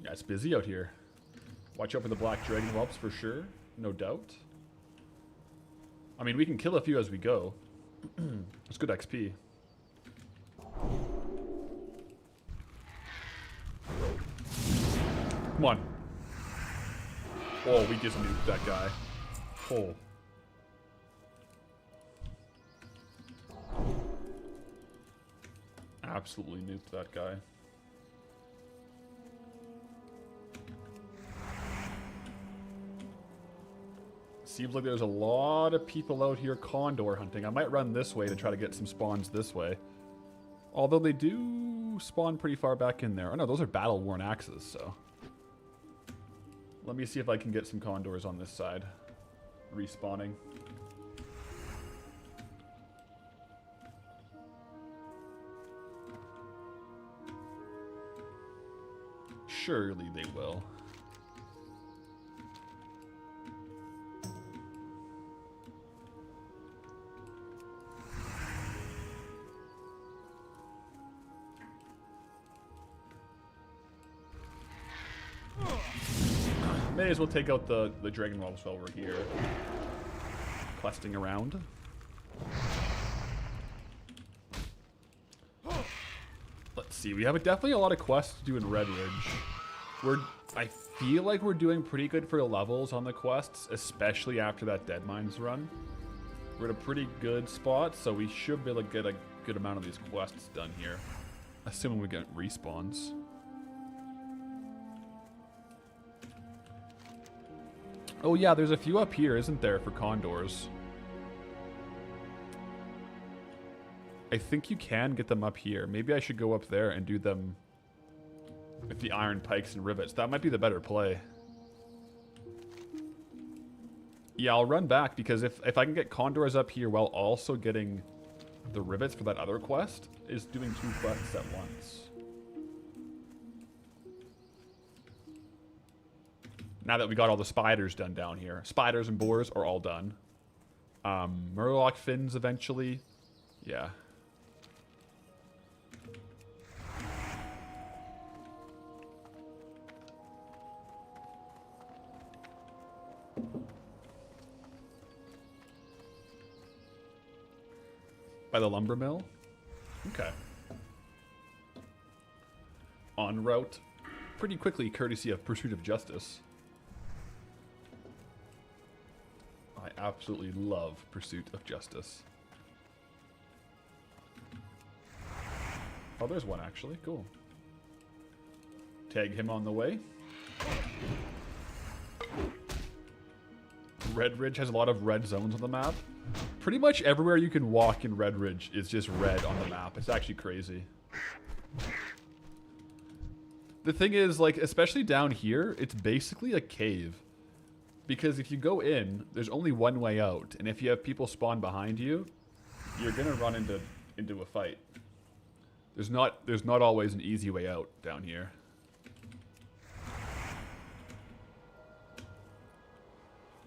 A: Yeah, it's busy out here. Watch out for the black dragon whelps for sure, no doubt. I mean, we can kill a few as we go. It's good XP. Come on. Oh, we just nuked that guy. Oh. Absolutely nuked that guy. Seems like there's a lot of people out here condor hunting. I might run this way to try to get some spawns this way. Although they do spawn pretty far back in there. Oh no, those are battle-worn axes, so... Let me see if I can get some condors on this side. Respawning. Surely they will. May as well take out the dragon whelps while we're here. Questing around. Let's see, we have definitely a lot of quests to do in Redridge. I feel like we're doing pretty good for levels on the quests, especially after that Deadmines run. We're at a pretty good spot, so we should be able to get a good amount of these quests done here. Assuming we get respawns. Oh yeah, there's a few up here, isn't there, for condors? I think you can get them up here. Maybe I should go up there and do them with the iron pikes and rivets. That might be the better play. Yeah, I'll run back because if I can get condors up here while also getting the rivets for that other quest, is doing 2 quests at once. Now that we got all the spiders done down here. Spiders and boars are all done. Murloc fins eventually. Yeah. By the lumber mill? Okay. En route. Pretty quickly, courtesy of Pursuit of Justice. I absolutely love Pursuit of Justice. Oh, there's one actually. Cool. Tag him on the way. Redridge has a lot of red zones on the map. Pretty much everywhere you can walk in Redridge is just red on the map. It's actually crazy. The thing is, like, especially down here, it's basically a cave. Because if you go in, there's only one way out. And if you have people spawn behind you, you're gonna run into a fight. There's not always an easy way out down here.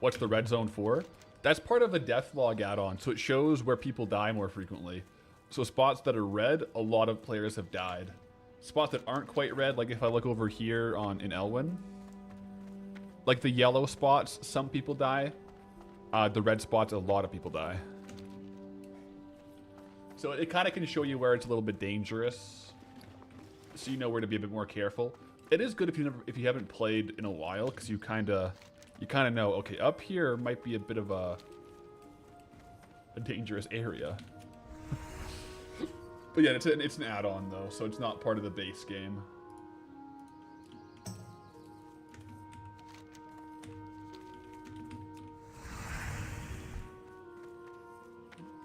A: What's the red zone for? That's part of the death log add-on, so it shows where people die more frequently. So spots that are red, a lot of players have died. Spots that aren't quite red, like if I look over here in Elwyn, like the yellow spots, some people die. The red spots, a lot of people die. So it kind of can show you where it's a little bit dangerous, so you know where to be a bit more careful. It is good if you haven't played in a while, because you kind of know, okay, up here might be a bit of a dangerous area. But yeah, it's an add-on though, so it's not part of the base game.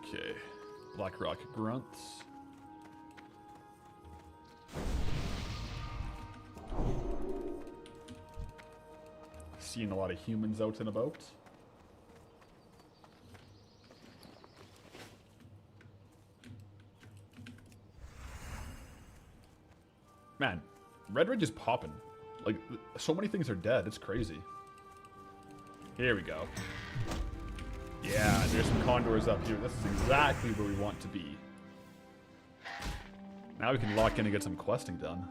A: Okay, Blackrock grunts. seeing a lot of humans out and about. Man, Redridge is popping. Like, so many things are dead. It's crazy. Here we go. Yeah, there's some condors up here. This is exactly where we want to be. Now we can lock in and get some questing done.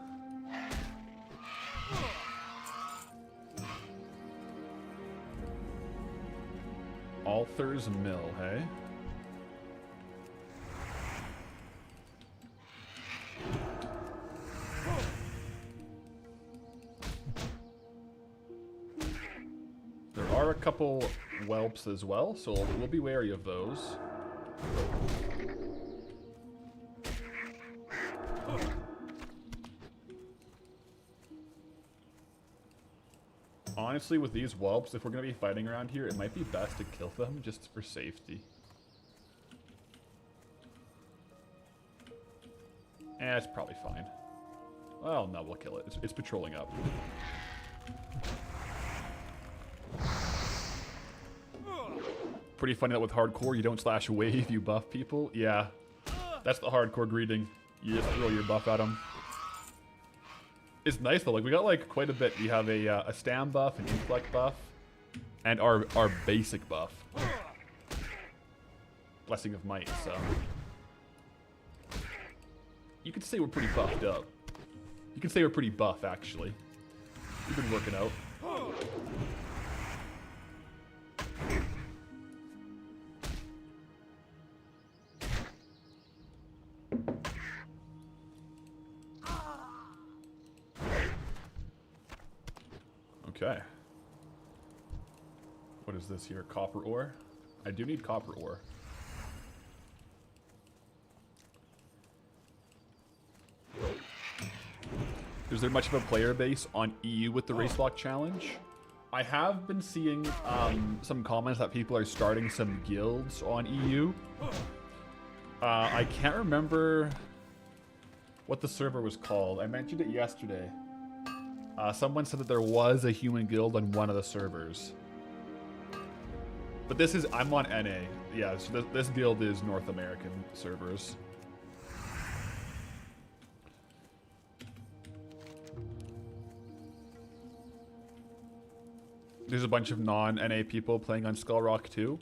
A: Althor's Mill, hey? There are a couple whelps as well, so we'll be wary of those. Honestly, with these whelps, if we're going to be fighting around here, it might be best to kill them just for safety. Eh, it's probably fine. Well, no, we'll kill it. It's patrolling up. Pretty funny that with hardcore, you don't slash wave, you buff people. Yeah, that's the hardcore greeting. You just throw your buff at them. It's nice though, like we got like quite a bit. We have a stam buff, an intellect buff, and our basic buff. Blessing of Might, so. You could say we're pretty buffed up. You could say we're pretty buff, actually. We've been working out. Okay. What is this here? Copper ore? I do need copper ore. Is there much of a player base on EU with the Racelock Challenge? I have been seeing some comments that people are starting some guilds on EU. I can't remember what the server was called. I mentioned it yesterday. Someone said that there was a human guild on one of the servers. But this is, I'm on NA. Yeah, so this guild is North American servers. There's a bunch of non-NA people playing on Skull Rock too.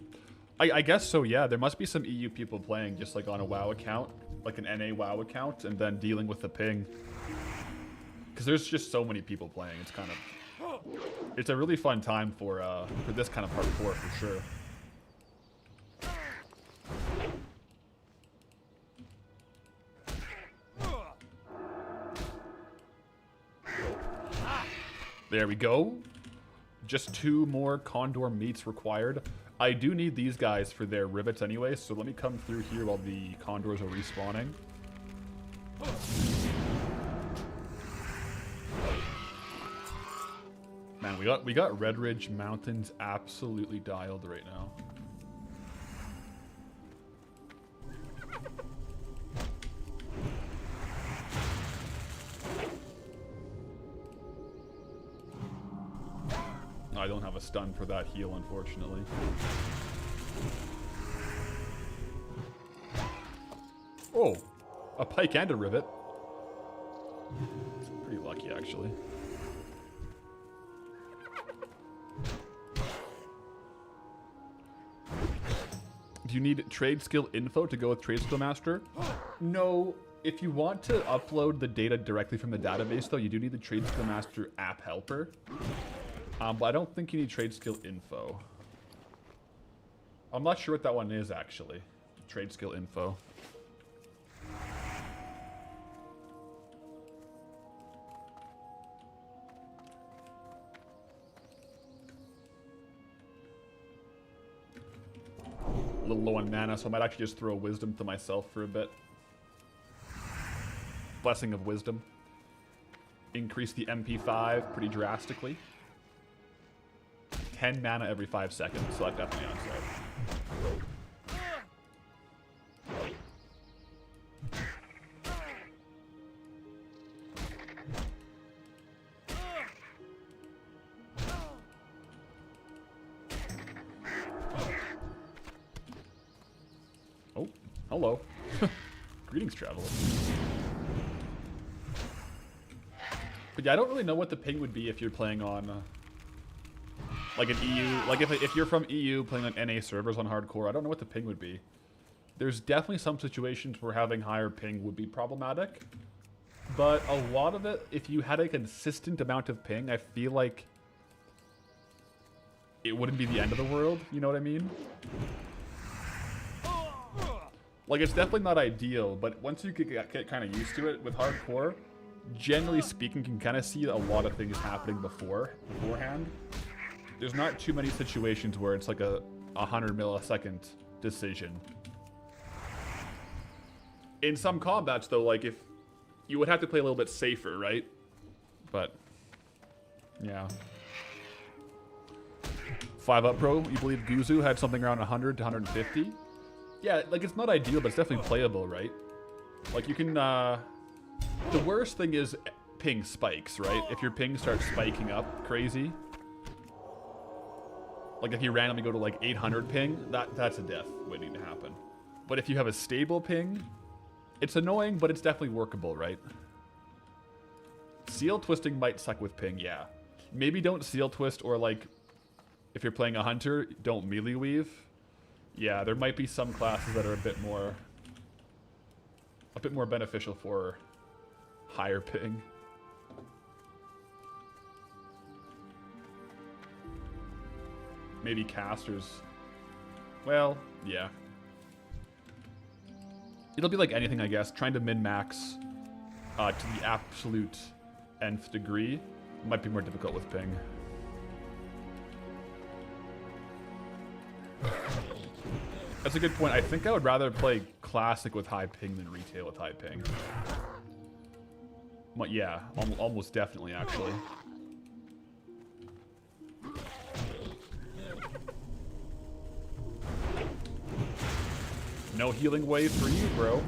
A: I guess so, yeah. There must be some EU people playing just like on a WoW account, like an NA WoW account, and then dealing with the ping. Because there's just so many people playing. It's kind of, it's a really fun time for this kind of hardcore for sure. There we go. Just 2 more condor meats required. I do need these guys for their rivets anyway, so let me come through here while the condors are respawning. Man, we got Redridge Mountains absolutely dialed right now. I don't have a stun for that heal, unfortunately. Oh, a pike and a rivet. It's pretty lucky, actually. Do you need trade skill info to go with Trade Skill Master? No. If you want to upload the data directly from the database, though, you do need the Trade Skill Master app helper. But I don't think you need trade skill info. I'm not sure what that one is, actually. Trade skill info. A little low on mana, so I might actually just throw wisdom to myself for a bit. Blessing of Wisdom. Increase the MP5 pretty drastically. 10 mana every 5 seconds, so that's definitely on site. hello. Greetings, traveler. But yeah, I don't really know what the ping would be if you're playing on like an EU, like if you're from EU playing on NA servers on hardcore, I don't know what the ping would be. There's definitely some situations where having higher ping would be problematic, but a lot of it, if you had a consistent amount of ping, I feel like it wouldn't be the end of the world, you know what I mean? Like, it's definitely not ideal, but once you get kind of used to it with hardcore, generally speaking, you can kind of see a lot of things happening beforehand. There's not too many situations where it's like a 100 millisecond decision. In some combats, though, like if you would have to play a little bit safer, right? But yeah. 5up Pro, you believe Guzu had something around 100 to 150? Yeah, like it's not ideal, but it's definitely playable, right? Like you can, the worst thing is ping spikes, right? If your ping starts spiking up crazy, like if you randomly go to like 800 ping, that's a death waiting to happen. But if you have a stable ping, it's annoying, but it's definitely workable, right? Seal twisting might suck with ping, yeah. Maybe don't seal twist, or like, if you're playing a hunter, don't melee weave. Yeah, there might be some classes that are a bit more beneficial for higher ping. Maybe casters. Well, yeah. It'll be like anything, I guess. Trying to min-max to the absolute nth degree might be more difficult with ping. That's a good point. I think I would rather play Classic with high ping than Retail with high ping. But yeah, almost definitely, actually. No healing wave for you, bro.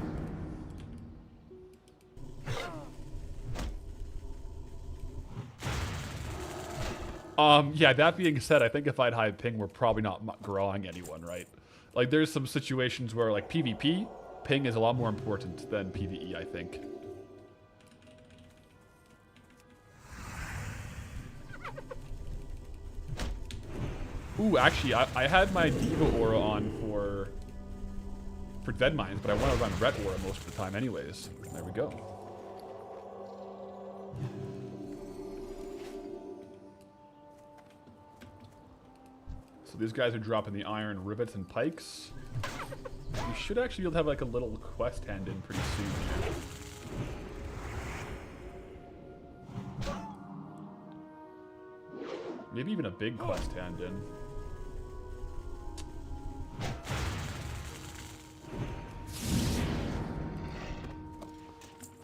A: Yeah, that being said, I think if I had high ping, we're probably not drawing anyone, right? Like, there's some situations where, like, PvP, ping is a lot more important than PvE, I think. Ooh, actually, I had my Diva Aura on for Deadmines, but I want to run Ret Aura most of the time anyways. There we go. So these guys are dropping the iron rivets and pikes. We should actually be able to have like a little quest hand in pretty soon here. Maybe even a big quest hand in.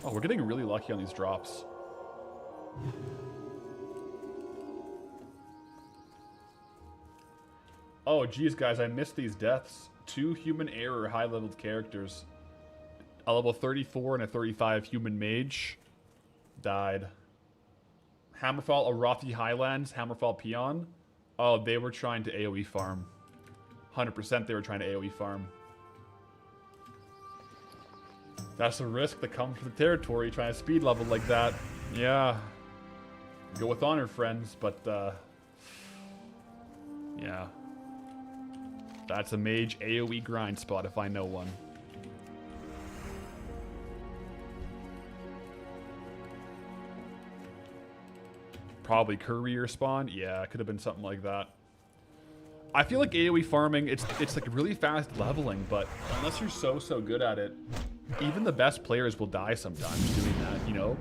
A: Oh, we're getting really lucky on these drops. Oh, geez, guys, I missed these deaths. 2 human error high-leveled characters. A level 34 and a 35 human mage died. Hammerfall, Arathi Highlands, Hammerfall Peon. Oh, they were trying to AoE farm. 100% they were trying to AoE farm. That's the risk that comes with the territory, trying to speed level like that. Yeah. Go with honor, friends, but, yeah. That's a mage AoE grind spot if I know one. Probably courier spawn? Yeah, it could have been something like that. I feel like AoE farming, it's like really fast leveling, but unless you're so good at it, even the best players will die sometimes doing that, you know?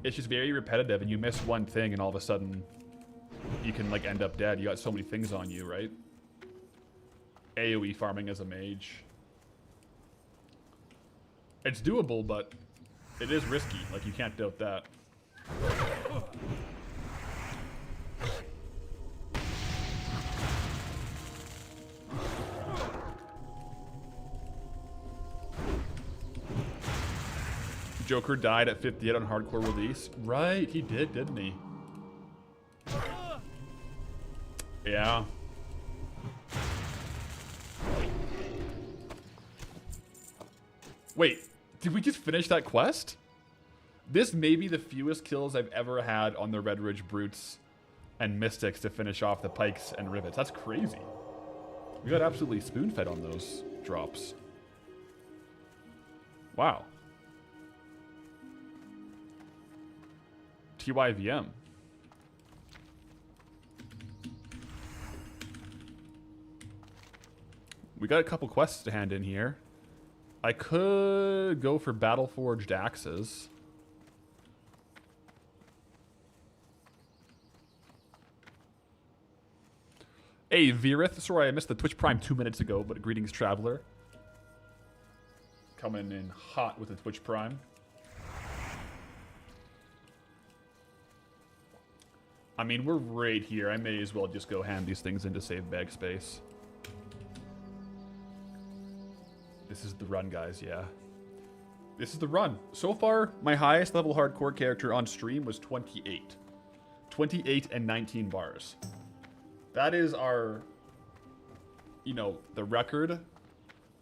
A: It's just very repetitive, and you miss one thing and all of a sudden you can like end up dead. You got so many things on you, right? AoE farming as a mage. It's doable, but it is risky. Like, you can't doubt that. Joker died at 58 on hardcore release. Right, he did, didn't he? Yeah. Wait, did we just finish that quest? This may be the fewest kills I've ever had on the Redridge Brutes and Mystics to finish off the Pikes and Rivets. That's crazy. We got absolutely spoon-fed on those drops. Wow. TYVM. We got a couple quests to hand in here. I could go for Battle-Forged Axes. Hey, Virith. Sorry, I missed the Twitch Prime 2 minutes ago, but greetings, Traveler. Coming in hot with the Twitch Prime. I mean, we're right here. I may as well just go hand these things in to save bag space. This is the run, guys, yeah. This is the run. So far, my highest level hardcore character on stream was 28. 28 and 19 bars. That is our, you know, the record.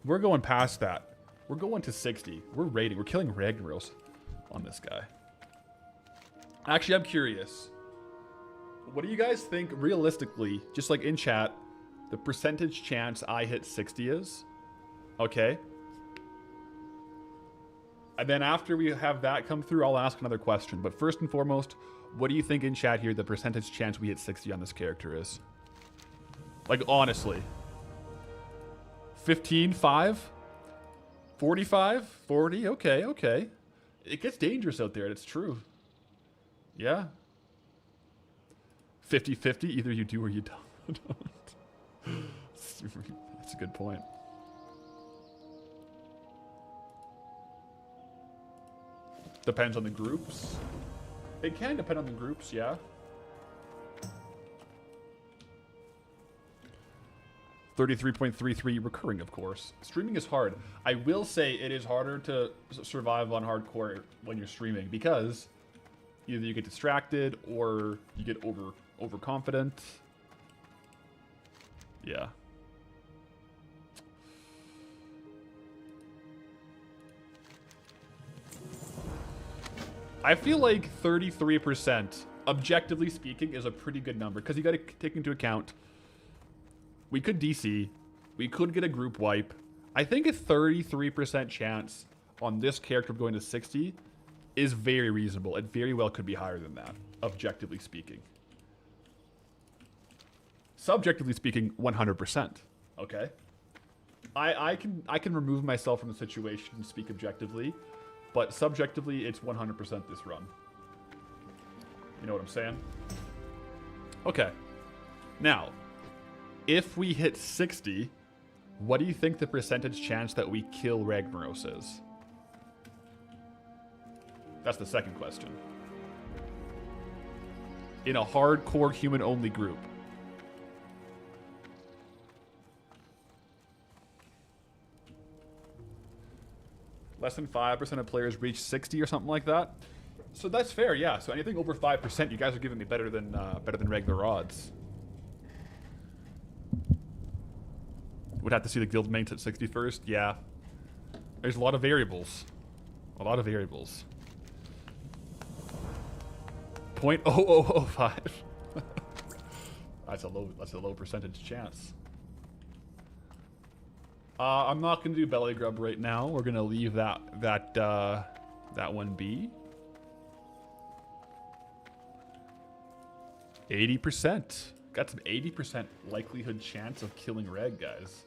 A: We're going past that. We're going to 60. We're raiding. We're killing Ragnaros on this guy. Actually, I'm curious. What do you guys think, realistically, just like in chat, the percentage chance I hit 60 is? Okay. And then after we have that come through, I'll ask another question. But first and foremost, what do you think in chat here the percentage chance we hit 60 on this character is? Like, honestly. 15, 5? 45? 40? Okay, okay. It gets dangerous out there, it's true. Yeah. 50-50, either you do or you don't. That's a good point. Depends on the groups. It can depend on the groups, yeah. 33.33 recurring, of course. Streaming is hard. I will say it is harder to survive on hardcore when you're streaming because either you get distracted or you get overconfident. Yeah. I feel like 33%, objectively speaking, is a pretty good number because you got to take into account we could DC, we could get a group wipe. I think a 33% chance on this character going to 60 is very reasonable. It very well could be higher than that, objectively speaking. Subjectively speaking, 100%. Okay, I can remove myself from the situation and speak objectively, but subjectively, it's 100% this run. You know what I'm saying? Okay. Now, if we hit 60, what do you think the percentage chance that we kill Ragnaros is? That's the second question. In a hardcore human-only group. Less than 5% of players reach 60 or something like that. So that's fair, yeah. So anything over 5%, you guys are giving me better than regular odds. Would have to see the guild mates at 60 first. Yeah. There's a lot of variables. A lot of variables. 0.0005. That's a low percentage chance. I'm not gonna do belly grub right now. We're gonna leave that one be. 80%. Got some 80% likelihood chance of killing Reg, guys.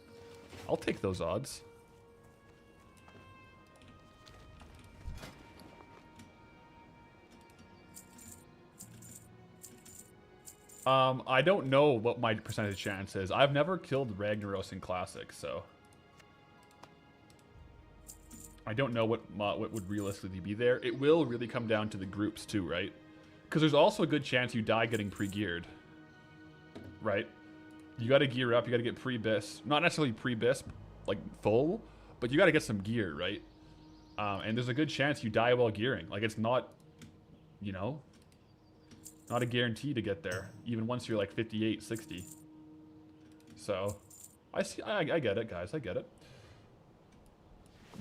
A: I'll take those odds. I don't know what my percentage chance is. I've never killed Ragnaros in Classic, so I don't know what would realistically be there. It will really come down to the groups too, right? Because there's also a good chance you die getting pre-geared, right? You got to gear up. You got to get pre-bis. Not necessarily pre-bis, like full, but you got to get some gear, right? And there's a good chance you die while gearing. Like, it's not, you know, not a guarantee to get there, even once you're like 58, 60. So, I get it, guys. I get it.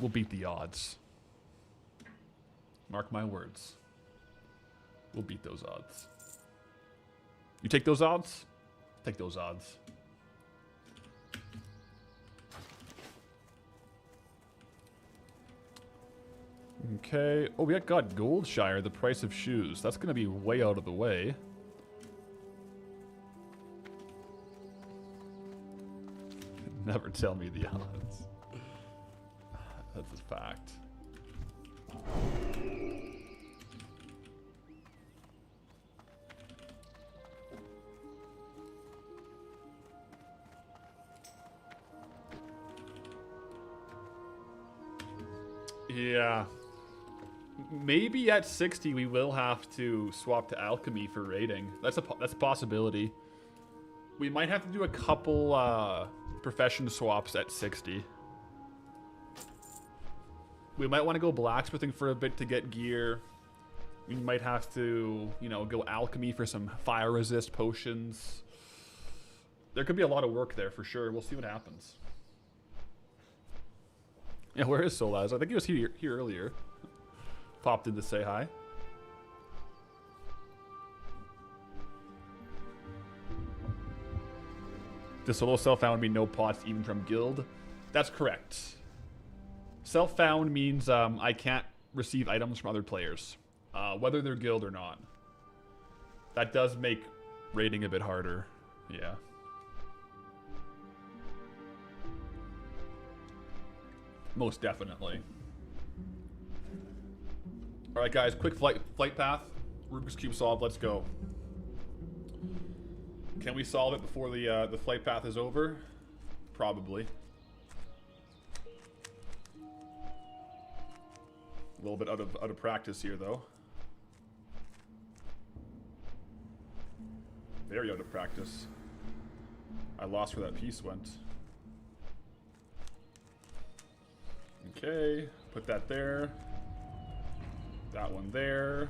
A: We'll beat the odds. Mark my words. We'll beat those odds. You take those odds? Take those odds. Okay. Oh, we got Goldshire, the price of shoes. That's going to be way out of the way. Never tell me the odds. That's a fact. Yeah. Maybe at 60 we will have to swap to alchemy for raiding. That's a possibility. We might have to do a couple profession swaps at 60. We might want to go blacksmithing for a bit to get gear. We might have to, you know, go alchemy for some fire resist potions. There could be a lot of work there for sure. We'll see what happens. Yeah, where is Solaz? I think he was here earlier. Popped in to say hi. The solo self-found mean no pots even from guild? That's correct. Self-found means I can't receive items from other players, whether they're guild or not. That does make raiding a bit harder. Yeah. Most definitely. Alright guys, quick flight path. Rubik's Cube solved, let's go. Can we solve it before the flight path is over? Probably. A little bit out of practice here though. Very out of practice. I lost where that piece went. Okay, put that there. That one there.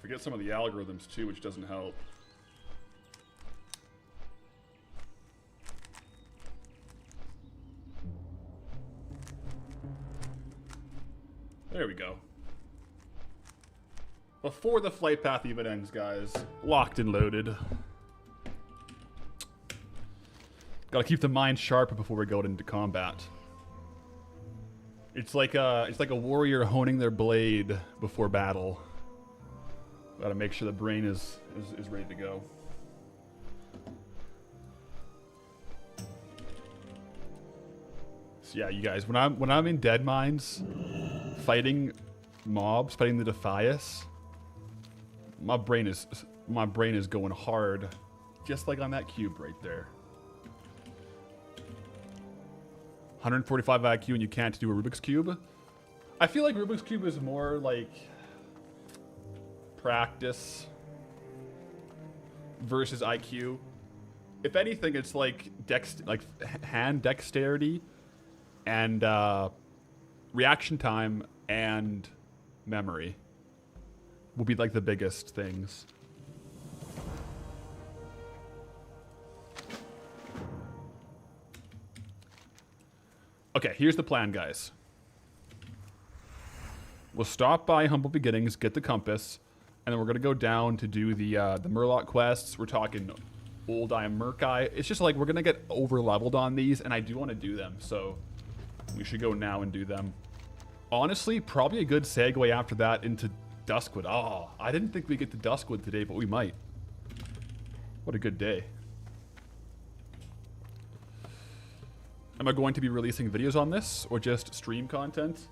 A: Forget some of the algorithms too, which doesn't help. There we go. Before the flight path even ends, guys. Locked and loaded. Gotta keep the mind sharp before we go into combat. It's like a warrior honing their blade before battle. Gotta make sure the brain is ready to go. So yeah, you guys, when I'm in Deadmines, fighting mobs, fighting the Defias, my brain is going hard, just like on that cube right there. 145 IQ and you can't do a Rubik's Cube. I feel like Rubik's Cube is more like practice versus IQ. If anything, it's like hand dexterity and reaction time and memory will be like the biggest things. Okay, here's the plan, guys. We'll stop by Humble Beginnings, get the compass, and then we're gonna go down to do the Murloc quests. We're talking Old Eye Murkai. It's just like we're gonna get over leveled on these, and I do want to do them, so we should go now and do them. Honestly, probably a good segue after that into Duskwood. Oh, I didn't think we'd get to Duskwood today, but we might. What a good day. Am I going to be releasing videos on this, or just stream content?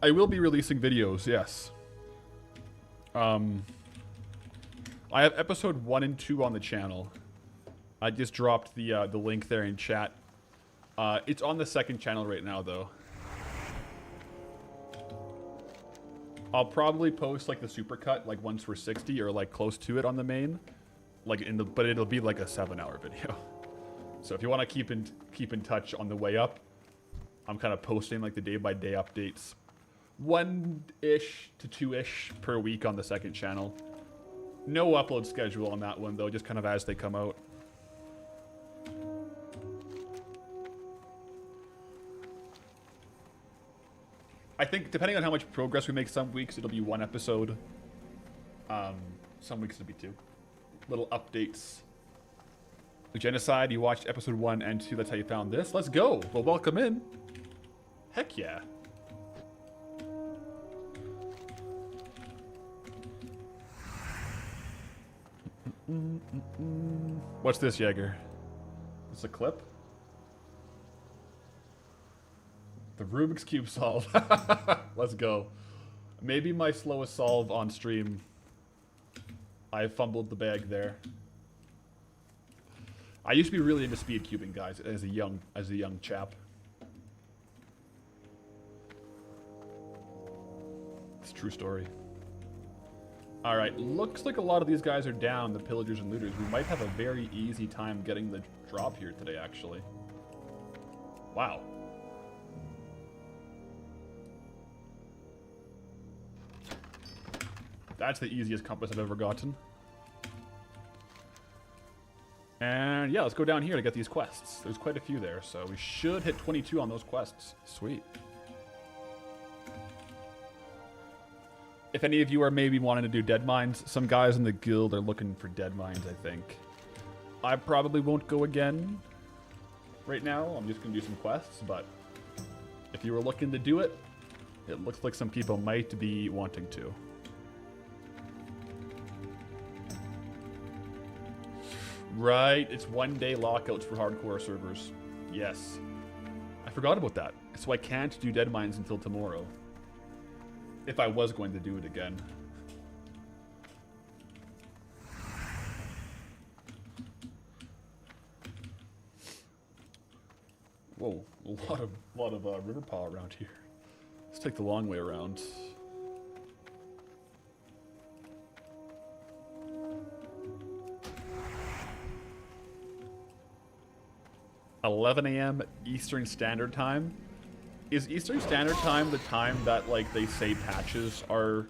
A: I will be releasing videos, yes. I have episode 1 and 2 on the channel. I just dropped the link there in chat. It's on the second channel right now, though. I'll probably post like the supercut like once we're 60 or like close to it on the main, like but it'll be like a 7-hour video. So if you want to keep in touch on the way up, I'm kind of posting like the day-by-day updates 1-ish to 2-ish per week on the second channel. No upload schedule on that one, though, just kind of as they come out. I think, depending on how much progress we make, some weeks it'll be 1 episode. Some weeks it'll be 2. Little updates. Genocide, you watched episode 1 and 2, that's how you found this? Let's go! Well, welcome in. Heck yeah. What's this, Jaeger? It's a clip? The Rubik's Cube solve. Let's go. Maybe my slowest solve on stream. I fumbled the bag there. I used to be really into speed cubing, guys, as a young chap. It's a true story. Alright, looks like a lot of these guys are down, the pillagers and looters. We might have a very easy time getting the drop here today, actually. Wow. That's the easiest compass I've ever gotten. And yeah, let's go down here to get these quests. There's quite a few there, so we should hit 22 on those quests. Sweet. If any of you are maybe wanting to do Deadmines, some guys in the guild are looking for Deadmines, I think. I probably won't go again right now. I'm just going to do some quests, but if you were looking to do it, it looks like some people might be wanting to. Right, it's 1-day lockouts for hardcore servers. Yes. I forgot about that. So I can't do Deadmines until tomorrow. If I was going to do it again. Whoa, a lot of river paw around here. Let's take the long way around. 11 a.m. Eastern Standard Time. Is Eastern Standard Time the time that, like, they say patches are,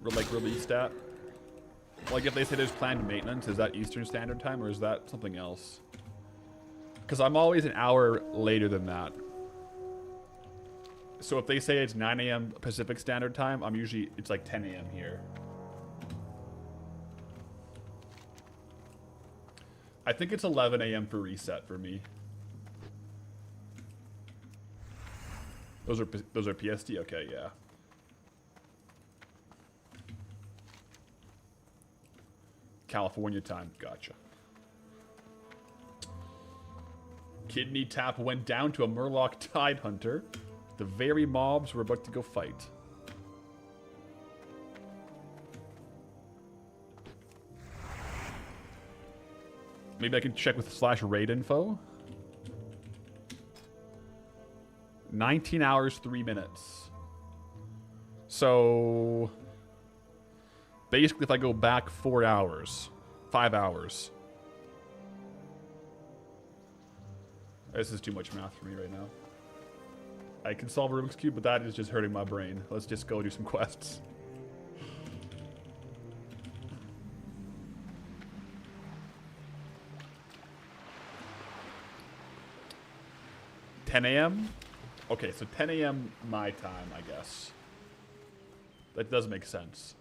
A: like, released at? Like, if they say there's planned maintenance, is that Eastern Standard Time, or is that something else? Because I'm always an hour later than that. So if they say it's 9 a.m. Pacific Standard Time, it's like 10 a.m. here. I think it's 11 a.m. for reset for me. Those are PST? Okay, yeah. California time, gotcha. Kidney tap went down to a Murloc Tide Hunter. The very mobs were about to go fight. Maybe I can check with /raid info. 19 hours, 3 minutes. So basically if I go back 4 hours, 5 hours. This is too much math for me right now. I can solve a Rubik's Cube, but that is just hurting my brain. Let's just go do some quests. (10 a.m.) Okay, so 10 a.m. my time, I guess. That does make sense.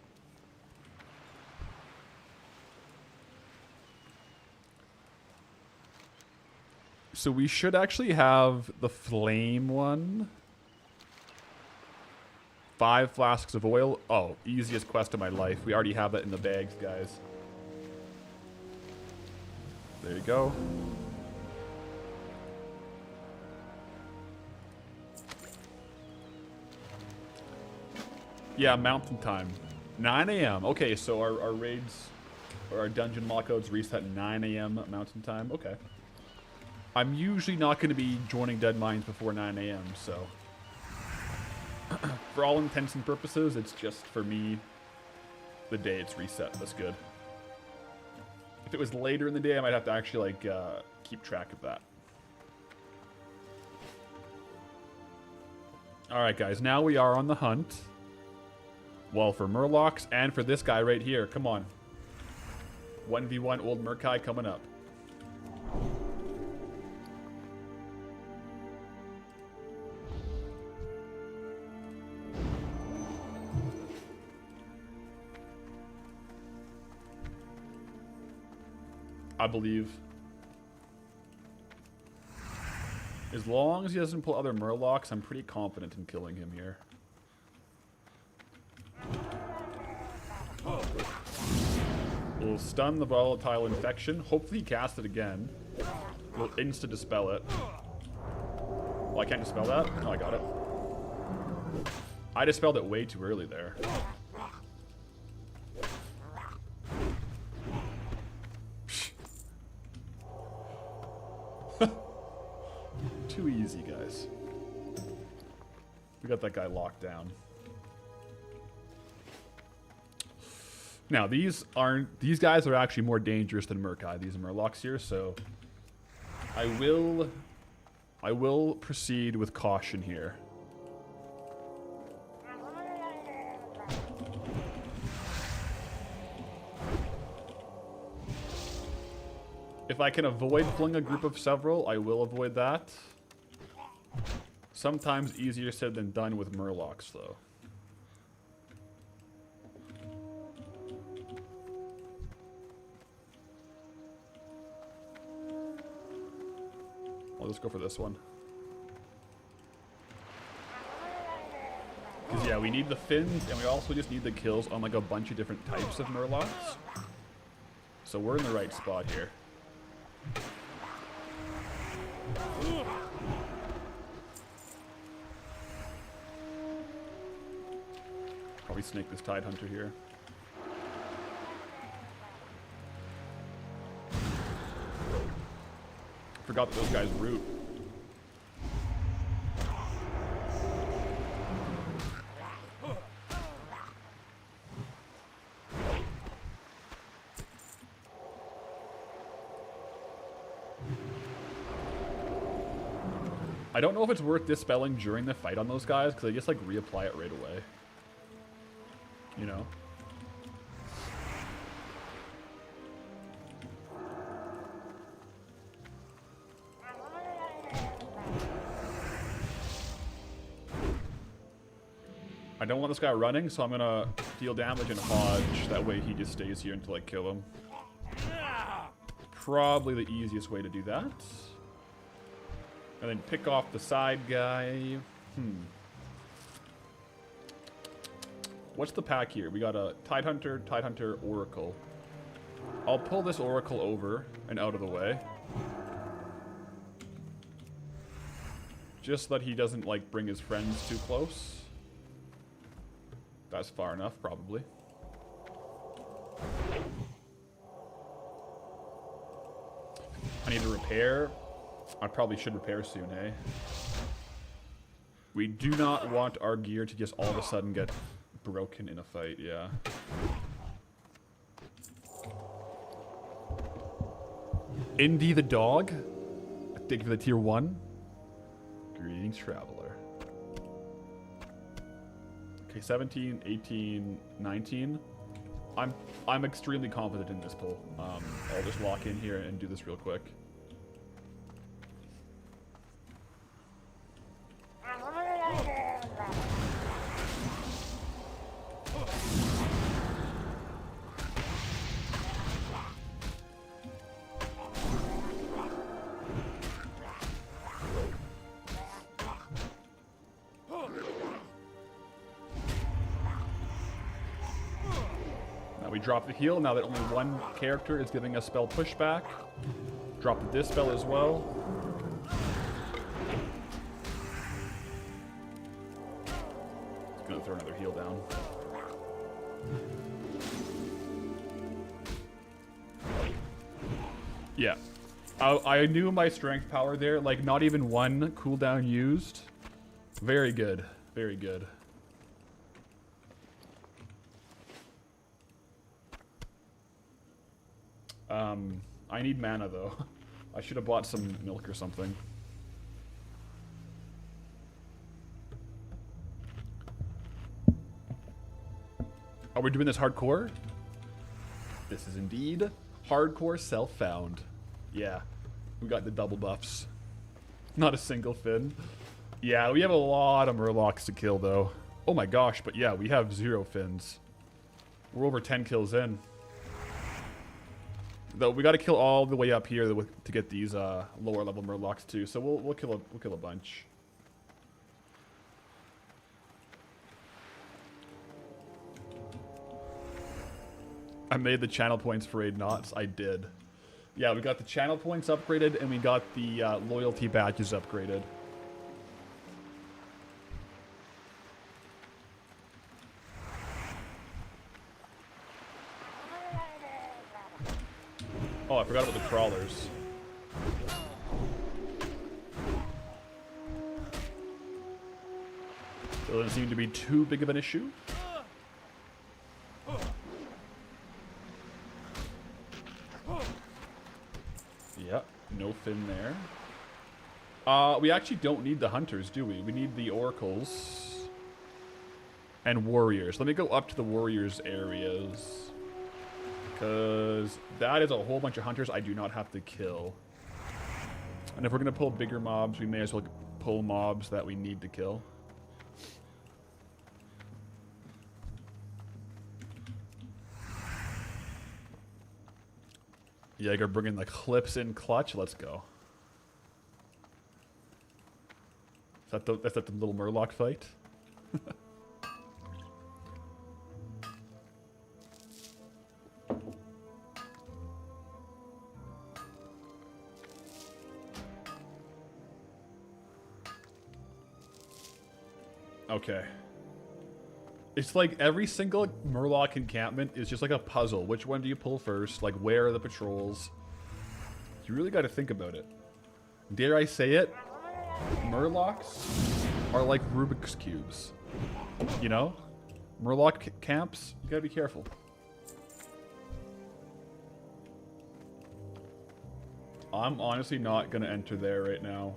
A: So we should actually have the flame one. 5 flasks of oil. Oh, easiest quest of my life. We already have that in the bags, guys. There you go. Yeah, mountain time. 9 a.m. Okay, so our raids, or our dungeon lockouts reset 9 a.m. mountain time. Okay. I'm usually not going to be joining Deadmines before 9 a.m., so... For all intents and purposes, it's just, for me, the day it's reset. That's good. If it was later in the day, I might have to actually, like, keep track of that. Alright, guys. Now we are on the hunt. Well, for Murlocs and for this guy right here. Come on. 1v1 old Murkai coming up. I believe. As long as he doesn't pull other Murlocs, I'm pretty confident in killing him here. We'll stun the volatile infection. Hopefully he casts it again. We'll insta-dispel it. Well, I can't dispel that? Oh, I got it. I dispelled it way too early there. Too easy, guys. We got that guy locked down. Now, these guys are actually more dangerous than Murkai, these Murlocs here, so I will proceed with caution here. If I can avoid pulling a group of several, I will avoid that. Sometimes easier said than done with Murlocs, though. I'll just go for this one. Because, yeah, we need the fins, and we also just need the kills on, like, a bunch of different types of Murlocs. So we're in the right spot here. Probably snake this Tide Hunter here. Forgot that those guys root. I don't know if it's worth dispelling during the fight on those guys, because I just like reapply it right away. You know? I don't want this guy running, so I'm gonna deal damage and hodge. That way he just stays here until I kill him. Probably the easiest way to do that. And then pick off the side guy. What's the pack here? We got a Tide Hunter, Oracle. I'll pull this Oracle over and out of the way. Just so that he doesn't, like, bring his friends too close. That's far enough, probably. I need to repair. I probably should repair soon, eh? We do not want our gear to just all of a sudden get broken in a fight, yeah. Indy the dog. Thank you for the tier 1. Greetings, traveler. Okay, 17, 18, 19. I'm extremely confident in this pull. I'll just lock in here and do this real quick. Drop the heal now that only one character is giving us spell pushback. Drop the dispel as well. Just gonna throw another heal down. Yeah. I knew my strength power there. Like, not even one cooldown used. Very good. Very good. I need mana, though. I should have bought some milk or something. Are we doing this hardcore? This is indeed hardcore self-found. Yeah, we got the double buffs. Not a single fin. Yeah, we have a lot of murlocs to kill though. Oh my gosh, but yeah, we have 0 fins. We're over 10 kills in. Though we got to kill all the way up here to get these lower level murlocs too. So we'll kill a bunch. I made the channel points for 8 knots. I did. Yeah, we got the channel points upgraded and we got the loyalty badges upgraded. Oh, I forgot about the crawlers. Doesn't seem to be too big of an issue. Yep, no fin there. We actually don't need the hunters, do we? We need the oracles and warriors. Let me go up to the warriors areas. Because that is a whole bunch of hunters I do not have to kill. And if we're going to pull bigger mobs, we may as well pull mobs that we need to kill. Jaeger bringing the clips in clutch. Let's go. Is that the little Murloc fight? Okay. It's like every single Murloc encampment is just like a puzzle. Which one do you pull first? Like, where are the patrols? You really got to think about it. Dare I say it? Murlocs are like Rubik's Cubes. You know? Murloc camps, you gotta be careful. I'm honestly not gonna enter there right now.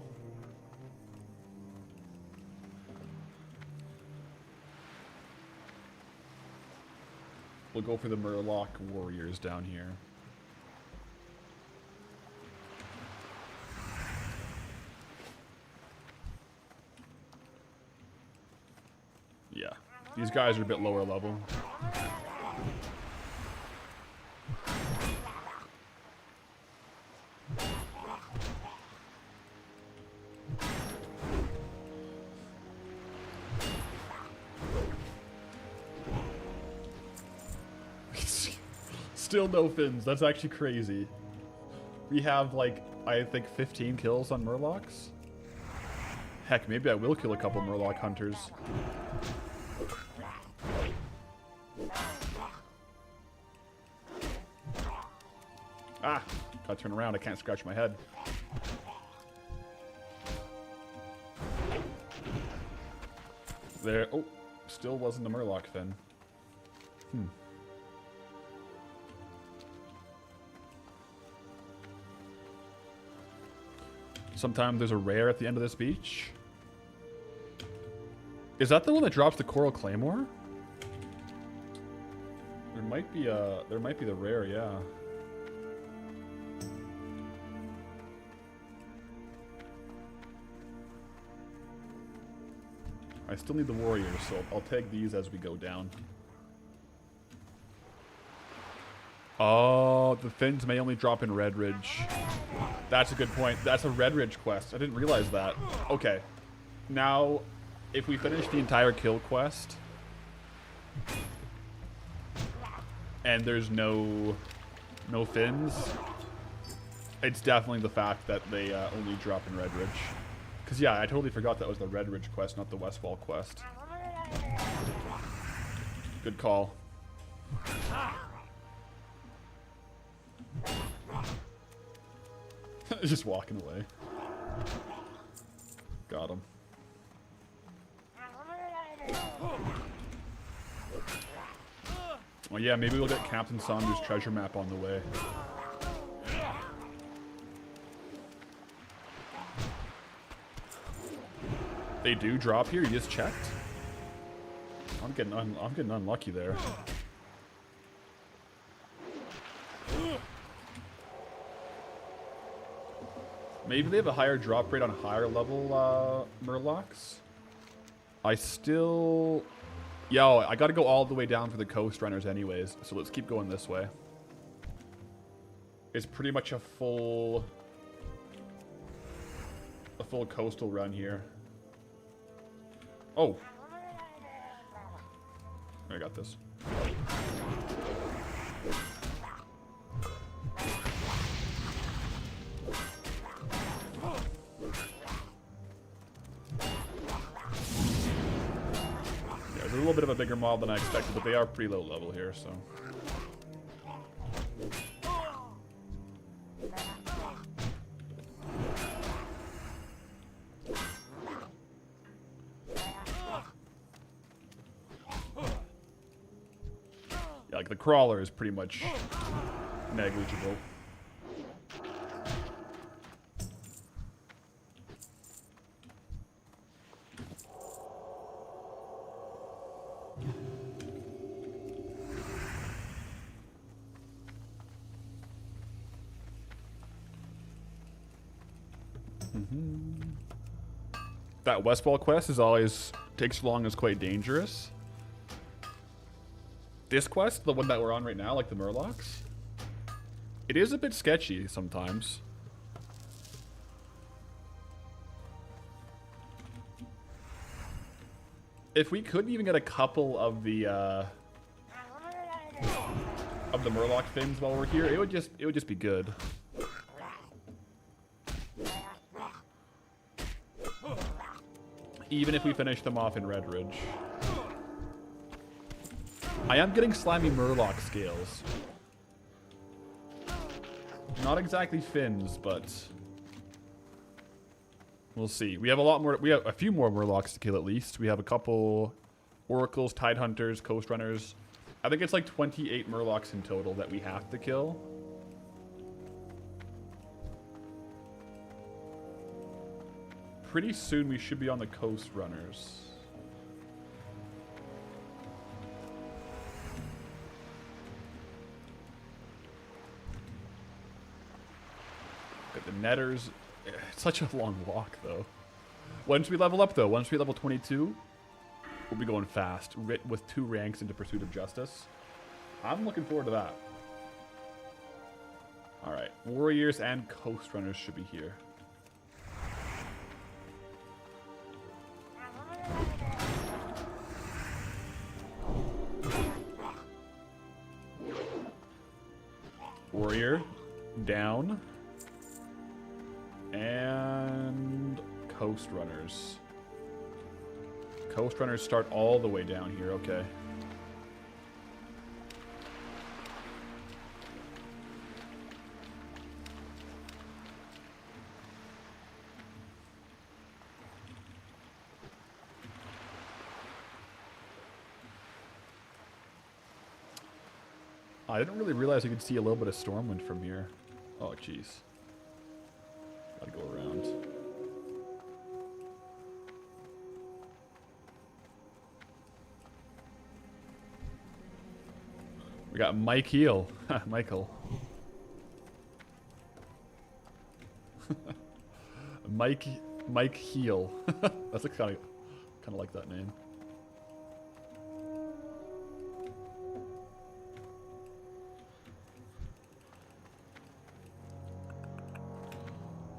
A: We'll go for the Murloc warriors down here. Yeah, these guys are a bit lower level. Still no fins. That's actually crazy. We have, like, I think 15 kills on Murlocs. Heck, maybe I will kill a couple Murloc hunters. Ah! Gotta turn around. I can't scratch my head. There. Oh, still wasn't a Murloc fin. Sometimes there's a rare at the end of this beach. Is that the one that drops the Coral Claymore? There might be the rare, yeah. I still need the warriors, so I'll take these as we go down. Oh, the fins may only drop in Redridge. That's a good point. That's a Redridge quest. I didn't realize that. Okay. Now, if we finish the entire kill quest, and there's no fins, it's definitely the fact that they only drop in Redridge. Because, yeah, I totally forgot that was the Redridge quest, not the Westfall quest. Good call. Just walking away. Got him. Well, yeah, maybe we'll get Captain Saunders' treasure map on the way. They do drop here? You just checked? I'm getting unlucky there. Maybe they have a higher drop rate on higher level Murlocs. I still... Yo, I gotta go all the way down for the coast runners anyways, so let's keep going this way. It's pretty much a full coastal run here. Oh. I got this. It's a little bit of a bigger mob than I expected, but they are pretty low level here, so. Yeah, like the crawler is pretty much negligible. That Westwall quest is always takes long, is quite dangerous. This quest, the one that we're on right now, like the Murlocs, it is a bit sketchy sometimes. If we could even get a couple of the Murloc things while we're here, it would just be good. Even if we finish them off in Redridge. I am getting slimy Murloc scales. Not exactly fins, but we'll see. We have a lot more. We have a few more Murlocs to kill at least. We have a couple Oracles, Tide Hunters, Coast Runners. I think it's like 28 Murlocs in total that we have to kill. Pretty soon we should be on the Coast Runners. Got the Netters. It's such a long walk though. Once we level up though, once we level 22, we'll be going fast with 2 ranks into Pursuit of Justice. I'm looking forward to that. Alright, Warriors and Coast Runners should be here. Warrior, down, and Coast Runners. Coast Runners start all the way down here, okay. I didn't really realize you could see a little bit of Stormwind from here. Oh, jeez. Gotta go around. We got Mike Heel. Michael. Mike Heel. That's kind of like that name.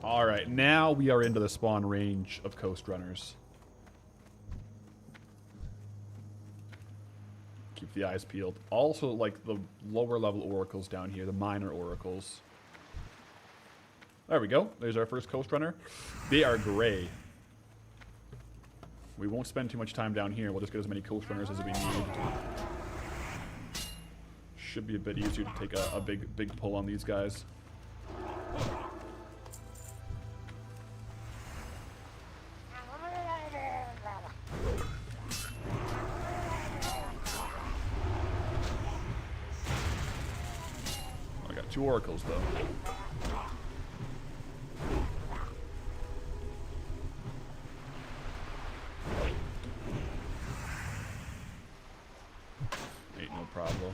A: Alright, now we are into the spawn range of Coast Runners. Keep the eyes peeled. Also, like, the lower level oracles down here, the minor oracles. There we go. There's our first Coast Runner. They are gray. We won't spend too much time down here. We'll just get as many Coast Runners as we need. Should be a bit easier to take a big pull on these guys. I got 2 oracles though. Ain't no problem.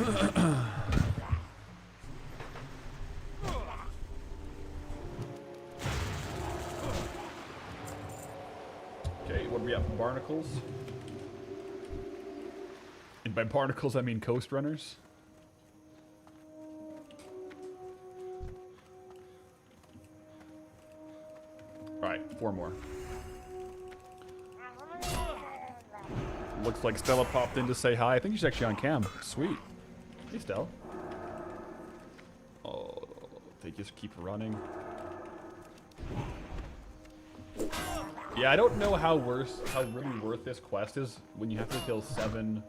A: Okay, what do we have for barnacles? And by barnacles, I mean coast runners. Alright, 4 more. Looks like Stella popped in to say hi. I think she's actually on cam. Sweet. Hey, Stella. Oh, they just keep running. Yeah, I don't know how really worth this quest is when you have to kill 7,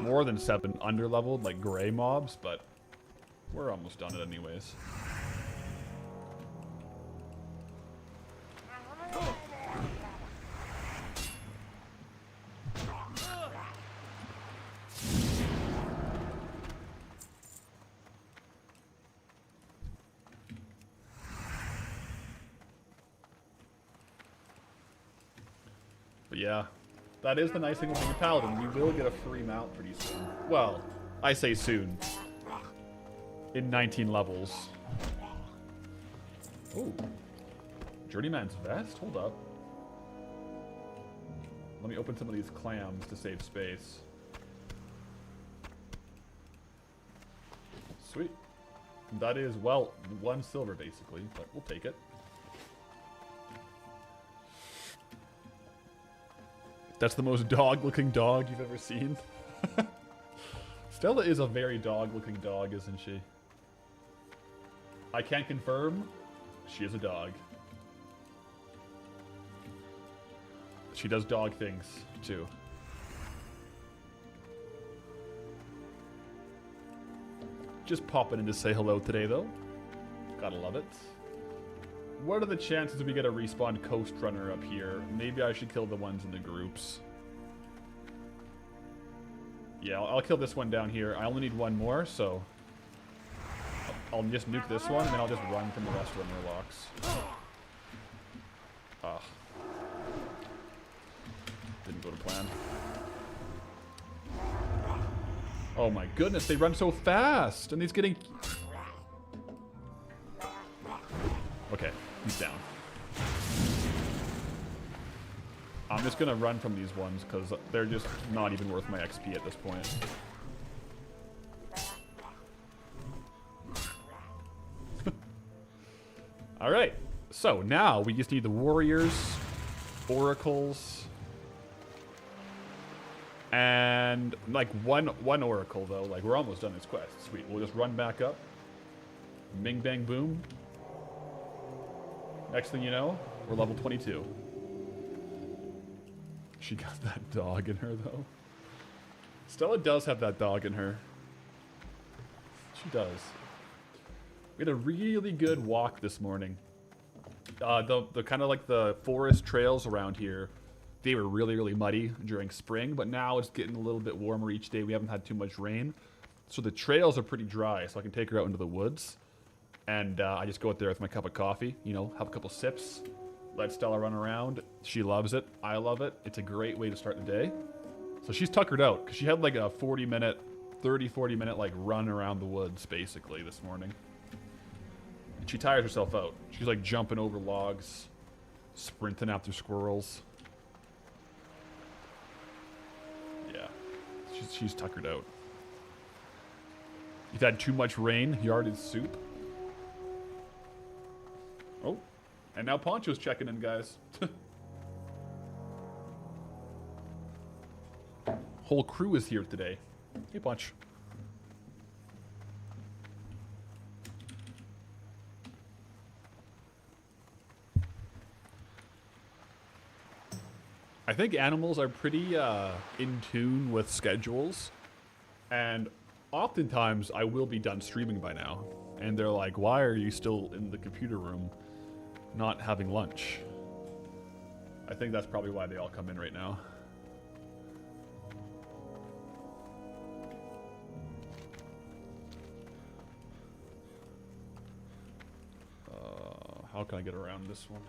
A: more than 7 underleveled, like gray mobs, but we're almost done it anyways. But yeah, that is the nice thing with being a Paladin. You will get a free mount pretty soon. Well, I say soon. In 19 levels. Oh. Journeyman's Vest? Hold up. Let me open some of these clams to save space. Sweet. That is, well, 1 silver basically, but we'll take it. That's the most dog-looking dog you've ever seen. Stella is a very dog-looking dog, isn't she? I can't confirm. She is a dog. She does dog things, too. Just popping in to say hello today, though. Gotta love it. What are the chances we get a respawn coast runner up here? Maybe I should kill the ones in the groups. Yeah, I'll kill this one down here. I only need 1 more, so I'll just nuke this one, and then I'll just run from the rest of the murlocs. Ugh. Didn't go to plan. Oh my goodness, they run so fast! And he's getting... Okay, he's down. I'm just gonna run from these ones because they're just not even worth my XP at this point. Alright, so now we just need the warriors, oracles, and like one oracle though. Like we're almost done this quest. Sweet, we'll just run back up. Bing bang boom. Next thing you know, we're level 22. She got that dog in her, though. Stella does have that dog in her. She does. We had a really good walk this morning. The kind of like the forest trails around here, they were really, really muddy during spring, but now it's getting a little bit warmer each day. We haven't had too much rain. So the trails are pretty dry, so I can take her out into the woods. And I just go out there with my cup of coffee, you know, have a couple sips, let Stella run around. She loves it. I love it. It's a great way to start the day. So she's tuckered out because she had like a 40 minute like run around the woods basically this morning. And she tires herself out. She's like jumping over logs, sprinting after squirrels. Yeah, she's tuckered out. You've had too much rain, yard is soup. Oh, and now Poncho's checking in, guys. Whole crew is here today. Hey, Ponch. I think animals are pretty in tune with schedules, and oftentimes I will be done streaming by now, and they're like, why are you still in the computer room not having lunch? I think that's probably why they all come in right now. How can I get around this one?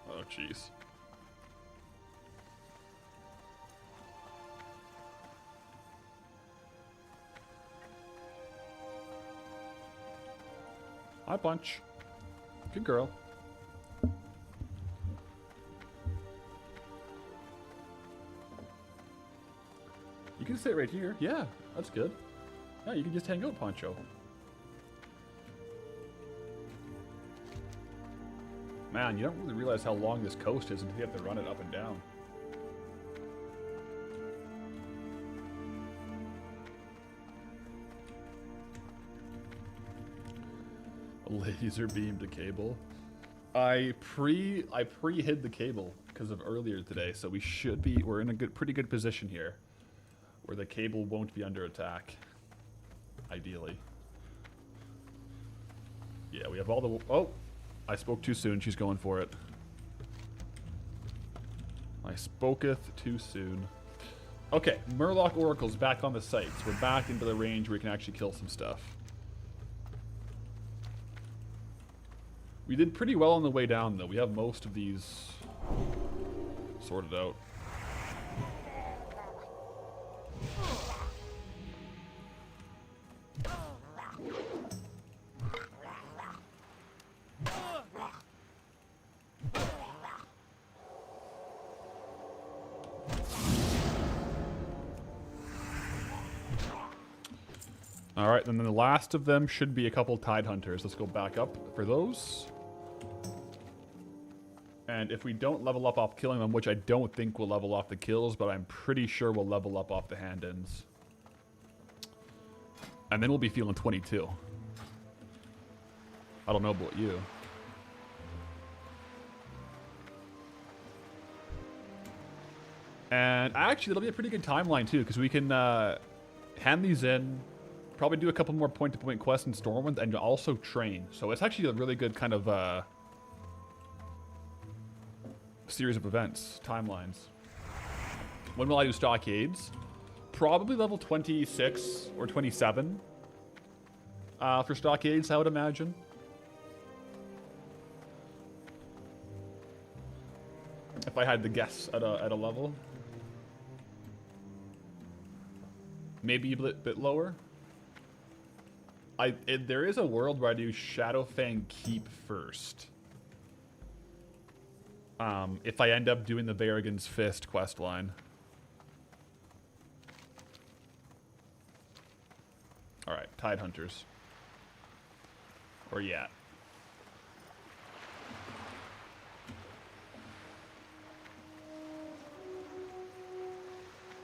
A: Oh, jeez. Hi, Punch. Good girl. You can sit right here. Yeah, that's good. Yeah, you can just hang out, Poncho. Man, you don't really realize how long this coast is until you have to run it up and down. A laser beam to cable. I pre-hid the cable because of earlier today, so we're in a pretty good position here, where the cable won't be under attack. Ideally. Yeah, we have all the... Oh! I spoke too soon. She's going for it. I spoketh too soon. Okay, Murloc Oracle's back on the sites. We're back into the range where we can actually kill some stuff. We did pretty well on the way down, though. We have most of these sorted out. Alright, and then the last of them should be a couple Tidehunters. Let's go back up for those. And if we don't level up off killing them, which I don't think will level off the kills, but I'm pretty sure we'll level up off the hand-ins. And then we'll be feeling 22. I don't know about you. And actually, it'll be a pretty good timeline, too, because we can hand these in, probably do a couple more point-to-point quests in Stormwind, and also train. So it's actually a really good kind of series of events, timelines. When will I do Stockades? Probably level 26 or 27 for Stockades, I would imagine. If I had to guess at a level. Maybe a bit lower. There is a world where I do Shadowfang Keep first. If I end up doing the Varigan's Fist questline. Alright, Tidehunters. Or Yat.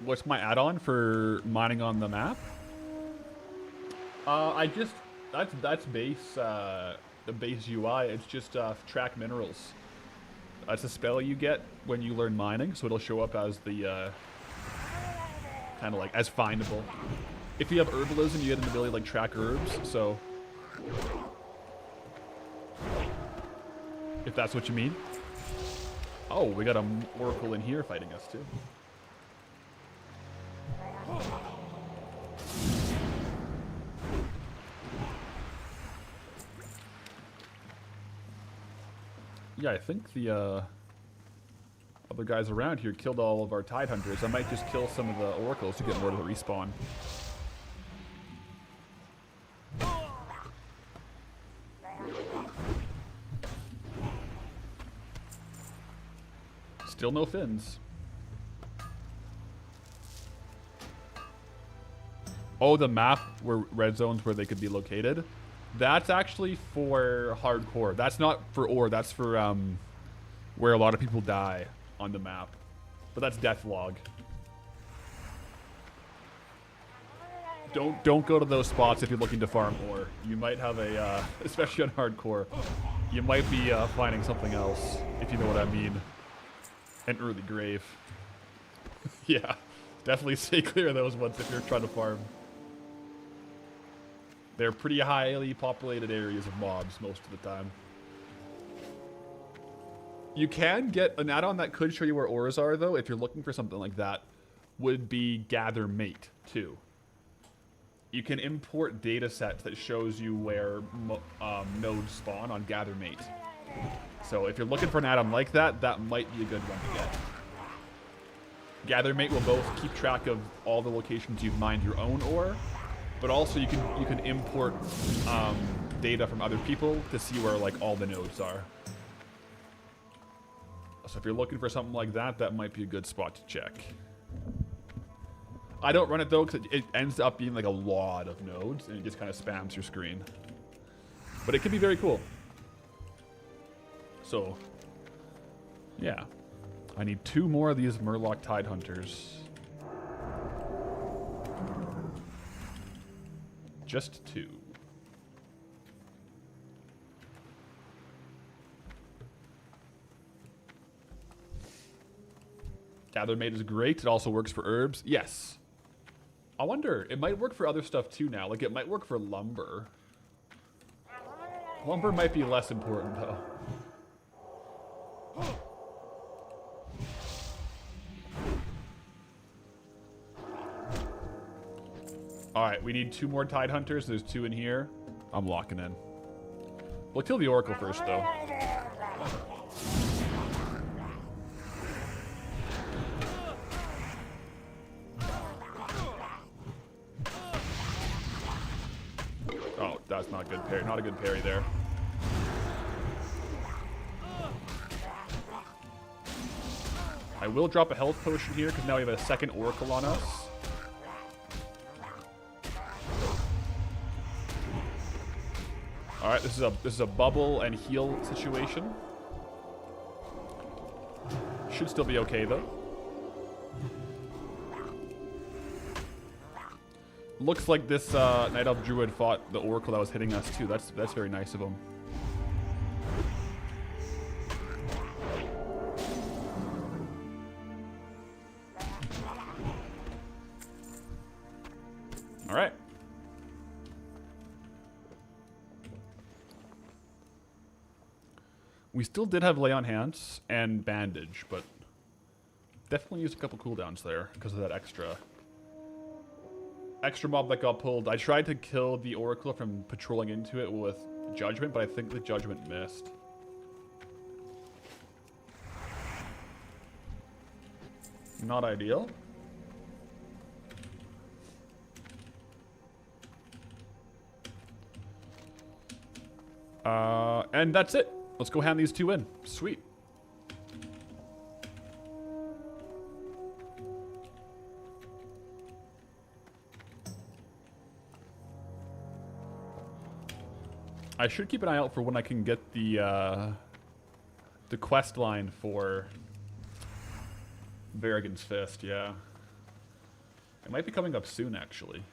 A: What's my add-on for mining on the map? That's base, the base UI. It's just track minerals. That's a spell you get when you learn mining, so it'll show up as the kind of like as findable. If you have herbalism, you get an ability to like track herbs. So if that's what you mean. Oh, we got a oracle in here fighting us too. Yeah, I think the other guys around here killed all of our Tidehunters. I might just kill some of the oracles to get more to the respawn. Still no fins. Oh, the map where red zones where they could be located. That's actually for hardcore. That's not for ore. That's for where a lot of people die on the map. But that's death log. Don't go to those spots if you're looking to farm ore. You might have a, especially on hardcore, you might be finding something else, if you know what I mean. An early grave. Yeah, definitely stay clear of those ones if you're trying to farm. They're pretty highly populated areas of mobs most of the time. You can get an add-on that could show you where ores are, though, if you're looking for something like that, would be Gather Mate, too. You can import data sets that shows you where nodes spawn on Gather Mate. So if you're looking for an add-on like that, that might be a good one to get. Gather Mate will both keep track of all the locations you've mined your own ore, but also you can import data from other people to see where like all the nodes are. So if you're looking for something like that, that might be a good spot to check. I don't run it though because it ends up being like a lot of nodes and it just kind of spams your screen. But it can be very cool. So, yeah. I need 2 more of these Murloc Tide Hunters. Just 2. Gather Mate is great. It also works for herbs. Yes. I wonder, it might work for other stuff too now. Like, it might work for lumber. Lumber might be less important, though. Alright, we need 2 more Tide Hunters. There's 2 in here. I'm locking in. We'll kill the Oracle first, though. Oh, that's not good parry. Not a good parry there. I will drop a health potion here because now we have a second Oracle on us. All right, this is a bubble and heal situation. Should still be okay though. Looks like this Night Elf Druid fought the Oracle that was hitting us too. That's very nice of him. All right. We still did have Lay on Hands and Bandage, but definitely used a couple cooldowns there because of that extra mob that got pulled. I tried to kill the Oracle from patrolling into it with Judgment, but I think the Judgment missed. Not ideal. And that's it. Let's go hand these 2 in. Sweet. I should keep an eye out for when I can get the quest line for Varrigan's Fist, yeah. It might be coming up soon, actually.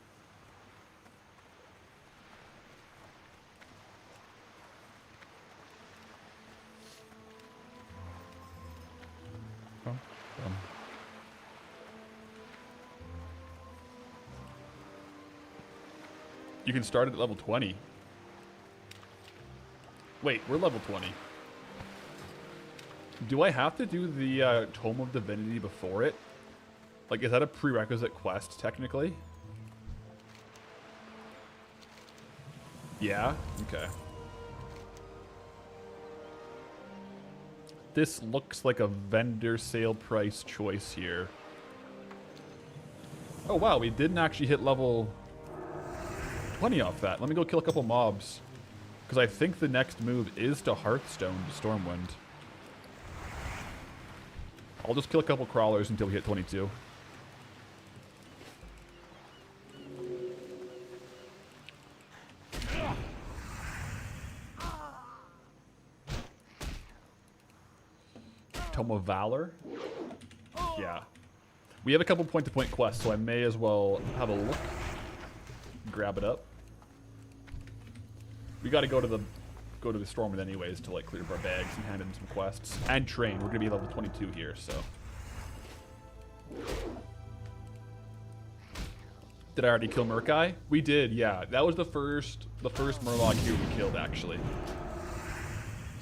A: You can start at level 20. Wait, we're level 20. Do I have to do the Tome of Divinity before it? Like, is that a prerequisite quest, technically? Yeah? Okay. This looks like a vendor sale price choice here. Oh wow, we didn't actually hit level 20 off that. Let me go kill a couple mobs. Because I think the next move is to Hearthstone to Stormwind. I'll just kill a couple crawlers until we hit 22. Tome of Valor? Yeah. We have a couple point-to-point quests, so I may as well have a look. Grab it up. We gotta go to the Stormwind anyways to like clear up our bags and hand in some quests. And train. We're gonna be level 22 here, so. Did I already kill Murkai? We did, yeah. That was the first Murloc here we killed, actually.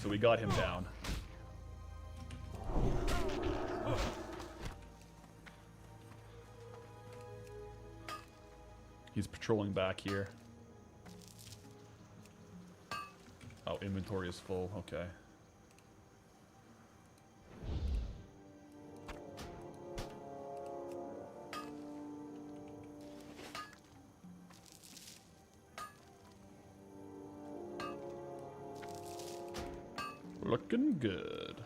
A: So we got him down. He's patrolling back here. Oh, inventory is full. Okay. Looking good.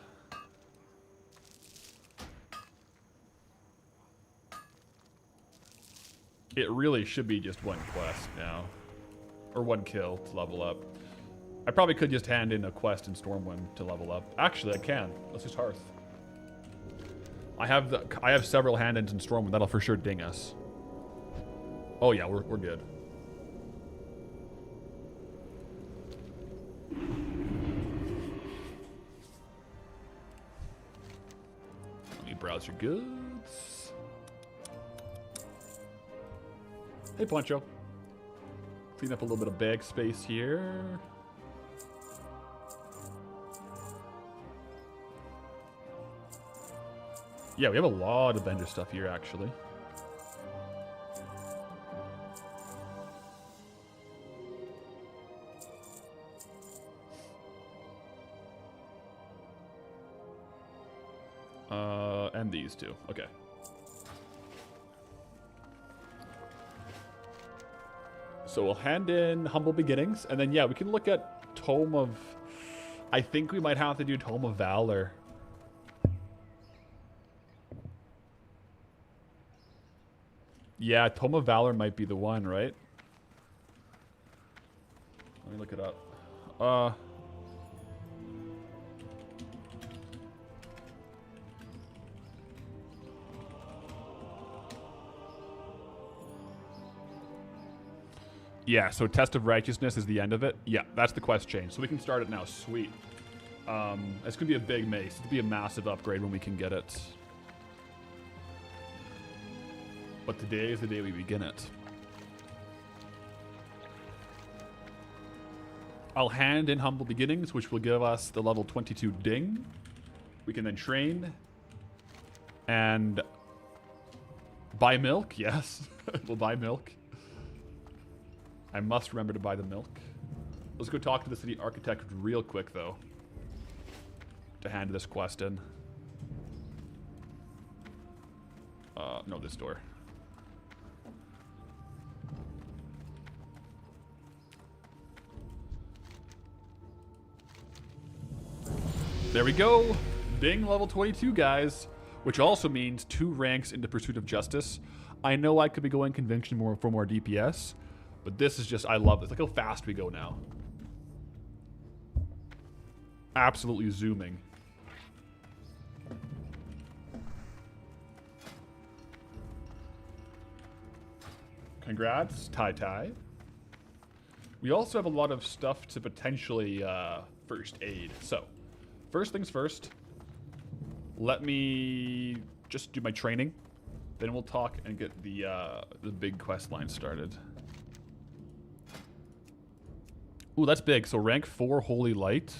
A: It really should be just one quest now. Or one kill to level up. I probably could just hand in a quest in Stormwind to level up. Actually, I can. Let's just Hearth. I have several hand-ins in Stormwind. That'll for sure ding us. Oh yeah, we're good. Let me browse your goods. Hey, Poncho. Clean up a little bit of bag space here. Yeah, we have a lot of vendor stuff here, actually. And these two. Okay. So we'll hand in Humble Beginnings, and then, yeah, we can look at Tome of... I think we might have to do Tome of Valor. Yeah, Tome of Valor might be the one, right? Let me look it up. Yeah, so Test of Righteousness is the end of it. Yeah, that's the quest change. So we can start it now. Sweet. It's going to be a big mace. It'll be a massive upgrade when we can get it. But today is the day we begin it. I'll hand in Humble Beginnings, which will give us the level 22 ding. We can then train and buy milk. Yes, we'll buy milk. I must remember to buy the milk. Let's go talk to the city architect real quick, though, to hand this quest in. No, this door. There we go. Ding, level 22, guys. Which also means 2 ranks into Pursuit of Justice. I know I could be going Conviction for more DPS, but this is just, I love this. Look how fast we go now. Absolutely zooming. Congrats, Tai. We also have a lot of stuff to potentially first aid. So, first things first, let me just do my training. Then we'll talk and get the big quest line started. Ooh, that's big. So rank 4 Holy Light.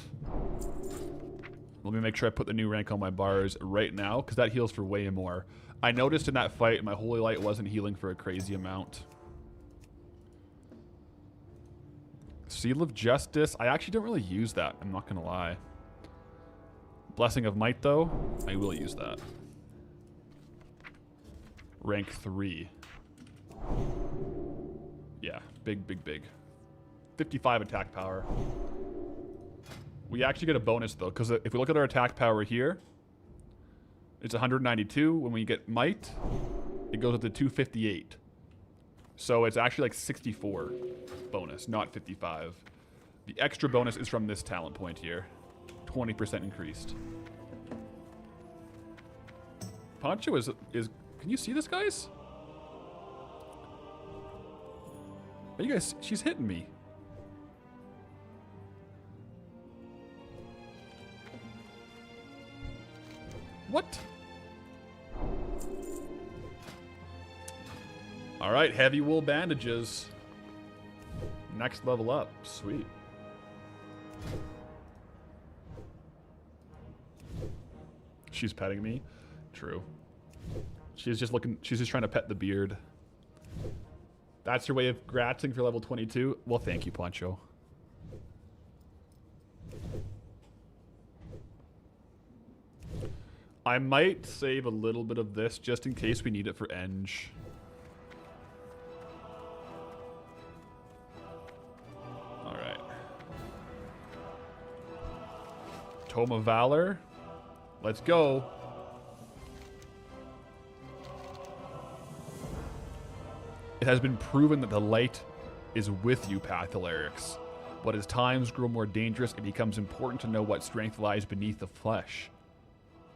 A: Let me make sure I put the new rank on my bars right now, because that heals for way more. I noticed in that fight my Holy Light wasn't healing for a crazy amount. Seal of Justice. I actually don't really use that. I'm not going to lie. Blessing of Might, though. I will use that. Rank 3. Yeah, big. 55 attack power. We actually get a bonus, though, because if we look at our attack power here, it's 192. When we get Might, it goes up to 258. So it's actually like 64 bonus, not 55. The extra bonus is from this talent point here. 20% increased. Poncho is... Can you see this, guys? Are you guys... She's hitting me. What? Alright, heavy wool bandages. Next level up. Sweet. She's petting me. True. She's just trying to pet the beard. That's her way of gratzing for level 22. Well, thank you, Poncho. I might save a little bit of this just in case we need it for Eng. Alright. Tome of Valor. Let's go. It has been proven that the light is with you, Patholerics. But as times grow more dangerous, it becomes important to know what strength lies beneath the flesh.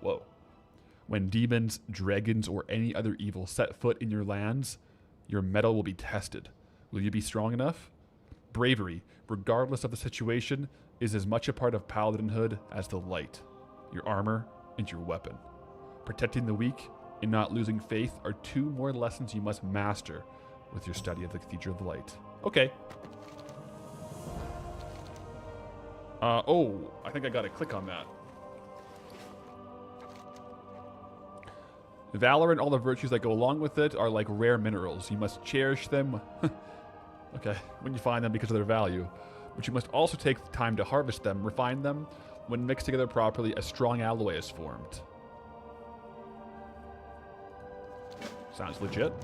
A: Whoa. When demons, dragons, or any other evil set foot in your lands, your mettle will be tested. Will you be strong enough? Bravery, regardless of the situation, is as much a part of Paladinhood as the light, your armor, and your weapon. Protecting the weak and not losing faith are 2 more lessons you must master with your study of the Cathedral of the Light. Okay. Oh, I think I gotta click on that. Valor and all the virtues that go along with it are like rare minerals. You must cherish them, okay, when you find them because of their value. But you must also take the time to harvest them, refine them. When mixed together properly, a strong alloy is formed. Sounds legit.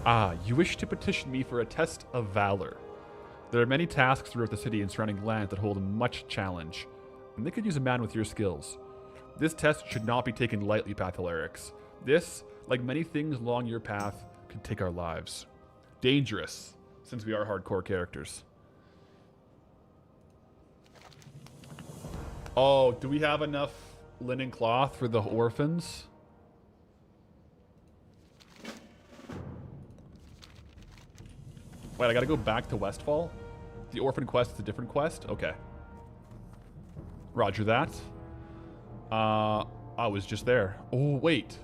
A: Ah, you wish to petition me for a test of valor. There are many tasks throughout the city and surrounding lands that hold much challenge, and they could use a man with your skills. This test should not be taken lightly, Patholerics. This, like many things along your path, could take our lives. Dangerous, since we are hardcore characters. Oh, do we have enough linen cloth for the orphans? Wait, I gotta go back to Westfall? The orphan quest is a different quest? Okay. Roger that. I was just there. Oh, wait.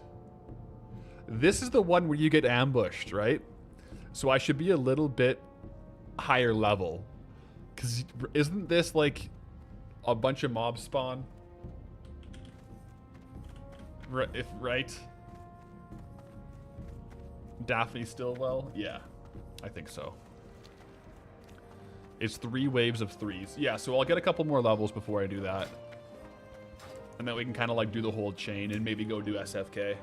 A: This is the one where you get ambushed, right? So I should be a little bit higher level. Because isn't this like a bunch of mobs spawn? Right? Daphne Stillwell? Yeah, I think so. It's 3 waves of 3s. Yeah, so I'll get a couple more levels before I do that. And then we can kind of like do the whole chain and maybe go do SFK.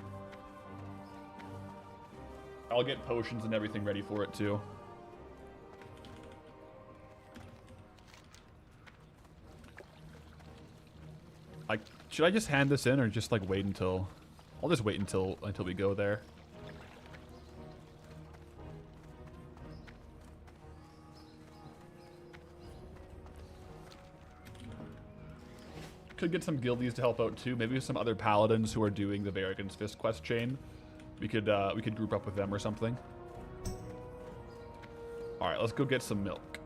A: I'll get potions and everything ready for it too. Should I just hand this in or just like wait until... I'll just wait until we go there. Could get some guildies to help out too. Maybe some other paladins who are doing the Varrigan's Fist quest chain. We could group up with them or something. All right, let's go get some milk.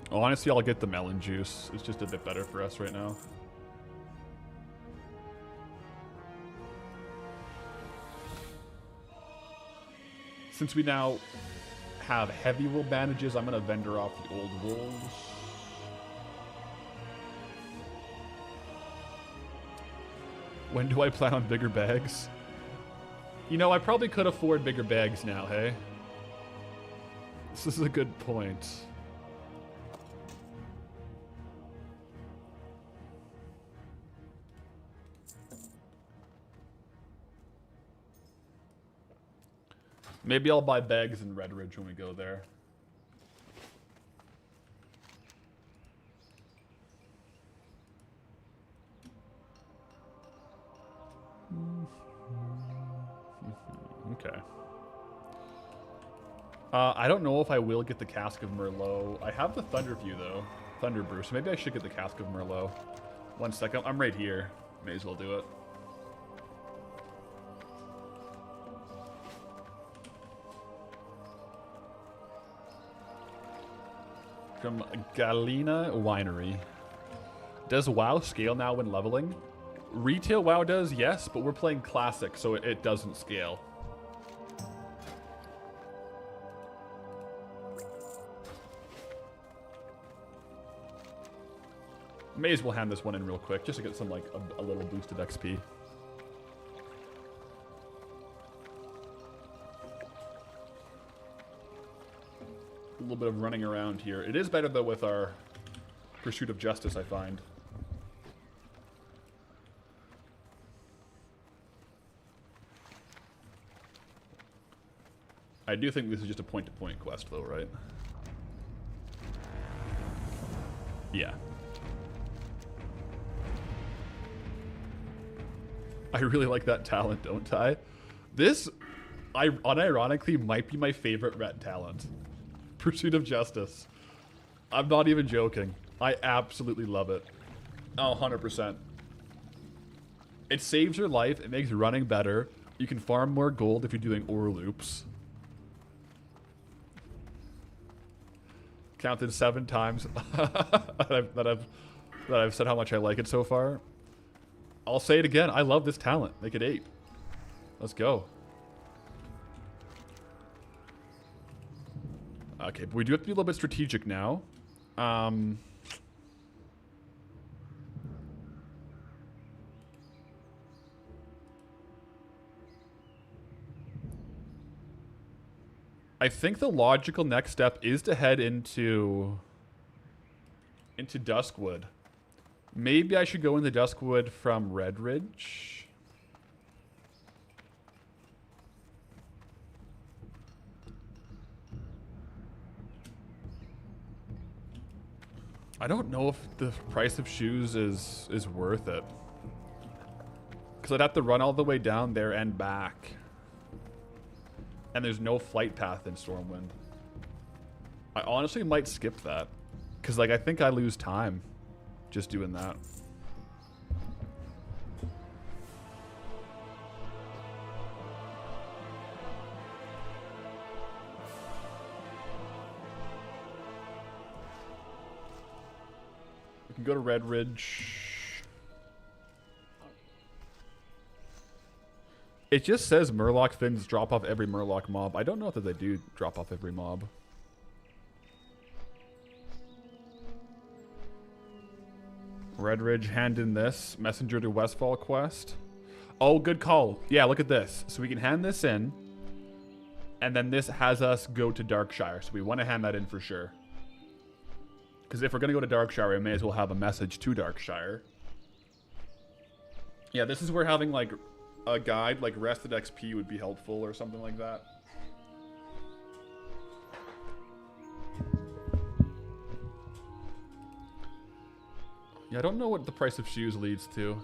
A: Honestly, I'll get the melon juice. It's just a bit better for us right now. Since we now have heavy wool bandages, I'm going to vendor off the old wools. When do I plan on bigger bags? You know, I probably could afford bigger bags now, hey? This is a good point. Maybe I'll buy bags in Redridge when we go there. Okay. I don't know if I will get the Cask of Merlot. I have the Thunderview though. Thunder Brew, so maybe I should get the Cask of Merlot. 1 second. I'm right here. May as well do it. From Galena Winery. Does WoW scale now when leveling? Retail WoW does, yes, but we're playing Classic, so it doesn't scale. May as well hand this one in real quick, just to get some, like, a little boosted XP. A little bit of running around here. It is better though with our pursuit of justice, I find. I do think this is just a point-to-point quest, though, right? Yeah. I really like that talent, don't I? This, unironically, might be my favorite ret talent. Pursuit of Justice. I'm not even joking. I absolutely love it. Oh, 100%. It saves your life. It makes running better. You can farm more gold if you're doing ore loops. Counted 7 times that I've said how much I like it so far. I'll say it again. I love this talent. Make it 8. Let's go. Okay, but we do have to be a little bit strategic now. I think the logical next step is to head into Duskwood. Maybe I should go into Duskwood from Redridge. I don't know if the price of shoes is worth it. Because I'd have to run all the way down there and back. And there's no flight path in Stormwind. I honestly might skip that. Because, like, I think I lose time just doing that. We can go to Redridge. It just says Murloc fins drop off every Murloc mob. I don't know that they do drop off every mob. Redridge, hand in this. Messenger to Westfall quest. Oh, good call. Yeah, look at this. So we can hand this in. And then this has us go to Darkshire. So we want to hand that in for sure. Because if we're going to go to Darkshire, we may as well have a message to Darkshire. Yeah, this is where having, like, a guide like Rested XP would be helpful or something like that. Yeah, I don't know what the price of shoes leads to.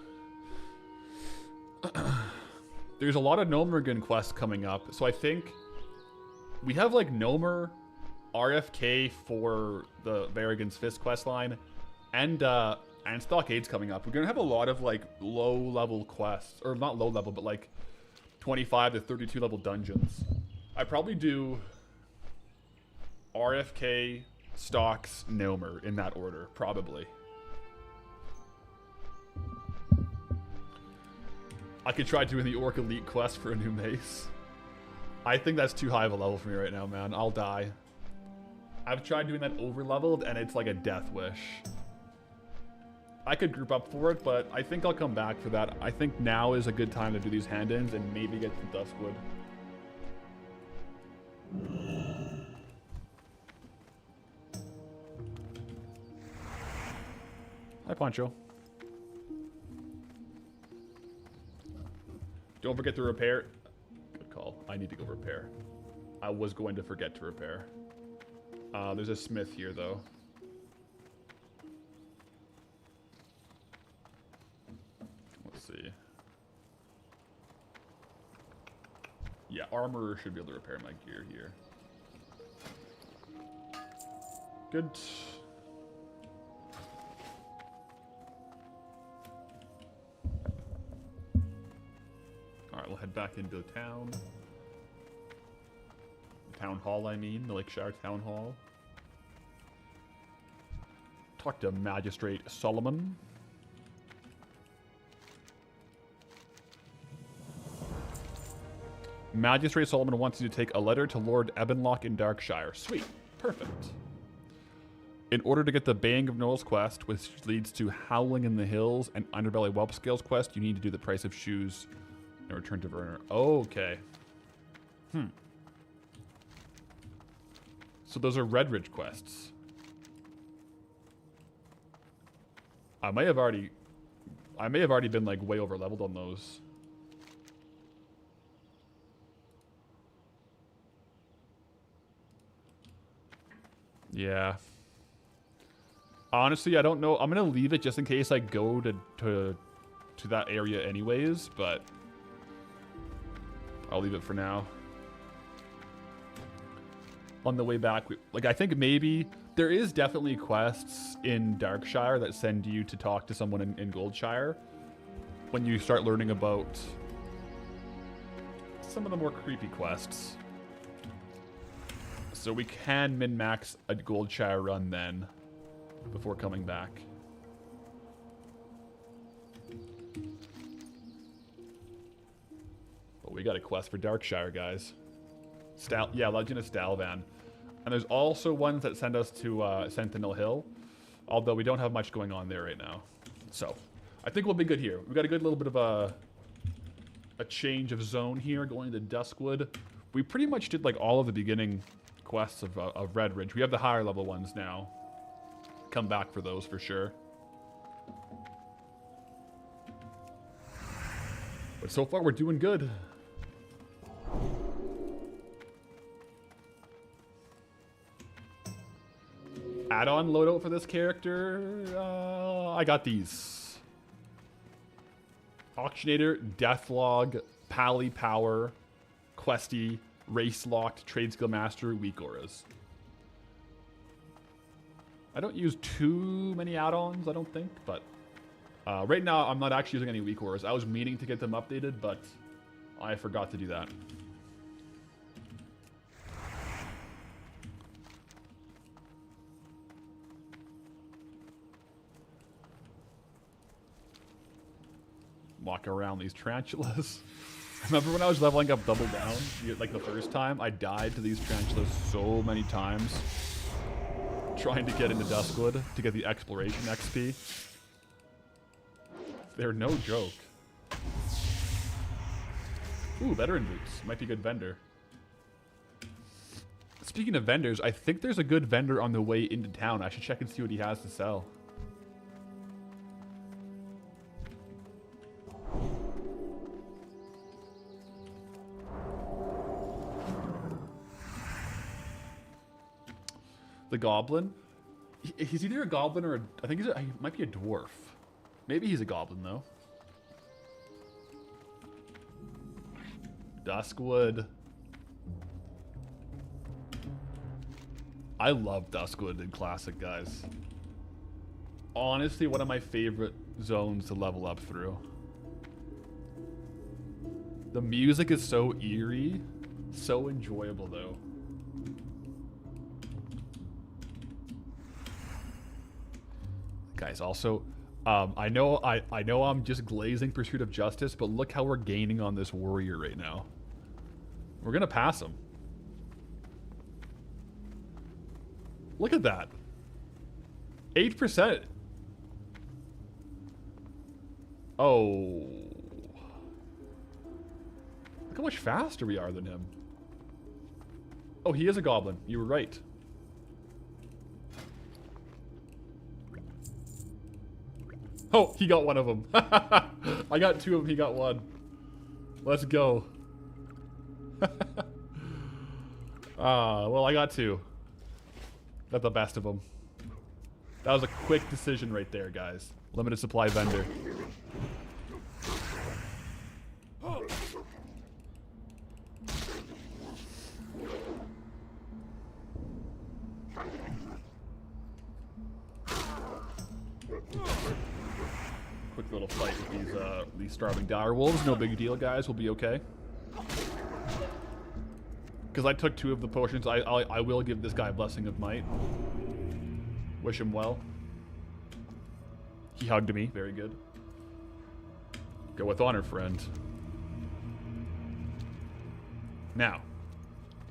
A: There's a lot of Nomergan quests coming up, so I think we have like Nomer, RFK for the Varigan's Fist quest line, and Stockade's coming up. We're gonna have a lot of like low-level quests, or not low-level, but like 25 to 32 level dungeons. I probably do RFK, Stocks, Nomer in that order, probably. I could try doing the Orc Elite quest for a new mace. I think that's too high of a level for me right now, man. I'll die. I've tried doing that over-leveled, and it's like a death wish. I could group up for it, but I think I'll come back for that. I think now is a good time to do these hand-ins and maybe get to Duskwood. Hi, Poncho. Don't forget to repair. Good call. I need to go repair. I was going to forget to repair. There's a smith here, though. Let's see. Yeah, armorer should be able to repair my gear here. Good. Alright, we'll head back into town. Town Hall, I mean. The Lakeshire Town Hall. Talk to Magistrate Solomon. Magistrate Solomon wants you to take a letter to Lord Ebenlock in Darkshire. Sweet. Perfect. In order to get the Baying of Knolls quest, which leads to Howling in the Hills and Underbelly Whelp Scales quest, you need to do the Price of Shoes and return to Verner. Okay. So those are Redridge quests. I may have already been like way over leveled on those. Yeah. Honestly, I don't know. I'm gonna leave it just in case I go to that area anyways, but I'll leave it for now. On the way back, like I think maybe there is definitely quests in Darkshire that send you to talk to someone in Goldshire when you start learning about some of the more creepy quests. So we can min-max a Goldshire run then before coming back. But we got a quest for Darkshire, guys. Yeah, Legend of Stalvan. And there's also ones that send us to Sentinel Hill, although we don't have much going on there right now. So I think we'll be good here. We've got a good little bit of a change of zone here going to Duskwood. We pretty much did like all of the beginning quests of Redridge. We have the higher level ones now. Come back for those for sure. But so far we're doing good. Add-on loadout for this character, I got these. Auctionator, Deathlog, Pally Power, Questy, Race Locked, Trade Skill Master, Weak Auras. I don't use too many add-ons, I don't think, but right now I'm not actually using any Weak Auras. I was meaning to get them updated, but I forgot to do that. Walk around these tarantulas. Remember when I was leveling up Double Down, like the first time? I died to these tarantulas so many times trying to get into Duskwood to get the exploration XP. They're no joke. Ooh, veteran boots. Might be a good vendor. Speaking of vendors, I think there's a good vendor on the way into town. I should check and see what he has to sell. The goblin? He's either a goblin or I think he might be a dwarf. Maybe he's a goblin though. Duskwood. I love Duskwood in Classic, guys. Honestly, one of my favorite zones to level up through. The music is so eerie, so enjoyable though. Guys, also, I know I'm just glazing Pursuit of Justice, but look how we're gaining on this warrior right now. We're gonna pass him. Look at that. 8%. Oh. Look how much faster we are than him. Oh, he is a goblin. You were right. Oh, he got one of them. I got two of them, he got one. Let's go. Well, I got two. Got the best of them. That was a quick decision right there, guys. Limited supply vendor. Quick little fight with these starving dire wolves. No big deal, guys. We'll be okay. Because I took two of the potions, I will give this guy a Blessing of Might. Wish him well. He hugged me. Very good. Go with honor, friend. Now,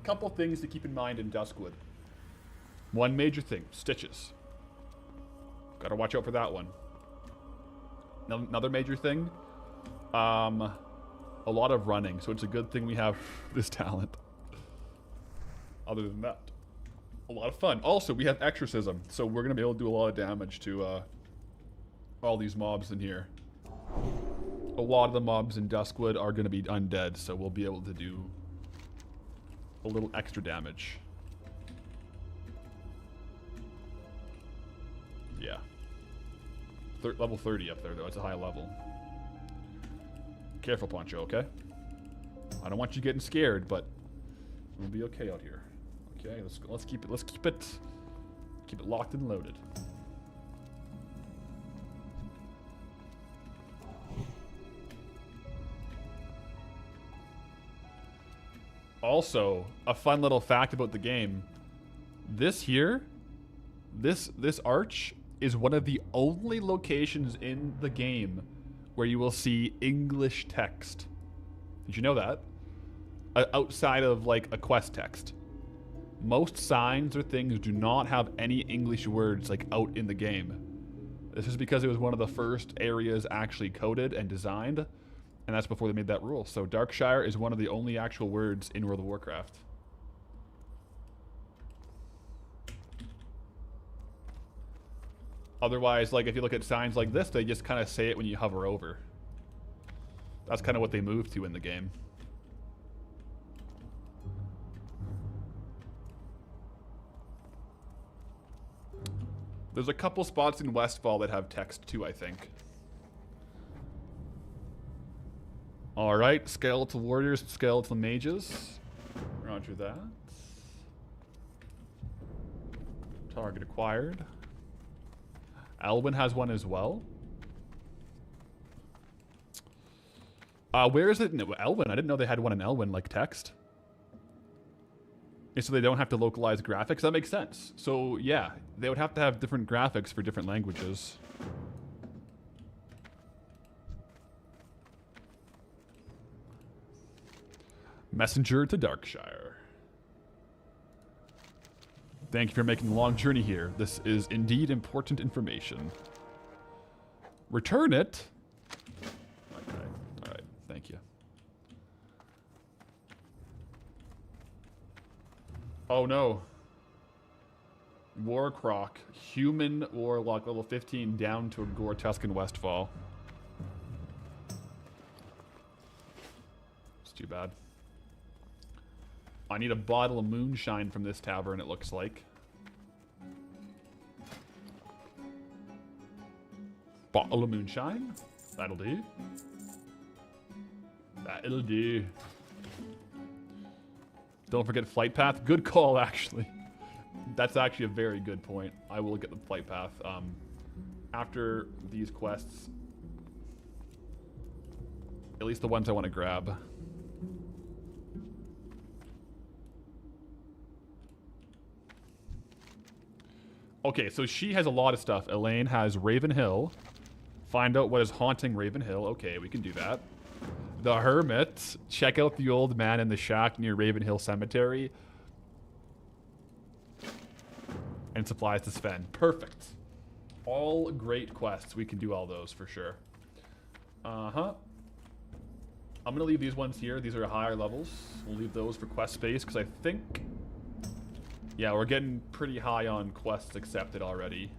A: a couple things to keep in mind in Duskwood. One major thing, stitches. Gotta watch out for that one. Another major thing, a lot of running, so it's a good thing we have this talent. Other than that, a lot of fun. Also, we have exorcism, so we're going to be able to do a lot of damage to all these mobs in here. A lot of the mobs in Duskwood are going to be undead, so we'll be able to do a little extra damage. Yeah. Level 30 up there, though. It's a high level. Careful, Poncho, okay? I don't want you getting scared, but we'll be okay out here. Okay, let's keep it locked and loaded. Also, a fun little fact about the game. This arch is one of the only locations in the game where you will see English text. Did you know that? Outside of like a quest text. Most signs or things do not have any English words like out in the game. This is because it was one of the first areas actually coded and designed, and that's before they made that rule. So Darkshire is one of the only actual words in World of Warcraft. Otherwise, like if you look at signs like this, they just kind of say it when you hover over. That's kind of what they moved to in the game. There's a couple spots in Westfall that have text too, I think. Alright, skeletal warriors, skeletal mages. Roger that. Target acquired. Elwyn has one as well. Where is it in Elwyn? I didn't know they had one in Elwyn, like text. So they don't have to localize graphics? That makes sense. So yeah, they would have to have different graphics for different languages. Messenger to Darkshire. Thank you for making the long journey here. This is indeed important information. Return it? Okay, alright, thank you. Oh no. Warcroc, human warlock, level 15, down to a Gore Tuscan Westfall. It's too bad. I need a bottle of moonshine from this tavern, it looks like. Bottle of moonshine? That'll do. That'll do. Don't forget flight path. Good call, actually. That's actually a very good point. I will get the flight path after these quests. At least the ones I want to grab. Okay, so she has a lot of stuff. Elaine has Raven Hill. Find out what is haunting Raven Hill. Okay, we can do that. The Hermit. Check out the old man in the shack near Raven Hill Cemetery. And supplies to Sven. Perfect. All great quests. We can do all those for sure. Uh-huh. I'm going to leave these ones here. These are higher levels. We'll leave those for quest space because I think... Yeah, we're getting pretty high on quests accepted already.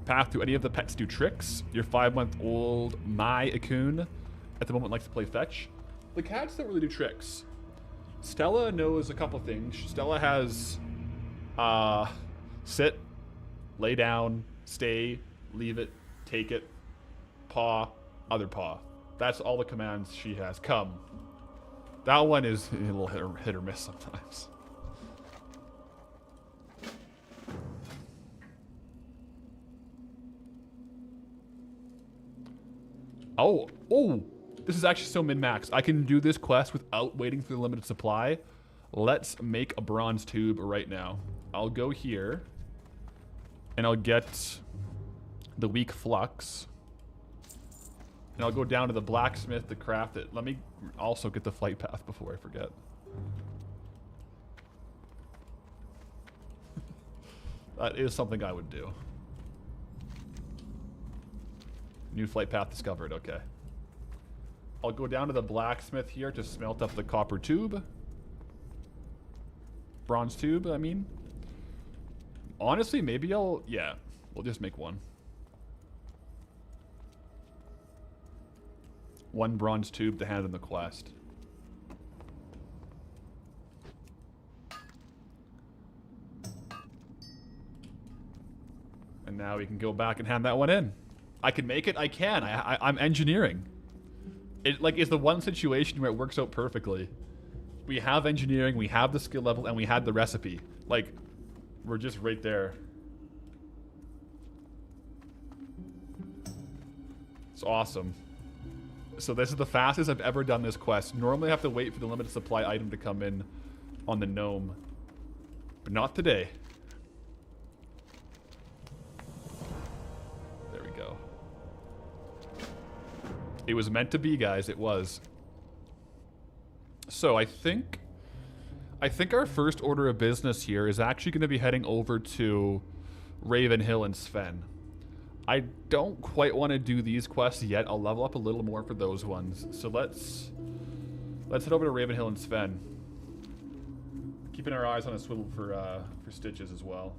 A: Path to any of the pets do tricks. Your 5-month-old Mai Akun at the moment likes to play fetch. The cats don't really do tricks. Stella knows a couple things. Stella has sit, lay down, stay, leave it, take it, paw, other paw. That's all the commands she has. Come. That one is a little hit or miss sometimes. Oh, this is actually so min-max. I can do this quest without waiting for the limited supply. Let's make a bronze tube right now. I'll go here, and I'll get the weak flux. And I'll go down to the blacksmith to craft it. Let me also get the flight path before I forget. That is something I would do. New flight path discovered, okay. I'll go down to the blacksmith here to smelt up the copper tube. Bronze tube, I mean. Honestly, maybe yeah, we'll just make one. 1 bronze tube to hand in the quest. And now we can go back and hand that one in. I can make it. I can. I'm engineering. It like is the one situation where it works out perfectly. We have engineering, we have the skill level, and we had the recipe. Like, we're just right there. It's awesome. So this is the fastest I've ever done this quest. Normally I have to wait for the limited supply item to come in on the gnome. But not today. There we go. It was meant to be, guys. It was. So I think our first order of business here is actually going to be heading over to Ravenhill and Sven. I don't quite want to do these quests yet. I'll level up a little more for those ones. So let's head over to Ravenhill and Sven. Keeping our eyes on a swivel for Stitches as well.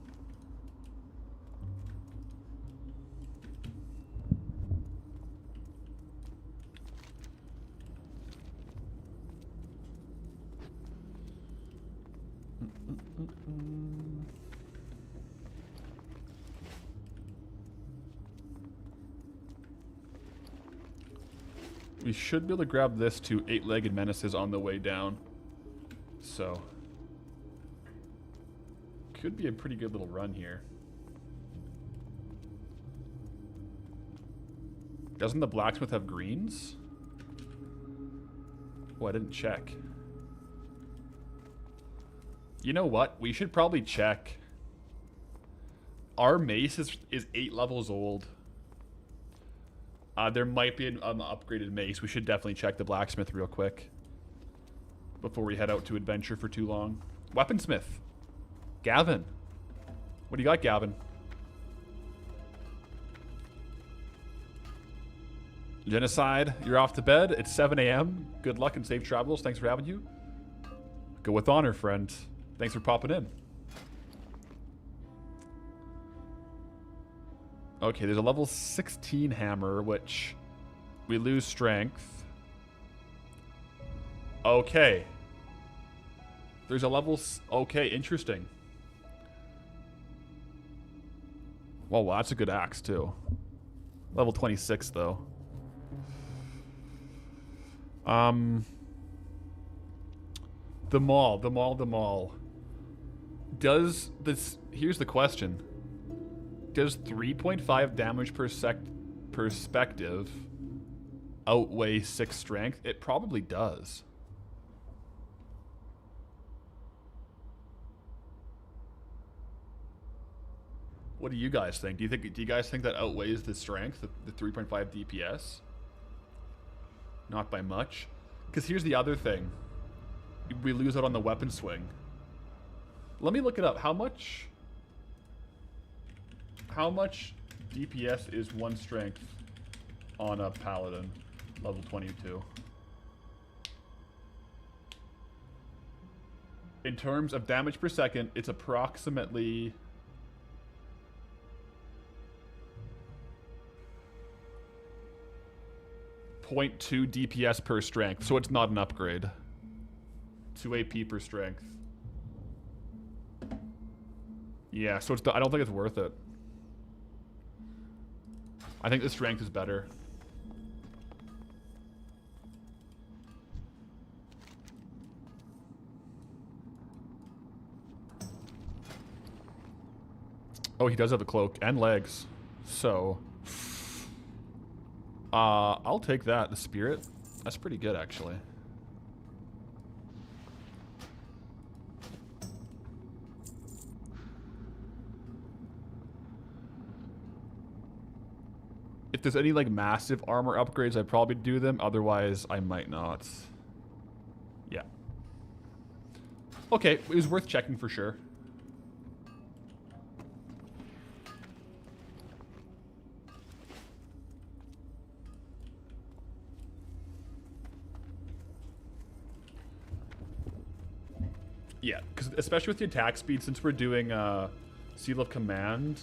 A: We should be able to grab this to 8-legged menaces on the way down. So, could be a pretty good little run here. Doesn't the blacksmith have greens? Oh, I didn't check. You know what? We should probably check. Our mace is 8 levels old. There might be an upgraded mace. We should definitely check the blacksmith real quick before we head out to adventure for too long. Weaponsmith. Gavin. What do you got, Gavin? Genocide, you're off to bed. It's 7 a.m. Good luck and safe travels. Thanks for having you. Go with honor, friend. Thanks for popping in. Okay, there's a level 16 hammer, which we lose strength. Okay. There's a level... Okay, interesting. Well, that's a good axe, too. Level 26, though. The mall. Does this... Here's the question. Does 3.5 damage per perspective outweigh 6 strength? It probably does. What do you guys think? Do you guys think that outweighs the strength, the 3.5 DPS? Not by much. Because here's the other thing. We lose out on the weapon swing. Let me look it up. How much DPS is 1 strength on a Paladin, level 22? In terms of damage per second, it's approximately 0.2 DPS per strength, so it's not an upgrade. 2 AP per strength. Yeah, so I don't think it's worth it. I think the strength is better. Oh, he does have the cloak and legs. So, I'll take that. The spirit. That's pretty good, actually. If there's any like massive armor upgrades, I'd probably do them. Otherwise, I might not. Yeah. Okay, it was worth checking for sure. Yeah, because especially with the attack speed, since we're doing Seal of Command,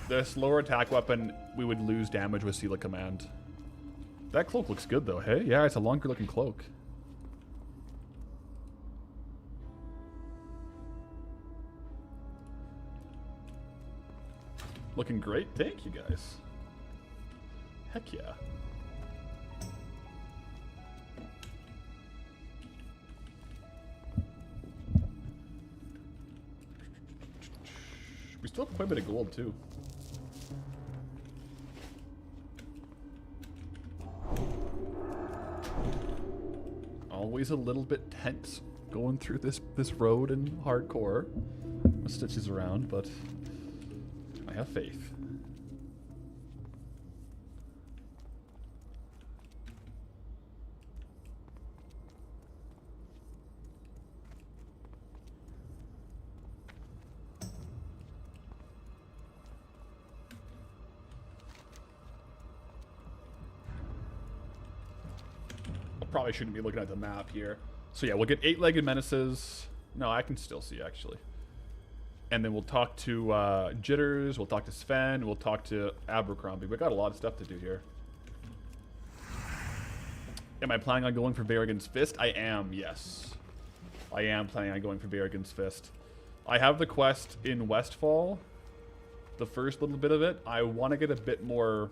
A: the slower attack weapon, we would lose damage with Seal of Command. That cloak looks good though, hey? Yeah, it's a longer looking cloak. Looking great. Thank you guys. Heck yeah. We still have quite a bit of gold too. Always a little bit tense going through this road in hardcore. With stitches around, but I have faith. Probably shouldn't be looking at the map here. So yeah, we'll get 8-legged menaces. No, I can still see actually. And then we'll talk to Jitters, we'll talk to Sven, we'll talk to Abercrombie. We got a lot of stuff to do here. Am I planning on going for Varrigan's Fist? I am, yes. I am planning on going for Varrigan's Fist. I have the quest in Westfall. The first little bit of it. I want to get a bit more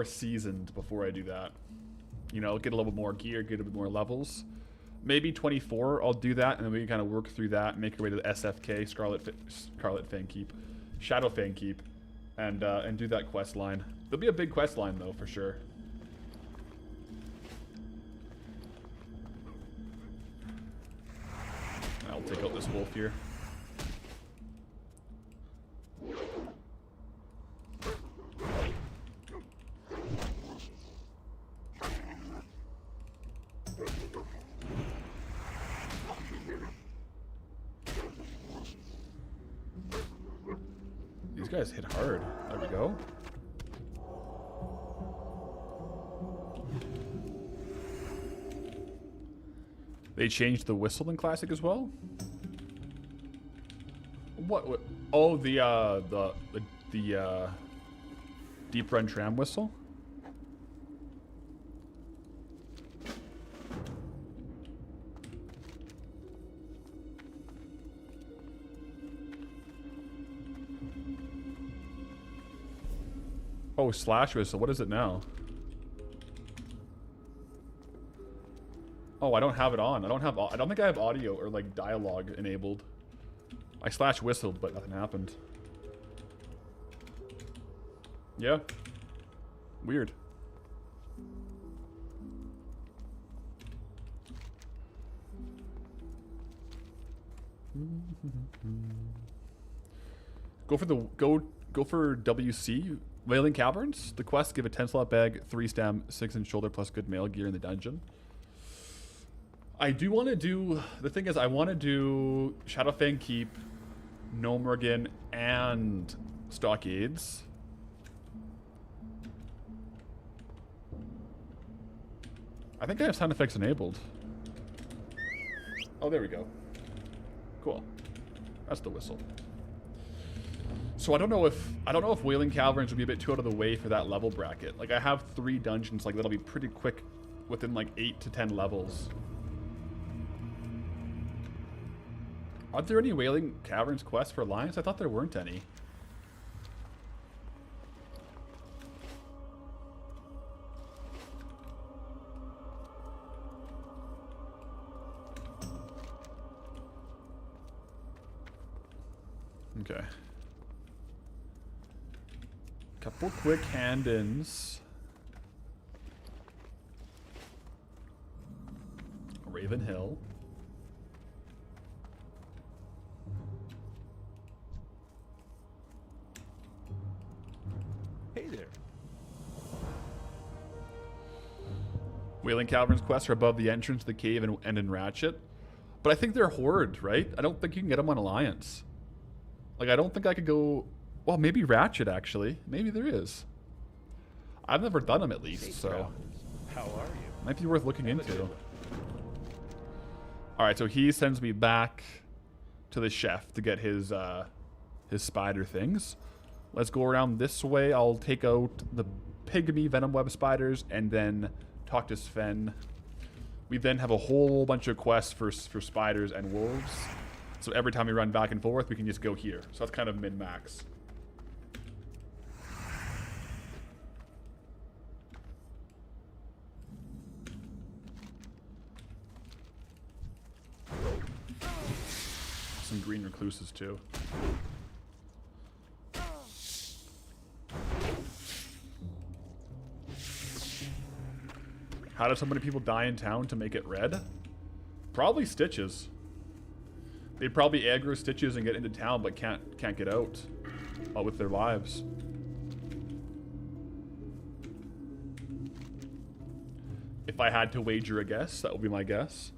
A: seasoned before I do that. You know, get a little bit more gear, get a bit more levels. Maybe 24, I'll do that, and then we can kind of work through that and make our way to the SFK, Scarlet Fangkeep, Shadow Fangkeep, and do that quest line. There'll be a big quest line, though, for sure. I'll take out this wolf here. These guys hit hard. There we go. They changed the whistle in Classic as well? What? Oh, the Deep Run Tram whistle? Oh, slash whistle. What is it now? Oh, I don't have it on. I don't think I have audio or like dialogue enabled. I slash whistled, but nothing happened. Yeah. Weird. Go for WC. Wailing Caverns. The quest give a 10 slot bag, 3 stem, 6-inch shoulder plus good mail gear in the dungeon. I do want to do... The thing is, I want to do Shadowfang Keep, Gnomrigan, and Stockades. I think I have sound effects enabled. Oh, there we go. Cool. That's the whistle. So I don't know if Wailing Caverns would be a bit too out of the way for that level bracket. Like I have 3 dungeons, like that'll be pretty quick within like 8 to 10 levels. Are there any Wailing Caverns quests for Alliance? I thought there weren't any. Okay. Couple quick hand-ins. Raven Hill.
C: Hey there.
A: Wailing Caverns quests are above the entrance to the cave and in Ratchet. But I think they're Horde, right? I don't think you can get them on Alliance. Like, I don't think I could go... Well, maybe Ratchet, actually. Maybe there is. I've never done them, at least, so...
C: How are you?
A: Might be worth looking into. Alright, so he sends me back to the chef to get his spider things. Let's go around this way. I'll take out the pygmy venom web spiders, and then talk to Sven. We then have a whole bunch of quests for spiders and wolves. So every time we run back and forth, we can just go here. So that's kind of min-max. Some green recluses too. How do so many people die in town to make it red? Probably Stitches. They'd probably aggro Stitches and get into town, but can't get out with their lives. If I had to wager a guess, that would be my guess.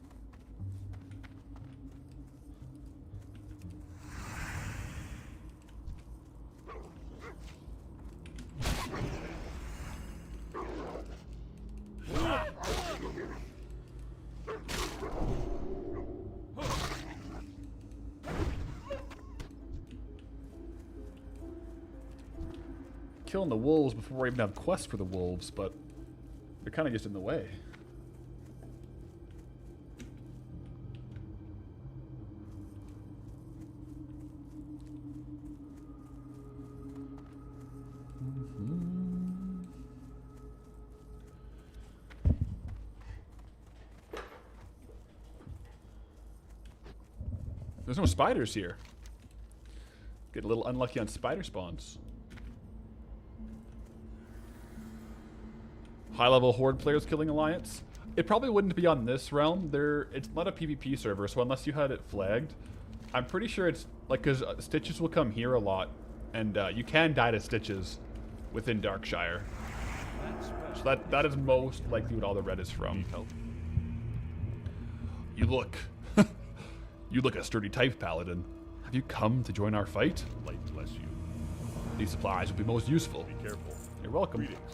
A: Killing the wolves before I even have quests for the wolves, but they're kind of just in the way. There's no spiders here. Get a little unlucky on spider spawns. High-level Horde players killing Alliance. It probably wouldn't be on this realm. It's not a PvP server, so unless you had it flagged, I'm pretty sure it's like because Stitches will come here a lot, and you can die to Stitches within Darkshire. So that is most likely what all the red is from. You look, you look a sturdy type, Paladin. Have you come to join our fight?
C: Light bless you.
A: These supplies will be most useful.
C: Be careful.
A: You're welcome.
C: Greetings.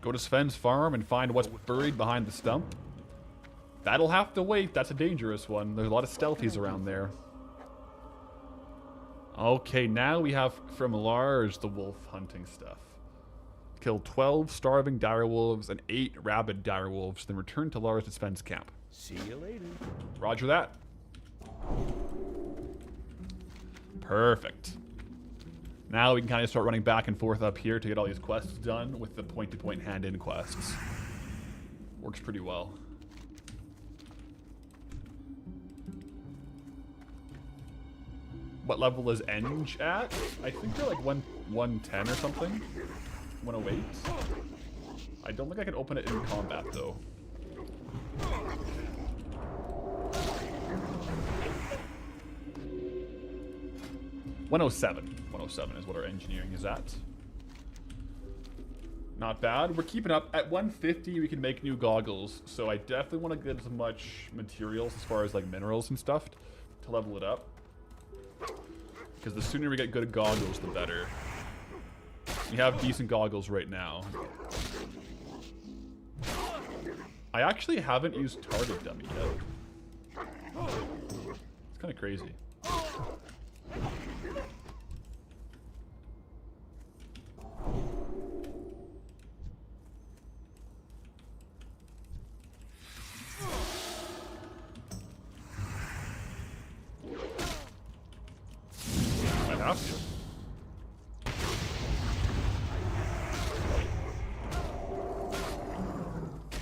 A: Go to Sven's farm and find what's buried behind the stump. That'll have to wait. That's a dangerous one. There's a lot of stealthies around there. Okay, now we have from Lars the wolf hunting stuff. Kill 12 starving direwolves and 8 rabid direwolves, then return to Lars' Sven's camp.
C: See you later.
A: Roger that. Perfect. Now we can kind of start running back and forth up here to get all these quests done with the point-to-point hand-in quests. Works pretty well. What level is Eng at? I think they're like 110 or something. 108. I don't think I can open it in combat though. $107. 107 is what our engineering is at. Not bad. We're keeping up. At 150, we can make new goggles. So I definitely want to get as much materials as far as like minerals and stuff to level it up. Because the sooner we get good goggles, the better. We have decent goggles right now. I actually haven't used Target Dummy yet. It's kind of crazy. I have to.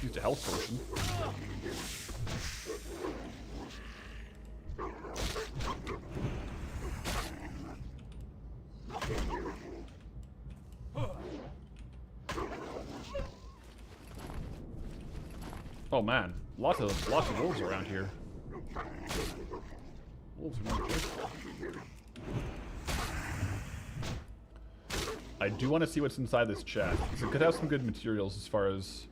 A: Used a health potion. Oh man, lots of wolves around here. Wolves are not good. I do want to see what's inside this chest. It could have some good materials as far as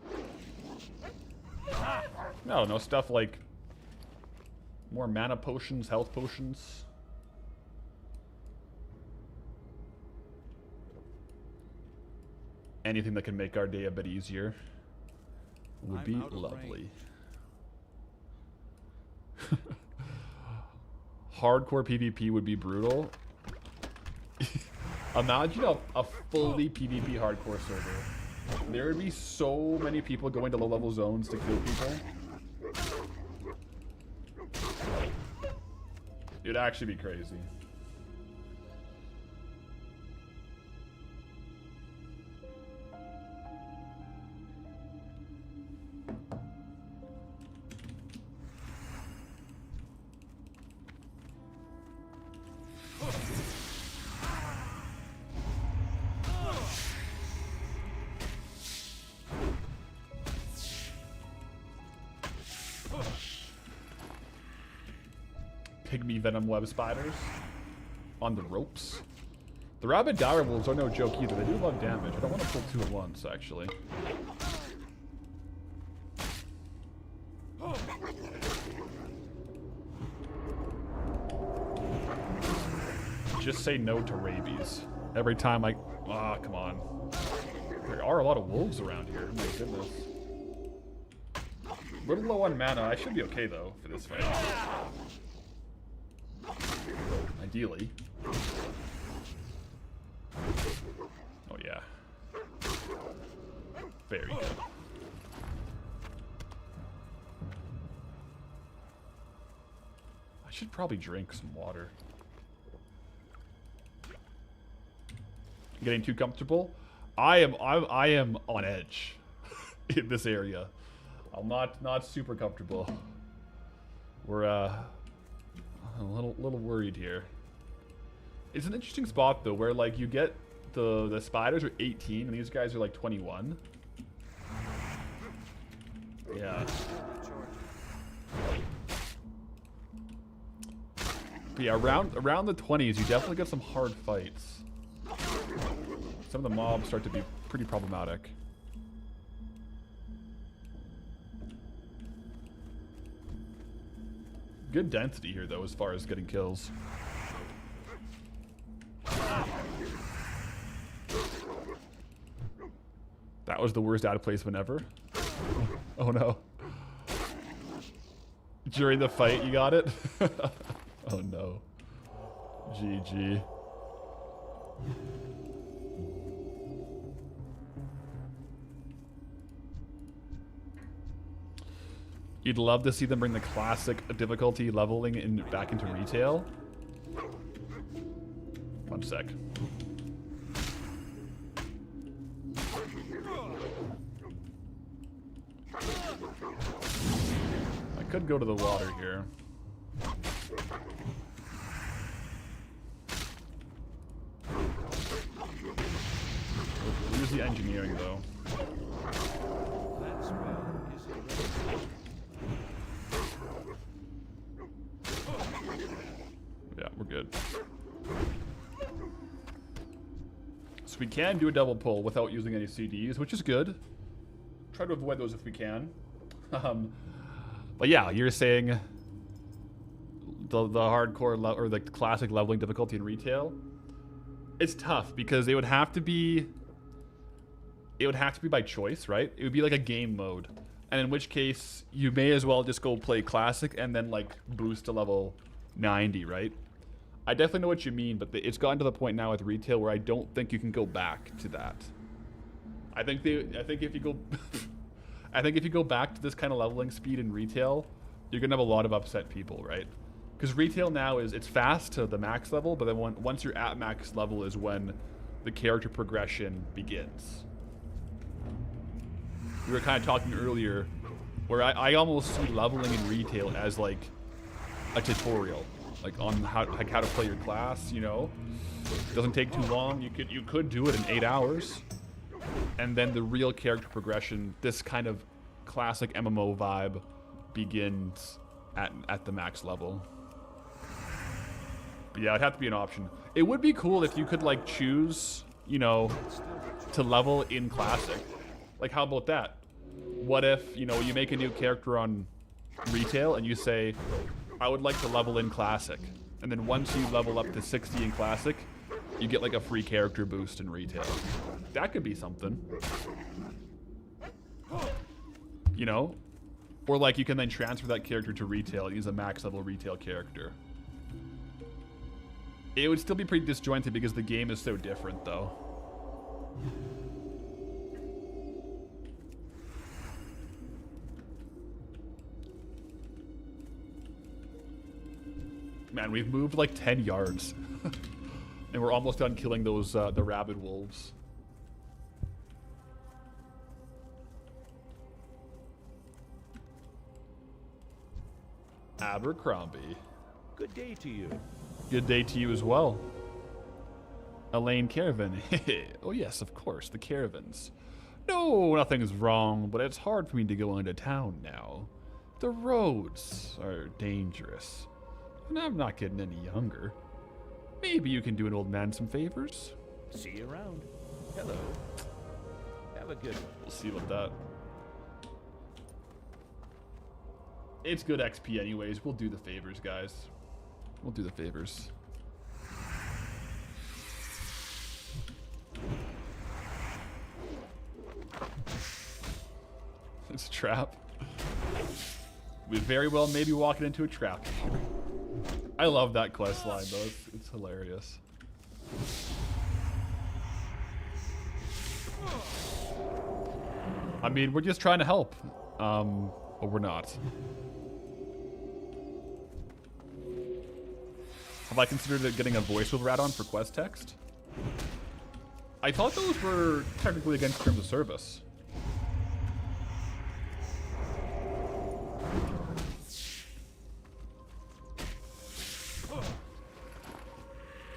A: I don't know, stuff like more mana potions, health potions. Anything that can make our day a bit easier would be lovely. Hardcore PvP would be brutal. Imagine a fully PvP hardcore server. There would be so many people going to low-level zones to kill people. It'd actually be crazy. Pygmy venom web spiders on the ropes. The rabid dire wolves are no joke either. They do a lot of damage. I don't want to pull 2 at once, actually. Just say no to rabies. Every time I... Ah, come on. There are a lot of wolves around here. Oh my goodness. A little low on mana. I should be okay, though, for this fight. Ideally. Oh, yeah. Very good. I should probably drink some water. Getting too comfortable? I am on edge in this area. I'm not super comfortable. We're a little worried here. It's an interesting spot though, where like you get the spiders are 18 and these guys are like 21. Yeah. But yeah, around the 20s, you definitely get some hard fights. Some of the mobs start to be pretty problematic. Good density here though, as far as getting kills. That was the worst ad placement ever. Oh no. During the fight, you got it? Oh no. GG. You'd love to see them bring the classic difficulty leveling back into retail. 1 sec. I could go to the water here. We'll use the engineering though. Yeah, we're good. So we can do a double pull without using any CDs, which is good. Try to avoid those if we can. But yeah, you're saying the hardcore or the classic leveling difficulty in retail. It's tough because it would have to be by choice, right? It would be like a game mode, and in which case you may as well just go play classic and then like boost to level 90, right? I definitely know what you mean, but it's gotten to the point now with retail where I don't think you can go back to that. I think if you go I think if you go back to this kind of leveling speed in retail, you're gonna have a lot of upset people, right? Because retail now it's fast to the max level, but then once you're at max level is when the character progression begins. We were kind of talking earlier where I almost see leveling in retail as like a tutorial, like on how to play your class, you know? It doesn't take too long. You could do it in 8 hours. And then the real character progression, this kind of classic MMO vibe, begins at the max level. But yeah, it'd have to be an option. It would be cool if you could like choose, you know, to level in classic. Like how about that? What if, you know, you make a new character on retail and you say, I would like to level in classic. And then once you level up to 60 in classic, you get like a free character boost in retail. That could be something. You know? Or like you can then transfer that character to retail and use a max level retail character. It would still be pretty disjointed because the game is so different, though. Man, we've moved like 10 yards. And we're almost done killing those, the rabid wolves. Abercrombie.
C: Good day to you.
A: Good day to you as well. Elaine Caravan. Oh yes, of course, the caravans. No, nothing's wrong, but it's hard for me to go into town now. The roads are dangerous. And I'm not getting any younger. Maybe you can do an old man some favors?
C: See you around. Hello. Have a good one.
A: We'll see about that. It's good XP anyways. We'll do the favors, guys. We'll do the favors. It's a trap. We very well may be walking into a trap. I love that quest line though. It's hilarious. I mean, we're just trying to help. But we're not. Have I considered getting a voiceover add-on for quest text? I thought those were technically against terms of service.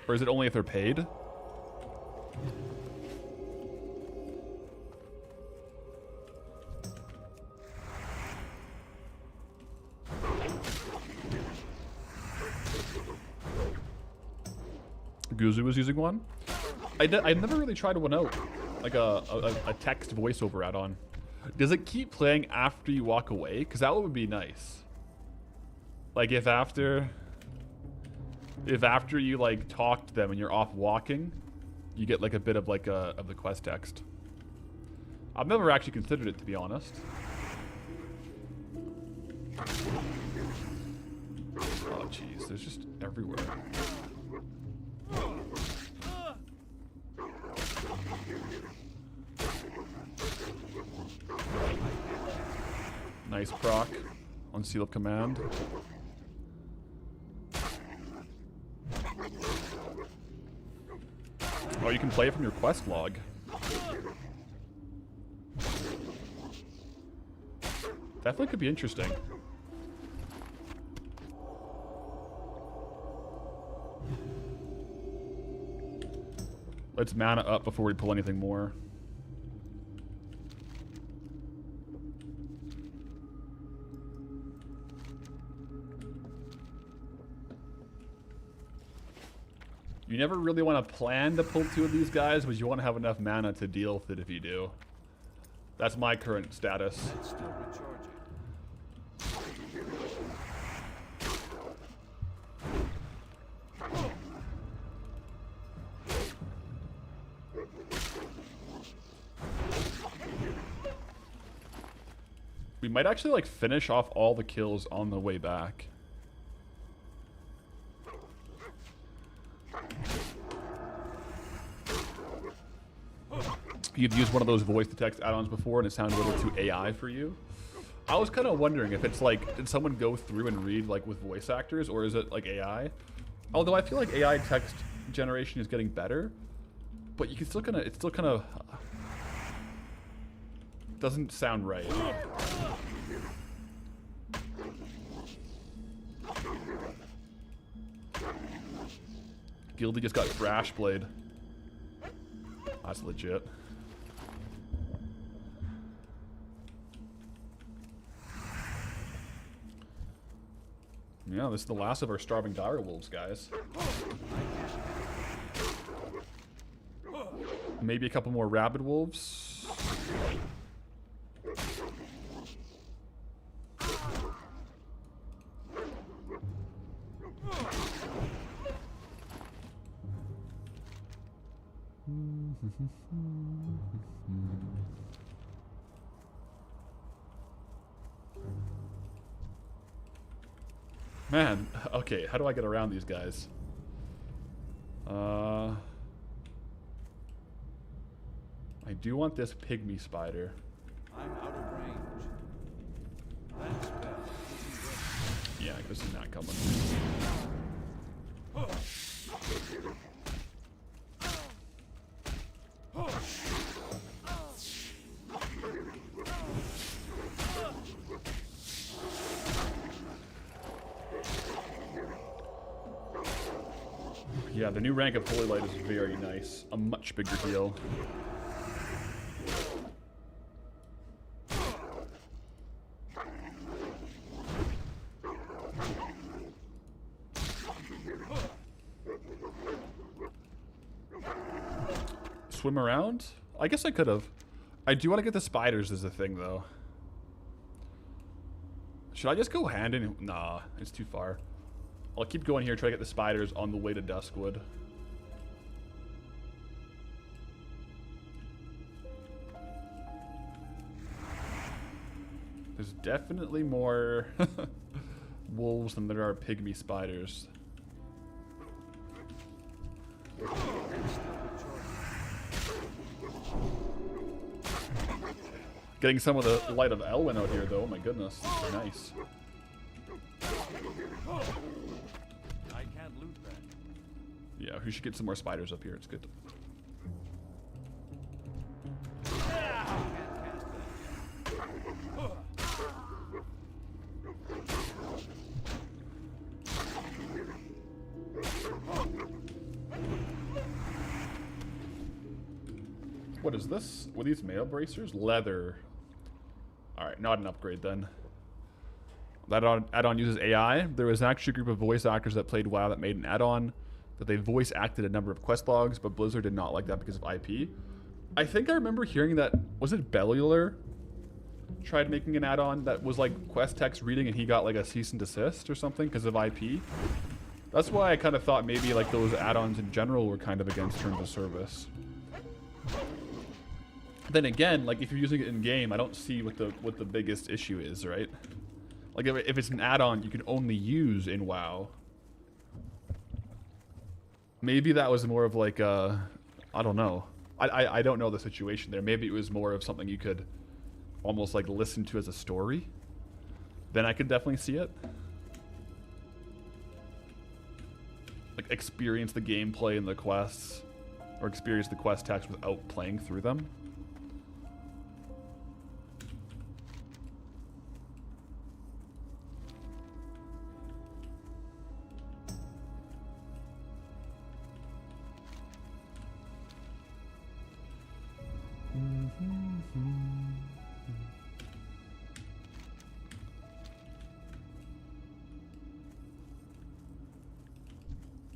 A: Or is it only if they're paid? Guzu was using one. I never really tried one out, like a text voiceover add-on. Does it keep playing after you walk away? Because that would be nice. Like if after you like talk to them and you're off walking, you get like a bit of like of the quest text. I've never actually considered it, to be honest. Oh jeez, there's just everywhere. Nice proc on Seal of Command. Oh, you can play it from your quest log. Definitely could be interesting. Let's mana up before we pull anything more. You never really want to plan to pull two of these guys, but you want to have enough mana to deal with it if you do. That's my current status.
C: It's still recharging.
A: We might actually like finish off all the kills on the way back. You've used one of those voice to text add-ons before and it sounded a little too AI for you. I was kind of wondering if it's like, did someone go through and read like with voice actors, or is it like AI? Although I feel like AI text generation is getting better, but you can still kind of, it's still kind of doesn't sound right. Gildy just got Thrash Blade. That's legit. Yeah, this is the last of our starving dire wolves, guys. Maybe a couple more rabid wolves. Man, okay, how do I get around these guys? I do want this pygmy spider.
C: I'm out of range. That spell isn't
A: Yeah, I could have seen that coming. Yeah, the new rank of Holy Light is very nice. A much bigger deal. Swim around? I guess I could have. I do want to get the spiders as a thing, though. Should I just go hand in? Nah, it's too far. I'll keep going here, try to get the spiders on the way to Duskwood. There's definitely more wolves than there are pygmy spiders. Getting some of the light of Elwyn out here, though. Oh my goodness, that's nice.
C: I can't loot that.
A: Yeah, we should get some more spiders up here. It's good. What is this? Were these mail bracers? Leather. Alright, not an upgrade then. That add-on uses AI. There was actually a group of voice actors that played WoW that made an add-on that they voice acted a number of quest logs, but Blizzard did not like that because of IP. I think I remember hearing that, was it Bellular tried making an add-on that was like quest text reading and he got like a cease and desist or something because of IP. That's why I kind of thought maybe like those add-ons in general were kind of against terms of service. Then again, like if you're using it in game, I don't see what the biggest issue is, right? Like if it's an add-on you can only use in WoW. Maybe that was more of like a, I don't know. I don't know the situation there. Maybe it was more of something you could almost like listen to as a story. Then I could definitely see it. Like experience the gameplay and the quests, or experience the quest text without playing through them.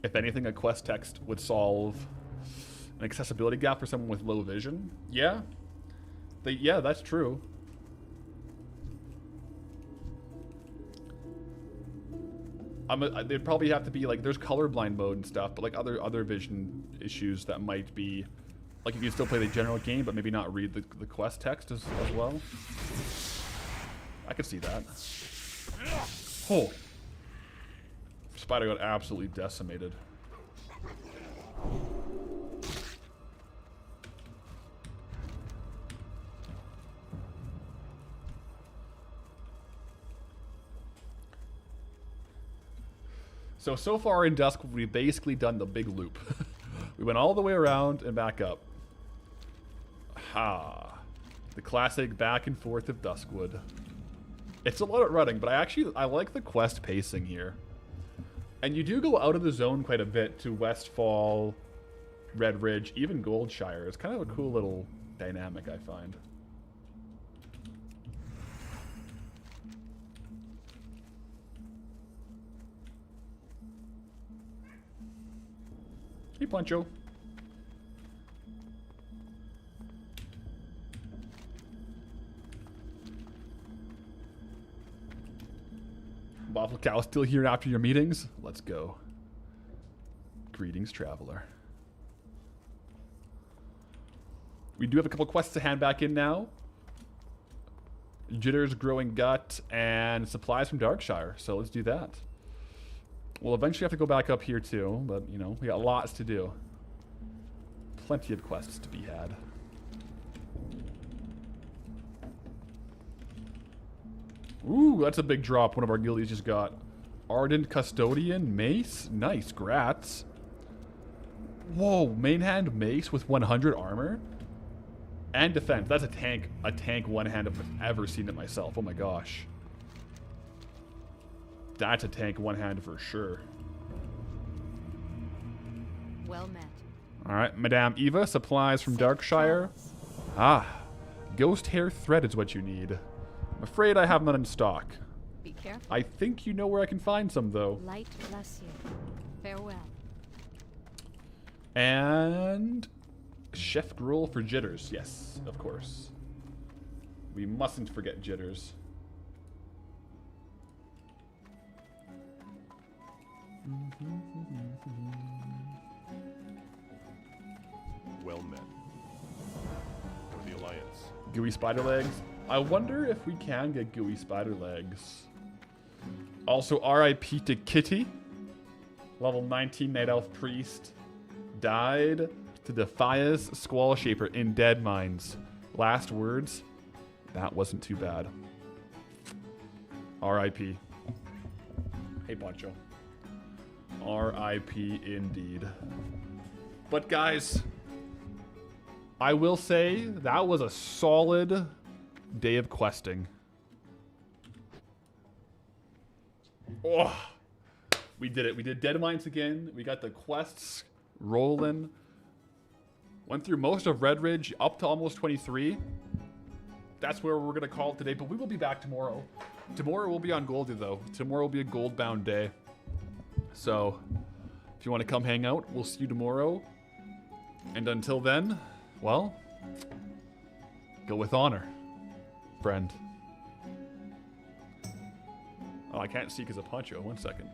A: If anything, a quest text would solve an accessibility gap for someone with low vision. Yeah. Yeah, that's true. They'd probably have to be like, there's colorblind mode and stuff, but like other vision issues that might be, like you can still play the general game, but maybe not read the quest text as well. I could see that. Oh. Spider got absolutely decimated. So far in Dusk, we've basically done the big loop. We went all the way around and back up. Ha. The classic back and forth of Duskwood. It's a lot of running, but I like the quest pacing here. And you do go out of the zone quite a bit to Westfall, Redridge, even Goldshire. It's kind of a cool little dynamic, I find. Hey, Pancho. Waffle Cow still here after your meetings? Let's go. Greetings, traveler. We do have a couple quests to hand back in now. Jitter's Growing Gut and supplies from Darkshire. So let's do that. We'll eventually have to go back up here too, but, you know, we got lots to do. Plenty of quests to be had. Ooh, that's a big drop one of our guildies just got. Ardent Custodian Mace. Nice, grats. Whoa, main hand mace with 100 armor. And defense. That's a tank one hand I've ever seen it myself. Oh my gosh. That's a tank one hand for sure.
D: Well met.
A: Alright, Madame Eva, supplies from Darkshire. Ah, ghost hair thread is what you need. I'm afraid I have none in stock.
D: Be careful.
A: I think you know where I can find some, though.
D: Light bless you. Farewell.
A: And chef gruel for jitters. Yes, of course. We mustn't forget jitters.
C: Well met. For the Alliance.
A: Gooey spider legs. I wonder if we can get gooey spider legs. Also, RIP to Kitty. Level 19 Night Elf Priest. Died to Defias Squall Shaper in Deadmines. Last words. That wasn't too bad. RIP. Hey, Poncho. RIP indeed. But guys, I will say that was a solid day of questing. Oh, we did it. We did Deadmines again. We got the quests rolling. Went through most of Redridge up to almost 23. That's where we're going to call it today, but we will be back tomorrow. Tomorrow we'll be on Goldie, though. Tomorrow will be a gold-bound day. So, if you want to come hang out, we'll see you tomorrow. And until then, well, go with honor, friend. Oh, I can't see because of Poncho. 1 second.